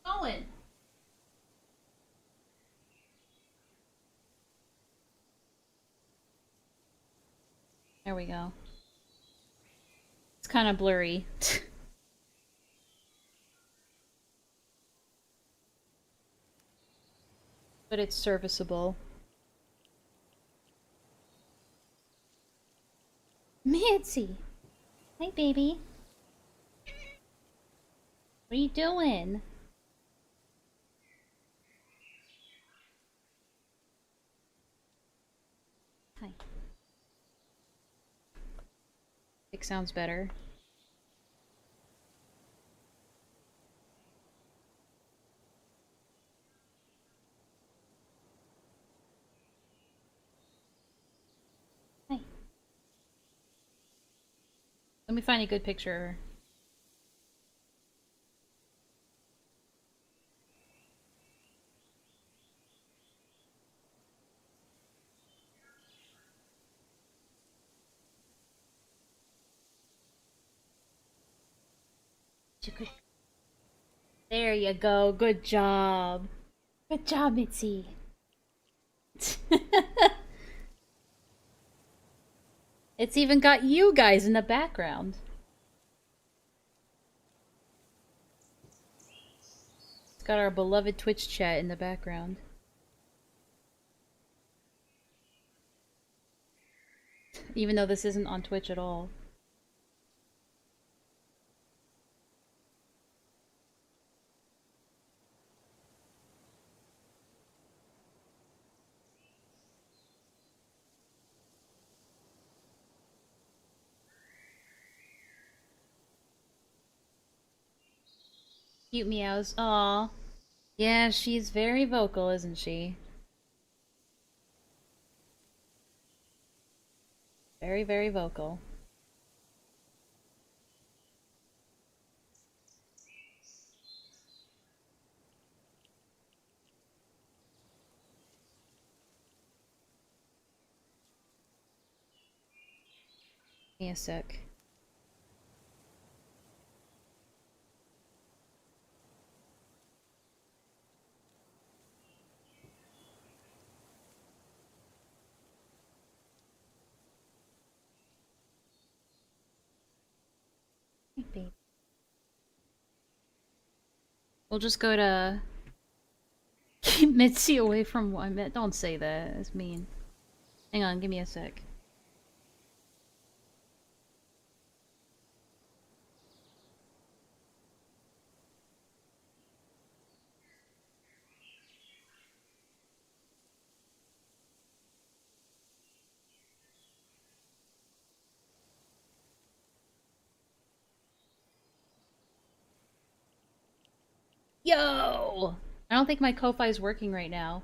Owen! There we go. It's kind of blurry. But it's serviceable. Mitzi! Hi, baby. What are you doing? Hi. It sounds better. Hi. Let me find a good picture. There you go. Good job. Good job, Mitzi. It's even got you guys in the background. It's got our beloved Twitch chat in the background. Even though this isn't on Twitch at all. Cute meows. Aw. Yeah, she's very vocal, isn't she? Very, very vocal. Give me a sec. Hey, babe. We'll just go to... Keep Mitzi away from YMS. Don't say that. That's mean. Hang on, give me a sec. Yo! I don't think my Ko-Fi is working right now.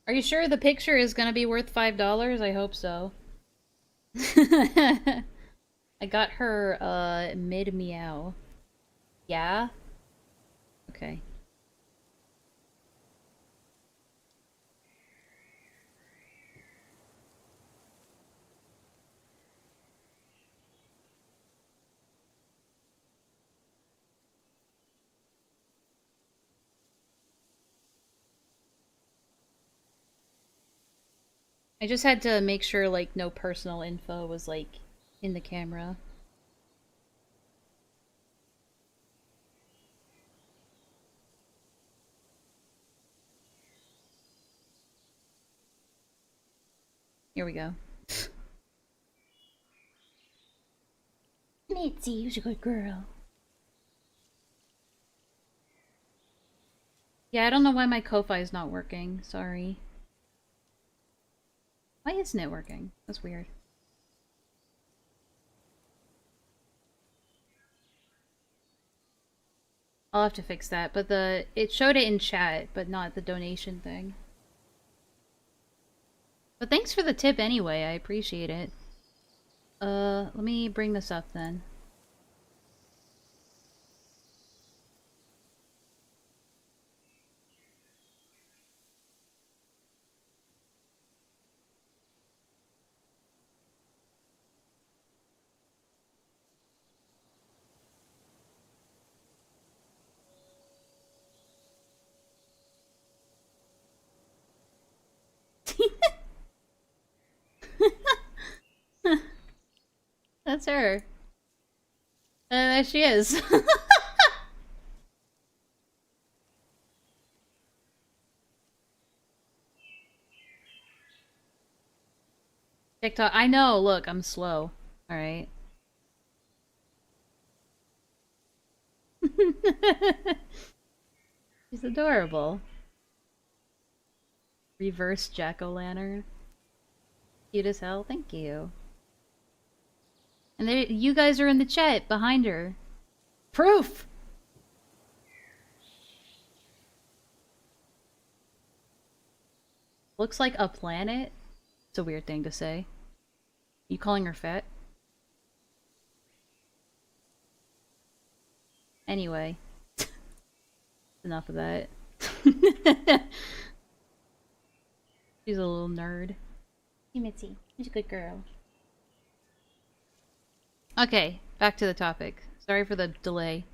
Are you sure the picture is gonna be worth $5? I hope so. I got her, mid-meow. Yeah? Okay. I just had to make sure, like, no personal info was, like, in the camera. Here we go. Mitzi, you're a good girl. Yeah, I don't know why my Ko-Fi is not working. Sorry. Why isn't it working? That's weird. I'll have to fix that, but it showed it in chat, but not the donation thing. But thanks for the tip anyway, I appreciate it. Let me bring this up then. That's her. There she is. TikTok. I know, look, I'm slow. Alright. She's adorable. Reverse jack-o'-lantern. Cute as hell. Thank you. And there, you guys are in the chat behind her. Proof! Looks like a planet. It's a weird thing to say. You calling her fat? Anyway. Enough of that. She's a little nerd. Hey, Mitzi. She's a good girl. Okay, back to the topic. Sorry for the delay.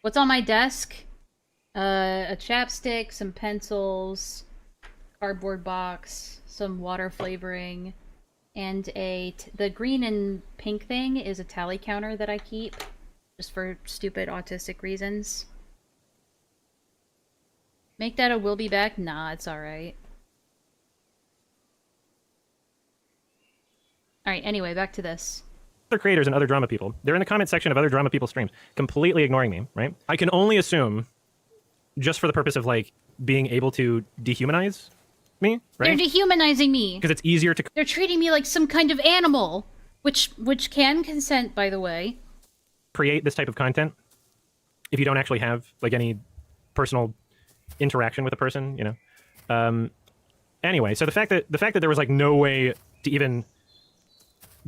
What's on my desk? A chapstick, some pencils, cardboard box, some water flavoring, and the green and pink thing is a tally counter that I keep, just for stupid autistic reasons. Make that a will be back? Nah, it's alright. Alright, anyway, back to this. Other creators and other drama people, they're in the comment section of other drama people streams, completely ignoring me, right? I can only assume, just for the purpose of, like, being able to dehumanize me, right? They're dehumanizing me. Because it's easier to... They're treating me like some kind of animal. Which can consent, by the way. Create this type of content if you don't actually have, like, any personal interaction with a person, you know? Anyway, so the fact that there was, like, no way to even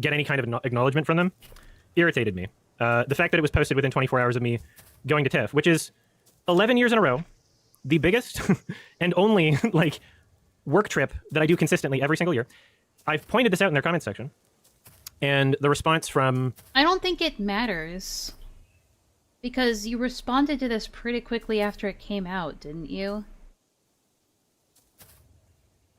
get any kind of acknowledgement from them irritated me. The fact that it was posted within 24 hours of me going to TIFF, which is 11 years in a row, the biggest and only, like, work trip that I do consistently every single year. I've pointed this out in their comment section, and the response from... I don't think it matters. Because you responded to this pretty quickly after it came out, didn't you?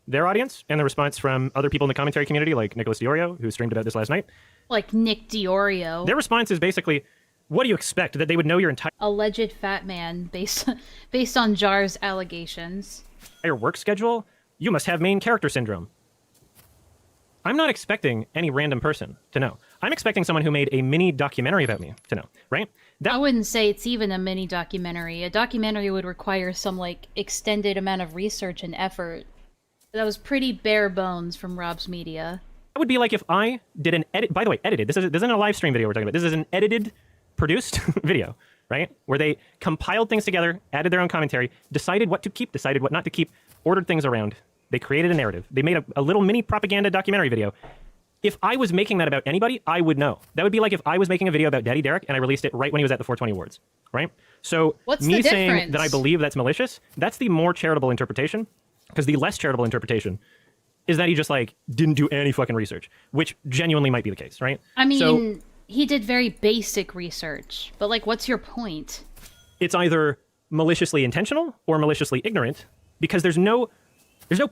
Their audience, and the response from other people in the commentary community, like Nicholas Diorio, who streamed about this last night. Like Nick Diorio. Their response is basically, what do you expect? That they would know your entire... Alleged fat man, based on Jar's allegations. ...your work schedule? You must have main character syndrome. I'm not expecting any random person to know. I'm expecting someone who made a mini documentary about me to know, right? I wouldn't say it's even a mini documentary. A documentary would require some, like, extended amount of research and effort. That was pretty bare bones from Rob's Media. That would be like if I did an edit, by the way, edited. This isn't a live stream video we're talking about. This is an edited, produced video, right? Where they compiled things together, added their own commentary, decided what to keep, decided what not to keep, ordered things around. They created a narrative. They made a little mini propaganda documentary video. If I was making that about anybody, I would know. That would be like if I was making a video about Daddy Derek and I released it right when he was at the 420 Awards, right? So what's me the saying difference? that I believe that's malicious, that's the more charitable interpretation. Because the less charitable interpretation is that he just, like, didn't do any fucking research, which genuinely might be the case, right? I mean, so, he did very basic research, but, like, what's your point? It's either maliciously intentional or maliciously ignorant, because there's no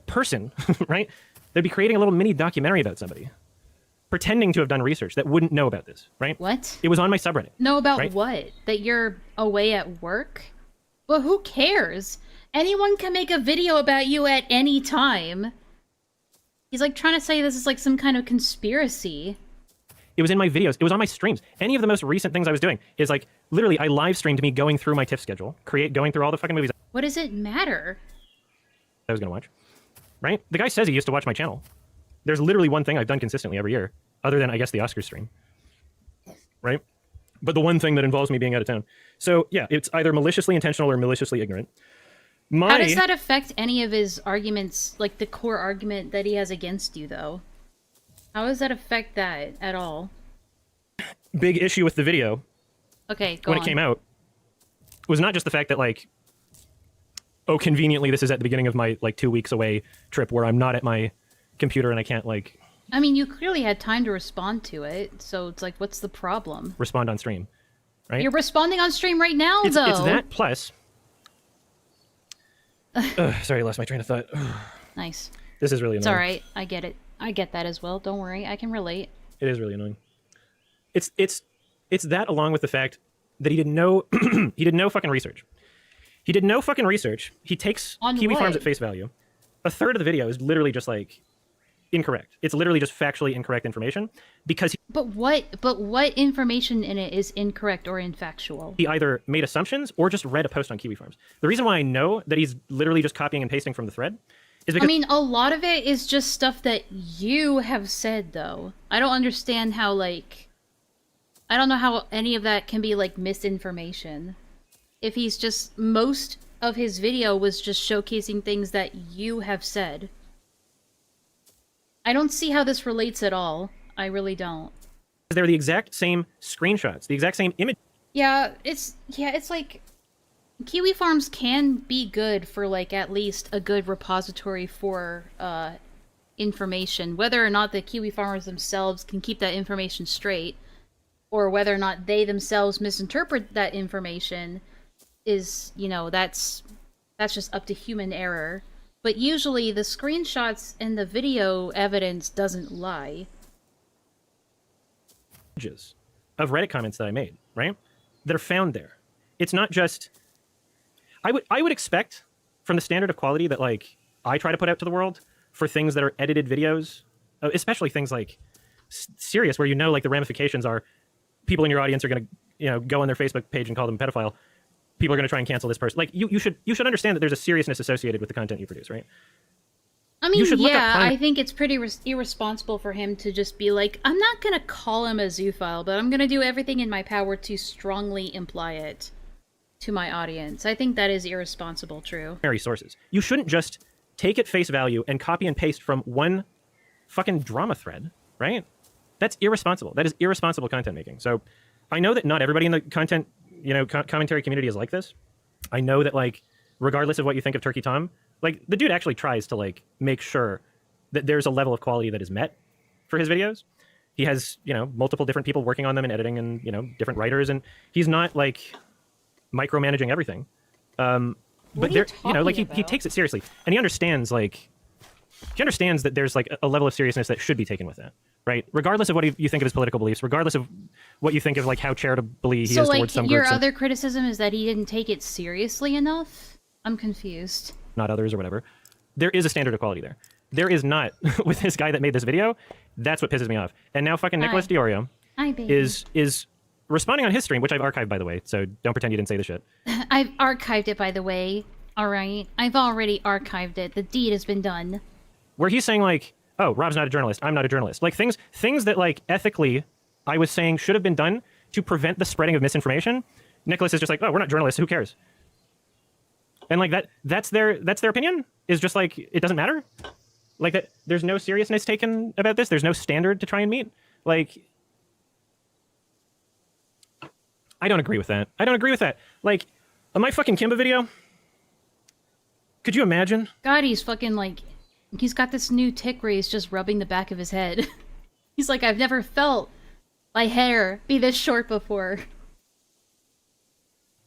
person, right? They'd be creating a little mini documentary about somebody, pretending to have done research that wouldn't know about this, right? What? It was on my subreddit. Know about right? what? That you're away at work? Well, who cares? Anyone can make a video about you at any time. He's like trying to say this is like some kind of conspiracy. It was in my videos. It was on my streams. Any of the most recent things I was doing is like, literally, I live streamed me going through my TIFF schedule, going through all the fucking movies What does it matter? I was going to watch, right? The guy says he used to watch my channel. There's literally one thing I've done consistently every year, other than, I guess, the Oscars stream, right? But the one thing that involves me being out of town. So, yeah, it's either maliciously intentional or maliciously ignorant. How does that affect any of his arguments, like the core argument that he has against you, though? How does that affect that at all? Big issue with the video, okay, go when on. it came out, was not just the fact that, like, oh, conveniently, this is at the beginning of my, like, 2 weeks away trip where I'm not at my computer and I can't, like... I mean, you clearly had time to respond to it, so it's like, what's the problem? Respond on stream, right? You're responding on stream right now, It's though! that plus... sorry, I lost my train of thought. Nice. This is really annoying. It's alright, I get it. I get that as well, don't worry, I can relate. It is really annoying. It's that along with the fact that he did no he did no fucking research. He did no fucking research. He takes On Kiwi what? Farms at face value. A third of the video is literally just like incorrect. It's literally just factually incorrect information because But what information in it is incorrect or infactual? he either made assumptions or just read a post on Kiwi Farms. The reason why I know that he's literally just copying and pasting from the thread is because I mean, a lot of it is just stuff that you have said, though. I don't understand how, like... I don't know how any of that can be, like, misinformation. If he's just... Most of his video was just showcasing things that you have said. I don't see how this relates at all. I really don't. they're the exact same screenshots, the exact same image. Yeah, it's like Kiwi Farms can be good for like at least a good repository for information, whether or not the Kiwi farmers themselves can keep that information straight, or whether or not they themselves misinterpret that information is, you know, that's just up to human error. But usually the screenshots and the video evidence doesn't lie. Of Reddit comments that I made, right? That are found there. It's not just... I would expect from the standard of quality that like I try to put out to the world for things that are edited videos, especially things like serious, where you know like the ramifications are people in your audience are going to, you know, go on their Facebook page and call them a pedophile. People are going to try and cancel this person. Like you should understand that there's a seriousness associated with the content you produce, right? I mean, yeah, I think it's pretty irresponsible for him to just be like, I'm not going to call him a zoophile, but I'm going to do everything in my power to strongly imply it to my audience. I think that is irresponsible, true. Sources. You shouldn't just take at face value and copy and paste from one fucking drama thread, right? That's irresponsible. That is irresponsible content making. So I know that not everybody in the content, you know, commentary community is like this. I know that, like, regardless of what you think of Turkey Tom, like, the dude actually tries to, like, make sure that there's a level of quality that is met for his videos. He has, you know, multiple different people working on them and editing and, you know, different writers, and he's not, like, micromanaging everything. But there, you know, like, he takes it seriously. And he understands, like, that there's, like, a level of seriousness that should be taken with that, right? Regardless of what you think of his political beliefs, regardless of what you think of, like, how charitably he is towards some groups. So, like, your other criticism is that he didn't take it seriously enough? I'm confused. Not others or whatever. There is a standard of quality there. There is not with this guy that made this video. That's what pisses me off. And now fucking Nicholas Diorio is responding on his stream, which I've archived, by the way, so don't pretend you didn't say the shit. I've archived it, by the way. All right. I've already archived it. The deed has been done. Where he's saying, like, oh, Rob's not a journalist, I'm not a journalist. Like, things that, like, ethically, I was saying should have been done to prevent the spreading of misinformation. Nicholas is just like, oh, we're not journalists, who cares? And, like, that's their opinion? Is just, like, it doesn't matter? Like, that there's no seriousness taken about this? There's no standard to try and meet? Like... I don't agree with that. I don't agree with that. Like, on my fucking Kimba video, could you imagine? God, he's fucking, like, he's got this new tick where he's just rubbing the back of his head. He's like, I've never felt my hair be this short before.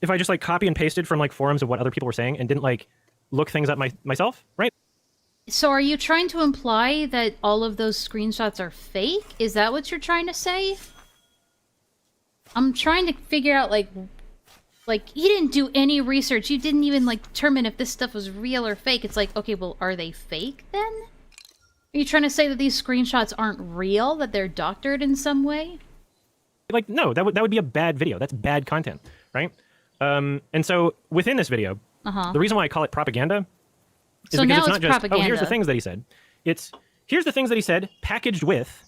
If I just, like, copy and pasted from, like, forums of what other people were saying and didn't, like, look things up myself, right? So are you trying to imply that all of those screenshots are fake? Is that what you're trying to say? I'm trying to figure out, like, you didn't do any research. You didn't even, like, determine if this stuff was real or fake. It's like, okay, well, are they fake, then? Are you trying to say that these screenshots aren't real? That they're doctored in some way? Like, no, that would be a bad video. That's bad content, right? And so, within this video, the reason why I call it propaganda is because it's not just, propaganda. Oh, here's the things that he said. It's, here's the things that he said, packaged with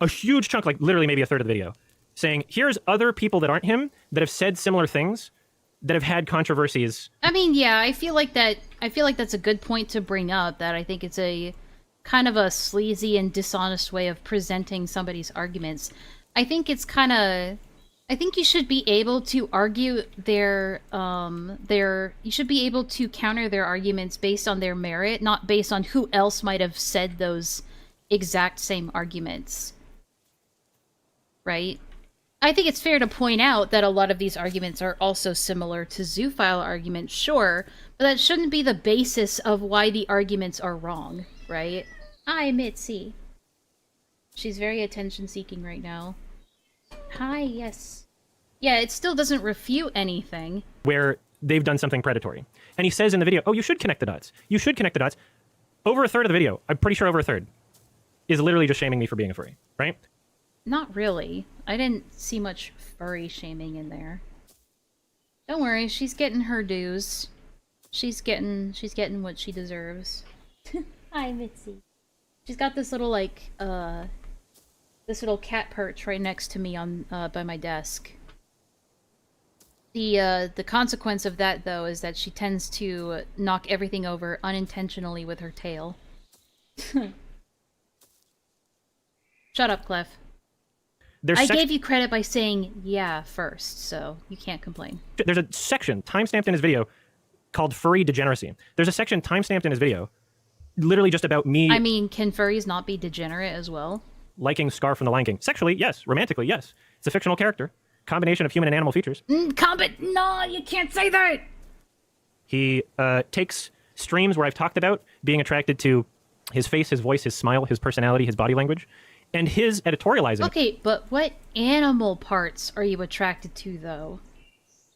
a huge chunk, like, literally maybe a third of the video, saying, here's other people that aren't him that have said similar things that have had controversies. I mean, yeah, I feel like that's a good point to bring up, that I think it's a kind of a sleazy and dishonest way of presenting somebody's arguments. I think it's kind of... I think you should be able to argue you should be able to counter their arguments based on their merit, not based on who else might have said those exact same arguments. Right? I think it's fair to point out that a lot of these arguments are also similar to zoophile arguments, sure, but that shouldn't be the basis of why the arguments are wrong, right? Hi, Mitzi. She's very attention-seeking right now. Hi, yes. Yeah, it still doesn't refute anything. Where they've done something predatory. And he says in the video, oh, you should connect the dots. You should connect the dots. Over a third of the video, I'm pretty sure over a third, is literally just shaming me for being a furry, right? Not really. I didn't see much furry shaming in there. Don't worry, she's getting her dues. She's getting what she deserves. Hi, Mitzi. She's got this little like this little cat perch right next to me on by my desk. The consequence of that though is that she tends to knock everything over unintentionally with her tail. Shut up, Clef. I gave you credit by saying yeah first, so you can't complain. There's a section timestamped in his video called Furry Degeneracy. There's a section timestamped in his video literally just about me I mean, can furries not be degenerate as well? liking Scar from The Lion King. Sexually, yes. Romantically, yes. It's a fictional character. Combination of human and animal features. No, you can't say that! He takes streams where I've talked about being attracted to his face, his voice, his smile, his personality, his body language, and his editorializing. Okay, but what animal parts are you attracted to, though?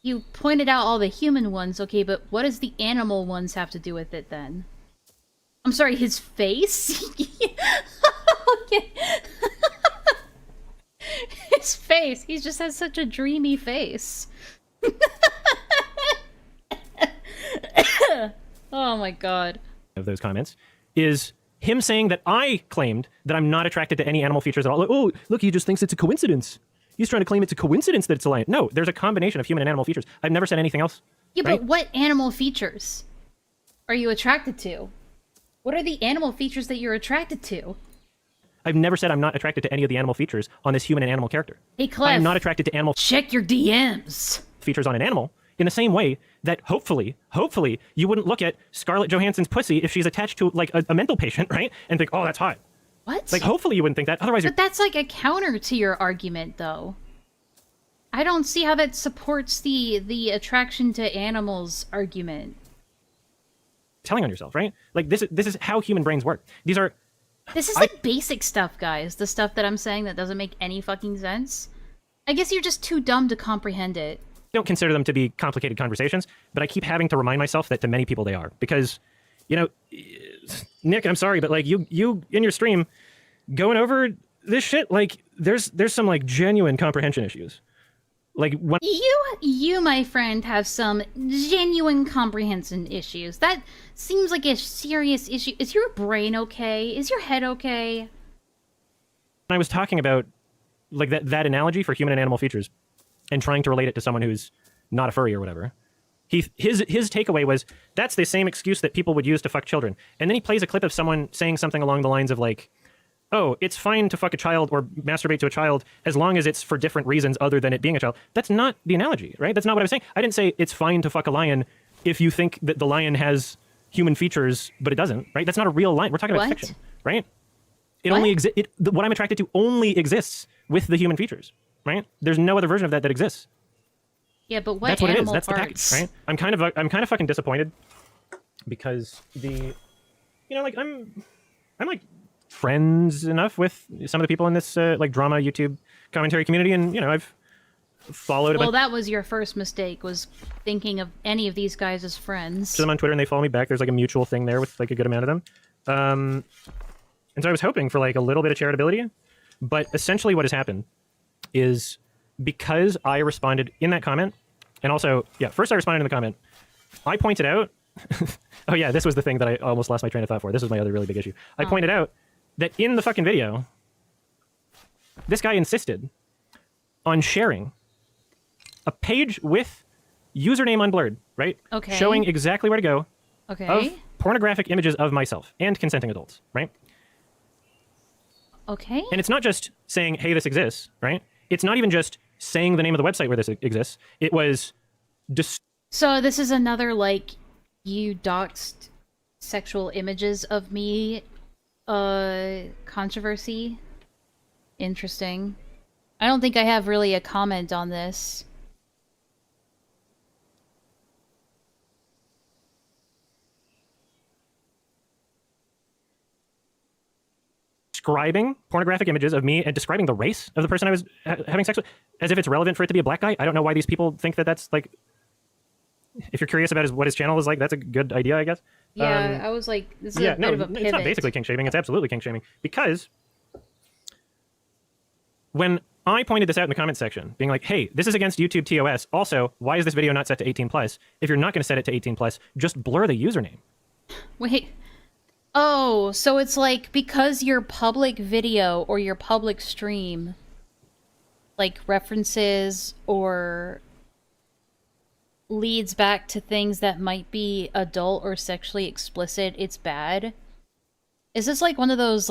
You pointed out all the human ones, okay, but what does the animal ones have to do with it, then? I'm sorry, his face? Okay. His face. He just has such a dreamy face. Oh my god. Of those comments is him saying that I claimed that I'm not attracted to any animal features at all. Like, oh, look, he just thinks it's a coincidence. He's trying to claim it's a coincidence that it's a lion. No, there's a combination of human and animal features. I've never said anything else. Yeah, right? but what animal features are you attracted to? What are the animal features that you're attracted to? I've never said I'm not attracted to any of the animal features on this human and animal character. Hey, Clef. I'm not attracted to animal Check your DMs. features on an animal in the same way that hopefully, you wouldn't look at Scarlett Johansson's pussy if she's attached to like a mental patient, right? And think, oh, that's hot. What? Like, hopefully you wouldn't think that. Otherwise, But that's like a counter to your argument, though. I don't see how that supports the attraction to animals argument. telling on yourself, right? Like this is how human brains work. This is like basic stuff, guys. The stuff that I'm saying that doesn't make any fucking sense. I guess you're just too dumb to comprehend it. I don't consider them to be complicated conversations, but I keep having to remind myself that to many people they are. Because, you know, Nick, I'm sorry, but like you in your stream going over this shit, like there's some like genuine comprehension issues. Like when You, my friend, have some genuine comprehension issues. That seems like a serious issue. Is your brain okay? Is your head okay? when I was talking about like that analogy for human and animal features and trying to relate it to someone who's not a furry or whatever, his takeaway was that's the same excuse that people would use to fuck children. And then he plays a clip of someone saying something along the lines of like, oh, it's fine to fuck a child or masturbate to a child as long as it's for different reasons other than it being a child. That's not the analogy, right? That's not what I was saying. I didn't say it's fine to fuck a lion if you think that the lion has human features, but it doesn't, right? That's not a real lion. We're talking about fiction, right? It only exists. What I'm attracted to only exists with the human features, right? There's no other version of that exists. Yeah, but what That's what it is. animal That's parts? the package, right? I'm kind of fucking disappointed because I'm like friends enough with some of the people in this like drama YouTube commentary community, and you know I've followed a Well, bunch that was your first mistake, was thinking of any of these guys as friends. of them on Twitter, and they follow me back. There's like a mutual thing there with like a good amount of them, and so I was hoping for like a little bit of charitability, but essentially what has happened is because I responded in that comment, and also first I responded in the comment, I pointed out oh yeah, this was the thing that I almost lost my train of thought for. This was my other really big issue. I pointed out that in the fucking video, this guy insisted on sharing a page with username unblurred, right? Okay. Showing exactly where to go Okay. of pornographic images of myself and consenting adults, right? Okay. And it's not just saying, hey, this exists, right? It's not even just saying the name of the website where this exists. It was So this is another, like, you doxed sexual images of me controversy. Interesting. I don't think I have really a comment on this. describing pornographic images of me and describing the race of the person I was having sex with as if it's relevant for it to be a black guy. I don't know why these people think that that's like, if you're curious about what his channel is like, that's a good idea, I guess. Yeah, I was like, this is a bit of a pivot. It's not basically kink shaming. It's absolutely kink shaming because when I pointed this out in the comment section, being like, hey, this is against YouTube TOS. Also, why is this video not set to 18 plus? If you're not going to set it to 18 plus, just blur the username. Wait. Oh, so it's like because your public video or your public stream, like references or leads back to things that might be adult or sexually explicit, it's bad? Is this like one of those,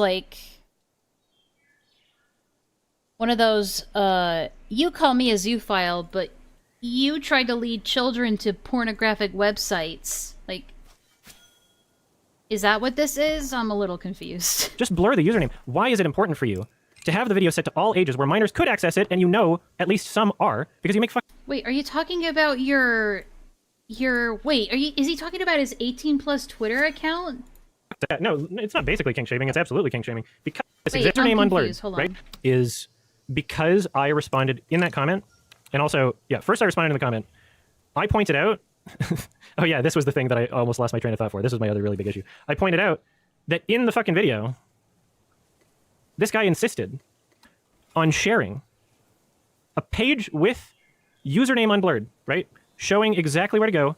you call me a zoophile, but you tried to lead children to pornographic websites? Like, is that what this is? I'm a little confused. Just blur the username. Why is it important for you to have the video set to all ages where minors could access it, and you know at least some are, because you make Wait, are you talking about is he talking about his 18 plus Twitter account? No, it's not basically kink shaming, it's absolutely kink shaming. Because this Wait, username I'm unblurred, confused. Hold on. right, is because I responded in that comment, and also, yeah, first I responded in the comment, I pointed out, oh yeah, this was the thing that I almost lost my train of thought for. This was my other really big issue. I pointed out that in the fucking video, this guy insisted on sharing a page with username unblurred, right? Showing exactly where to go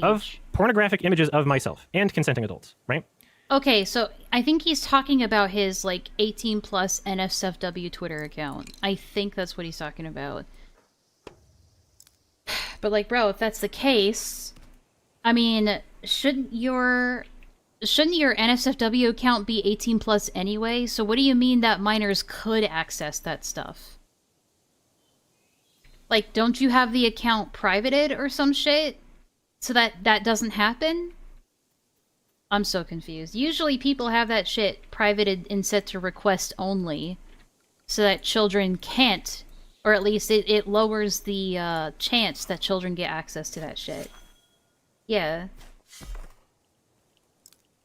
of pornographic images of myself and consenting adults, right? Okay, so I think he's talking about his, 18 plus NSFW Twitter account. I think that's what he's talking about. But, bro, if that's the case, I mean, shouldn't your NSFW account be 18 plus anyway? So what do you mean that minors could access that stuff? Don't you have the account privated or some shit? So that doesn't happen? I'm so confused. Usually people have that shit privated and set to request only, so that children can't, or at least it lowers the chance that children get access to that shit. Yeah.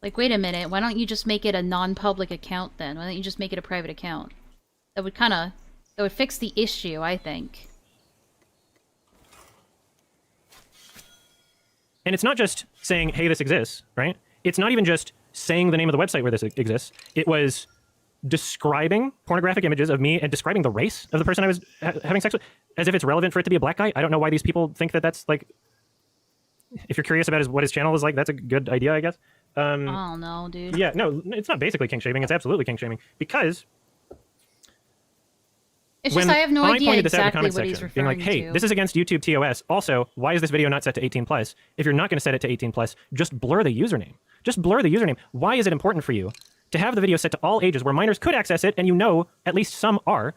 Wait a minute, why don't you just make it a non-public account then? Why don't you just make it a private account? That would fix the issue, I think. And it's not just saying, hey, this exists, right? It's not even just saying the name of the website where this exists. It was describing pornographic images of me and describing the race of the person I was having sex with, as if it's relevant for it to be a black guy. I don't know why these people think that that's, if you're curious about what his channel is like, that's a good idea, I guess. I don't know, dude. Yeah, no, it's not basically kink shaming. It's absolutely kink shaming. Because it's just I have no idea exactly what he's being referring like, hey, to. this is against YouTube TOS. Also, why is this video not set to 18 plus? If you're not going to set it to 18 plus, just blur the username. Just blur the username. Why is it important for you to have the video set to all ages where minors could access it, and you know at least some are?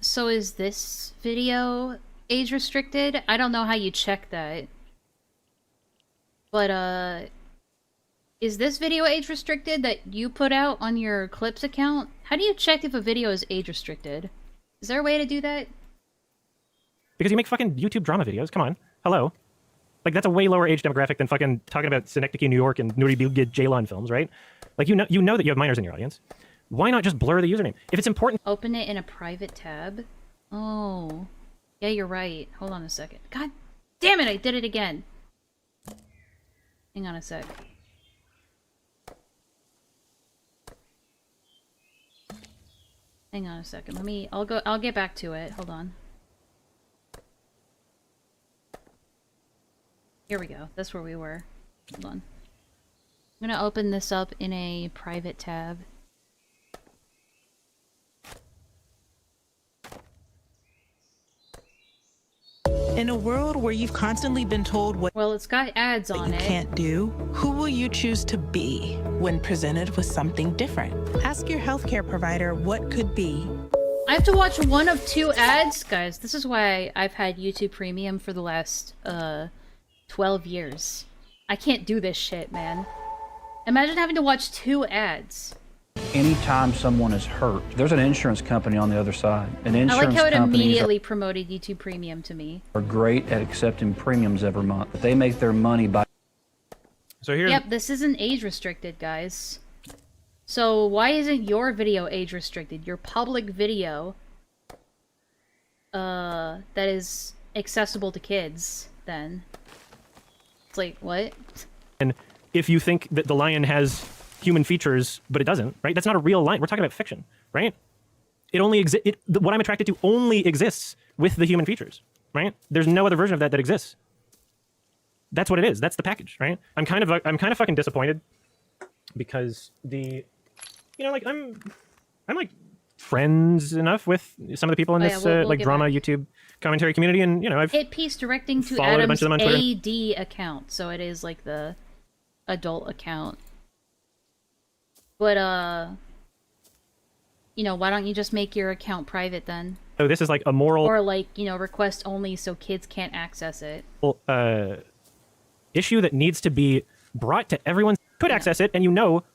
So is this video age restricted? I don't know how you check that. But, is this video age restricted that you put out on your Clips account? How do you check if a video is age restricted? Is there a way to do that? Because you make fucking YouTube drama videos. Come on. Hello. That's a way lower age demographic than fucking talking about Synecdoche, New York and Nuri Bilge Ceylan films, right? You know that you have minors in your audience. Why not just blur the username? If it's important... Open it in a private tab? Oh. Yeah, you're right. Hold on a second. God damn it, I did it again. Hang on a sec. Hang on a second. I'll get back to it. Hold on. Here we go. That's where we were. Hold on. I'm gonna open this up in a private tab. In a world where you've constantly been told what it's got ads on you it. can't do, who will you choose to be when presented with something different? Ask your healthcare provider what could be. I have to watch one of two ads? Guys, this is why I've had YouTube Premium for the last 12 years. I can't do this shit, man. Imagine having to watch two ads. Anytime someone is hurt, there's an insurance company on the other side. An insurance I like how it companies immediately promoted YouTube Premium to me. are great at accepting premiums every month. They make their money by... So here's... Yep, this isn't age restricted, guys. So why isn't your video age restricted? Your public video that is accessible to kids, then. It's like, what? And if you think that the lion has human features, but it doesn't, right? That's not a real lion. We're talking about fiction, right? It only what I'm attracted to only exists with the human features, right? There's no other version of that exists. That's what it is. That's the package, right? I'm kind of fucking disappointed because like I'm like friends enough with some of the people in this like drama YouTube commentary community, and I've hit piece directing to followed a bunch Adam's of them on Twitter. AD account, so it is like the adult account. But why don't you just make your account private then? So this is like a moral or like request only so kids can't access it. Issue that needs to be brought to everyone could access it, and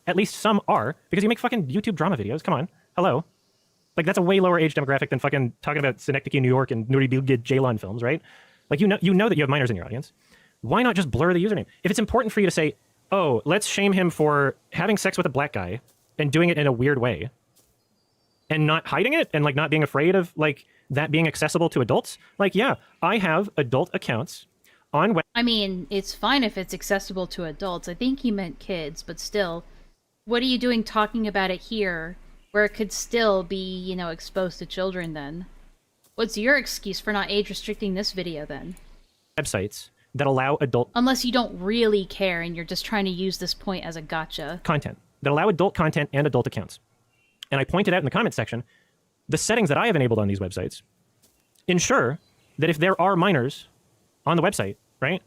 at least some are, because you make fucking YouTube drama videos. Come on, hello. Like, that's a way lower age demographic than fucking talking about Synecdoche, New York, and Nuri Bilge Ceylan films, right? Like, you know that you have minors in your audience. Why not just blur the username? If it's important for you to say, oh, let's shame him for having sex with a black guy and doing it in a weird way, and not hiding it, and like not being afraid of like that being accessible to adults, like, yeah, I have adult accounts on web. I mean, it's fine if it's accessible to adults. I think he meant kids, but still, what are you doing talking about it here where it could still be, exposed to children then? What's your excuse for not age restricting this video then? Websites that allow adult... Unless you don't really care and you're just trying to use this point as a gotcha. Content. That allow adult content and adult accounts. And I pointed out in the comment section, the settings that I have enabled on these websites ensure that if there are minors on the website, right,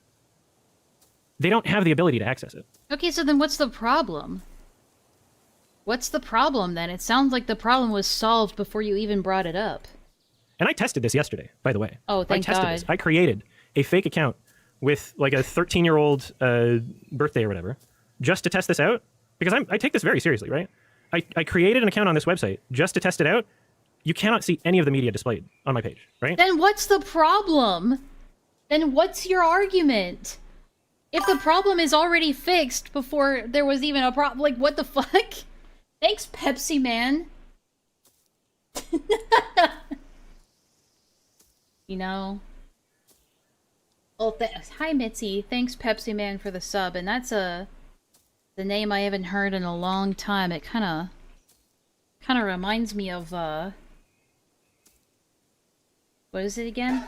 they don't have the ability to access it. Okay, so then what's the problem? What's the problem then? It sounds like the problem was solved before you even brought it up. And I tested this yesterday, by the way. Oh, thank God. This. I created a fake account with like a 13-year-old birthday or whatever, just to test this out, because I take this very seriously, right? I created an account on this website just to test it out. You cannot see any of the media displayed on my page, right? Then what's the problem? Then what's your argument? If the problem is already fixed before there was even a problem, like, what the fuck? Thanks, Pepsi Man. Oh, hi, Mitzi. Thanks, Pepsi Man, for the sub. And that's the name I haven't heard in a long time. It kind of reminds me of, what is it again?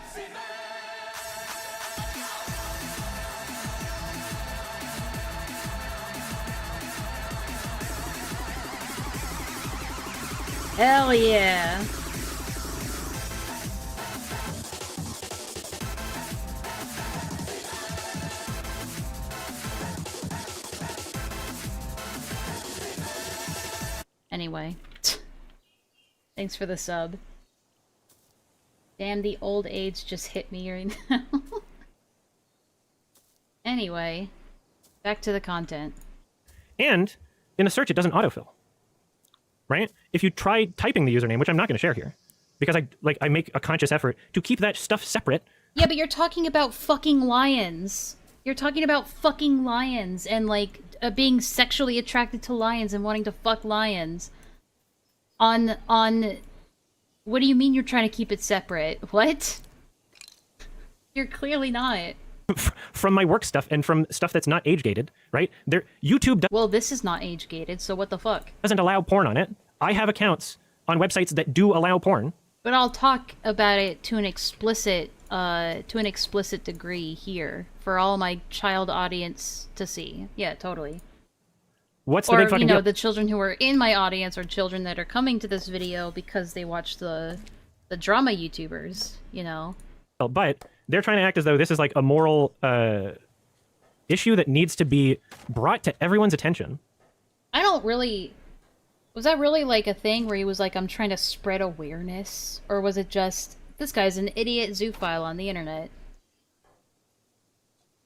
Hell yeah! Anyway. Thanks for the sub. Damn, the old age just hit me right now. Anyway. Back to the content. And in the search, it doesn't autofill. Right? If you try typing the username, which I'm not going to share here, because I make a conscious effort to keep that stuff separate. Yeah, but you're talking about fucking lions. You're talking about fucking lions and like being sexually attracted to lions and wanting to fuck lions. On what do you mean you're trying to keep it separate? What? You're clearly not. From my work stuff and from stuff that's not age gated, right? YouTube well, this is not age gated, so what the fuck? Doesn't allow porn on it. I have accounts on websites that do allow porn. But I'll talk about it to an explicit degree here for all my child audience to see. Yeah, totally. What's the big fucking deal? The children who are in my audience are children that are coming to this video because they watch the drama YouTubers, But they're trying to act as though this is like a moral issue that needs to be brought to everyone's attention. I don't really... Was that really like a thing where he was like, I'm trying to spread awareness? Or was it just, this guy's an idiot zoophile on the internet?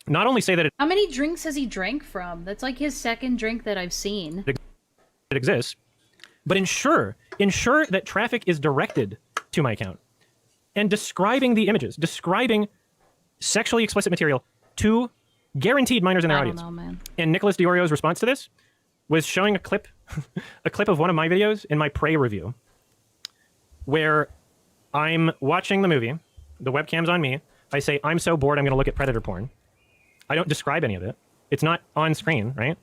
Not only say that How many drinks has he drank from? That's like his second drink that I've seen. It exists, but ensure that traffic is directed to my account. And describing the images, describing sexually explicit material to guaranteed minors in their audience. I don't know, man. And Nicholas Diorio's response to this was showing a clip of one of my videos in my Prey review, where I'm watching the movie, the webcam's on me, I say, I'm so bored I'm going to look at predator porn. I don't describe any of it. It's not on screen, right?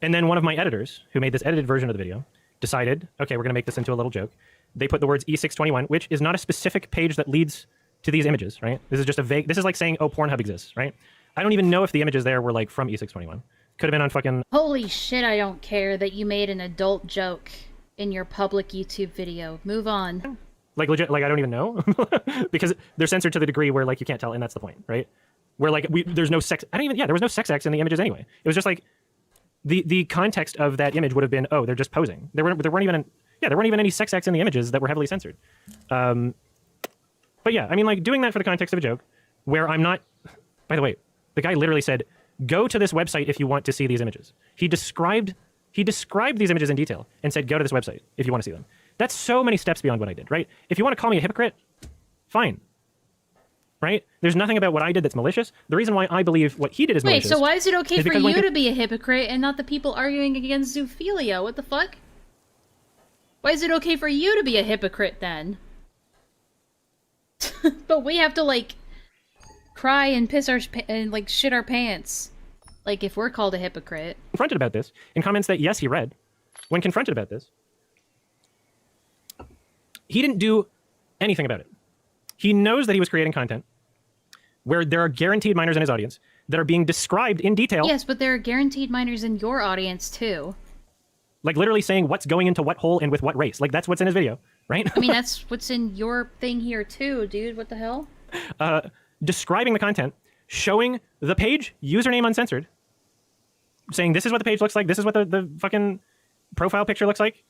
And then one of my editors, who made this edited version of the video, decided, okay, we're going to make this into a little joke. they put the words E621, which is not a specific page that leads to these images, right? This is just a vague, this is like saying, oh, Pornhub exists, right? I don't even know if the images there were like from E621. Could have been on fucking... Holy shit, I don't care that you made an adult joke in your public YouTube video. Move on. Like legit, like I don't even know because they're censored to the degree where like you can't tell, and that's the point, right? Where like there's no sex. I don't even. Yeah, there was no sex acts in the images anyway. It was just like the context of that image would have been, oh, they're just posing. There weren't even any sex acts in the images that were heavily censored. But yeah, I mean, like doing that for the context of a joke, where I'm not. By the way, the guy literally said, "Go to this website if you want to see these images." He described these images in detail and said, "Go to this website if you want to see them." That's so many steps beyond what I did, right? If you want to call me a hypocrite, fine. Right? There's nothing about what I did that's malicious. The reason why I believe what he did is malicious. Wait, so why is it okay for because you to be a hypocrite and not the people arguing against zoophilia? What the fuck? Why is it okay for you to be a hypocrite then? But we have to like cry and piss our and like shit our pants, like if we're called a hypocrite. Confronted about this in comments that yes he read. When confronted about this, he didn't do anything about it. He knows that he was creating content where there are guaranteed minors in his audience that are being described in detail. Yes, but there are guaranteed minors in your audience too. Like literally saying what's going into what hole and with what race. Like that's what's in his video, right? I mean, that's what's in your thing here too, dude. What the hell? Describing the content, showing the page, username uncensored, saying this is what the page looks like, this is what the fucking profile picture looks like.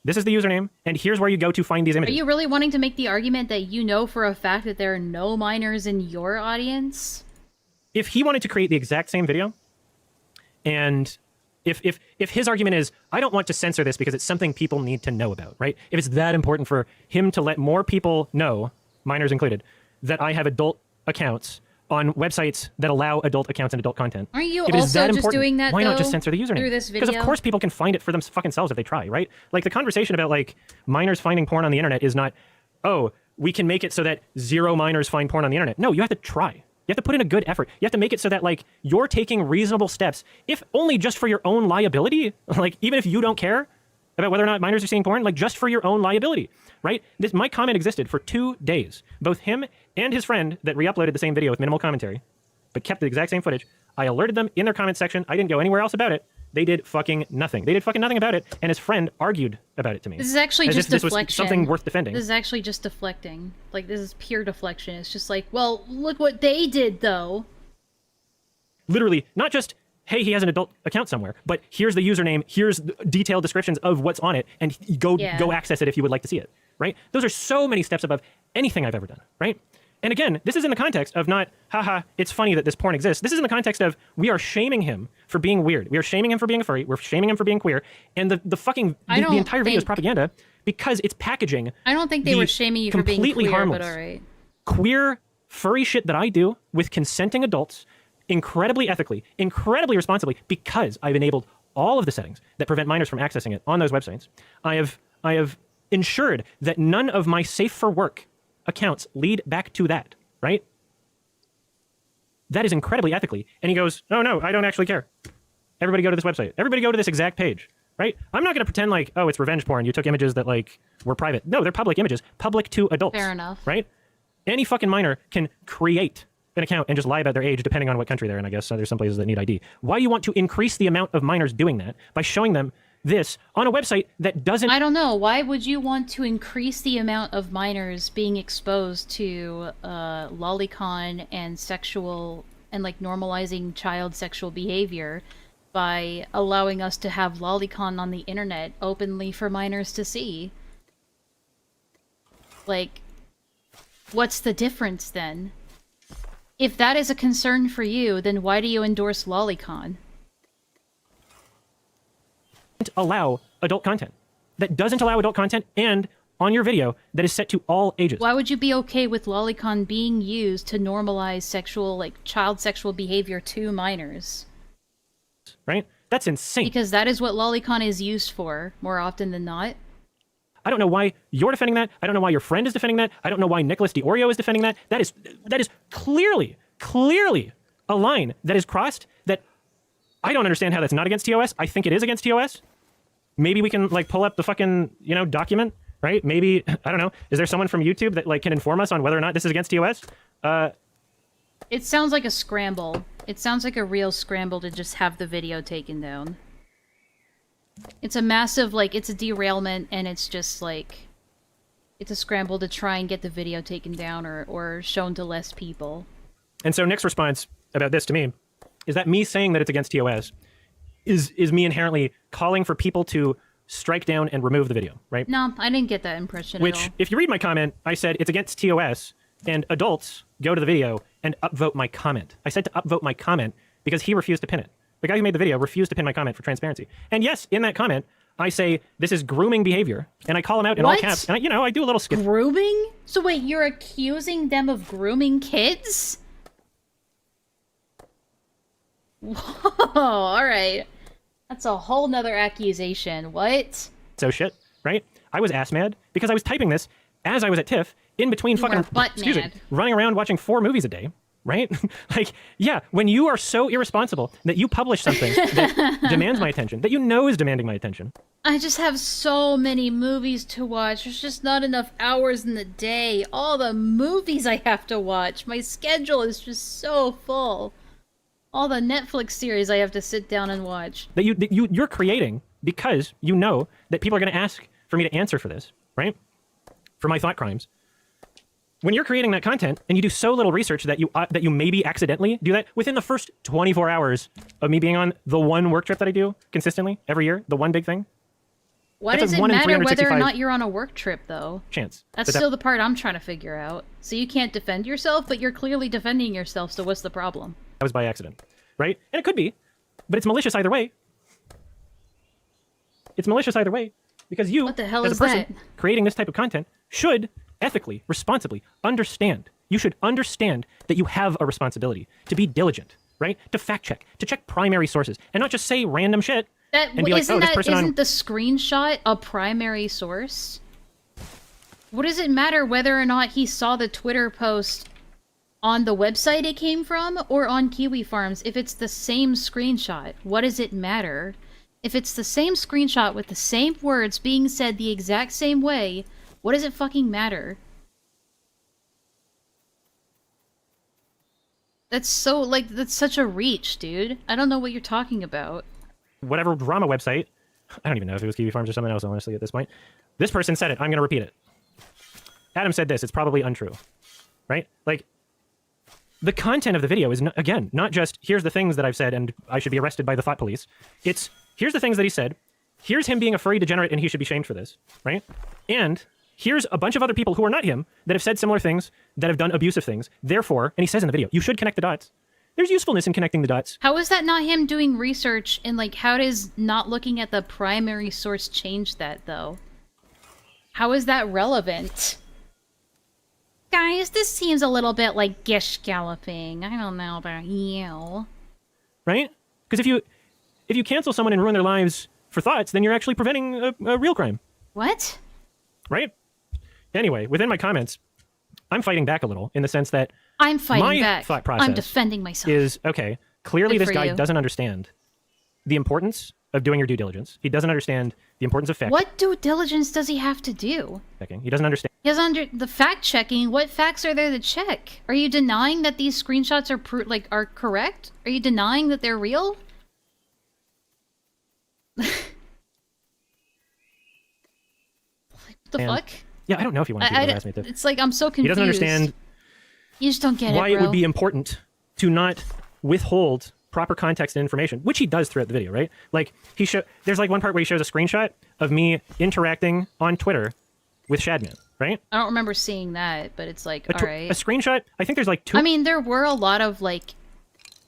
This is the username, and here's where you go to find these images. Are you really wanting to make the argument that you know for a fact that there are no minors in your audience? If he wanted to create the exact same video, and if his argument is, I don't want to censor this because it's something people need to know about, right? If it's that important for him to let more people know, minors included, that I have adult accounts on websites that allow adult accounts and adult content. Aren't you also just doing that, why though, not just censor the username? through this video? Because of course people can find it for them fucking selves if they try, right? Like the conversation about like minors finding porn on the internet is not, oh, we can make it so that 0 minors find porn on the internet. No, you have to try. You have to put in a good effort. You have to make it so that like you're taking reasonable steps, if only just for your own liability, like even if you don't care about whether or not minors are seeing porn, like just for your own liability, right? My comment existed for 2 days. Both him and his friend that re-uploaded the same video with minimal commentary, but kept the exact same footage. I alerted them in their comment section. I didn't go anywhere else about it. They did fucking nothing. They did fucking nothing about it, and his friend argued about it to me. This is actually as just if this deflection. was something worth defending. This is actually just deflecting. Like, this is pure deflection. It's just like, well, look what they did, though. Literally, not just, hey, he has an adult account somewhere, but here's the username, here's detailed descriptions of what's on it, and go access it if you would like to see it, right? Those are so many steps above anything I've ever done, right? And again, this is in the context of not, haha, it's funny that this porn exists. This is in the context of we are shaming him for being weird. We are shaming him for being a furry. We're shaming him for being queer. And the entire video is propaganda because it's packaging. I don't think they were shaming you for being queer, harmless, but all right. Queer, furry shit that I do with consenting adults, incredibly ethically, incredibly responsibly, because I've enabled all of the settings that prevent minors from accessing it on those websites. I have ensured that none of my safe for work accounts lead back to that, right? That is incredibly ethically. And he goes, oh no, I don't actually care. Everybody go to this website. Everybody go to this exact page, right? I'm not going to pretend like, oh, it's revenge porn. You took images that like were private. No, they're public images, public to adults. Fair enough. Right? Any fucking minor can create an account and just lie about their age depending on what country they're in, I guess. There's some places that need ID. Why do you want to increase the amount of minors doing that by showing them this on a website that doesn't... I don't know. Why would you want to increase the amount of minors being exposed to lolicon and sexual and like normalizing child sexual behavior by allowing us to have lolicon on the internet openly for minors to see? Like, what's the difference then? If that is a concern for you, then why do you endorse lolicon? Allow adult content that doesn't allow adult content and on your video that is set to all ages. Why would you be okay with lolicon being used to normalize sexual, like child sexual behavior to minors? Right? That's insane. Because that is what lolicon is used for more often than not. I don't know why you're defending that. I don't know why your friend is defending that. I don't know why Nicholas DiOrio is defending that. That is clearly a line that is crossed that I don't understand how that's not against TOS. I think it is against TOS. Maybe we can like pull up the fucking, document right? Maybe, I don't know, is there someone from YouTube that like can inform us on whether or not this is against TOS? It sounds like a scramble. It sounds like a real scramble to just have the video taken down. It's a massive, like, it's a derailment, and it's just, like, it's a scramble to try and get the video taken down or shown to less people. And so Nick's response about this to me is that me saying that it's against TOS is me inherently calling for people to strike down and remove the video, right? No, I didn't get that impression at all. Which, if you read my comment, I said it's against TOS, and adults go to the video and upvote my comment. I said to upvote my comment because he refused to pin it. The guy who made the video refused to pin my comment for transparency. And yes, in that comment, I say this is grooming behavior, and I call him out in all caps. And I do a little skip. Grooming? So wait, you're accusing them of grooming kids? Whoa, alright. That's a whole nother accusation. What? So shit, right? I was ass mad because I was typing this as I was at TIFF in between running around watching 4 movies a day, right? Like, yeah, when you are so irresponsible that you publish something that demands my attention, that you know is demanding my attention. I just have so many movies to watch. There's just not enough hours in the day. All the movies I have to watch. My schedule is just so full. All the Netflix series I have to sit down and watch. That you're creating because you know that people are going to ask for me to answer for this, right? For my thought crimes. When you're creating that content and you do so little research that you maybe accidentally do that within the first 24 hours of me being on the one work trip that I do consistently every year, the one big thing. Why does it matter whether or not you're on a work trip, though? Chance. That's still the part I'm trying to figure out. So you can't defend yourself, but you're clearly defending yourself, so what's the problem? That was by accident, right? And it could be, but it's malicious either way. It's malicious either way, because you, what the hell as a is person creating this type of content, should ethically, responsibly understand. You should understand that you have a responsibility to be diligent, right? To fact check, to check primary sources, and not just say random shit. And be like, isn't the screenshot a primary source? What does it matter whether or not he saw the Twitter post on the website it came from or on Kiwi Farms? If it's the same screenshot, what does it matter? If it's the same screenshot with the same words being said the exact same way, what does it fucking matter? That's so, like, that's such a reach, dude. I don't know what you're talking about. Whatever drama website, I don't even know if it was Kiwi Farms or something else, honestly, at this point. This person said it. I'm going to repeat it. Adam said this. It's probably untrue, right? Like, the content of the video is, again, not just, here's the things that I've said and I should be arrested by the thought police. It's, here's the things that he said. Here's him being a furry degenerate and he should be shamed for this, right? And here's a bunch of other people who are not him that have said similar things, that have done abusive things. Therefore, and he says in the video, you should connect the dots. There's usefulness in connecting the dots. How is that not him doing research, and, like, how does not looking at the primary source change that, though? How is that relevant? Guys, this seems a little bit like gish galloping. I don't know about you. Right? Because if you cancel someone and ruin their lives for thoughts, then you're actually preventing a real crime. What? Right? Anyway, within my comments, I'm fighting back a little in the sense that I'm fighting my back. Thought process I'm defending myself. Is, okay, clearly Good this for guy you. doesn't understand the importance of doing your due diligence. He doesn't understand the importance of fact What due diligence does he have to do? checking. He doesn't understand. He has the fact checking. What facts are there to check? Are you denying that these screenshots are correct? Are you denying that they're real? What the fuck? Yeah, I don't know if he wanted to ask me to. It's like, I'm so confused. He doesn't understand You just don't get why it, it bro. would be important to not withhold proper context and information, which he does throughout the video, right? Like, there's like one part where he shows a screenshot of me interacting on Twitter with Shadman, right? I don't remember seeing that, but it's like, alright. A screenshot, I think there's like 2... I mean, there were a lot of, like,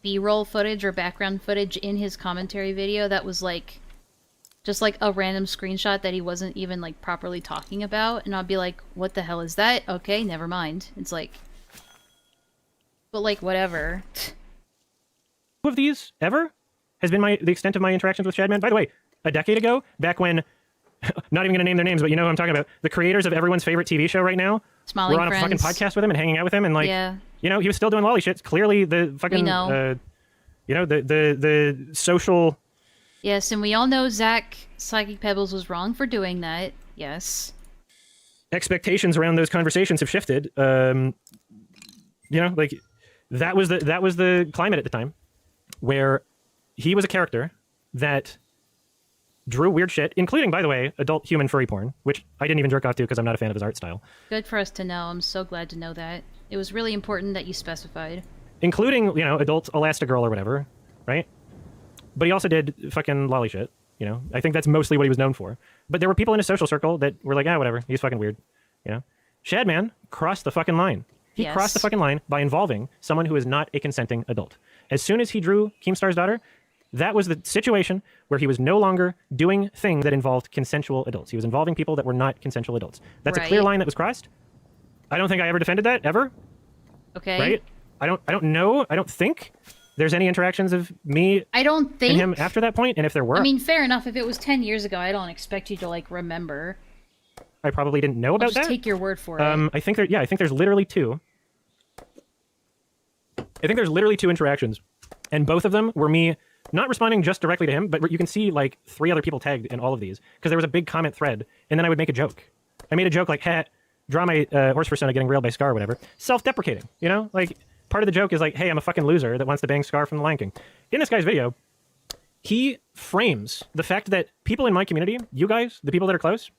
B-roll footage or background footage in his commentary video that was, like, just, like, a random screenshot that he wasn't even, like, properly talking about, and I'll be like, what the hell is that? Okay, never mind. It's like... But, like, whatever. Of these ever has been the extent of my interactions with Shadman. By the way, a decade ago, back when, not even going to name their names, but you know who I'm talking about, the creators of everyone's favorite TV show right now, Smiling we're on Friends. a fucking podcast with him and hanging out with him, and like, Yeah. you know, he was still doing lolly shit. Clearly, the fucking, We know. you know, the social. Yes, and we all know Zach Psychic Pebbles was wrong for doing that. Yes. expectations around those conversations have shifted. You know, like that was the climate at the time, where he was a character that drew weird shit, including, by the way, adult human furry porn, which I didn't even jerk off to because I'm not a fan of his art style. Good for us to know. I'm so glad to know that. It was really important that you specified. Including, you know, adult Elastigirl or whatever, right? But he also did fucking lolly shit, you know? I think that's mostly what he was known for. But there were people in his social circle that were like, ah, whatever, he's fucking weird, you know? Shadman crossed the fucking line. He crossed the fucking line by involving someone who is not a consenting adult. As soon as he drew Keemstar's daughter, that was the situation where he was no longer doing things that involved consensual adults. He was involving people that were not consensual adults. That's a clear line that was crossed. I don't think I ever defended that, ever. Okay. Right? I don't know. I don't think there's any interactions of me and him after that point, and if there were... I mean, fair enough. If it was 10 years ago, I don't expect you to, like, remember. I probably didn't know about I'll just that. take your word for it. I think there's literally two. I think there's literally two interactions, and both of them were me not responding just directly to him, but you can see like 3 other people tagged in all of these, because there was a big comment thread, and then I would make a joke. I made a joke like, "Hey, draw my horse persona getting railed by Scar," or whatever. Self-deprecating, you know? Like, part of the joke is like, hey, I'm a fucking loser that wants to bang Scar from the Lion King. In this guy's video, he frames the fact that people in my community, you guys, the people that are close,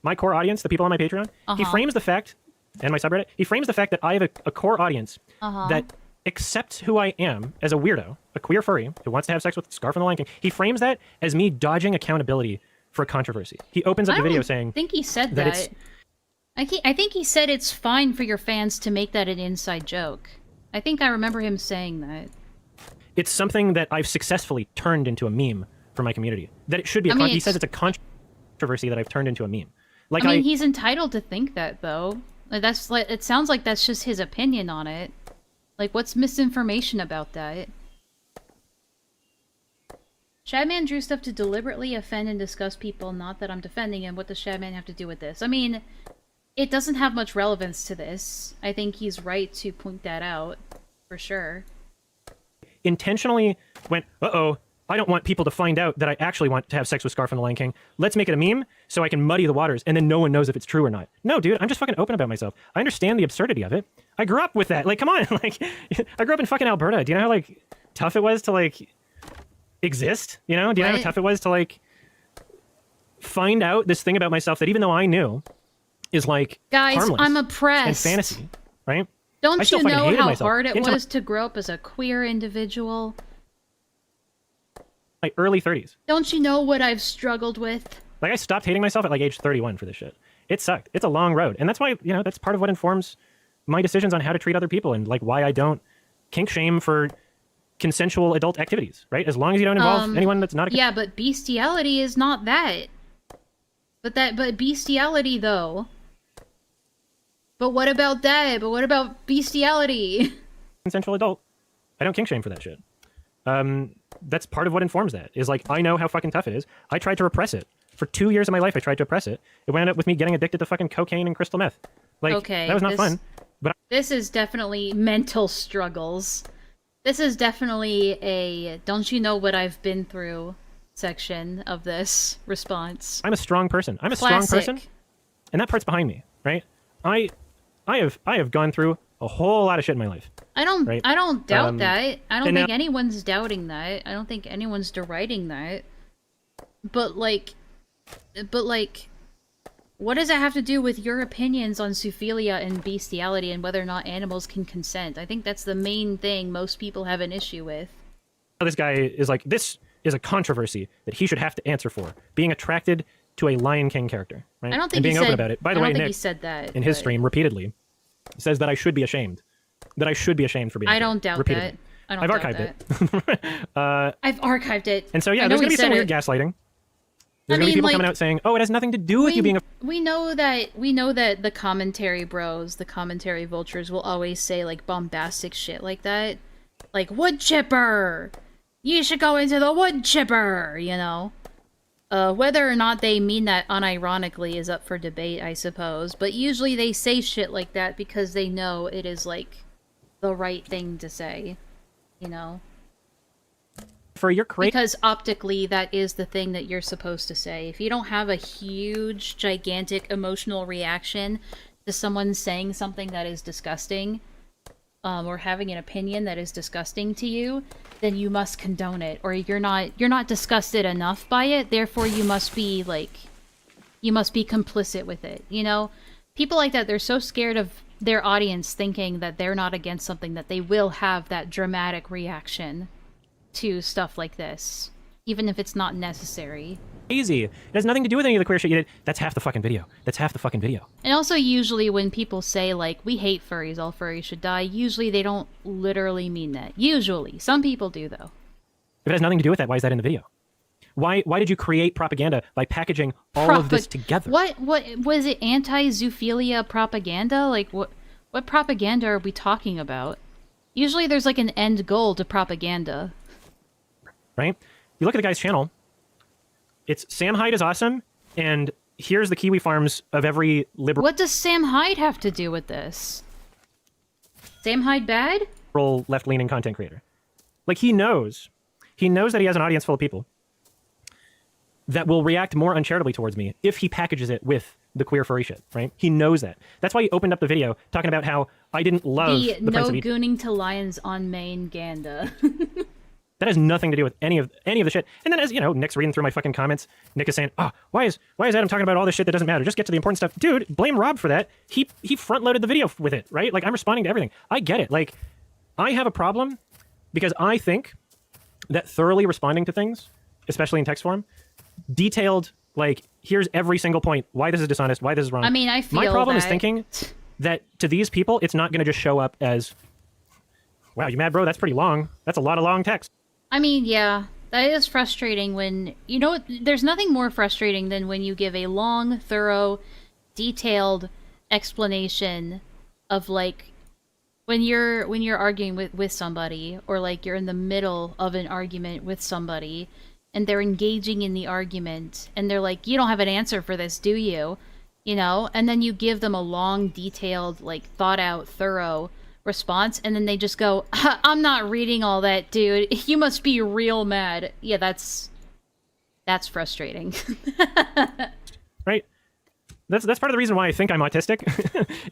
my core audience, the people on my Patreon, he frames the fact, and my subreddit, he frames the fact that I have a core audience that accepts who I am as a weirdo, a queer furry who wants to have sex with Scar from the Lion King. He frames that as me dodging accountability for a controversy. He opens up the video saying... I think he said that. I think he said it's fine for your fans to make that an inside joke. I think I remember him saying that. It's something that I've successfully turned into a meme for my community. That it should be he says it's a controversy that I've turned into a meme. Like, I mean, he's entitled to think that, though. Like, that's like, it sounds like that's just his opinion on it. Like, what's misinformation about that? Shadman drew stuff to deliberately offend and disgust people, not that I'm defending him. What does Shadman have to do with this? I mean, it doesn't have much relevance to this. I think he's right to point that out, for sure. Intentionally went, uh-oh, I don't want people to find out that I actually want to have sex with Scar from the Lion King. Let's make it a meme so I can muddy the waters, and then no one knows if it's true or not. No, dude, I'm just fucking open about myself. I understand the absurdity of it. I grew up with that. Like, come on. Like, I grew up in fucking Alberta. Do you know how, like, tough it was to, like, exist? You know? Do you know how tough it was to, like, find out this thing about myself that even though I knew is, like, guys, harmless I'm oppressed. and fantasy, right? Don't you know how hard it was to grow up as a queer individual? My early 30s. Don't you know what I've struggled with? Like, I stopped hating myself at like age 31 for this shit. It sucked. It's a long road. And that's why, you know, that's part of what informs my decisions on how to treat other people and like why I don't kink shame for consensual adult activities, right? As long as you don't involve anyone that's not a... Yeah, but bestiality is not that. But bestiality though. But what about that? But what about bestiality? Consensual adult. I don't kink shame for that shit. That's part of what informs that, is like, I know how fucking tough it is. I tried to repress it. For 2 years of my life, I tried to oppress it. It wound up with me getting addicted to fucking cocaine and crystal meth. Like, okay, that was not fun. But this is definitely mental struggles. This is definitely a don't you know what I've been through section of this response. I'm a strong person. I'm a strong person. And that part's behind me, right? I have gone through a whole lot of shit in my life. I don't doubt that. I don't think now, anyone's doubting that. I don't think anyone's deriding that. But like, what does it have to do with your opinions on zoophilia and bestiality and whether or not animals can consent? I think that's the main thing most people have an issue with. this guy is like, this is a controversy that he should have to answer for, being attracted to a Lion King character, right? I don't think and being he open said, about it. By the I way, don't think Nick, he said that in his stream repeatedly says that I should be ashamed. That I should be ashamed for being. I don't doubt that. I've archived it. I've archived it. And so yeah, there's gonna be some weird gaslighting. There's gonna be people coming out saying, "Oh, it has nothing to do with you being a." We know that the commentary bros, the commentary vultures, will always say like bombastic shit like that, like wood chipper. You should go into the wood chipper, you know. Whether or not they mean that unironically is up for debate, I suppose. But usually they say shit like that because they know it is like the right thing to say, you know. For your because optically that is the thing that you're supposed to say. If you don't have a huge, gigantic emotional reaction to someone saying something that is disgusting, or having an opinion that is disgusting to you, then you must condone it, or you're not disgusted enough by it. Therefore, you must be complicit with it. You know, people like that, they're so scared of their audience thinking that they're not against something that they will have that dramatic reaction to stuff like this, even if it's not necessary. Easy. It has nothing to do with any of the queer shit you did. That's half the fucking video. That's half the fucking video. And also, usually when people say, like, we hate furries, all furries should die, usually they don't literally mean that. Usually. Some people do, though. If it has nothing to do with that, why is that in the video? Why did you create propaganda by packaging all of this together? What was it, anti-zoophilia propaganda? Like, what propaganda are we talking about? Usually there's, like, an end goal to propaganda. Right? You look at the guy's channel, it's Sam Hyde is awesome, and here's the kiwi farms of every liberal... What does Sam Hyde have to do with this? Sam Hyde bad? Left-leaning content creator. Like, he knows that he has an audience full of people that will react more uncharitably towards me if he packages it with the queer furry shit, right? He knows that. That's why he opened up the video talking about how I didn't love the no Prince of gooning to lions on main Ganda. That has nothing to do with any of the shit. And then, as you know, Nick's reading through my fucking comments. Nick is saying, "Oh, why is Adam talking about all this shit that doesn't matter? Just get to the important stuff." Dude, blame Rob for that. He front loaded the video with it, right? Like, I'm responding to everything. I get it. Like, I have a problem because I think that thoroughly responding to things, especially in text form, detailed, like, here's every single point, why this is dishonest, why this is wrong. I mean, I feel my problem is that... thinking that to these people, it's not going to just show up as, "Wow, you mad, bro? That's pretty long. That's a lot of long text." I mean, yeah, that is frustrating when, you know, there's nothing more frustrating than when you give a long, thorough, detailed explanation of, like, when you're arguing with somebody, or, like, you're in the middle of an argument with somebody, and they're engaging in the argument, and they're like, "You don't have an answer for this, do you?" You know? And then you give them a long, detailed, like, thought-out, thorough response, and then they just go, "I'm not reading all that, dude. You must be real mad." Yeah, that's frustrating. Right? That's part of the reason why I think I'm autistic,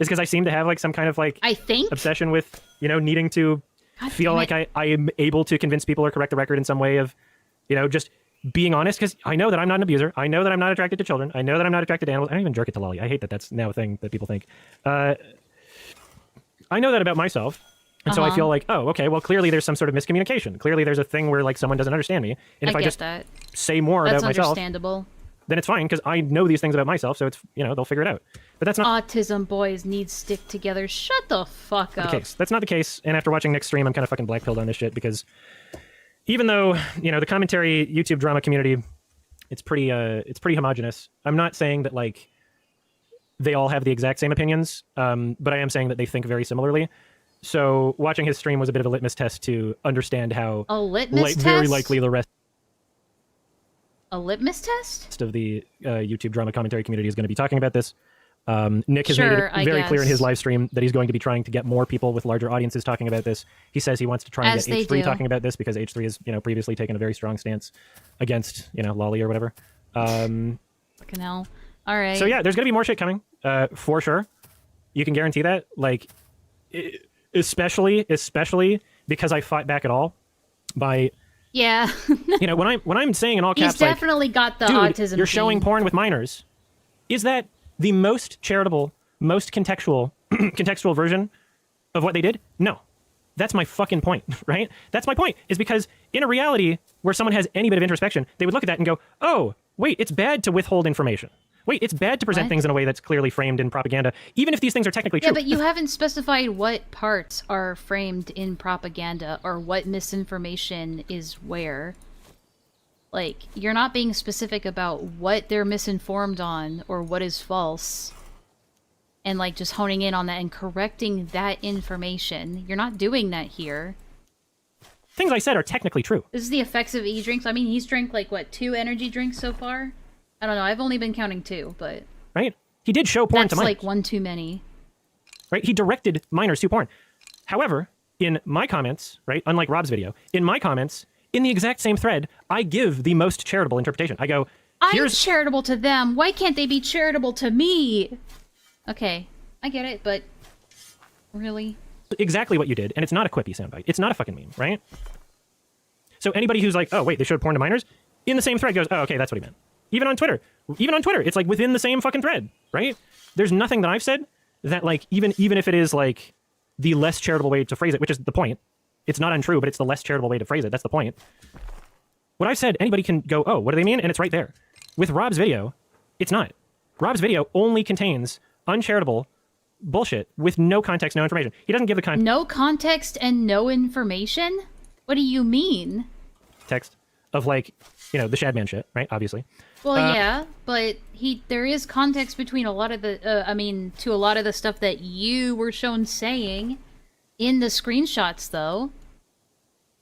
is because I seem to have, like, some kind of, like, obsession with, you know, needing to feel like I am able to convince people or correct the record in some way of, you know, just being honest, because I know that I'm not an abuser. I know that I'm not attracted to children. I know that I'm not attracted to animals. I don't even jerk it to Lolly. I hate that that's now a thing that people think. I know that about myself, and so I feel like, oh, okay, well, clearly there's some sort of miscommunication. Clearly there's a thing where, like, someone doesn't understand me, and if I just say more about myself, understandable. Then it's fine, because I know these things about myself, so it's, you know, they'll figure it out. But that's not autism boys need stick together. Shut the fuck up. the case. That's not the case, and after watching Nick's stream, I'm kind of fucking black-pilled on this shit, because even though, you know, the commentary YouTube drama community, it's pretty homogenous. I'm not saying that, like, they all have the exact same opinions, but I am saying that they think very similarly. So watching his stream was a bit of a litmus test to understand how a litmus test? very likely the rest a litmus test of the YouTube drama commentary community is going to be talking about this. Nick has made it I very clear in his guess. live stream that he's going to be trying to get more people with larger audiences talking about this. He says he wants to try and As get they H3 do. talking about this, because H3 has, you know, previously taken a very strong stance against, you know, Lolly or whatever. Fucking hell. All right. So yeah, there's going to be more shit coming, for sure. You can guarantee that. Like, especially because I fought back at all by, yeah. you know, when I'm saying in all caps, He's definitely got the dude, autism you're gene. showing porn with minors. Is that the most charitable, most contextual version of what they did? No. That's my fucking point, right? That's my point, is because in a reality where someone has any bit of introspection, they would look at that and go, oh, wait, it's bad to withhold information. Wait, it's bad to present What? things in a way that's clearly framed in propaganda, even if these things are technically true. Yeah, but you haven't specified what parts are framed in propaganda or what misinformation is where. Like, you're not being specific about what they're misinformed on or what is false. And, like, just honing in on that and correcting that information. You're not doing that here. Things I said are technically true. This is the effects of e-drinks. I mean, he's drank, like, what, 2 energy drinks so far? I don't know. I've only been counting 2, but... Right? He did show porn that's to minors. like 1 too many. Right? He directed minors to porn. However, in my comments, right, unlike Rob's video, in my comments, in the exact same thread, I give the most charitable interpretation. I go, I'm charitable to them. Why can't they be charitable to me? Okay, I get it, but really? Exactly what you did, and it's not a quippy soundbite. It's not a fucking meme, right? So anybody who's like, oh, wait, they showed porn to minors, in the same thread goes, oh, okay, that's what he meant. Even on Twitter, it's like within the same fucking thread, right? There's nothing that I've said that like, even if it is like the less charitable way to phrase it, which is the point. It's not untrue, but it's the less charitable way to phrase it. That's the point. What I've said, anybody can go, oh, what do they mean? And it's right there. With Rob's video, it's not. Rob's video only contains uncharitable bullshit with no context, no information. He doesn't give the No context and no information? What do you mean? context of like, the Shadman shit, right? Obviously. Well, yeah, but there is context between a lot of the, to a lot of the stuff that you were shown saying in the screenshots, though.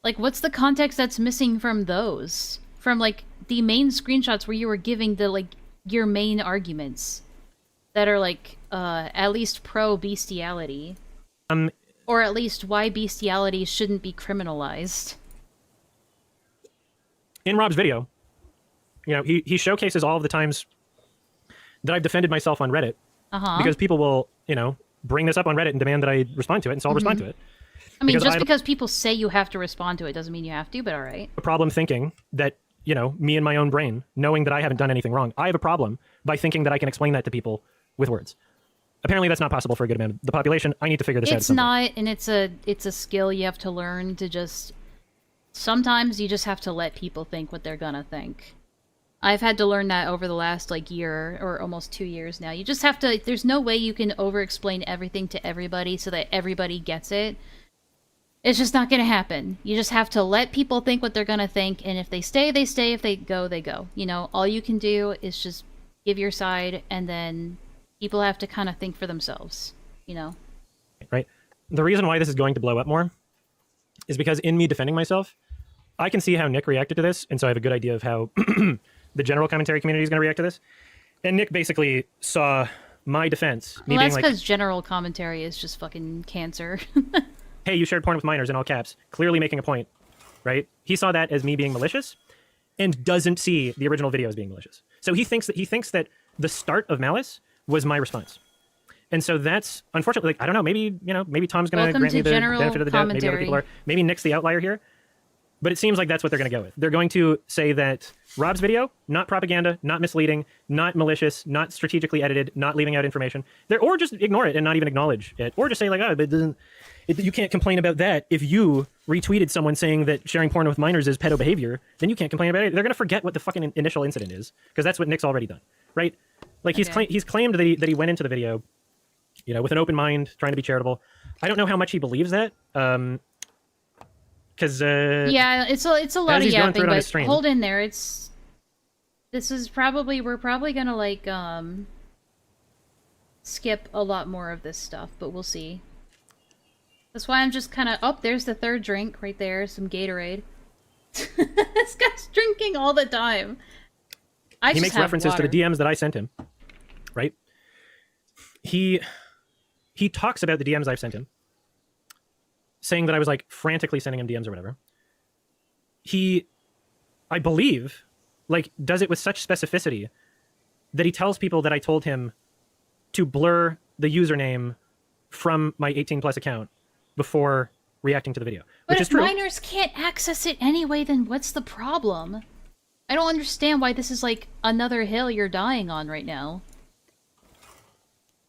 Like, what's the context that's missing from those? From, like, the main screenshots where you were giving the, like, your main arguments that are, like, at least pro-bestiality. Or at least why bestiality shouldn't be criminalized. In Rob's video, he showcases all of the times that I've defended myself on Reddit. Because people will, bring this up on Reddit and demand that I respond to it, and so I'll respond to it. I mean, just because people say you have to respond to it doesn't mean you have to, but all right. A problem thinking that, me and my own brain, knowing that I haven't done anything wrong, I have a problem by thinking that I can explain that to people with words. Apparently that's not possible for a good amount of the population. I need to figure this out. It's not, and it's a skill you have to learn to just... Sometimes you just have to let people think what they're gonna think. I've had to learn that over the last, like, year, or almost 2 years now. You just have to... There's no way you can over-explain everything to everybody so that everybody gets it. It's just not gonna happen. You just have to let people think what they're gonna think, and if they stay, they stay. If they go, they go. All you can do is just give your side, and then people have to kind of think for themselves, Right? The reason why this is going to blow up more is because in me defending myself, I can see how Nick reacted to this, and so I have a good idea of how the general commentary community is going to react to this. And Nick basically saw my defense. Well, that's because general commentary is just fucking cancer. Hey, you shared porn with minors in all caps, clearly making a point, right? He saw that as me being malicious and doesn't see the original video as being malicious. So he thinks that the start of malice was my response. And so that's, unfortunately, like, I don't know, maybe Tom's going to grant me the benefit of the doubt. Maybe other people are. Maybe Nick's the outlier here. But it seems like that's what they're going to go with. They're going to say that Rob's video, not propaganda, not misleading, not malicious, not strategically edited, not leaving out information. Or just ignore it and not even acknowledge it. Or just say like, you can't complain about that. If you retweeted someone saying that sharing porn with minors is pedo behavior, then you can't complain about it. They're going to forget what the fucking initial incident is, because that's what Nick's already done, right? Like he's claimed that he went into the video, with an open mind, trying to be charitable. I don't know how much he believes that. Because yeah, it's a lot of yapping, but hold in there. We're probably gonna like skip a lot more of this stuff, but we'll see. That's why I'm just kind of... Oh, there's the third drink right there, some Gatorade. This guy's drinking all the time. He makes references to the DMs that I sent him, right? He talks about the DMs I've sent him, saying that I was like frantically sending him DMs or whatever. I believe, like, does it with such specificity that he tells people that I told him to blur the username from my 18+ account before reacting to the video. But if minors can't access it anyway, then what's the problem? I don't understand why this is like another hill you're dying on right now.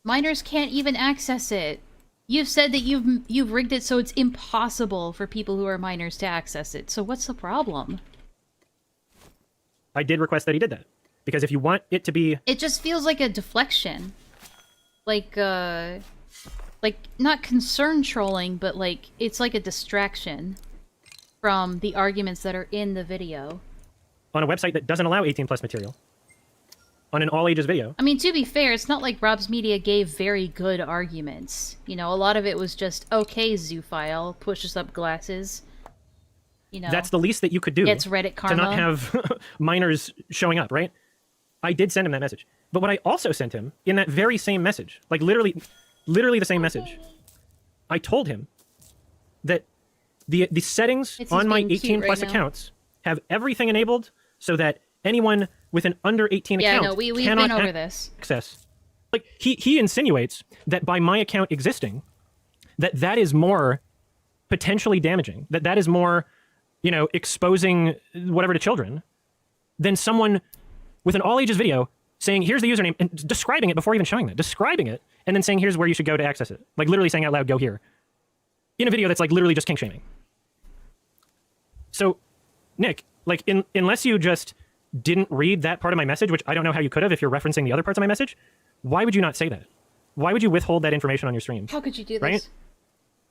Minors can't even access it. You've said that you've rigged it so it's impossible for people who are minors to access it. So what's the problem? I did request that he did that. Because if you want it to be... It just feels like a deflection. Like not concern trolling, but like, it's like a distraction from the arguments that are in the video. On a website that doesn't allow 18+ material. On an all-ages video. I mean, to be fair, it's not like Rob's Media gave very good arguments. A lot of it was just, okay, Zoophile, pushes up glasses. That's the least that you could do. It's Reddit karma. To not have minors showing up, right? I did send him that message. But what I also sent him, in that very same message, like literally the same message, I told him that The settings It's on my being 18 cute plus right now. accounts have everything enabled so that anyone with an under 18 Yeah, account no, we've cannot been over this. access. Like he insinuates that by my account existing, that is more potentially damaging. That is more, you know, exposing whatever to children than someone with an all ages video saying here's the username and describing it before even showing that, describing it, and then saying here's where you should go to access it. Like literally saying out loud, go here. In a video that's like literally just kink shaming. So, Nick, like unless you just didn't read that part of my message, which I don't know how you could have if you're referencing the other parts of my message, why would you not say that? Why would you withhold that information on your stream? How could you do this? Right?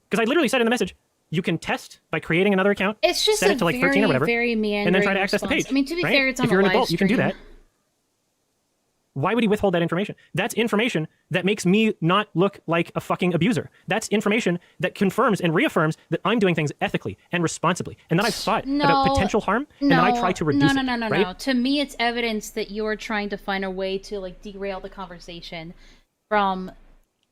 Because I literally said in the message, you can test by creating another account, It's just set a it to like very, 13 or whatever, very meandering and then try to access the response. page. I mean, to be right? fair, it's on if you're a an live adult, you can do stream. that. Why would he withhold that information? That's information that makes me not look like a fucking abuser. That's information that confirms and reaffirms that I'm doing things ethically and responsibly, and that I've thought about potential harm, and that I try to reduce no, it. no, no, right? no. To me, it's evidence that you're trying to find a way to like derail the conversation from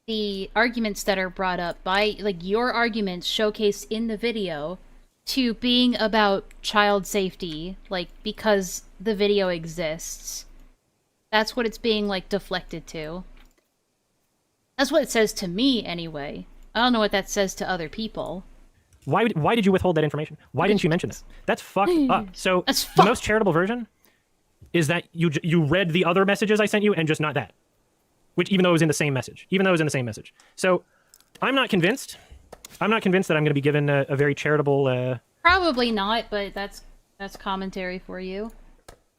the arguments that are brought up by like your arguments showcased in the video to being about child safety, like because the video exists. That's what it's being like deflected to. That's what it says to me anyway. I don't know what that says to other people. Why did you withhold that information? Why didn't you mention it? That's fucked up. So the most charitable version is that you read the other messages I sent you and just not that. Which even though it was in the same message. So I'm not convinced. I'm not convinced that I'm going to be given a very charitable... Probably not, but that's commentary for you.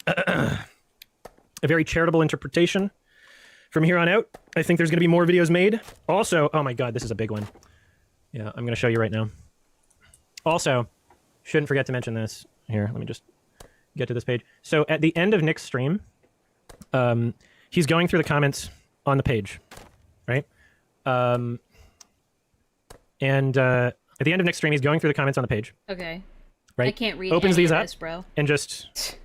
A very charitable interpretation from here on out. I think there's going to be more videos made. Also, oh my god, this is a big one. Yeah, I'm going to show you right now. Also, shouldn't forget to mention this. Here, let me just get to this page. So at the end of Nick's stream, he's going through the comments on the page, right? And at the end of Nick's stream, he's going through the comments on the page. Okay. Right? I can't read Opens any these of up this, bro. and just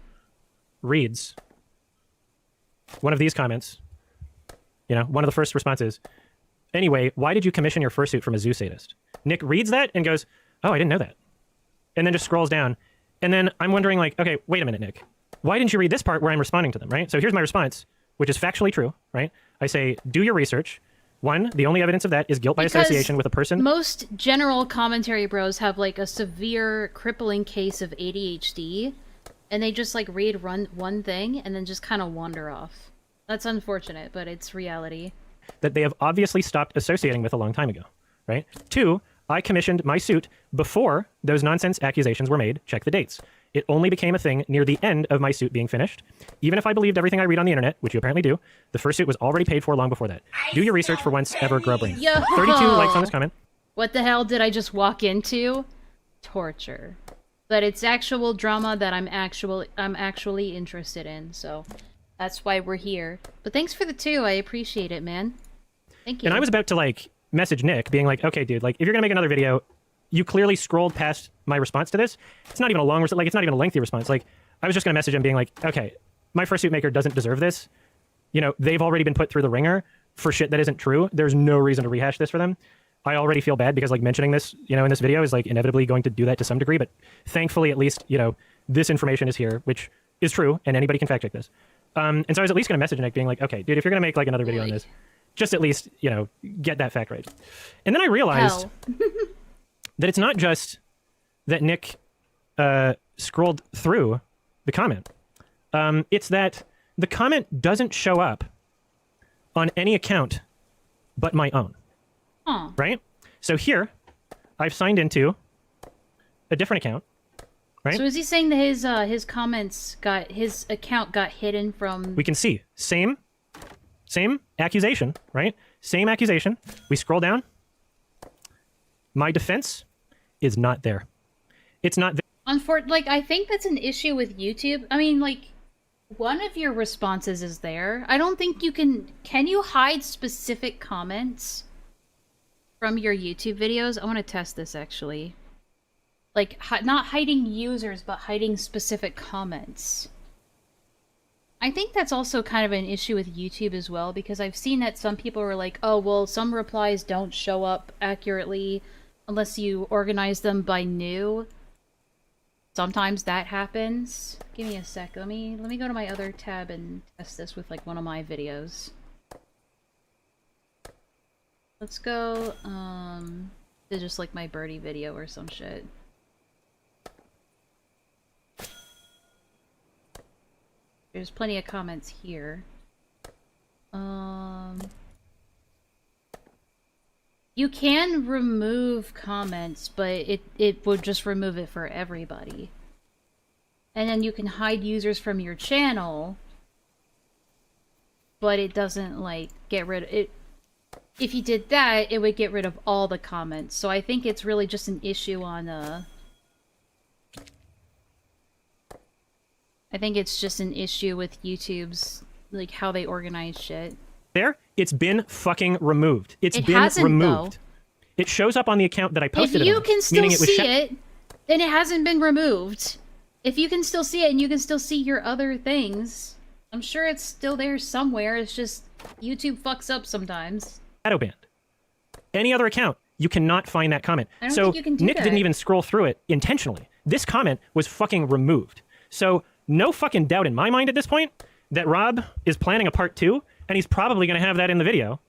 reads one of these comments. You know, one of the first responses. Anyway, why did you commission your fursuit from a zoo sadist? Nick reads that and goes, oh, I didn't know that. And then just scrolls down. And then I'm wondering like, okay, wait a minute, Nick. Why didn't you read this part where I'm responding to them, right? So here's my response, which is factually true, right? I say, do your research. One, the only evidence of that is guilt by association with a person. Most general commentary bros have like a severe crippling case of ADHD, and they just like read one thing and then just kind of wander off. That's unfortunate, but it's reality. That they have obviously stopped associating with a long time ago, right? Two, I commissioned my suit before those nonsense accusations were made. Check the dates. It only became a thing near the end of my suit being finished. Even if I believed everything I read on the internet, which you apparently do, the fursuit was already paid for long before that. Do your research for once, ever grow a brain. Yo! 32 likes on this comment. What the hell did I just walk into? Torture. But it's actual drama that I'm actually interested in, so that's why we're here. But thanks for the 2, I appreciate it, man. Thank you. And I was about to like message Nick being like, okay, dude, like if you're gonna make another video, you clearly scrolled past my response to this. It's not even a long, like it's not even a lengthy response. Like I was just gonna message him being like, okay, my fursuit maker doesn't deserve this. You know, they've already been put through the ringer for shit that isn't true. There's no reason to rehash this for them. I already feel bad because like mentioning this, you know, in this video is like inevitably going to do that to some degree, but thankfully at least, you know, this information is here, which is true and anybody can fact check this. And so I was at least gonna message Nick being like, okay, dude, if you're gonna make like another video on this, just at least, you know, get that fact right. And then I realized that it's not just that Nick scrolled through the comment. It's that the comment doesn't show up on any account but my own. Huh. Right? So here, I've signed into a different account. Right? So is he saying that his comments his account got hidden from... We can see. Same accusation, right? Same accusation. We scroll down. My defense is not there. It's not there. Like, I think that's an issue with YouTube. I mean, like, one of your responses is there. I don't think you can... Can you hide specific comments from your YouTube videos? I want to test this, actually. Like, not hiding users, but hiding specific comments. I think that's also kind of an issue with YouTube as well, because I've seen that some people are like, oh, well, some replies don't show up accurately, Unless you organize them by new. Sometimes that happens. Give me a sec. Let me go to my other tab and test this with like one of my videos. Let's go to just like my birdie video or some shit. There's plenty of comments here. You can remove comments, but it would just remove it for everybody. And then you can hide users from your channel, but it doesn't, like, get rid of it. If you did that, it would get rid of all the comments. So I think it's really just an issue on, I think it's just an issue with YouTube's, like, how they organize shit. There, it's been fucking removed. It been removed. Though. It shows up on the account that I posted If it you on, can still meaning it was see it, then it hasn't been removed. If you can still see it and you can still see your other things, I'm sure it's still there somewhere. It's just YouTube fucks up sometimes. shadow banned. Any other account, you cannot find that comment. I don't So think you can do Nick that. didn't even scroll through it intentionally. This comment was fucking removed. So no fucking doubt in my mind at this point that Rob is planning a part 2, and he's probably going to have that in the video.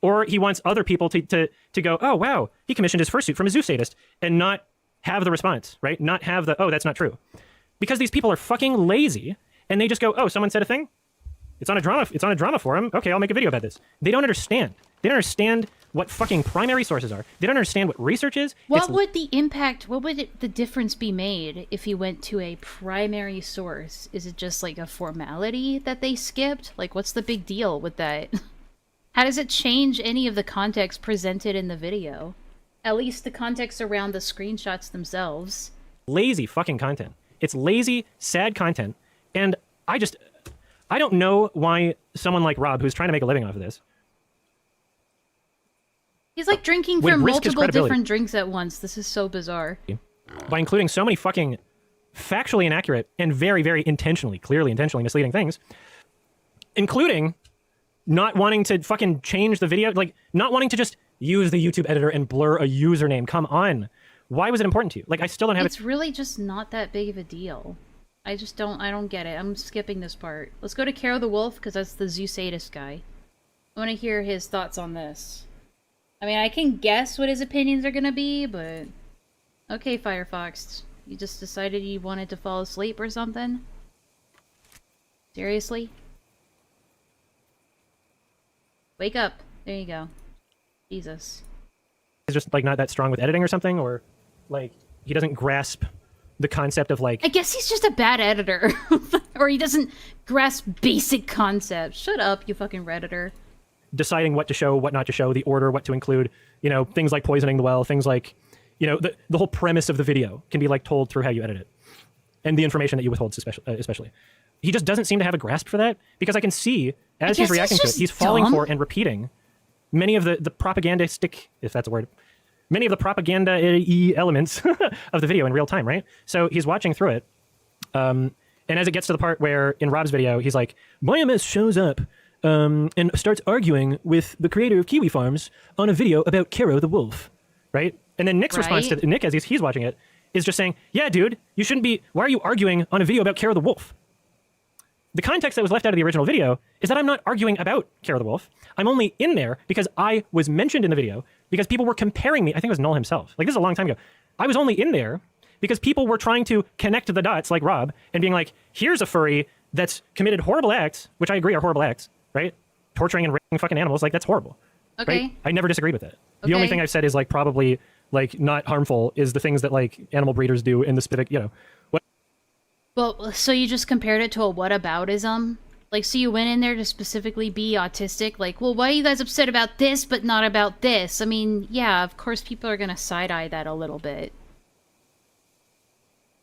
Or he wants other people to go, oh, wow, he commissioned his fursuit from a zoo sadist, and not have the response, right? Not have the, oh, that's not true. Because these people are fucking lazy, and they just go, oh, someone said a thing? It's on a drama forum. Okay, I'll make a video about this. They don't understand. They don't understand what fucking primary sources are. They don't understand what research is. What would the impact, the difference be made if you went to a primary source? Is it just like a formality that they skipped? Like, what's the big deal with that? How does it change any of the context presented in the video? At least the context around the screenshots themselves. Lazy fucking content. It's lazy, sad content. And I don't know why someone like Rob, who's trying to make a living off of this, He's like drinking would from risk his multiple credibility. different drinks at once. This is so bizarre. By including so many fucking factually inaccurate and very, very clearly intentionally misleading things, including not wanting to fucking change the video, like not wanting to just use the YouTube editor and blur a username. Come on. Why was it important to you? Like, I still don't have It's really just not that big of a deal. I don't get it. I'm skipping this part. Let's go to Caro the Wolf, because that's the zoo sadist guy. I want to hear his thoughts on this. I mean, I can guess what his opinions are gonna be, but... Okay, Firefox. You just decided you wanted to fall asleep or something? Seriously? Wake up. There you go. Jesus. He's just like not that strong with editing or something, or like he doesn't grasp the concept of like... I guess he's just a bad editor. Or he doesn't grasp basic concepts. Shut up, you fucking Redditor. Deciding what to show, what not to show, the order, what to include, you know, things like poisoning the well, things like, you know, the whole premise of the video can be like told through how you edit it. And the information that you withhold especially. He just doesn't seem to have a grasp for that, because I can see, as he's reacting to it, he's falling for and repeating many of the propagandistic, if that's a word, many of the propaganda-y elements of the video in real time, right? So he's watching through it, and as it gets to the part where, in Rob's video, he's like, YMS shows up and starts arguing with the creator of Kiwi Farms on a video about Caro the Wolf, right? And then Nick's response to Nick, as he's watching it, is just saying, yeah, dude, you shouldn't be, why are you arguing on a video about Caro the Wolf? The context that was left out of the original video is that I'm not arguing about Caro the Wolf. I'm only in there because I was mentioned in the video because people were comparing me. I think it was Null himself. Like, this is a long time ago. I was only in there because people were trying to connect the dots, like Rob, and being like, here's a furry that's committed horrible acts, which I agree are horrible acts, right? Torturing and raping fucking animals, like, that's horrible. Okay. Right? I never disagreed with that. The Okay. only thing I've said is, like, probably, like, not harmful is the things that, like, animal breeders do in the specific, you know. Well, so you just compared it to a whataboutism? Like, so you went in there to specifically be autistic? Like, well, why are you guys upset about this but not about this? I mean, yeah, of course people are gonna side-eye that a little bit.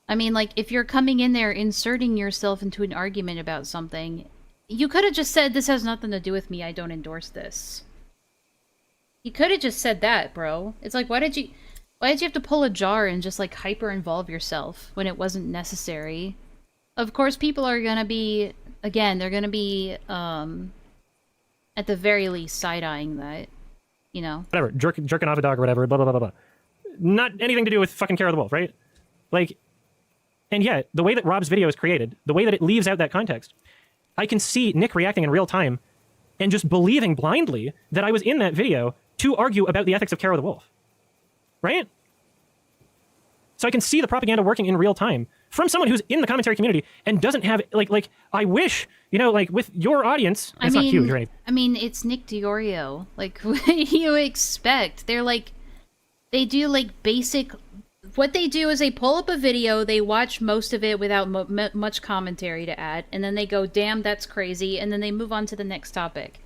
I mean, like, if you're coming in there inserting yourself into an argument about something, you could have just said, this has nothing to do with me, I don't endorse this. You could have just said that, bro. It's like, why did you have to pull a jar and just, like, hyper-involve yourself when it wasn't necessary? Of course, people are gonna be, again, they're gonna be, at the very least, side-eyeing that. you know. Whatever, jerking off a dog or whatever, blah, blah, blah, blah, blah. Not anything to do with fucking Kara the Wolf, right? Like, and yet, the way that Rob's video is created, the way that it leaves out that context, I can see Nick reacting in real time and just believing blindly that I was in that video to argue about the ethics of Kara the Wolf, right? So I can see the propaganda working in real time from someone who's in the commentary community and doesn't have, like I wish, you know, like with your audience, it's not huge, right? I mean, it's Nick Diorio. Like, what do you expect? They're like, they do like basic, what they do is they pull up a video, they watch most of it without much commentary to add, and then they go, damn, that's crazy, and then they move on to the next topic.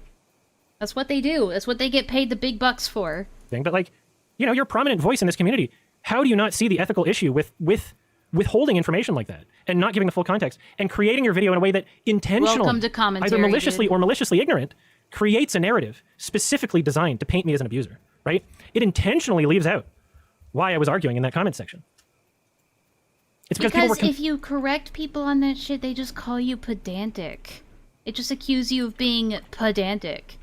That's what they do. That's what they get paid the big bucks for. But like, you know, you're a prominent voice in this community. How do you not see the ethical issue with withholding information like that and not giving the full context and creating your video in a way that intentionally, Welcome to commentary, either maliciously dude. or maliciously ignorant, creates a narrative specifically designed to paint me as an abuser, right? It intentionally leaves out why I was arguing in that comment section. It's because if you correct people on that shit, they just call you pedantic. It just accuse you of being pedantic.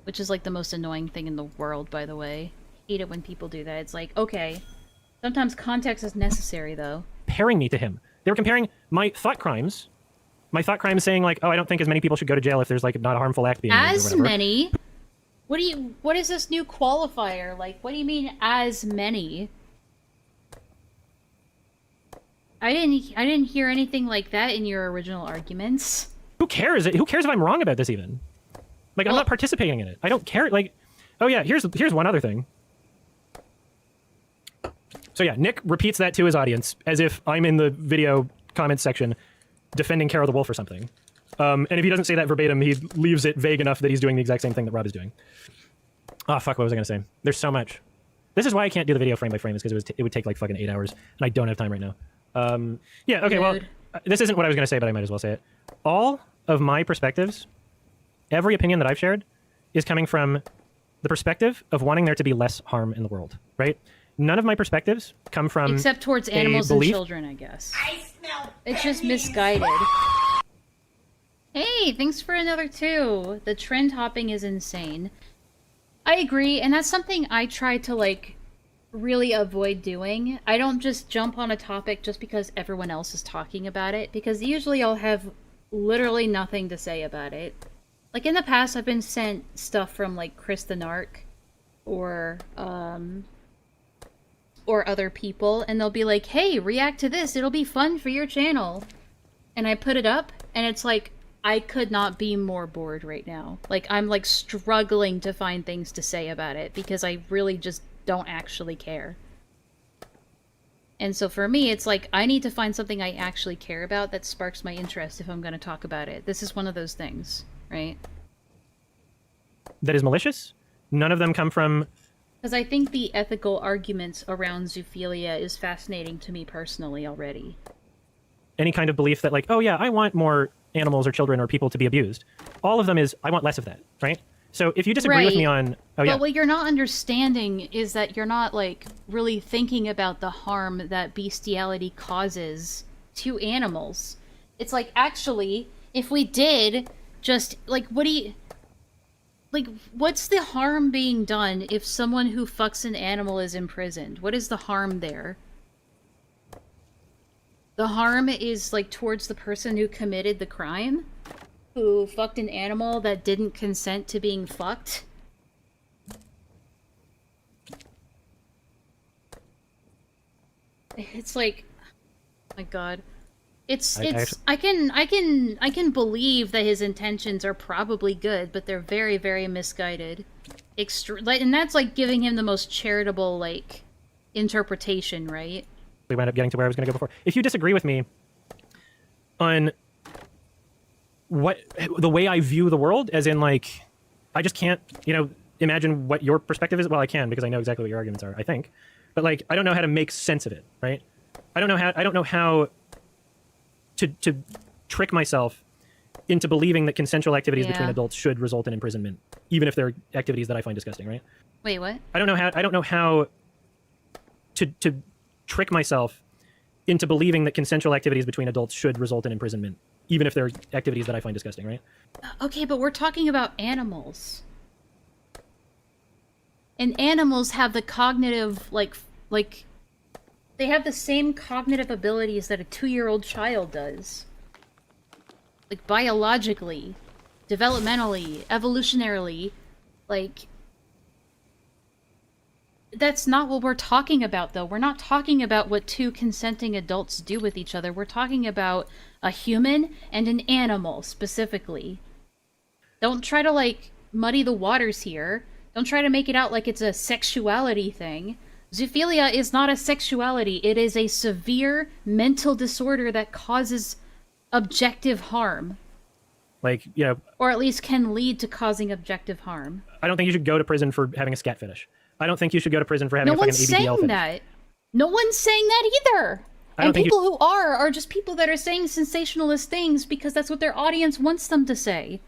Which is like the most annoying thing in the world, by the way. Hate it when people do that. It's like, okay, sometimes context is necessary, though. Comparing me to him. They were comparing my thought crimes saying like, oh, I don't think as many people should go to jail if there's like not a harmful act being made or As whatever. many? What is this new qualifier? Like, what do you mean, as many? I didn't hear anything like that in your original arguments. Who cares? Who cares if I'm wrong about this even? Like, I'm not participating in it. I don't care. Like, oh yeah, here's one other thing. So yeah, Nick repeats that to his audience as if I'm in the video comments section defending Kara the Wolf or something. And if he doesn't say that verbatim, he leaves it vague enough that he's doing the exact same thing that Rob is doing. Oh, fuck, what was I going to say? There's so much. This is why I can't do the video frame by frame, is because it would take like fucking 8 hours, and I don't have time right now. Yeah, okay, well, this isn't what I was going to say, but I might as well say it. All of my perspectives, every opinion that I've shared, is coming from the perspective of wanting there to be less harm in the world, right? None of my perspectives come from Except towards animals and children, I guess. It's just misguided. Hey, thanks for another 2. The trend hopping is insane. I agree, and that's something I try to, like, really avoid doing. I don't just jump on a topic just because everyone else is talking about it, because usually I'll have literally nothing to say about it. Like, in the past, I've been sent stuff from, like, Chris the Narc, or other people, and they'll be like, hey, react to this, it'll be fun for your channel. And I put it up, and it's like, I could not be more bored right now. Like, I'm, like, struggling to find things to say about it, because I really just don't actually care. And so for me, it's like, I need to find something I actually care about that sparks my interest if I'm going to talk about it. This is one of those things, right? That is malicious. None of them come from... Because I think the ethical arguments around zoophilia is fascinating to me personally already. Any kind of belief that like, oh yeah, I want more animals or children or people to be abused. All of them is, I want less of that, right? So if you disagree with me on... Oh, yeah. But what you're not understanding is that you're not, like, really thinking about the harm that bestiality causes to animals. It's like, actually, if we did just, like, what do you... Like, what's the harm being done if someone who fucks an animal is imprisoned? What is the harm there? The harm is, like, towards the person who committed the crime? Who fucked an animal that didn't consent to being fucked? It's like, oh my god. I can believe that his intentions are probably good, but they're very, very misguided. And that's like giving him the most charitable, like, interpretation, right? We wound up getting to where I was going to go before. If you disagree with me on the way I view the world, as in, like, I just can't, you know, imagine what your perspective is. Well, I can, because I know exactly what your arguments are, I think. But, like, I don't know how to make sense of it, right? I don't know how to trick myself into believing that consensual activities between adults should result in imprisonment, even if they're activities that I find disgusting, right? Wait, what? I don't know how to trick myself into believing that consensual activities between adults should result in imprisonment, even if they're activities that I find disgusting, right? Okay, but we're talking about animals. and animals have the cognitive, like they have the same cognitive abilities that a 2-year-old child does. Like, biologically, developmentally, evolutionarily, like... That's not what we're talking about, though. We're not talking about what 2 consenting adults do with each other. We're talking about a human and an animal, specifically. Don't try to, like, muddy the waters here. Don't try to make it out like it's a sexuality thing. Zoophilia is not a sexuality. It is a severe mental disorder that causes objective harm. Like, you know... Or at least can lead to causing objective harm. I don't think you should go to prison for having a scat fetish. I don't think you should go to prison for having No a fucking one's ABDL saying fetish. that. No one's saying that either. And people who are just people that are saying sensationalist things because that's what their audience wants them to say.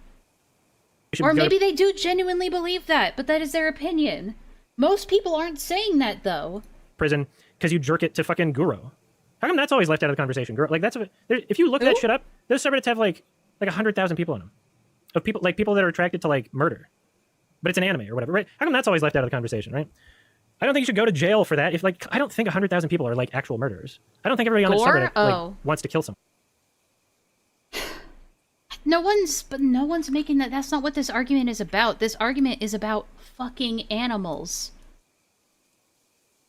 Or maybe they do genuinely believe that, but that is their opinion. Most people aren't saying that, though. Prison, because you jerk it to fucking Guru. How come that's always left out of the conversation? Like, that's if you look that shit up, those subreddits have like 100,000 people in them. Of people that are attracted to like murder. But it's an anime or whatever, right? How come that's always left out of the conversation, right? I don't think you should go to jail for that. If like, I don't think 100,000 people are like actual murderers. I don't think everybody on that subreddit like, wants to kill someone. No one's making that. That's not what this argument is about. This argument is about fucking animals.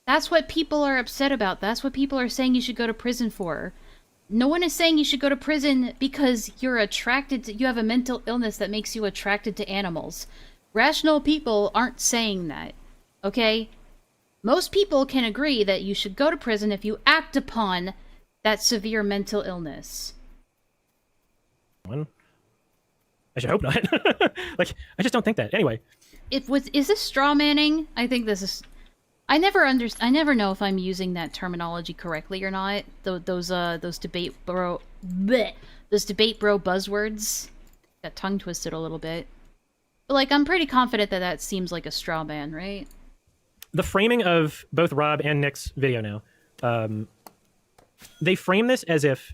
That's what people are upset about. That's what people are saying you should go to prison for. No one is saying you should go to prison because you're attracted to, you have a mental illness that makes you attracted to animals. Rational people aren't saying that, okay? Most people can agree that you should go to prison if you act upon that severe mental illness. I should hope not. Like, I just don't think that. Anyway. Is this straw manning? I think this is... I never know if I'm using that terminology correctly or not. Those debate bro buzzwords. Got tongue twisted a little bit. But, like, I'm pretty confident that that seems like a straw man, right? The framing of both Rob and Nick's video now, they frame this as if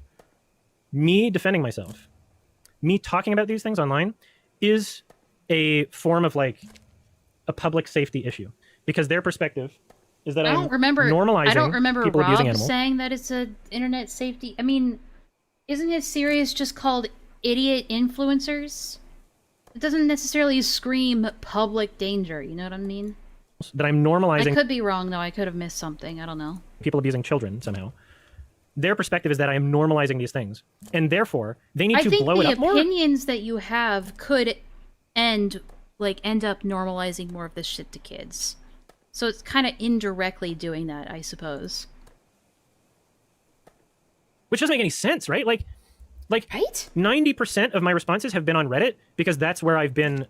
me defending myself, me talking about these things online, is a form of, like, a public safety issue. Because their perspective is that I'm normalizing I don't remember people abusing Rob animals. saying that it's a internet safety... I mean, isn't his series just called Idiot Influencers? It doesn't necessarily scream public danger, you know what I mean? That I'm normalizing... I could be wrong, though. I could have missed something. I don't know. People abusing children, somehow. Their perspective is that I am normalizing these things. And therefore, they need to blow it up more. I think the opinions that you have could end up normalizing more of this shit to kids. So it's kind of indirectly doing that, I suppose. Which doesn't make any sense, right? Like right? 90% of my responses have been on Reddit because that's where I've been,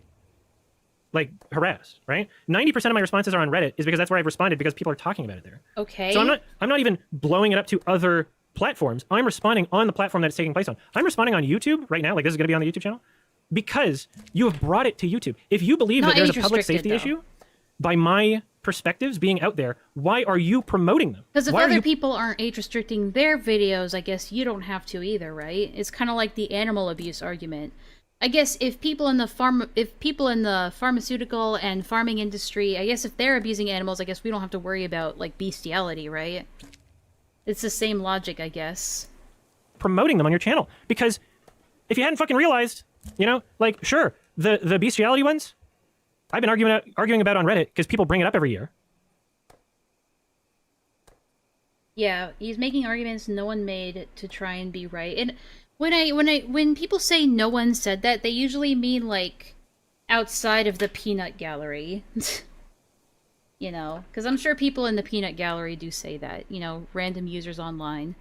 like, harassed, right? 90% of my responses are on Reddit is because that's where I've responded because people are talking about it there. Okay. So I'm not even blowing it up to other platforms. I'm responding on the platform that it's taking place on. I'm responding on YouTube right now, like this is going to be on the YouTube channel, because you have brought it to YouTube. If you believe that there's a public safety issue, by my perspectives being out there, why are you promoting them? Because if other people aren't age restricting their videos, I guess you don't have to either, right? It's kind of like the animal abuse argument. I guess if people in the pharmaceutical and farming industry, I guess if they're abusing animals, I guess we don't have to worry about, like, bestiality, right? It's the same logic, I guess. Promoting them on your channel. Because if you hadn't fucking realized, you know, like, sure, the bestiality ones, I've been arguing about on Reddit because people bring it up every year. Yeah, he's making arguments no one made to try and be right. And when people say no one said that, they usually mean, like, outside of the peanut gallery. You know, because I'm sure people in the peanut gallery do say that, you know, random users online.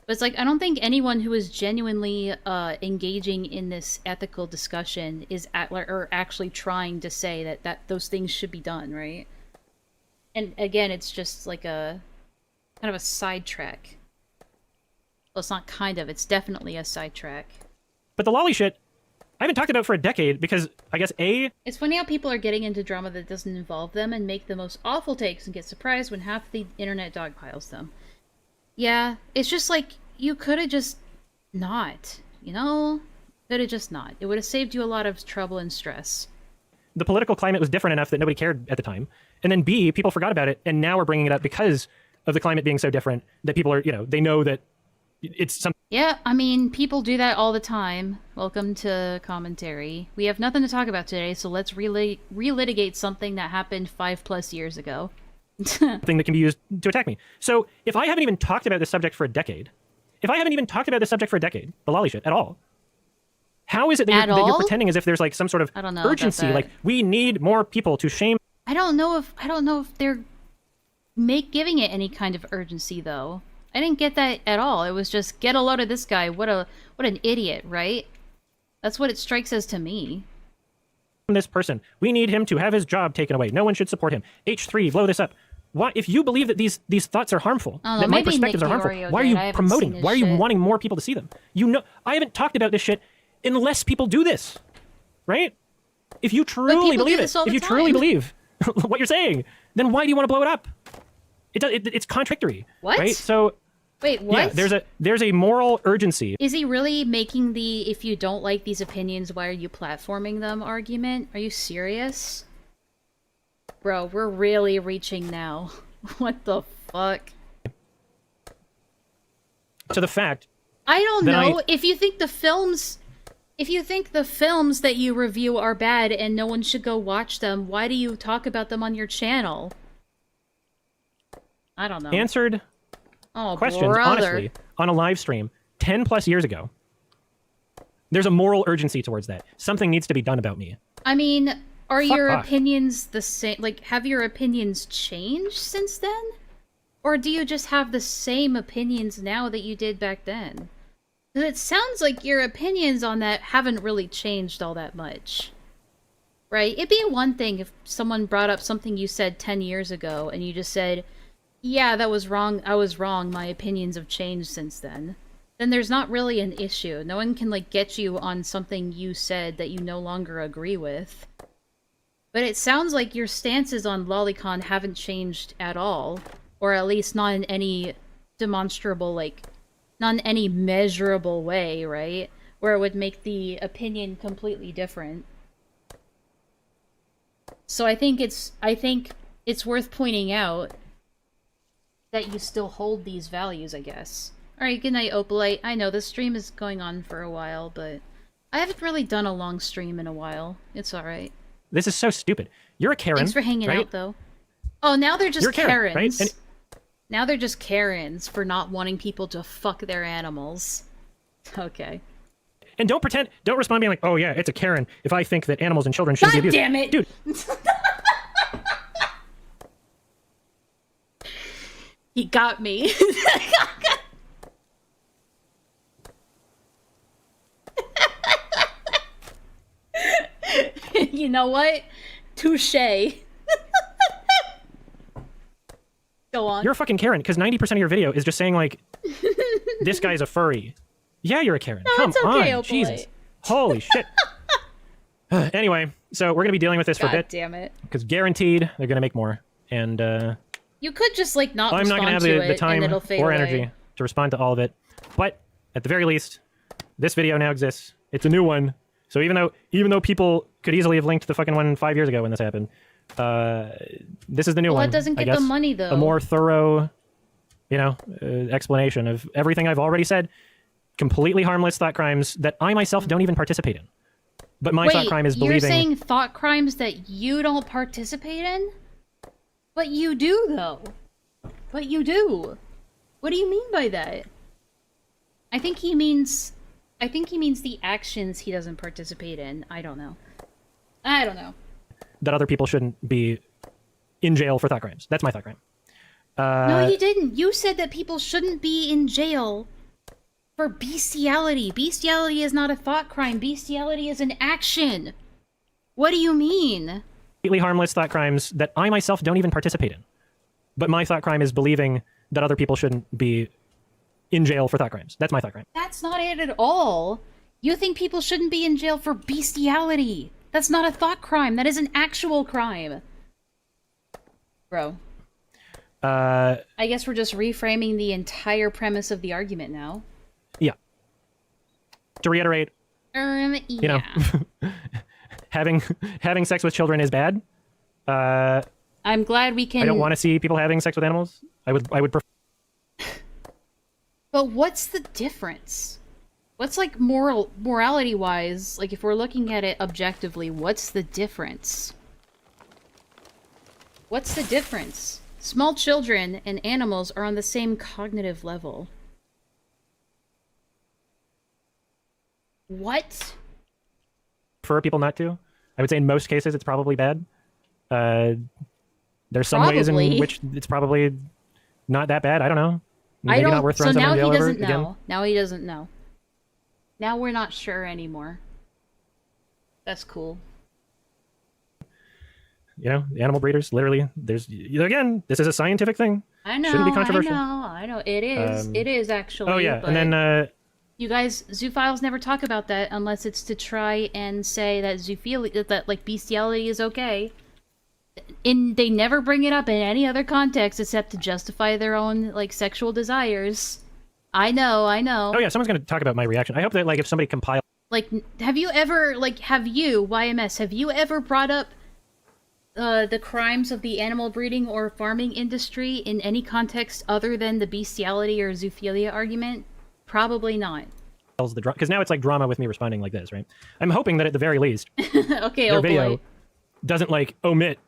But it's like, I don't think anyone who is genuinely engaging in this ethical discussion is actually trying to say that those things should be done, right? And again, it's just like a kind of a sidetrack. Well, it's not kind of, it's definitely a sidetrack. But the lolly shit, I haven't talked about for a decade because I guess It's funny how people are getting into drama that doesn't involve them and make the most awful takes and get surprised when half the internet dogpiles them. Yeah, it's just like, you could have just not, you know? Could have just not. It would have saved you a lot of trouble and stress. the political climate was different enough that nobody cared at the time, and then B, people forgot about it, and now we're bringing it up because of the climate being so different that people are, they know that it's something. Yeah, I mean, people do that all the time. Welcome to commentary. We have nothing to talk about today, so let's relitigate something that happened 5+ years ago. Thing that can be used to attack me. So if I haven't even talked about this subject for a decade, the lolly shit at all, how is it that you're pretending as if there's like some sort of urgency? Like, we need more people to shame. I don't know if they're giving it any kind of urgency though. I didn't get that at all. It was just get a load of this guy. What an idiot, right? That's what it strikes as to me. This person, we need him to have his job taken away. No one should support him. H3, blow this up. Why, if you believe that these thoughts are harmful, that my perspectives are harmful, why are you promoting? Why are you wanting more people to see them? I haven't talked about this shit unless people do this, right? If you truly believe it, if you truly believe what you're saying, then why do you want to blow it up? It's contradictory. What? Right? So wait, what? Yeah, there's a moral urgency. Is he really making the if you don't like these opinions, why are you platforming them argument? Are you serious? Bro, we're really reaching now. What the fuck? To the fact. I don't know. If you think the films that you review are bad and no one should go watch them, why do you talk about them on your channel? I don't know. Answered questions, honestly, on a live stream 10+ years ago. There's a moral urgency towards that. Something needs to be done about me. I mean, are your opinions the same? Like, have your opinions changed since then? Or do you just have the same opinions now that you did back then? Because it sounds like your opinions on that haven't really changed all that much. Right? It'd be one thing if someone brought up something you said 10 years ago and you just said, yeah, that was wrong. I was wrong. My opinions have changed since then. Then there's not really an issue. No one can, like, get you on something you said that you no longer agree with. But it sounds like your stances on Lolicon haven't changed at all. Or at least not in any demonstrable, like, not in any measurable way, right? Where it would make the opinion completely different. So I think it's worth pointing out that you still hold these values, I guess. Alright, good night, Opalite. I know, this stream is going on for a while, but I haven't really done a long stream in a while. It's alright. This is so stupid. You're a Karen. Thanks for hanging out, though. Oh, now they're just Karens. Right? Now they're just Karens for not wanting people to fuck their animals. Okay. And don't respond being like, oh yeah, it's a Karen if I think that animals and children shouldn't be abused. God damn it! Dude. He got me. You know what? Touche. Go on. You're a fucking Karen, because 90% of your video is just saying, like, this guy's a furry. Yeah, you're a Karen. No, Come it's okay, on, Opalite. Jesus. Holy shit. Anyway, so we're going to be dealing with this for a bit. God damn it. Because guaranteed, they're going to make more. And, you could just, like, not I'm respond not going to to have it, the time and it'll fade or away. energy to respond to all of it. But, at the very least, this video now exists. It's a new one. So even though people could easily have linked the fucking one 5 years ago when this happened, this is the new one. Well, that doesn't I get guess. the money, though. A more thorough, explanation of everything I've already said. Completely harmless thought crimes that I myself don't even participate in. But my thought crime is believing... You're saying thought crimes that you don't participate in? But you do, though. But you do. What do you mean by that? I think he means the actions he doesn't participate in. I don't know. That other people shouldn't be in jail for thought crimes. That's my thought crime. No, you didn't. You said that people shouldn't be in jail for bestiality. Bestiality is not a thought crime. Bestiality is an action. What do you mean? Completely harmless thought crimes that I myself don't even participate in. But my thought crime is believing that other people shouldn't be in jail for thought crimes. That's my thought crime. That's not it at all. You think people shouldn't be in jail for bestiality. That's not a thought crime. That is an actual crime. Bro. I guess we're just reframing the entire premise of the argument now. Yeah. To reiterate, yeah. having having sex with children is bad. I'm glad we can. I don't want to see people having sex with animals. I would prefer. But what's the difference? What's like morality wise, like if we're looking at it objectively, what's the difference? What's the difference? Small children and animals are on the same cognitive level. What? Prefer people not to. I would say in most cases it's probably bad. There's some ways in which it's probably not that bad. I don't know. Maybe not worth throwing someone in jail over again. Now he doesn't know. Now we're not sure anymore. That's cool. You know, animal breeders, literally, there's, again, this is a scientific thing. I know, Shouldn't be controversial. I know. It is. It is, actually. Oh, yeah, but and then... you guys, zoophiles never talk about that unless it's to try and say that that bestiality is okay. And they never bring it up in any other context except to justify their own, like, sexual desires. I know. Oh, yeah, someone's going to talk about my reaction. I hope that, like, if somebody compiles... Like, have you ever, YMS, have you ever brought up the crimes of the animal breeding or farming industry in any context other than the bestiality or zoophilia argument? Probably not. Because now it's like drama with me responding like this, right? I'm hoping that at the very least, okay, their video doesn't like omit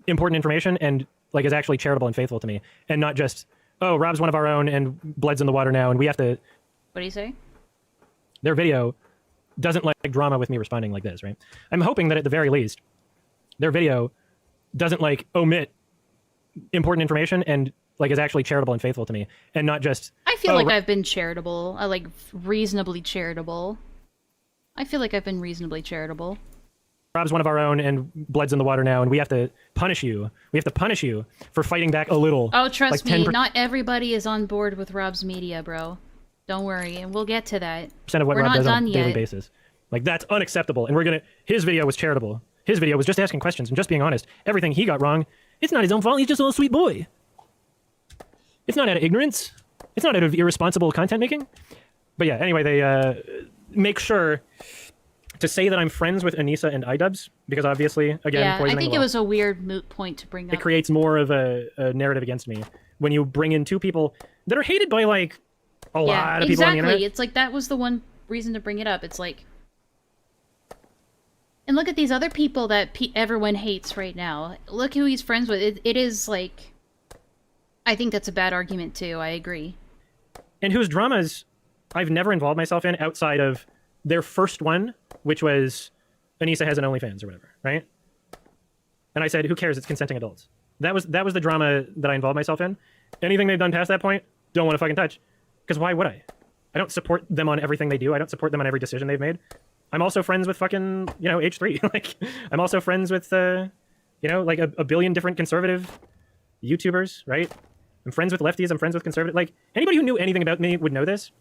important information and like is actually charitable and faithful to me, and not just, oh, Rob's one of our own and blood's in the water now and we have to... What do you say? Their video doesn't like drama with me responding like this, right? I'm hoping that at the very least, their video doesn't like omit important information and like is actually charitable and faithful to me, and not just... I feel like I've been charitable. Like reasonably charitable. I feel like I've been reasonably charitable. Rob's one of our own and blood's in the water now and we have to punish you. We have to punish you for fighting back a little. Oh, trust like me, not everybody is on board with Rob's media, bro. Don't worry, and we'll get to that. Of what We're Rob not does done on a yet. daily basis. Like, that's unacceptable. And we're gonna... His video was charitable. His video was just asking questions and just being honest. Everything he got wrong, it's not his own fault. He's just a little sweet boy. It's not out of ignorance. It's not out of irresponsible content making. But yeah, anyway, they make sure to say that I'm friends with Anissa and iDubbbz, because obviously, again, yeah, I poisoning think well. it was a weird moot point to bring up. It creates more of a narrative against me when you bring in two people that are hated by, like, a lot of people on the internet. Exactly. It's like, that was the one reason to bring it up. It's like... And look at these other people that everyone hates right now. Look who he's friends with. It is, like... I think that's a bad argument, too. I agree. And whose dramas I've never involved myself in outside of their first one, which was Anissa has an OnlyFans or whatever, right? And I said, who cares? It's consenting adults. That was the drama that I involved myself in. Anything they've done past that point, don't want to fucking touch. Because why would I? I don't support them on everything they do. I don't support them on every decision they've made. I'm also friends with fucking, you know, H3. Like, I'm also friends with, you know, like a billion different conservative YouTubers, right? I'm friends with lefties. I'm friends with conservative. Like, anybody who knew anything about me would know this.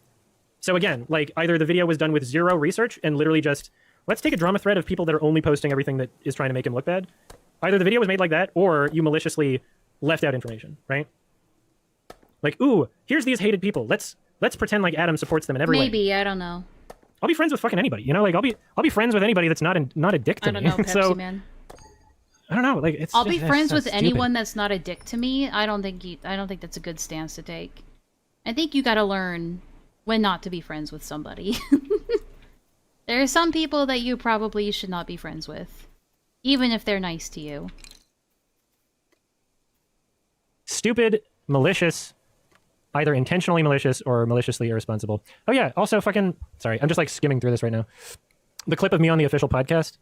So again, like, either the video was done with zero research and literally just, let's take a drama thread of people that are only posting everything that is trying to make him look bad. Either the video was made like that, or you maliciously left out information, right? Like, ooh, here's these hated people. Let's pretend like Adam supports them in every way. Maybe, I don't know. I'll be friends with fucking anybody, you know? Like, I'll be friends with anybody that's not a dick to I don't me. know, Pepsi So, Man. I don't know. Like, it's. I'll be friends so with stupid. anyone that's not a dick to me. I don't think that's a good stance to take. I think you gotta learn when not to be friends with somebody. There are some people that you probably should not be friends with, even if they're nice to you. Stupid, malicious, either intentionally malicious or maliciously irresponsible. Oh yeah, also fucking... Sorry, I'm just like skimming through this right now. The clip of me on the official podcast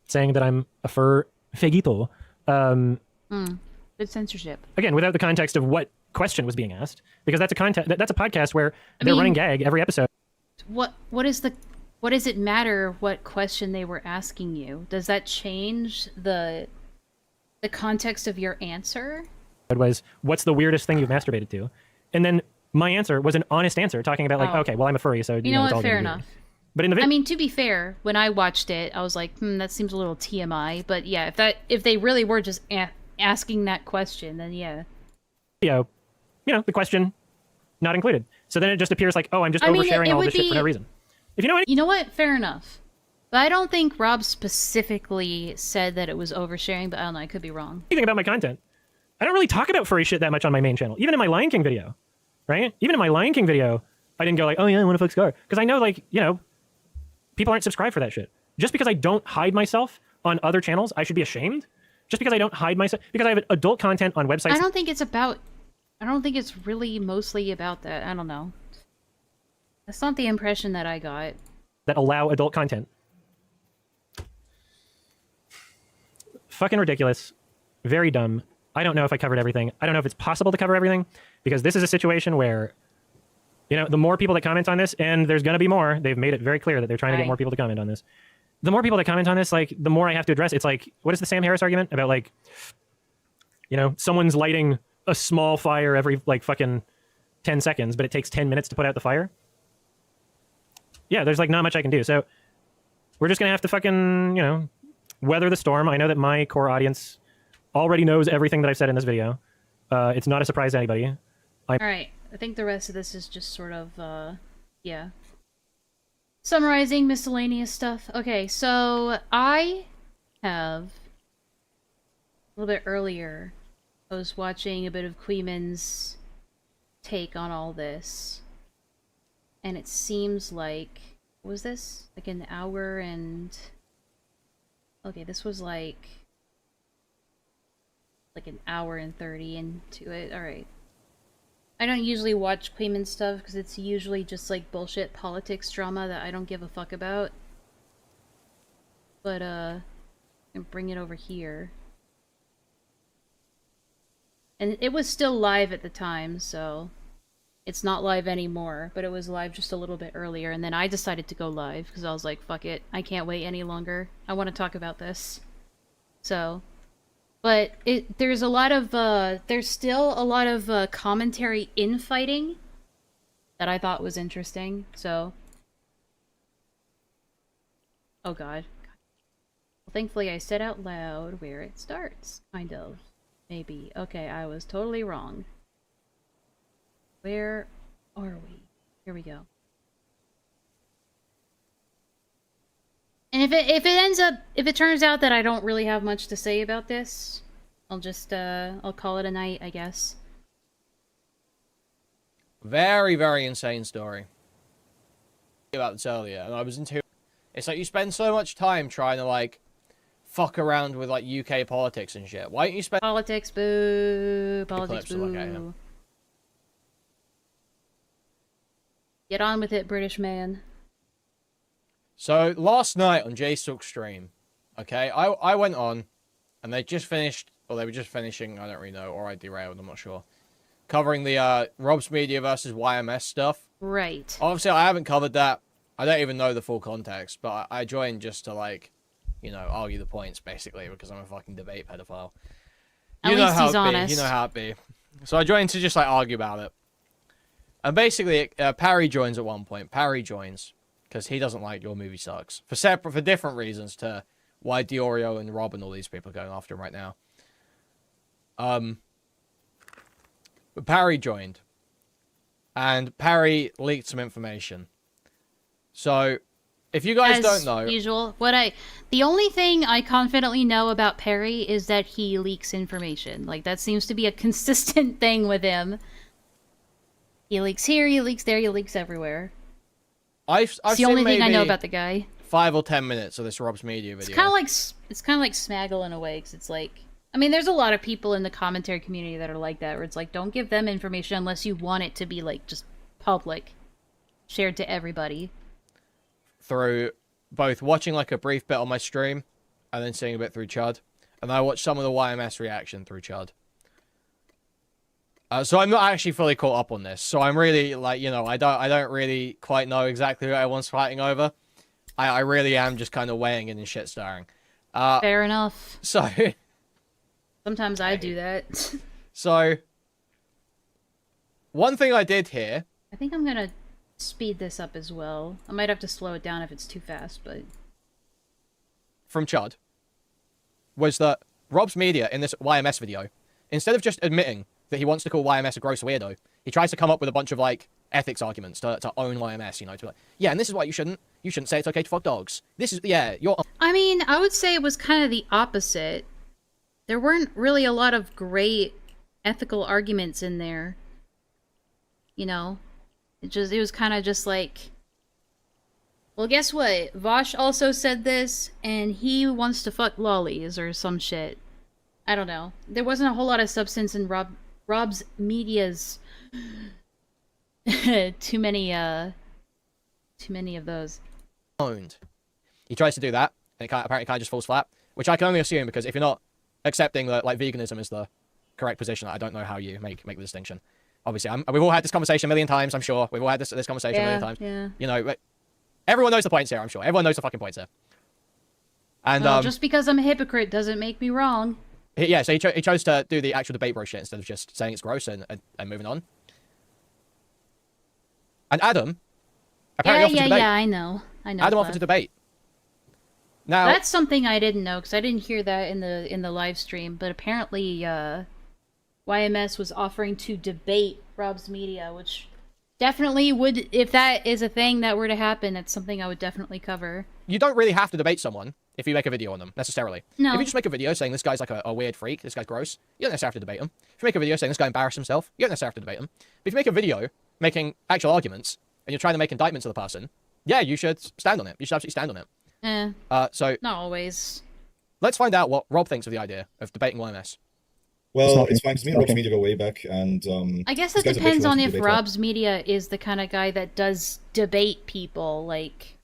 saying that I'm a fur feguito. Good censorship. Again, without the context of what question was being asked, because that's a podcast where they're running gag every episode. What does it matter what question they were asking you? Does that change the context of your answer? It was, what's the weirdest thing you've masturbated to? And then my answer was an honest answer, talking about like, okay, well, I'm a furry, so you know it's all what? Fair gonna be enough. weird. But in the I mean, to be fair, when I watched it, I was like, that seems a little TMI. But yeah, if they really were just asking that question, then yeah. You know, the question not included. So then it just appears like, oh, I'm just oversharing all this shit for no reason. If you know what? You know what? Fair enough. But I don't think Rob specifically said that it was oversharing, but I don't know, I could be wrong. Anything about my content. I don't really talk about furry shit that much on my main channel. Even in my Lion King video, right? Even in my Lion King video, I didn't go like, oh yeah, I want to fuck Scar. Because I know, like, you know, people aren't subscribed for that shit. Just because I don't hide myself on other channels, I should be ashamed? Just because I don't hide myself, because I have adult content on websites. I don't think it's really mostly about that. I don't know. That's not the impression that I got. That allow adult content. Fucking ridiculous. Very dumb. I don't know if I covered everything. I don't know if it's possible to cover everything, because this is a situation where, you know, the more people that comment on this, and there's going to be more, they've made it very clear that they're trying to get more people to comment on this. The more people that comment on this, like, the more I have to address. It's like, what is the Sam Harris argument about, like, you know, someone's lighting a small fire every, like, fucking 10 seconds, but it takes 10 minutes to put out the fire? Yeah, there's, like, not much I can do. So we're just going to have to fucking, you know, weather the storm. I know that my core audience already knows everything that I've said in this video. It's not a surprise to anybody. Alright, I think the rest of this is just sort of, yeah. Summarizing miscellaneous stuff. Okay, so I have, a little bit earlier, I was watching a bit of Queeman's take on all this. And it seems like, what was this? Like an hour and... Okay, this was like an hour and 30 into it. Alright. I don't usually watch Queeman stuff because it's usually just like bullshit politics drama that I don't give a fuck about. But, I'm gonna bring it over here. And it was still live at the time, so it's not live anymore, but it was live just a little bit earlier, and then I decided to go live because I was like, fuck it, I can't wait any longer. I want to talk about this. So, but there's a lot of, there's still a lot of commentary infighting that I thought was interesting, so. Oh god. Well, thankfully I said out loud where it starts, kind of. Maybe. Okay, I was totally wrong. Where are we? Here we go. And if it turns out that I don't really have much to say about this, I'll just, I'll call it a night, I guess. Very, very insane story. About this earlier, and I was into. It's like you spend so much time trying to, like, fuck around with, like, UK politics and shit. Why don't you spend... Politics, boo! Politics, boo! Okay, yeah. Get on with it, British man. So, last night on J-Suck's stream, okay, I went on, and they just finished, or they were just finishing, I don't really know, or I derailed, I'm not sure, covering the Rob's Media versus YMS stuff. Right. Obviously, I haven't covered that. I don't even know the full context, but I joined just to, like, you know, argue the points, basically, because I'm a fucking debate pedophile. At least he's honest. You know how it be. So I joined to just, like, argue about it. And basically, Parry joins at one point. Parry joins because he doesn't like Your Movie Sucks. For different reasons to why Diorio and Rob and all these people are going after him right now. But Parry joined. And Parry leaked some information. So, if you guys don't know... usual, the only thing I confidently know about Perry is that he leaks information. Like, that seems to be a consistent thing with him. He leaks here, he leaks there, he leaks everywhere. I've it's the only thing I know about the guy. 5 or 10 minutes of this Rob's Media video. It's kind of like Smaggle in a way, because it's like... I mean, there's a lot of people in the commentary community that are like that, where it's like, don't give them information unless you want it to be, like, just public. Shared to everybody. Through both watching, like, a brief bit on my stream, and then seeing a bit through Chud. And I watched some of the YMS reaction through Chud. So I'm not actually fully caught up on this. So I'm really, like, you know, I don't really quite know exactly what everyone's fighting over. I really am just kind of weighing in and shit starring. Fair enough. So... Sometimes I do that. So... One thing I did here... I think I'm gonna speed this up as well. I might have to slow it down if it's too fast, but... From Chud. Was that Rob's Media in this YMS video, instead of just admitting that he wants to call YMS a gross weirdo, he tries to come up with a bunch of, like, ethics arguments to own YMS, you know, to be like, yeah, and this is why you shouldn't say it's okay to fuck dogs. This is, yeah, you're... I mean, I would say it was kind of the opposite. There weren't really a lot of great ethical arguments in there. You know? It was kind of just like, well, guess what? Vosh also said this, and he wants to fuck lollies or some shit. I don't know. There wasn't a whole lot of substance in Rob's media's... too many of those. Owned. He tries to do that, and apparently kind of just falls flat, which I can only assume, because if you're not accepting that, like, veganism is the correct position, I don't know how you make the distinction. Obviously, we've all had this conversation a million times, I'm sure. We've all had this conversation a million times. Yeah. You know, but everyone knows the points here, I'm sure. Everyone knows the fucking points here. And well, just because I'm a hypocrite doesn't make me wrong. Yeah, so he chose to do the actual debate bro shit instead of just saying it's gross and moving on. And Adam apparently offered to debate. Yeah, I know. Adam offered to debate. Now that's something I didn't know, because I didn't hear that in the live stream. But apparently, YMS was offering to debate Rob's Media, which definitely would, if that is a thing that were to happen, that's something I would definitely cover. You don't really have to debate someone if you make a video on them, necessarily. No. If you just make a video saying this guy's like a weird freak, this guy's gross, you don't necessarily have to debate him. If you make a video saying this guy embarrassed himself, you don't necessarily have to debate him. But if you make a video making actual arguments, and you're trying to make indictments of the person, yeah, you should stand on it. You should absolutely stand on it. So not always. Let's find out what Rob thinks of the idea of debating YMS. Well, it's fine because me and Rob's Media go way back, and I guess it depends on if Rob's Media is the kind of guy that does debate people. Like,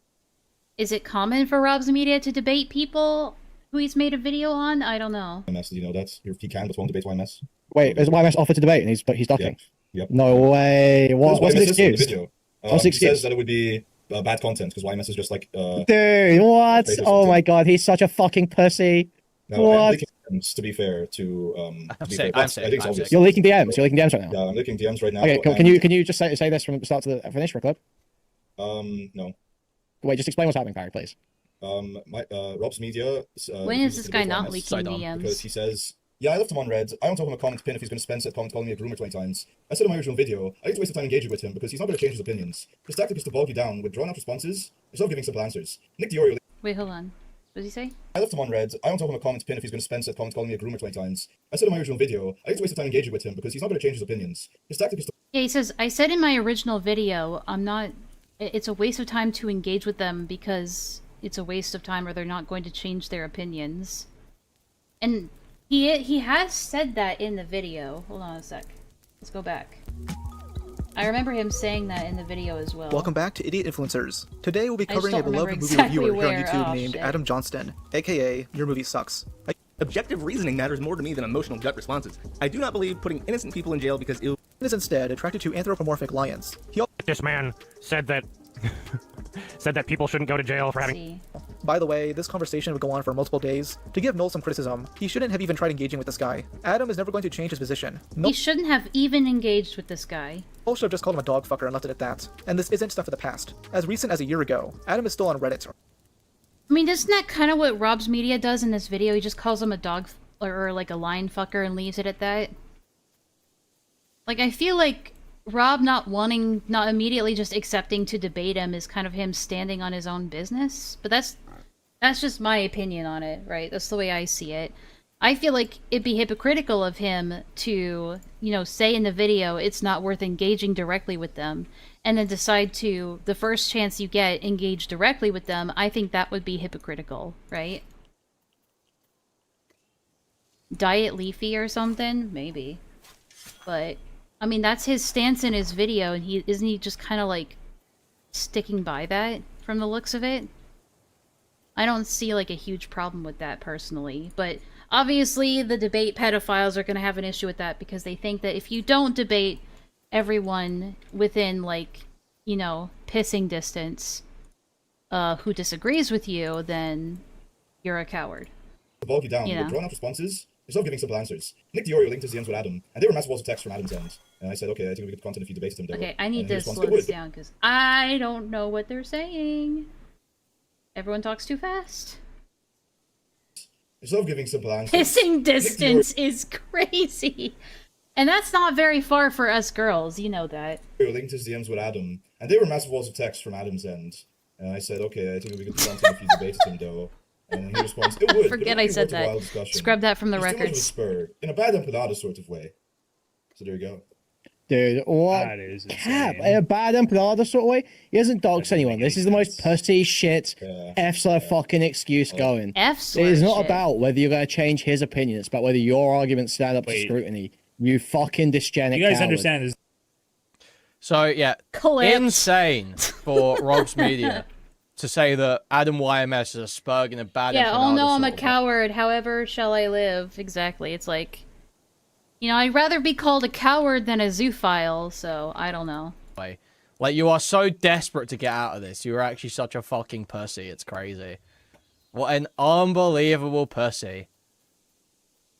is it common for Rob's Media to debate people who he's made a video on? I don't know. YMS, did you know that? He can, but won't debate YMS. Wait, is YMS offered to debate and he's ducking? Yep. No way. What's the excuse? What's the excuse? He says that it would be bad content because YMS is just like. Dude, what? Oh my god, he's such a fucking pussy. No, what? To be fair, I'm sick. You're leaking DMs. You're leaking DMs right now. Yeah, I'm leaking DMs right now. Okay, cool. Can you just say this from the start to the finish for a clip? No. Wait, just explain what's happening, Barry, please. Rob's Media. When is this guy not leaking DMs? Because he says, yeah, I left him on red. I don't talk him a comment pin if he's going to spend that comment calling me a groomer 20 times. I said in my original video, I need to waste the time engaging with him because he's not going to change his opinions. His tactic is to bog you down with drawn-out responses instead of giving simple answers. Nick Diorio. Wait, hold on. What did he say? I left him on red. I don't talk him a comment pin if he's going to spend that comment calling me a groomer 20 times. I said in my original video, I need to waste the time engaging with him because he's not going to change his opinions. His tactic is to... Yeah, he says, I said in my original video, it's a waste of time to engage with them because it's a waste of time or they're not going to change their opinions. And he has said that in the video. Hold on a sec. Let's go back. I remember him saying that in the video as well. Welcome back to Idiot Influencers. Today we'll be covering a beloved movie reviewer here on YouTube named Adam Johnston, aka Your Movie Sucks. Objective reasoning matters more to me than emotional gut responses. I do not believe putting innocent people in jail because it is instead attracted to anthropomorphic lions. This man said that people shouldn't go to jail for having... By the way, this conversation would go on for multiple days. To give Noel some criticism, he shouldn't have even tried engaging with this guy. Adam is never going to change his position. He shouldn't have even engaged with this guy. Noel should have just called him a dog fucker and left it at that. And this isn't stuff of the past. As recent as a year ago, Adam is still on Reddit. I mean, isn't that kind of what Rob's Media does in this video? He just calls him a dog or like a line fucker and leaves it at that. Like, I feel like Rob not immediately just accepting to debate him is kind of him standing on his own business. But that's just my opinion on it, right? That's the way I see it. I feel like it'd be hypocritical of him to, say in the video it's not worth engaging directly with them, and then decide to, the first chance you get, engage directly with them. I think that would be hypocritical, right? Diet Leafy or something? Maybe. But, I mean, that's his stance in his video, and isn't he just kind of, like, sticking by that from the looks of it? I don't see, like, a huge problem with that, personally. But, obviously, the debate pedophiles are going to have an issue with that, because they think that if you don't debate everyone within, like, pissing distance, who disagrees with you, then you're a coward. To bog you down with drawn-out responses instead of giving simple answers. Nick Diorio linked his DMs with Adam, and they were massive walls of text from Adam's end. And I said, okay, I think it'll be good content if you debated him there. Okay, I need to slow this down, because I don't know what they're saying. Everyone talks too fast. Instead of giving simple answers. Pissing distance is crazy. And that's not very far for us girls, you know that. We were linked his DMs with Adam, and they were massive walls of text from Adam's end. And I said, okay, I think it would be good to content if you debated him, though. And he responds, it would. Forget but it I would be said worth a that. wild discussion. Scrub that from the He's too much of a records. spur, in a bad empanada sort of way. So there you go. Dude, what That is cap? insane. In a bad empanada sort of way? He hasn't doxed anyone. This is the most pussy shit F-slur fucking excuse going. F-slur It is not shit. about whether you're going to change his opinion. It's about whether your arguments stand up to Wait. scrutiny. You fucking dysgenic You guys coward. understand this? So yeah, insane for Rob's Media to say that Adam YMS is a spurg in a bad. Yeah, oh empanada no, I'm a sort of way. coward. However shall I live? Exactly. It's like, you know, I'd rather be called a coward than a zoophile, so I don't know. Like, you are so desperate to get out of this. You are actually such a fucking pussy. It's crazy. What an unbelievable pussy.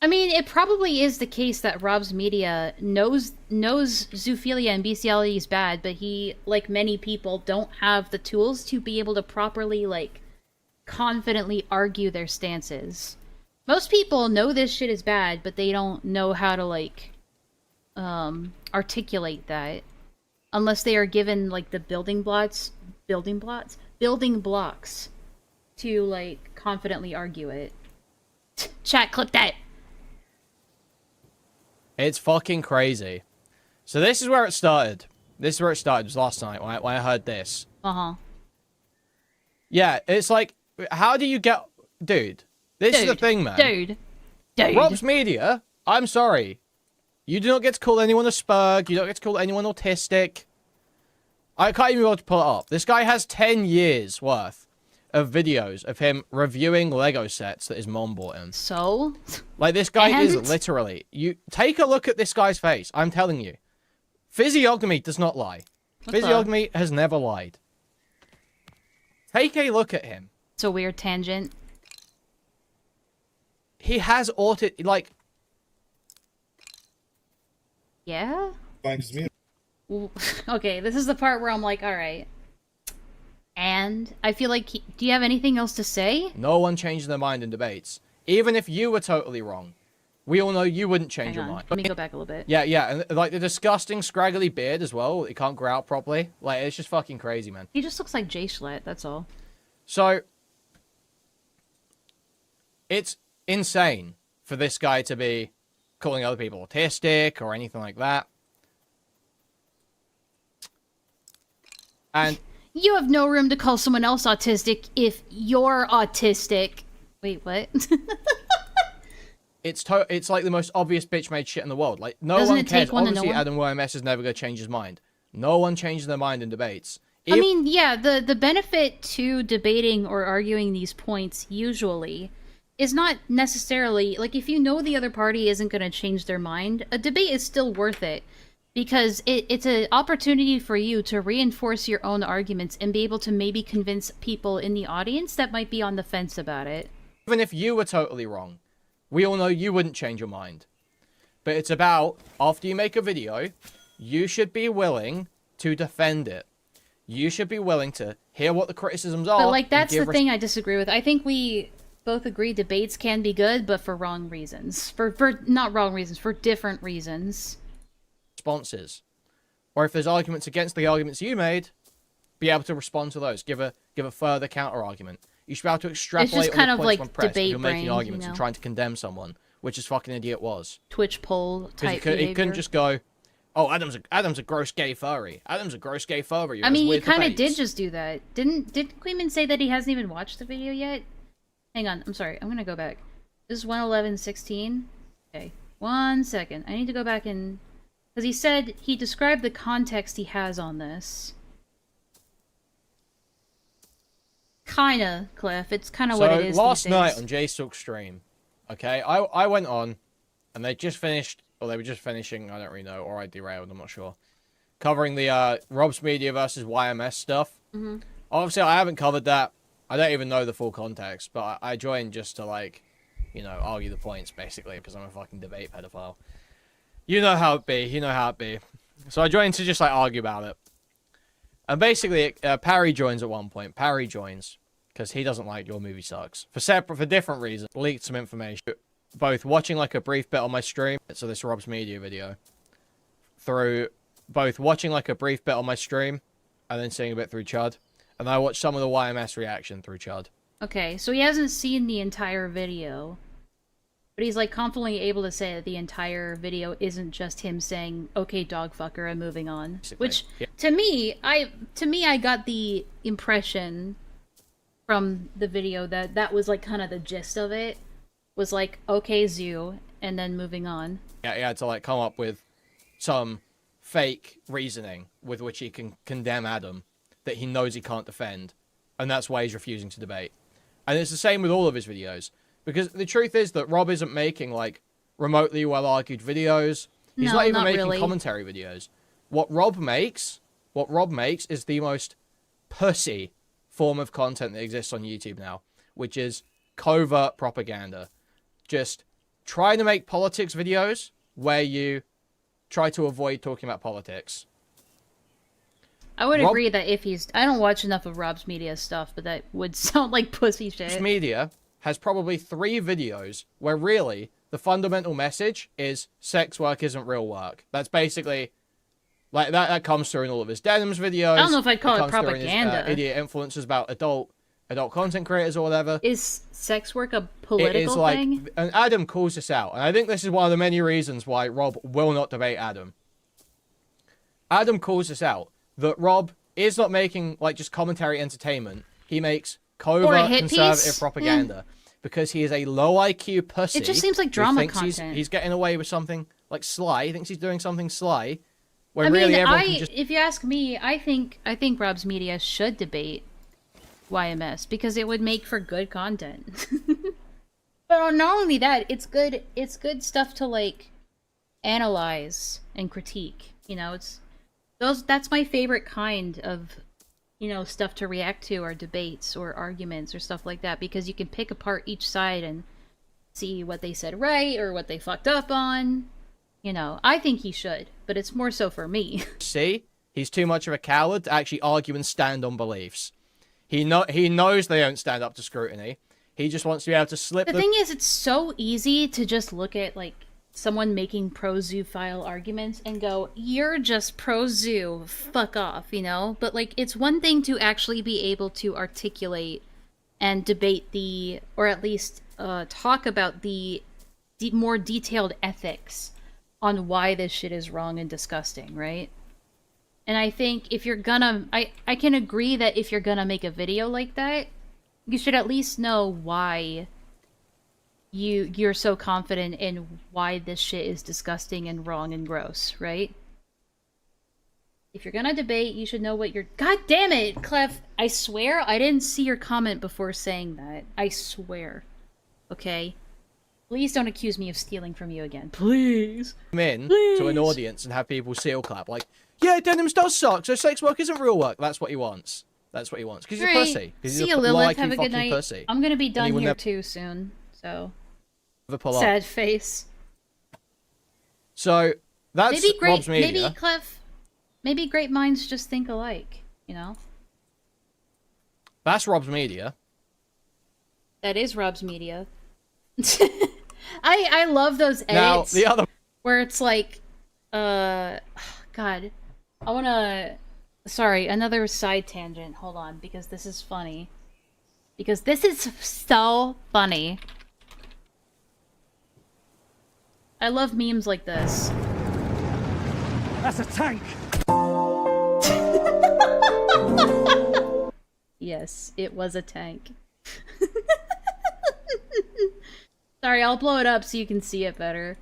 I mean, it probably is the case that Rob's Media knows zoophilia and bestiality is bad, but he, like many people, don't have the tools to be able to properly, like, confidently argue their stances. Most people know this shit is bad, but they don't know how to, like, articulate that. Unless they are given, like, the building blocks to, like, confidently argue it. Chat, clip that! It's fucking crazy. So this is where it started. This is where it started. It was last night when I heard this. Uh-huh. Yeah, it's like, how do you get... Dude, this is the thing, man. Dude. Rob's Media, I'm sorry. You do not get to call anyone a spurg. You don't get to call anyone autistic. I can't even be able to pull it up. This guy has 10 years worth of videos of him reviewing Lego sets that his mom bought him. So? Like, this guy is And? literally... You take a look at this guy's face. I'm telling you. Physiognomy does not lie. What the- Physiognomy has never lied. Take a look at him. It's a weird tangent. He has like... Yeah? Finds me. Okay, this is the part where I'm like, alright. And I feel like, do you have anything else to say? No one changes their mind in debates. Even if you were totally wrong. We all know you wouldn't change Hang your on, mind. let me go back a little bit. Yeah, and like the disgusting scraggly beard as well. It can't grow out properly. Like, it's just fucking crazy, man. He just looks like Jay Schlatt, that's all. So, it's insane for this guy to be calling other people autistic or anything like that. And You have no room to call someone else autistic if you're autistic. Wait, what? it's like the most obvious bitch made shit in the world. Like, no Doesn't one it cares. take one to know Obviously, one? Adam YMS is never going to change his mind. No one changes their mind in debates. I mean, yeah, the benefit to debating or arguing these points usually is not necessarily, like, if you know the other party isn't going to change their mind, a debate is still worth it. Because it's an opportunity for you to reinforce your own arguments and be able to maybe convince people in the audience that might be on the fence about it. Even if you were totally wrong, we all know you wouldn't change your mind. But it's about, after you make a video, you should be willing to defend it. You should be willing to hear what the criticisms are. But, like, and that's the give thing I disagree with. I think we both agree debates can be good, but for wrong reasons. For not wrong reasons, for different reasons. responses. Or if there's arguments against the arguments you made, be able to respond to those. Give a further counter argument. You should be able to extrapolate just on kind the of points like when pressed if debate you're making brain, arguments you and know? trying to condemn someone, which is fucking idiot was. Twitch poll Because type he behavior. couldn't just go, oh, Adam's a gross gay furry. Adam's a gross gay furry. I mean, he kind of of did just do that. Did Queeman say that he hasn't even watched the video yet? Hang on, I'm sorry. I'm gonna go back. This is 111:16. Okay, 1 second. I need to go back and... Because he said he described the context he has on this. Kinda, Cliff. It's kind of what it is last these night days. on JStalk stream, okay, I went on, and they just finished, or they were just finishing, I don't really know, or I derailed, I'm not sure, covering the Rob's Media versus YMS stuff. Mhm. Obviously, I haven't covered that. I don't even know the full context, but I joined just to, like, you know, argue the points, basically, because I'm a fucking debate pedophile. You know how it be. You know how it be. So I joined to just, like, argue about it. And basically, Parry joins at one point. Parry joins because he doesn't like Your Movie Sucks. For different reasons. Leaked some information. both watching like a brief bit on my stream, so this Rob's Media video, through both watching like a brief bit on my stream and then seeing a bit through Chud, and I watched some of the YMS reaction through Chud. Okay, so he hasn't seen the entire video, but he's like confidently able to say that the entire video isn't just him saying, "Okay, dog fucker, I'm moving on." Basically, Which yeah. to me, I got the impression from the video that that was like kind of the gist of it. Was like, "Okay, Zoo," and then moving on. Yeah, he had to like come up with some fake reasoning with which he can condemn Adam that he knows he can't defend, and that's why he's refusing to debate. And it's the same with all of his videos, because the truth is that Rob isn't making like remotely well-argued videos. He's No, not even not making really. commentary videos. What Rob makes is the most pussy form of content that exists on YouTube now, which is covert propaganda. Just trying to make politics videos where you try to avoid talking about politics. I would Rob- agree that if he's... I don't watch enough of Rob's Media stuff, but that would sound like pussy shit. Rob's Media has probably 3 videos where really the fundamental message is sex work isn't real work. That's basically... Like, that comes through in all of his Denims videos. I don't know if I'd call it comes through in his, propaganda. idiot influences about adult content creators or whatever. Is sex work a It is political like... thing? And Adam calls this out. And I think this is one of the many reasons why Rob will not debate Adam. Adam calls this out. That Rob is not making, like, just commentary entertainment. He makes Or a covert hit conservative piece. propaganda. Because he is a low IQ pussy. It just seems like who drama thinks content. He's getting away with something, like, sly. He thinks he's doing something sly. When I mean, really everyone can just... if you ask me, I think Rob's Media should debate YMS because it would make for good content. But not only that, it's good stuff to like analyze and critique. You know, that's my favorite kind of, you know, stuff to react to, or debates or arguments or stuff like that, because you can pick apart each side and see what they said right or what they fucked up on. You know, I think he should, but it's more so for me. See? He's too much of a coward to actually argue and stand on beliefs. He knows they don't stand up to scrutiny. He just wants to be able to slip The thing is, it's so easy to just look at, like, someone making pro-zoophile arguments and go, "You're just pro-zoo, fuck off," you know? But, like, it's one thing to actually be able to articulate and debate or at least talk about the more detailed ethics on why this shit is wrong and disgusting, right? And I think if you're gonna... I can agree that if you're gonna make a video like that, you should at least know why you're so confident in why this shit is disgusting and wrong and gross, right? If you're gonna debate, you should know what you're... God damn it, Clef! I swear I didn't see your comment before saying that. I swear. Okay? Please don't accuse me of stealing from you again. Please. come in to an audience and have people seal clap. Like, yeah, Denims does suck, so sex work isn't real work. That's what he wants. That's what he wants. Because he's a Right. pussy. 'Cause See he's you, a Lilith. low-IQ Have a good fucking night. pussy. I'm gonna be And he done will here never too soon, so... pull up. Sad face. So, that's Maybe Rob's Media. maybe Clef... Maybe great minds just think alike, you know? That's Rob's Media. That is Rob's Media. I love those Now, edits the other... where it's like, God, I wanna... Sorry, another side tangent. Hold on, because this is funny. Because this is so funny. I love memes like this. That's a tank! Yes, it was a tank. Sorry, I'll blow it up so you can see it better.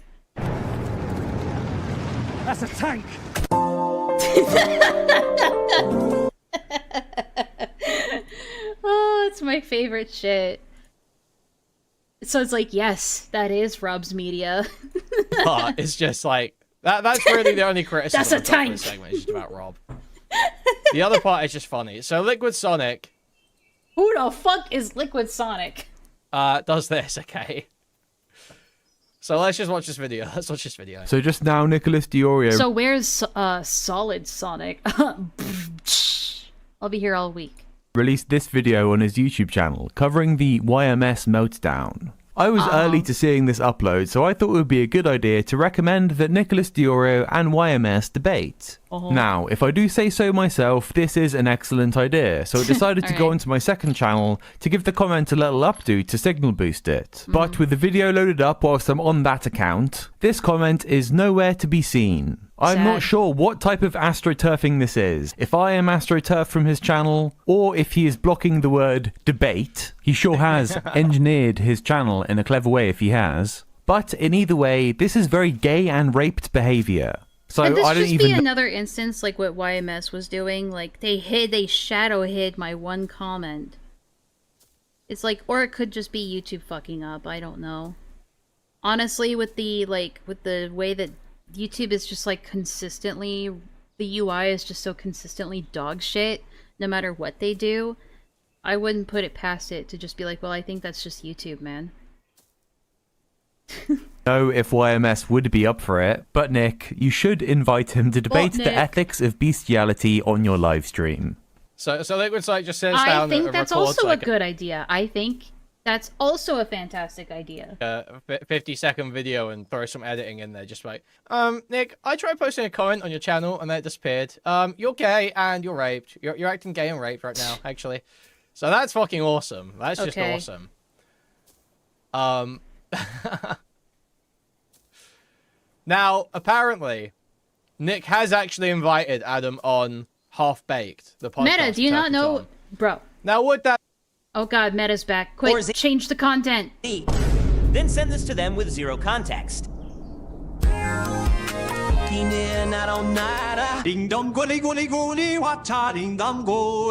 That's a tank! Oh, it's my favorite shit. So it's like, yes, that is Rob's Media. But it's just like... That's really the only criticism That's a I've got for tank! this segment. It's just about Rob. The other part is just funny. So Liquid Sonic... Who the fuck is Liquid Sonic? Does this, okay? So let's just watch this video. Let's watch this video. So just now, Nicholas Diorio. So where's Solid Sonic? I'll be here all week. Released this video on his YouTube channel covering the YMS meltdown. I was early to seeing this upload, so I thought it would be a good idea to recommend that Nicholas Diorio and YMS debate. Now, if I do say so myself, this is an excellent idea, so I decided to go onto my second channel to give the comment a little updo to signal boost it. But with the video loaded up whilst I'm on that account, this comment is nowhere to be seen. I'm not sure what type of astroturfing this is. If I am astroturf from his channel, or if he is blocking the word debate. He sure has engineered his channel in a clever way if he has. But in either way, this is very gay and raped behavior. So and this I don't just even be another instance like what YMS was doing. Like they shadow hid my one comment. It's like, or it could just be YouTube fucking up. I don't know. Honestly, with the way that YouTube is just like consistently, the UI is just so consistently dog shit, no matter what they do, I wouldn't put it past it to just be like, well, I think that's just YouTube, man. know if YMS would be up for it, but Nick, you should invite him to debate the ethics of bestiality on your live stream. So Liquid Sight just says I think that's also a good idea. I think that's also a fantastic idea. 50-second video and throw some editing in there, just like, Nick, I tried posting a comment on your channel and then it disappeared. You're gay and you're raped. You're acting gay and raped right now, actually. So that's fucking awesome. That's just awesome. Now, apparently, Nick has actually invited Adam on Half Baked, the podcast. Meta, do you not know, bro? Now, would that? Oh God, Meta's back! Quick, change the content. Then send this to them with zero context.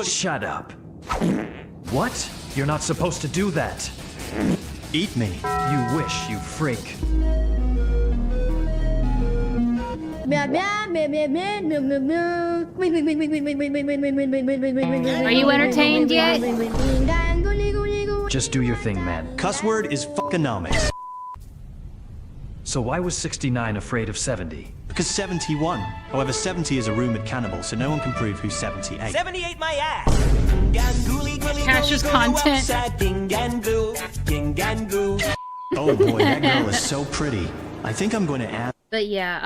Shut up. What? You're not supposed to do that. Eat me. You wish, you freak. Are you entertained yet? Just do your thing, man. Cuss word is fuckonomics. So why was 69 afraid of 70? Because 70 won. However, 70 is a rumored cannibal, so no one can prove who's 78. 78 my ass! Cash's content. Oh boy, that girl is so pretty. I think I'm going to add... But yeah,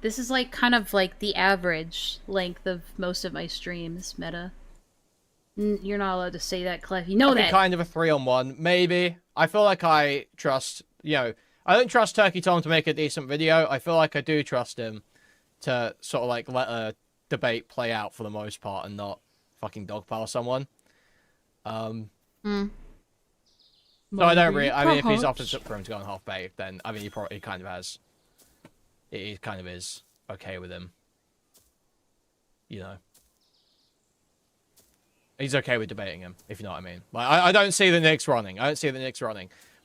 this is like kind of like the average length of most of my streams, Meta. You're not allowed to say that, Clef. You know that. Kind of a 3-on-1, maybe. I feel like I trust, I don't trust Turkey Tom to make a decent video. I feel like I do trust him to sort of like let a debate play out for the most part and not fucking dogpile someone. So I don't really. I mean, if he's offered for him to go on Half Baked, then I mean, he kind of has. He kind of is okay with him. He's okay with debating him, if you know what I mean. Like, I don't see the Knicks running.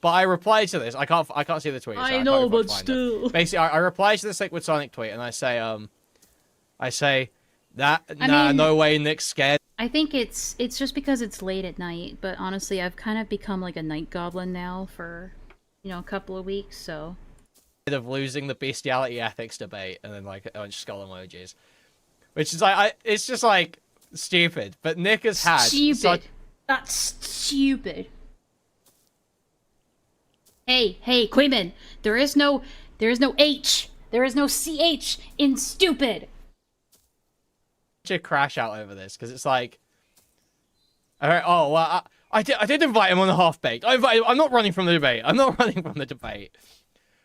But I replied to this. I can't see the tweet. So I know, but still. Basically, I replied to this Liquid Sonic tweet, and I say no way Nick's scared. I think it's just because it's late at night, but honestly, I've kind of become like a night goblin now for, a couple of weeks, so. Of losing the bestiality ethics debate, and then like a bunch of skull emojis, which is like, it's just like stupid. But Nick has had stupid. That's stupid. Hey, Quayman, there is no H, there is no CH in stupid. A crash out over this because it's like, all right, oh well, I did invite him on the Half Baked. I'm not running from the debate.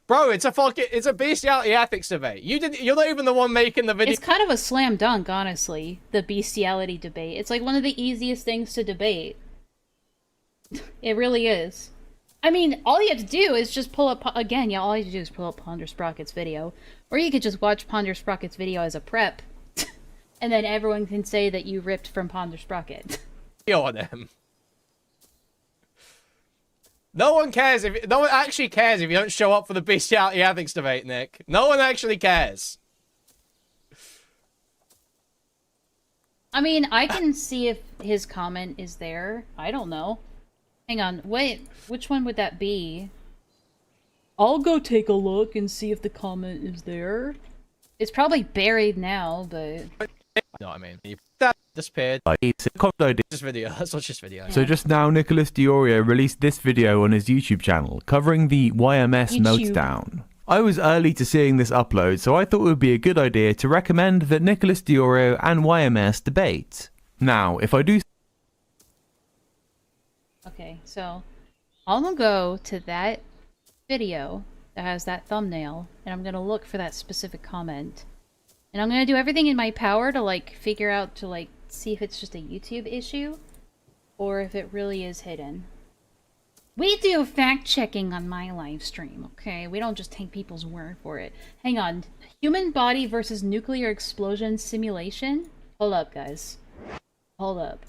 Bro, it's a bestiality ethics debate. You're not even the one making the video. It's kind of a slam dunk, honestly, the bestiality debate. It's like one of the easiest things to debate. It really is. I mean, all you have to do is just pull up, again, all you have to do is pull up Ponder Sprocket's video. Or you could just watch Ponder Sprocket's video as a prep. And then everyone can say that you ripped from Ponder Sprocket. On him. No one actually cares if you don't show up for the bestiality ethics debate, Nick. No one actually cares. I mean, I can see if his comment is there. I don't know. Hang on, wait, which one would that be? I'll go take a look and see if the comment is there. It's probably buried now, but... You know what I mean? That disappeared. It's a common idea. This video. Let's watch this video. So just now, Nicholas Diorio released this video on his YouTube channel covering the YMS meltdown. I was early to seeing this upload, so I thought it would be a good idea to recommend that Nicholas Diorio and YMS debate. Now, if I do... Okay, so I'm gonna go to that video that has that thumbnail, and I'm gonna look for that specific comment. And I'm gonna do everything in my power to, like, figure out, to, like, see if it's just a YouTube issue, or if it really is hidden. We do fact-checking on my live stream, okay? We don't just take people's word for it. Hang on. Human body versus nuclear explosion simulation? Hold up, guys. Hold up.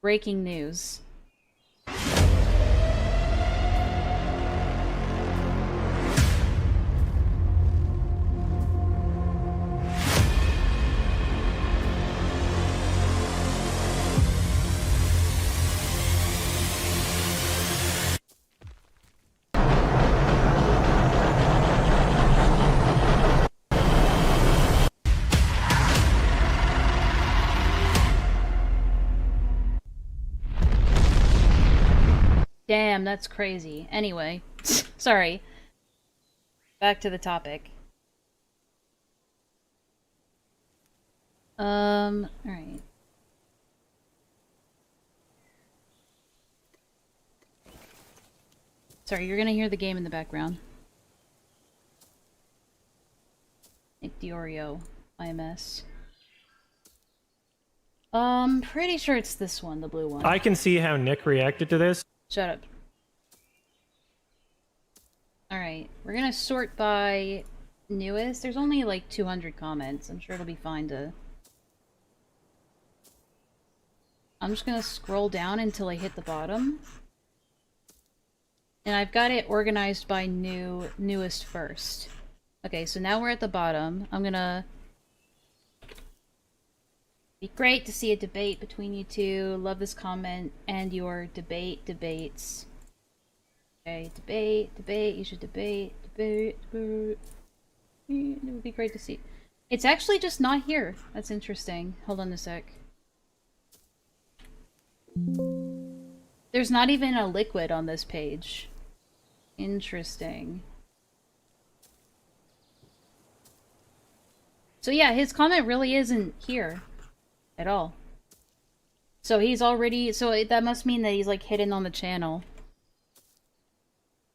Breaking news. Damn, that's crazy. Anyway, sorry. Back to the topic. Alright. Sorry, you're gonna hear the game in the background. Nick Diorio, YMS. Pretty sure it's this one, the blue one. I can see how Nick reacted to this. Shut up. Alright, we're gonna sort by newest. There's only like 200 comments. I'm sure it'll be fine to... I'm just gonna scroll down until I hit the bottom. And I've got it organized by newest first. Okay, so now we're at the bottom. I'm gonna... Be great to see a debate between you two. Love this comment and your debates. Okay, debate. You should debate. It would be great to see. It's actually just not here. That's interesting. Hold on a sec. There's not even a liquid on this page. Interesting. So yeah, his comment really isn't here. At all. So he's already... So that must mean that he's, like, hidden on the channel.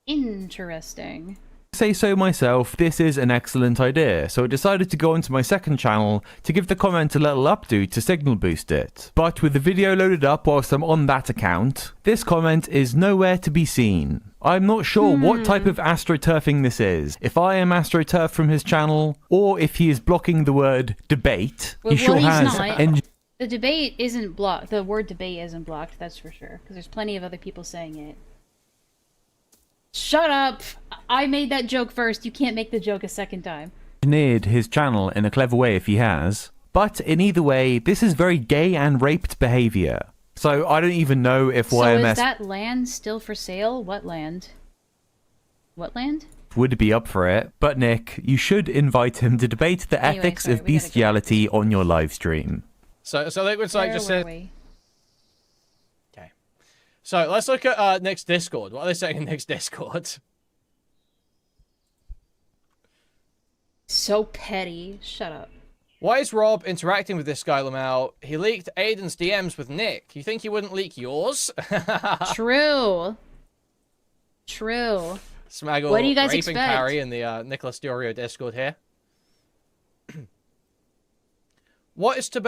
Interesting. Say so myself, this is an excellent idea, so I decided to go onto my second channel to give the comment a little updo to signal boost it. But with the video loaded up whilst I'm on that account, this comment is nowhere to be seen. I'm not sure what type of astroturfing this is, if I am astroturf from his channel, or if he is blocking the word debate. Well, He sure he's has. not. The debate isn't blocked. The word debate isn't blocked, that's for sure. Because there's plenty of other people saying it. Shut up! I made that joke first. You can't make the joke a second time. Engineered his channel in a clever way if he has. But in either way, this is very gay and raped behavior. So I don't even know if So YMS is that land still for sale? What land? What land? would be up for it. But Nick, you should invite him to debate the Anyway, ethics sorry, of bestiality on your live stream. So Liquid Psych just Where said... were we? Okay. So let's look at Nick's Discord. What are they saying in Nick's Discord? So petty. Shut up. Why is Rob interacting with this guy, Lamau? He leaked Aiden's DMs with Nick. You think he wouldn't leak yours? True. True. Smaggle What do you guys raping expect? Parry in the Nicholas Diorio Discord here. What's the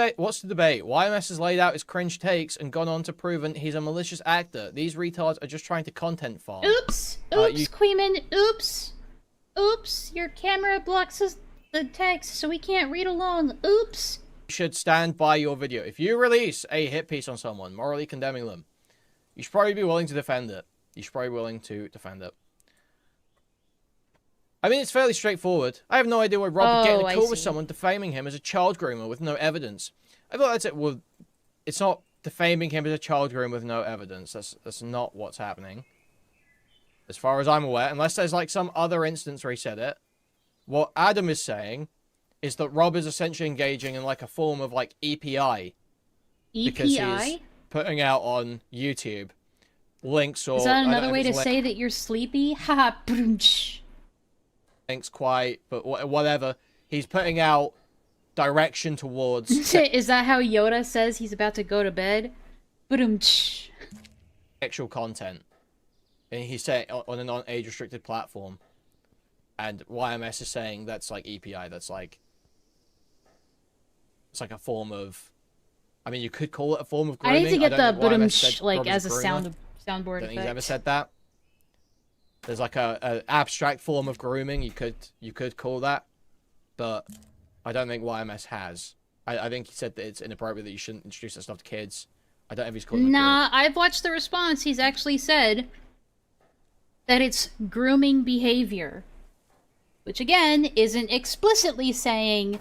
debate? YMS has laid out his cringe takes and gone on to proven he's a malicious actor. These retards are just trying to content farm. Oops. Oops, Queeman. Oops. Oops. Your camera blocks the text, so we can't read along. Oops. You should stand by your video. If you release a hit piece on someone, morally condemning them, you should probably be willing to defend it. I mean, it's fairly straightforward. I have no idea why Rob would get in a call with someone defaming him as a child groomer with no evidence. I thought that's it. Well, it's not defaming him as a child groomer with no evidence. That's not what's happening. As far as I'm aware, unless there's like some other instance where he said it. What Adam is saying is that Rob is essentially engaging in like a form of like EPI. Because he's EPI? putting out on YouTube links or... Is that another way to say that you're sleepy? Haha, brunch. Links quite, but whatever. He's putting out direction towards... Is that how Yoda says he's about to go to bed? Brunch. Sexual content. And he's saying on a non-age restricted platform. And YMS is saying that's like EPI, that's like... It's like a form of... I mean, you could call it a form of grooming. I need to get the YMS like Rob as a groomer. soundboard I don't think he's effect. ever said that. There's like a abstract form of grooming you could call that, but I don't think YMS has. I think he said that it's inappropriate that you shouldn't introduce that stuff to kids. I don't know if he's called it. Nah, I've watched the response. He's actually said that it's grooming behavior, which again isn't explicitly saying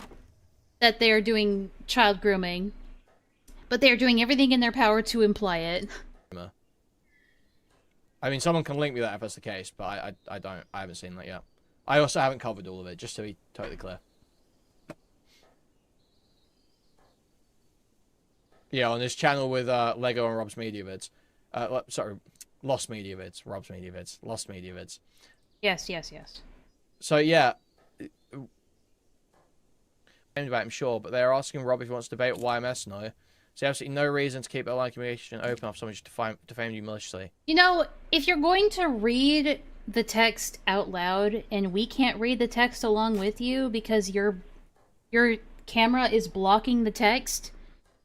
that they're doing child grooming, but they're doing everything in their power to imply it. I mean, someone can link me that if that's the case, but I haven't seen that yet. I also haven't covered all of it, just to be totally clear. Yeah, on his channel with Lego and Rob's Media Vids. Sorry, Lost Media Vids. Rob's Media Vids. Lost Media Vids. Yes. So, yeah. About him, sure, but they're asking Rob if he wants to debate YMS now. So absolutely no reason to keep a line of communication open if someone just defamed you maliciously. You know, if you're going to read the text out loud and we can't read the text along with you because your camera is blocking the text,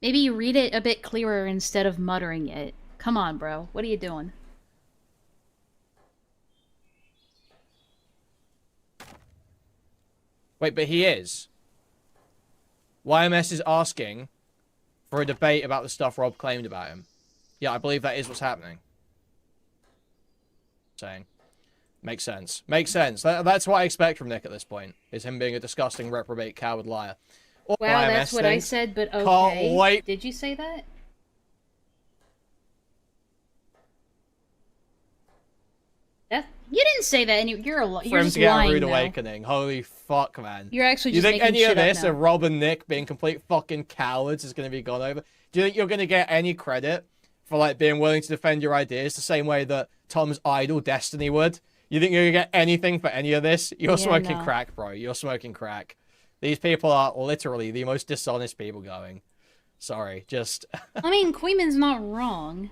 maybe you read it a bit clearer instead of muttering it. Come on, bro. What are you doing? Wait, but he is. YMS is asking for a debate about the stuff Rob claimed about him. Yeah, I believe that is what's happening. Saying. Makes sense. Makes sense. That's what I expect from Nick at this point, is him being a disgusting, reprobate, coward liar. Or Wow, YMS that's what I thinks, said, but okay. Can't wait. Did you say that? You didn't say that, and you're For him just to get a lying rude now. awakening. Holy fuck, man. You're actually You just think making any of shit up this now. of Rob and Nick being complete fucking cowards is going to be gone over? Do you think you're going to get any credit for like being willing to defend your ideas the same way that Tom's idol Destiny would? You think you're going to get anything for any of this? You're smoking crack, bro. You're smoking crack. These people are literally the most dishonest people going. Sorry, just... I mean, Queeman's not wrong.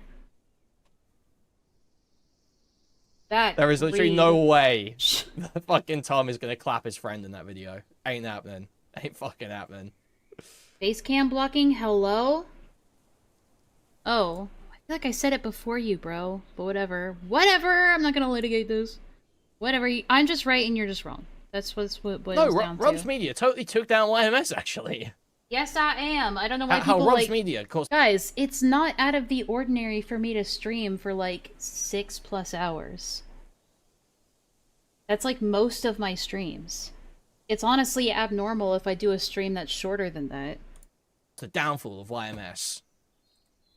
There is literally no way that fucking Tom is going to clap his friend in that video. Ain't happening. Ain't fucking happening. Face cam blocking, hello? Oh, I feel like I said it before you, bro. But whatever. Whatever! I'm not gonna litigate this. Whatever. I'm just right and you're just wrong. That's what it boils down to. Rob's Media totally took down YMS, actually. Yes, I am. I don't know why How people, Rob's like... Media, of course. Guys, it's not out of the ordinary for me to stream for, like, 6+ hours. That's, like, most of my streams. It's honestly abnormal if I do a stream that's shorter than that. The downfall of YMS.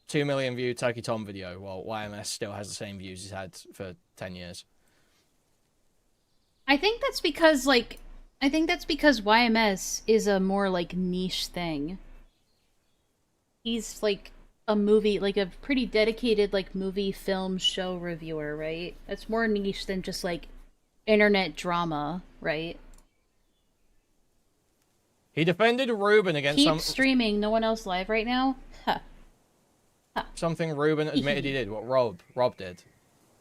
2 million view Turkey Tom video, while YMS still has the same views he's had for 10 years. I think that's because, like... I think that's because YMS is a more, like, niche thing. He's, like, a movie, like, a pretty dedicated, like, movie, film, show reviewer, right? That's more niche than just, like, internet drama, right? He defended Ruben against Keep streaming, no one else live right now? Huh. something Ruben admitted he did, what Rob did.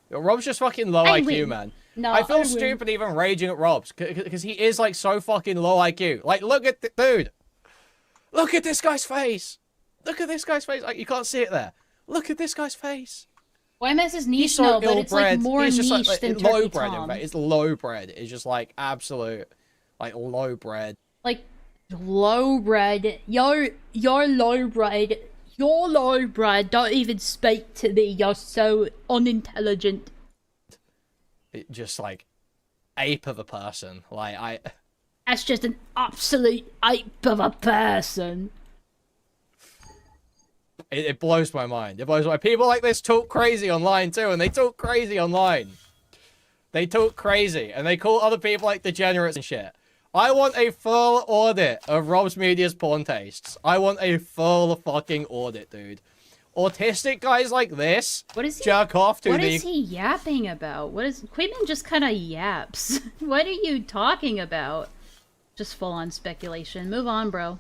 Rob's just fucking low I IQ, win. man. No, I feel I win. stupid even raging at Rob's, because he is, like, so fucking low IQ. Like, look at the dude. Look at this guy's face. Look at this guy's face. Like, you can't see it there. Look at this guy's face. YMS is niche, He's so no, but it's, like, ill-bred. more He's just, niche like, than low Turkey bred, in Tom. fact. It's low bred. It's just, like, absolute, like, low bred. Like, low bred. You're low bred. You're low bred. Don't even speak to me. You're so unintelligent. Just, like, ape of a person. Like, That's just an absolute ape of a person. It blows my mind. It blows my mind. People like this talk crazy online, too, and they talk crazy online. They talk crazy, and they call other people, like, degenerates and shit. I want a full audit of Rob's Media's porn tastes. I want a full fucking audit, dude. Autistic guys like this jerk off to What is he yapping about? What is Quaitman just kind of yaps? What are you talking about? Just full on speculation. Move on, bro.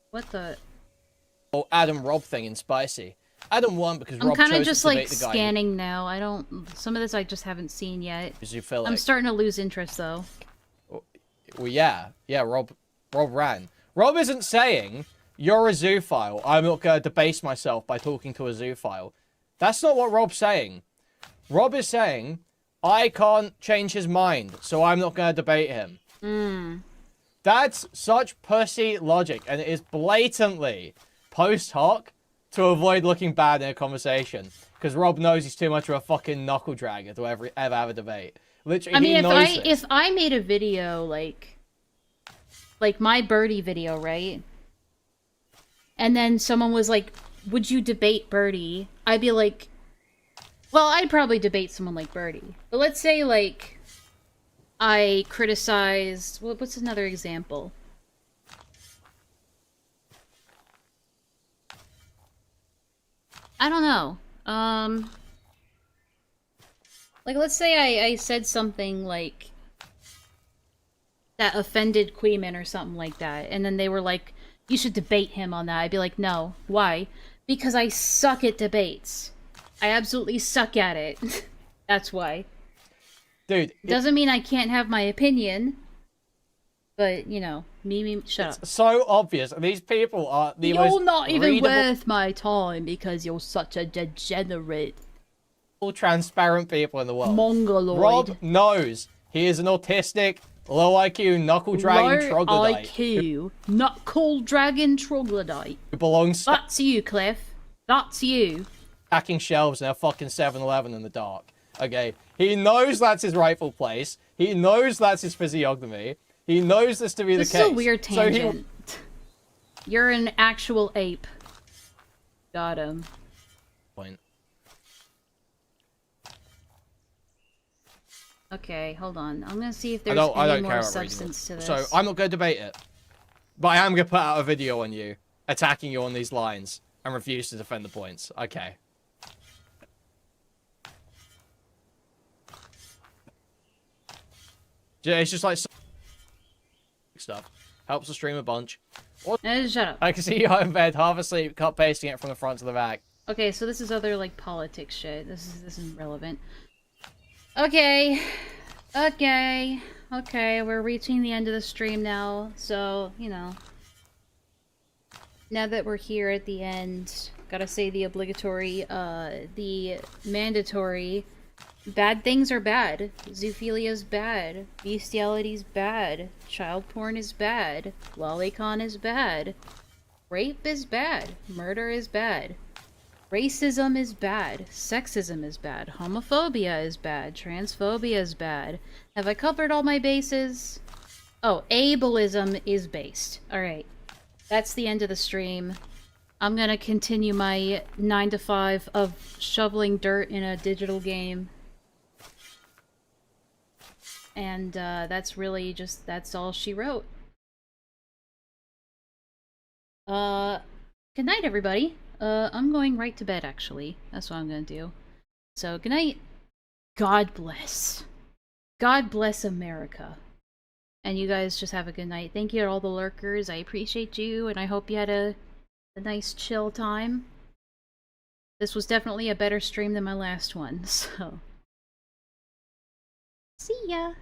What the? Oh, Adam Rob thing in Spicy. Adam won because I'm Rob kind of chose just to like debate the guy. scanning now. I don't. Some of this I just haven't seen yet. Zoophilic. I'm starting to lose interest though. Well, yeah, Rob ran. Rob isn't saying you're a zoophile. I'm not going to debase myself by talking to a zoophile. That's not what Rob's saying. Rob is saying I can't change his mind, so I'm not going to debate him. That's such pussy logic, and it is blatantly post hoc to avoid looking bad in a conversation. Because Rob knows he's too much of a fucking knuckle dragger to ever have a debate. Literally, I mean, he knows this. if I made a video like my birdie video, right? And then someone was like, "Would you debate Birdie?" I'd be like, "Well, I'd probably debate someone like Birdie." But let's say like I criticized. What's another example? I don't know. Like, let's say I said something, like, that offended Queeman or something like that, and then they were like, you should debate him on that. I'd be like, no. Why? Because I suck at debates. I absolutely suck at it. That's why. Dude. Doesn't mean I can't have my opinion, but, you know, shut up. So obvious. These people are the most You're not even readable, worth my time because you're such a degenerate. transparent people in the world. Mongoloid. Rob knows he is an autistic, low IQ, knuckle dragging troglodyte. IQ, knuckle dragon troglodyte. Who belongs That's you, Cliff. That's you. hacking shelves in a fucking 7-Eleven in the dark. Okay? He knows that's his rightful place. He knows that's his physiognomy. He knows this to be the case. This is a weird So tangent. You're an actual ape. Got him. Point. Okay, hold on. I'm gonna see if there's I any don't more care about substance to this. So I'm not going to debate it. But I am going to put out a video on you, attacking you on these lines, and refuse to defend the points. Okay. It's just like stuff. Helps the stream a bunch. Shut up. I can see you in bed, half asleep, cut pasting it from the front to the back. Okay, so this is other like politics shit. This is relevant. Okay. Okay. We're reaching the end of the stream now. So, you know. Now that we're here at the end, gotta say the obligatory, the mandatory. Bad things are bad. Zoophilia's bad. Bestiality's bad. Child porn is bad. Lolicon is bad. Rape is bad. Murder is bad. Racism is bad. Sexism is bad. Homophobia is bad. Transphobia is bad. Have I covered all my bases? Oh, ableism is based. Alright. That's the end of the stream. I'm gonna continue my 9 to 5 of shoveling dirt in a digital game. And that's really just, that's all she wrote. Good night, everybody. I'm going right to bed, actually. That's what I'm gonna do. So, good night. God bless. God bless America. And you guys just have a good night. Thank you to all the lurkers. I appreciate you, and I hope you had a nice chill time. This was definitely a better stream than my last one, so... See ya!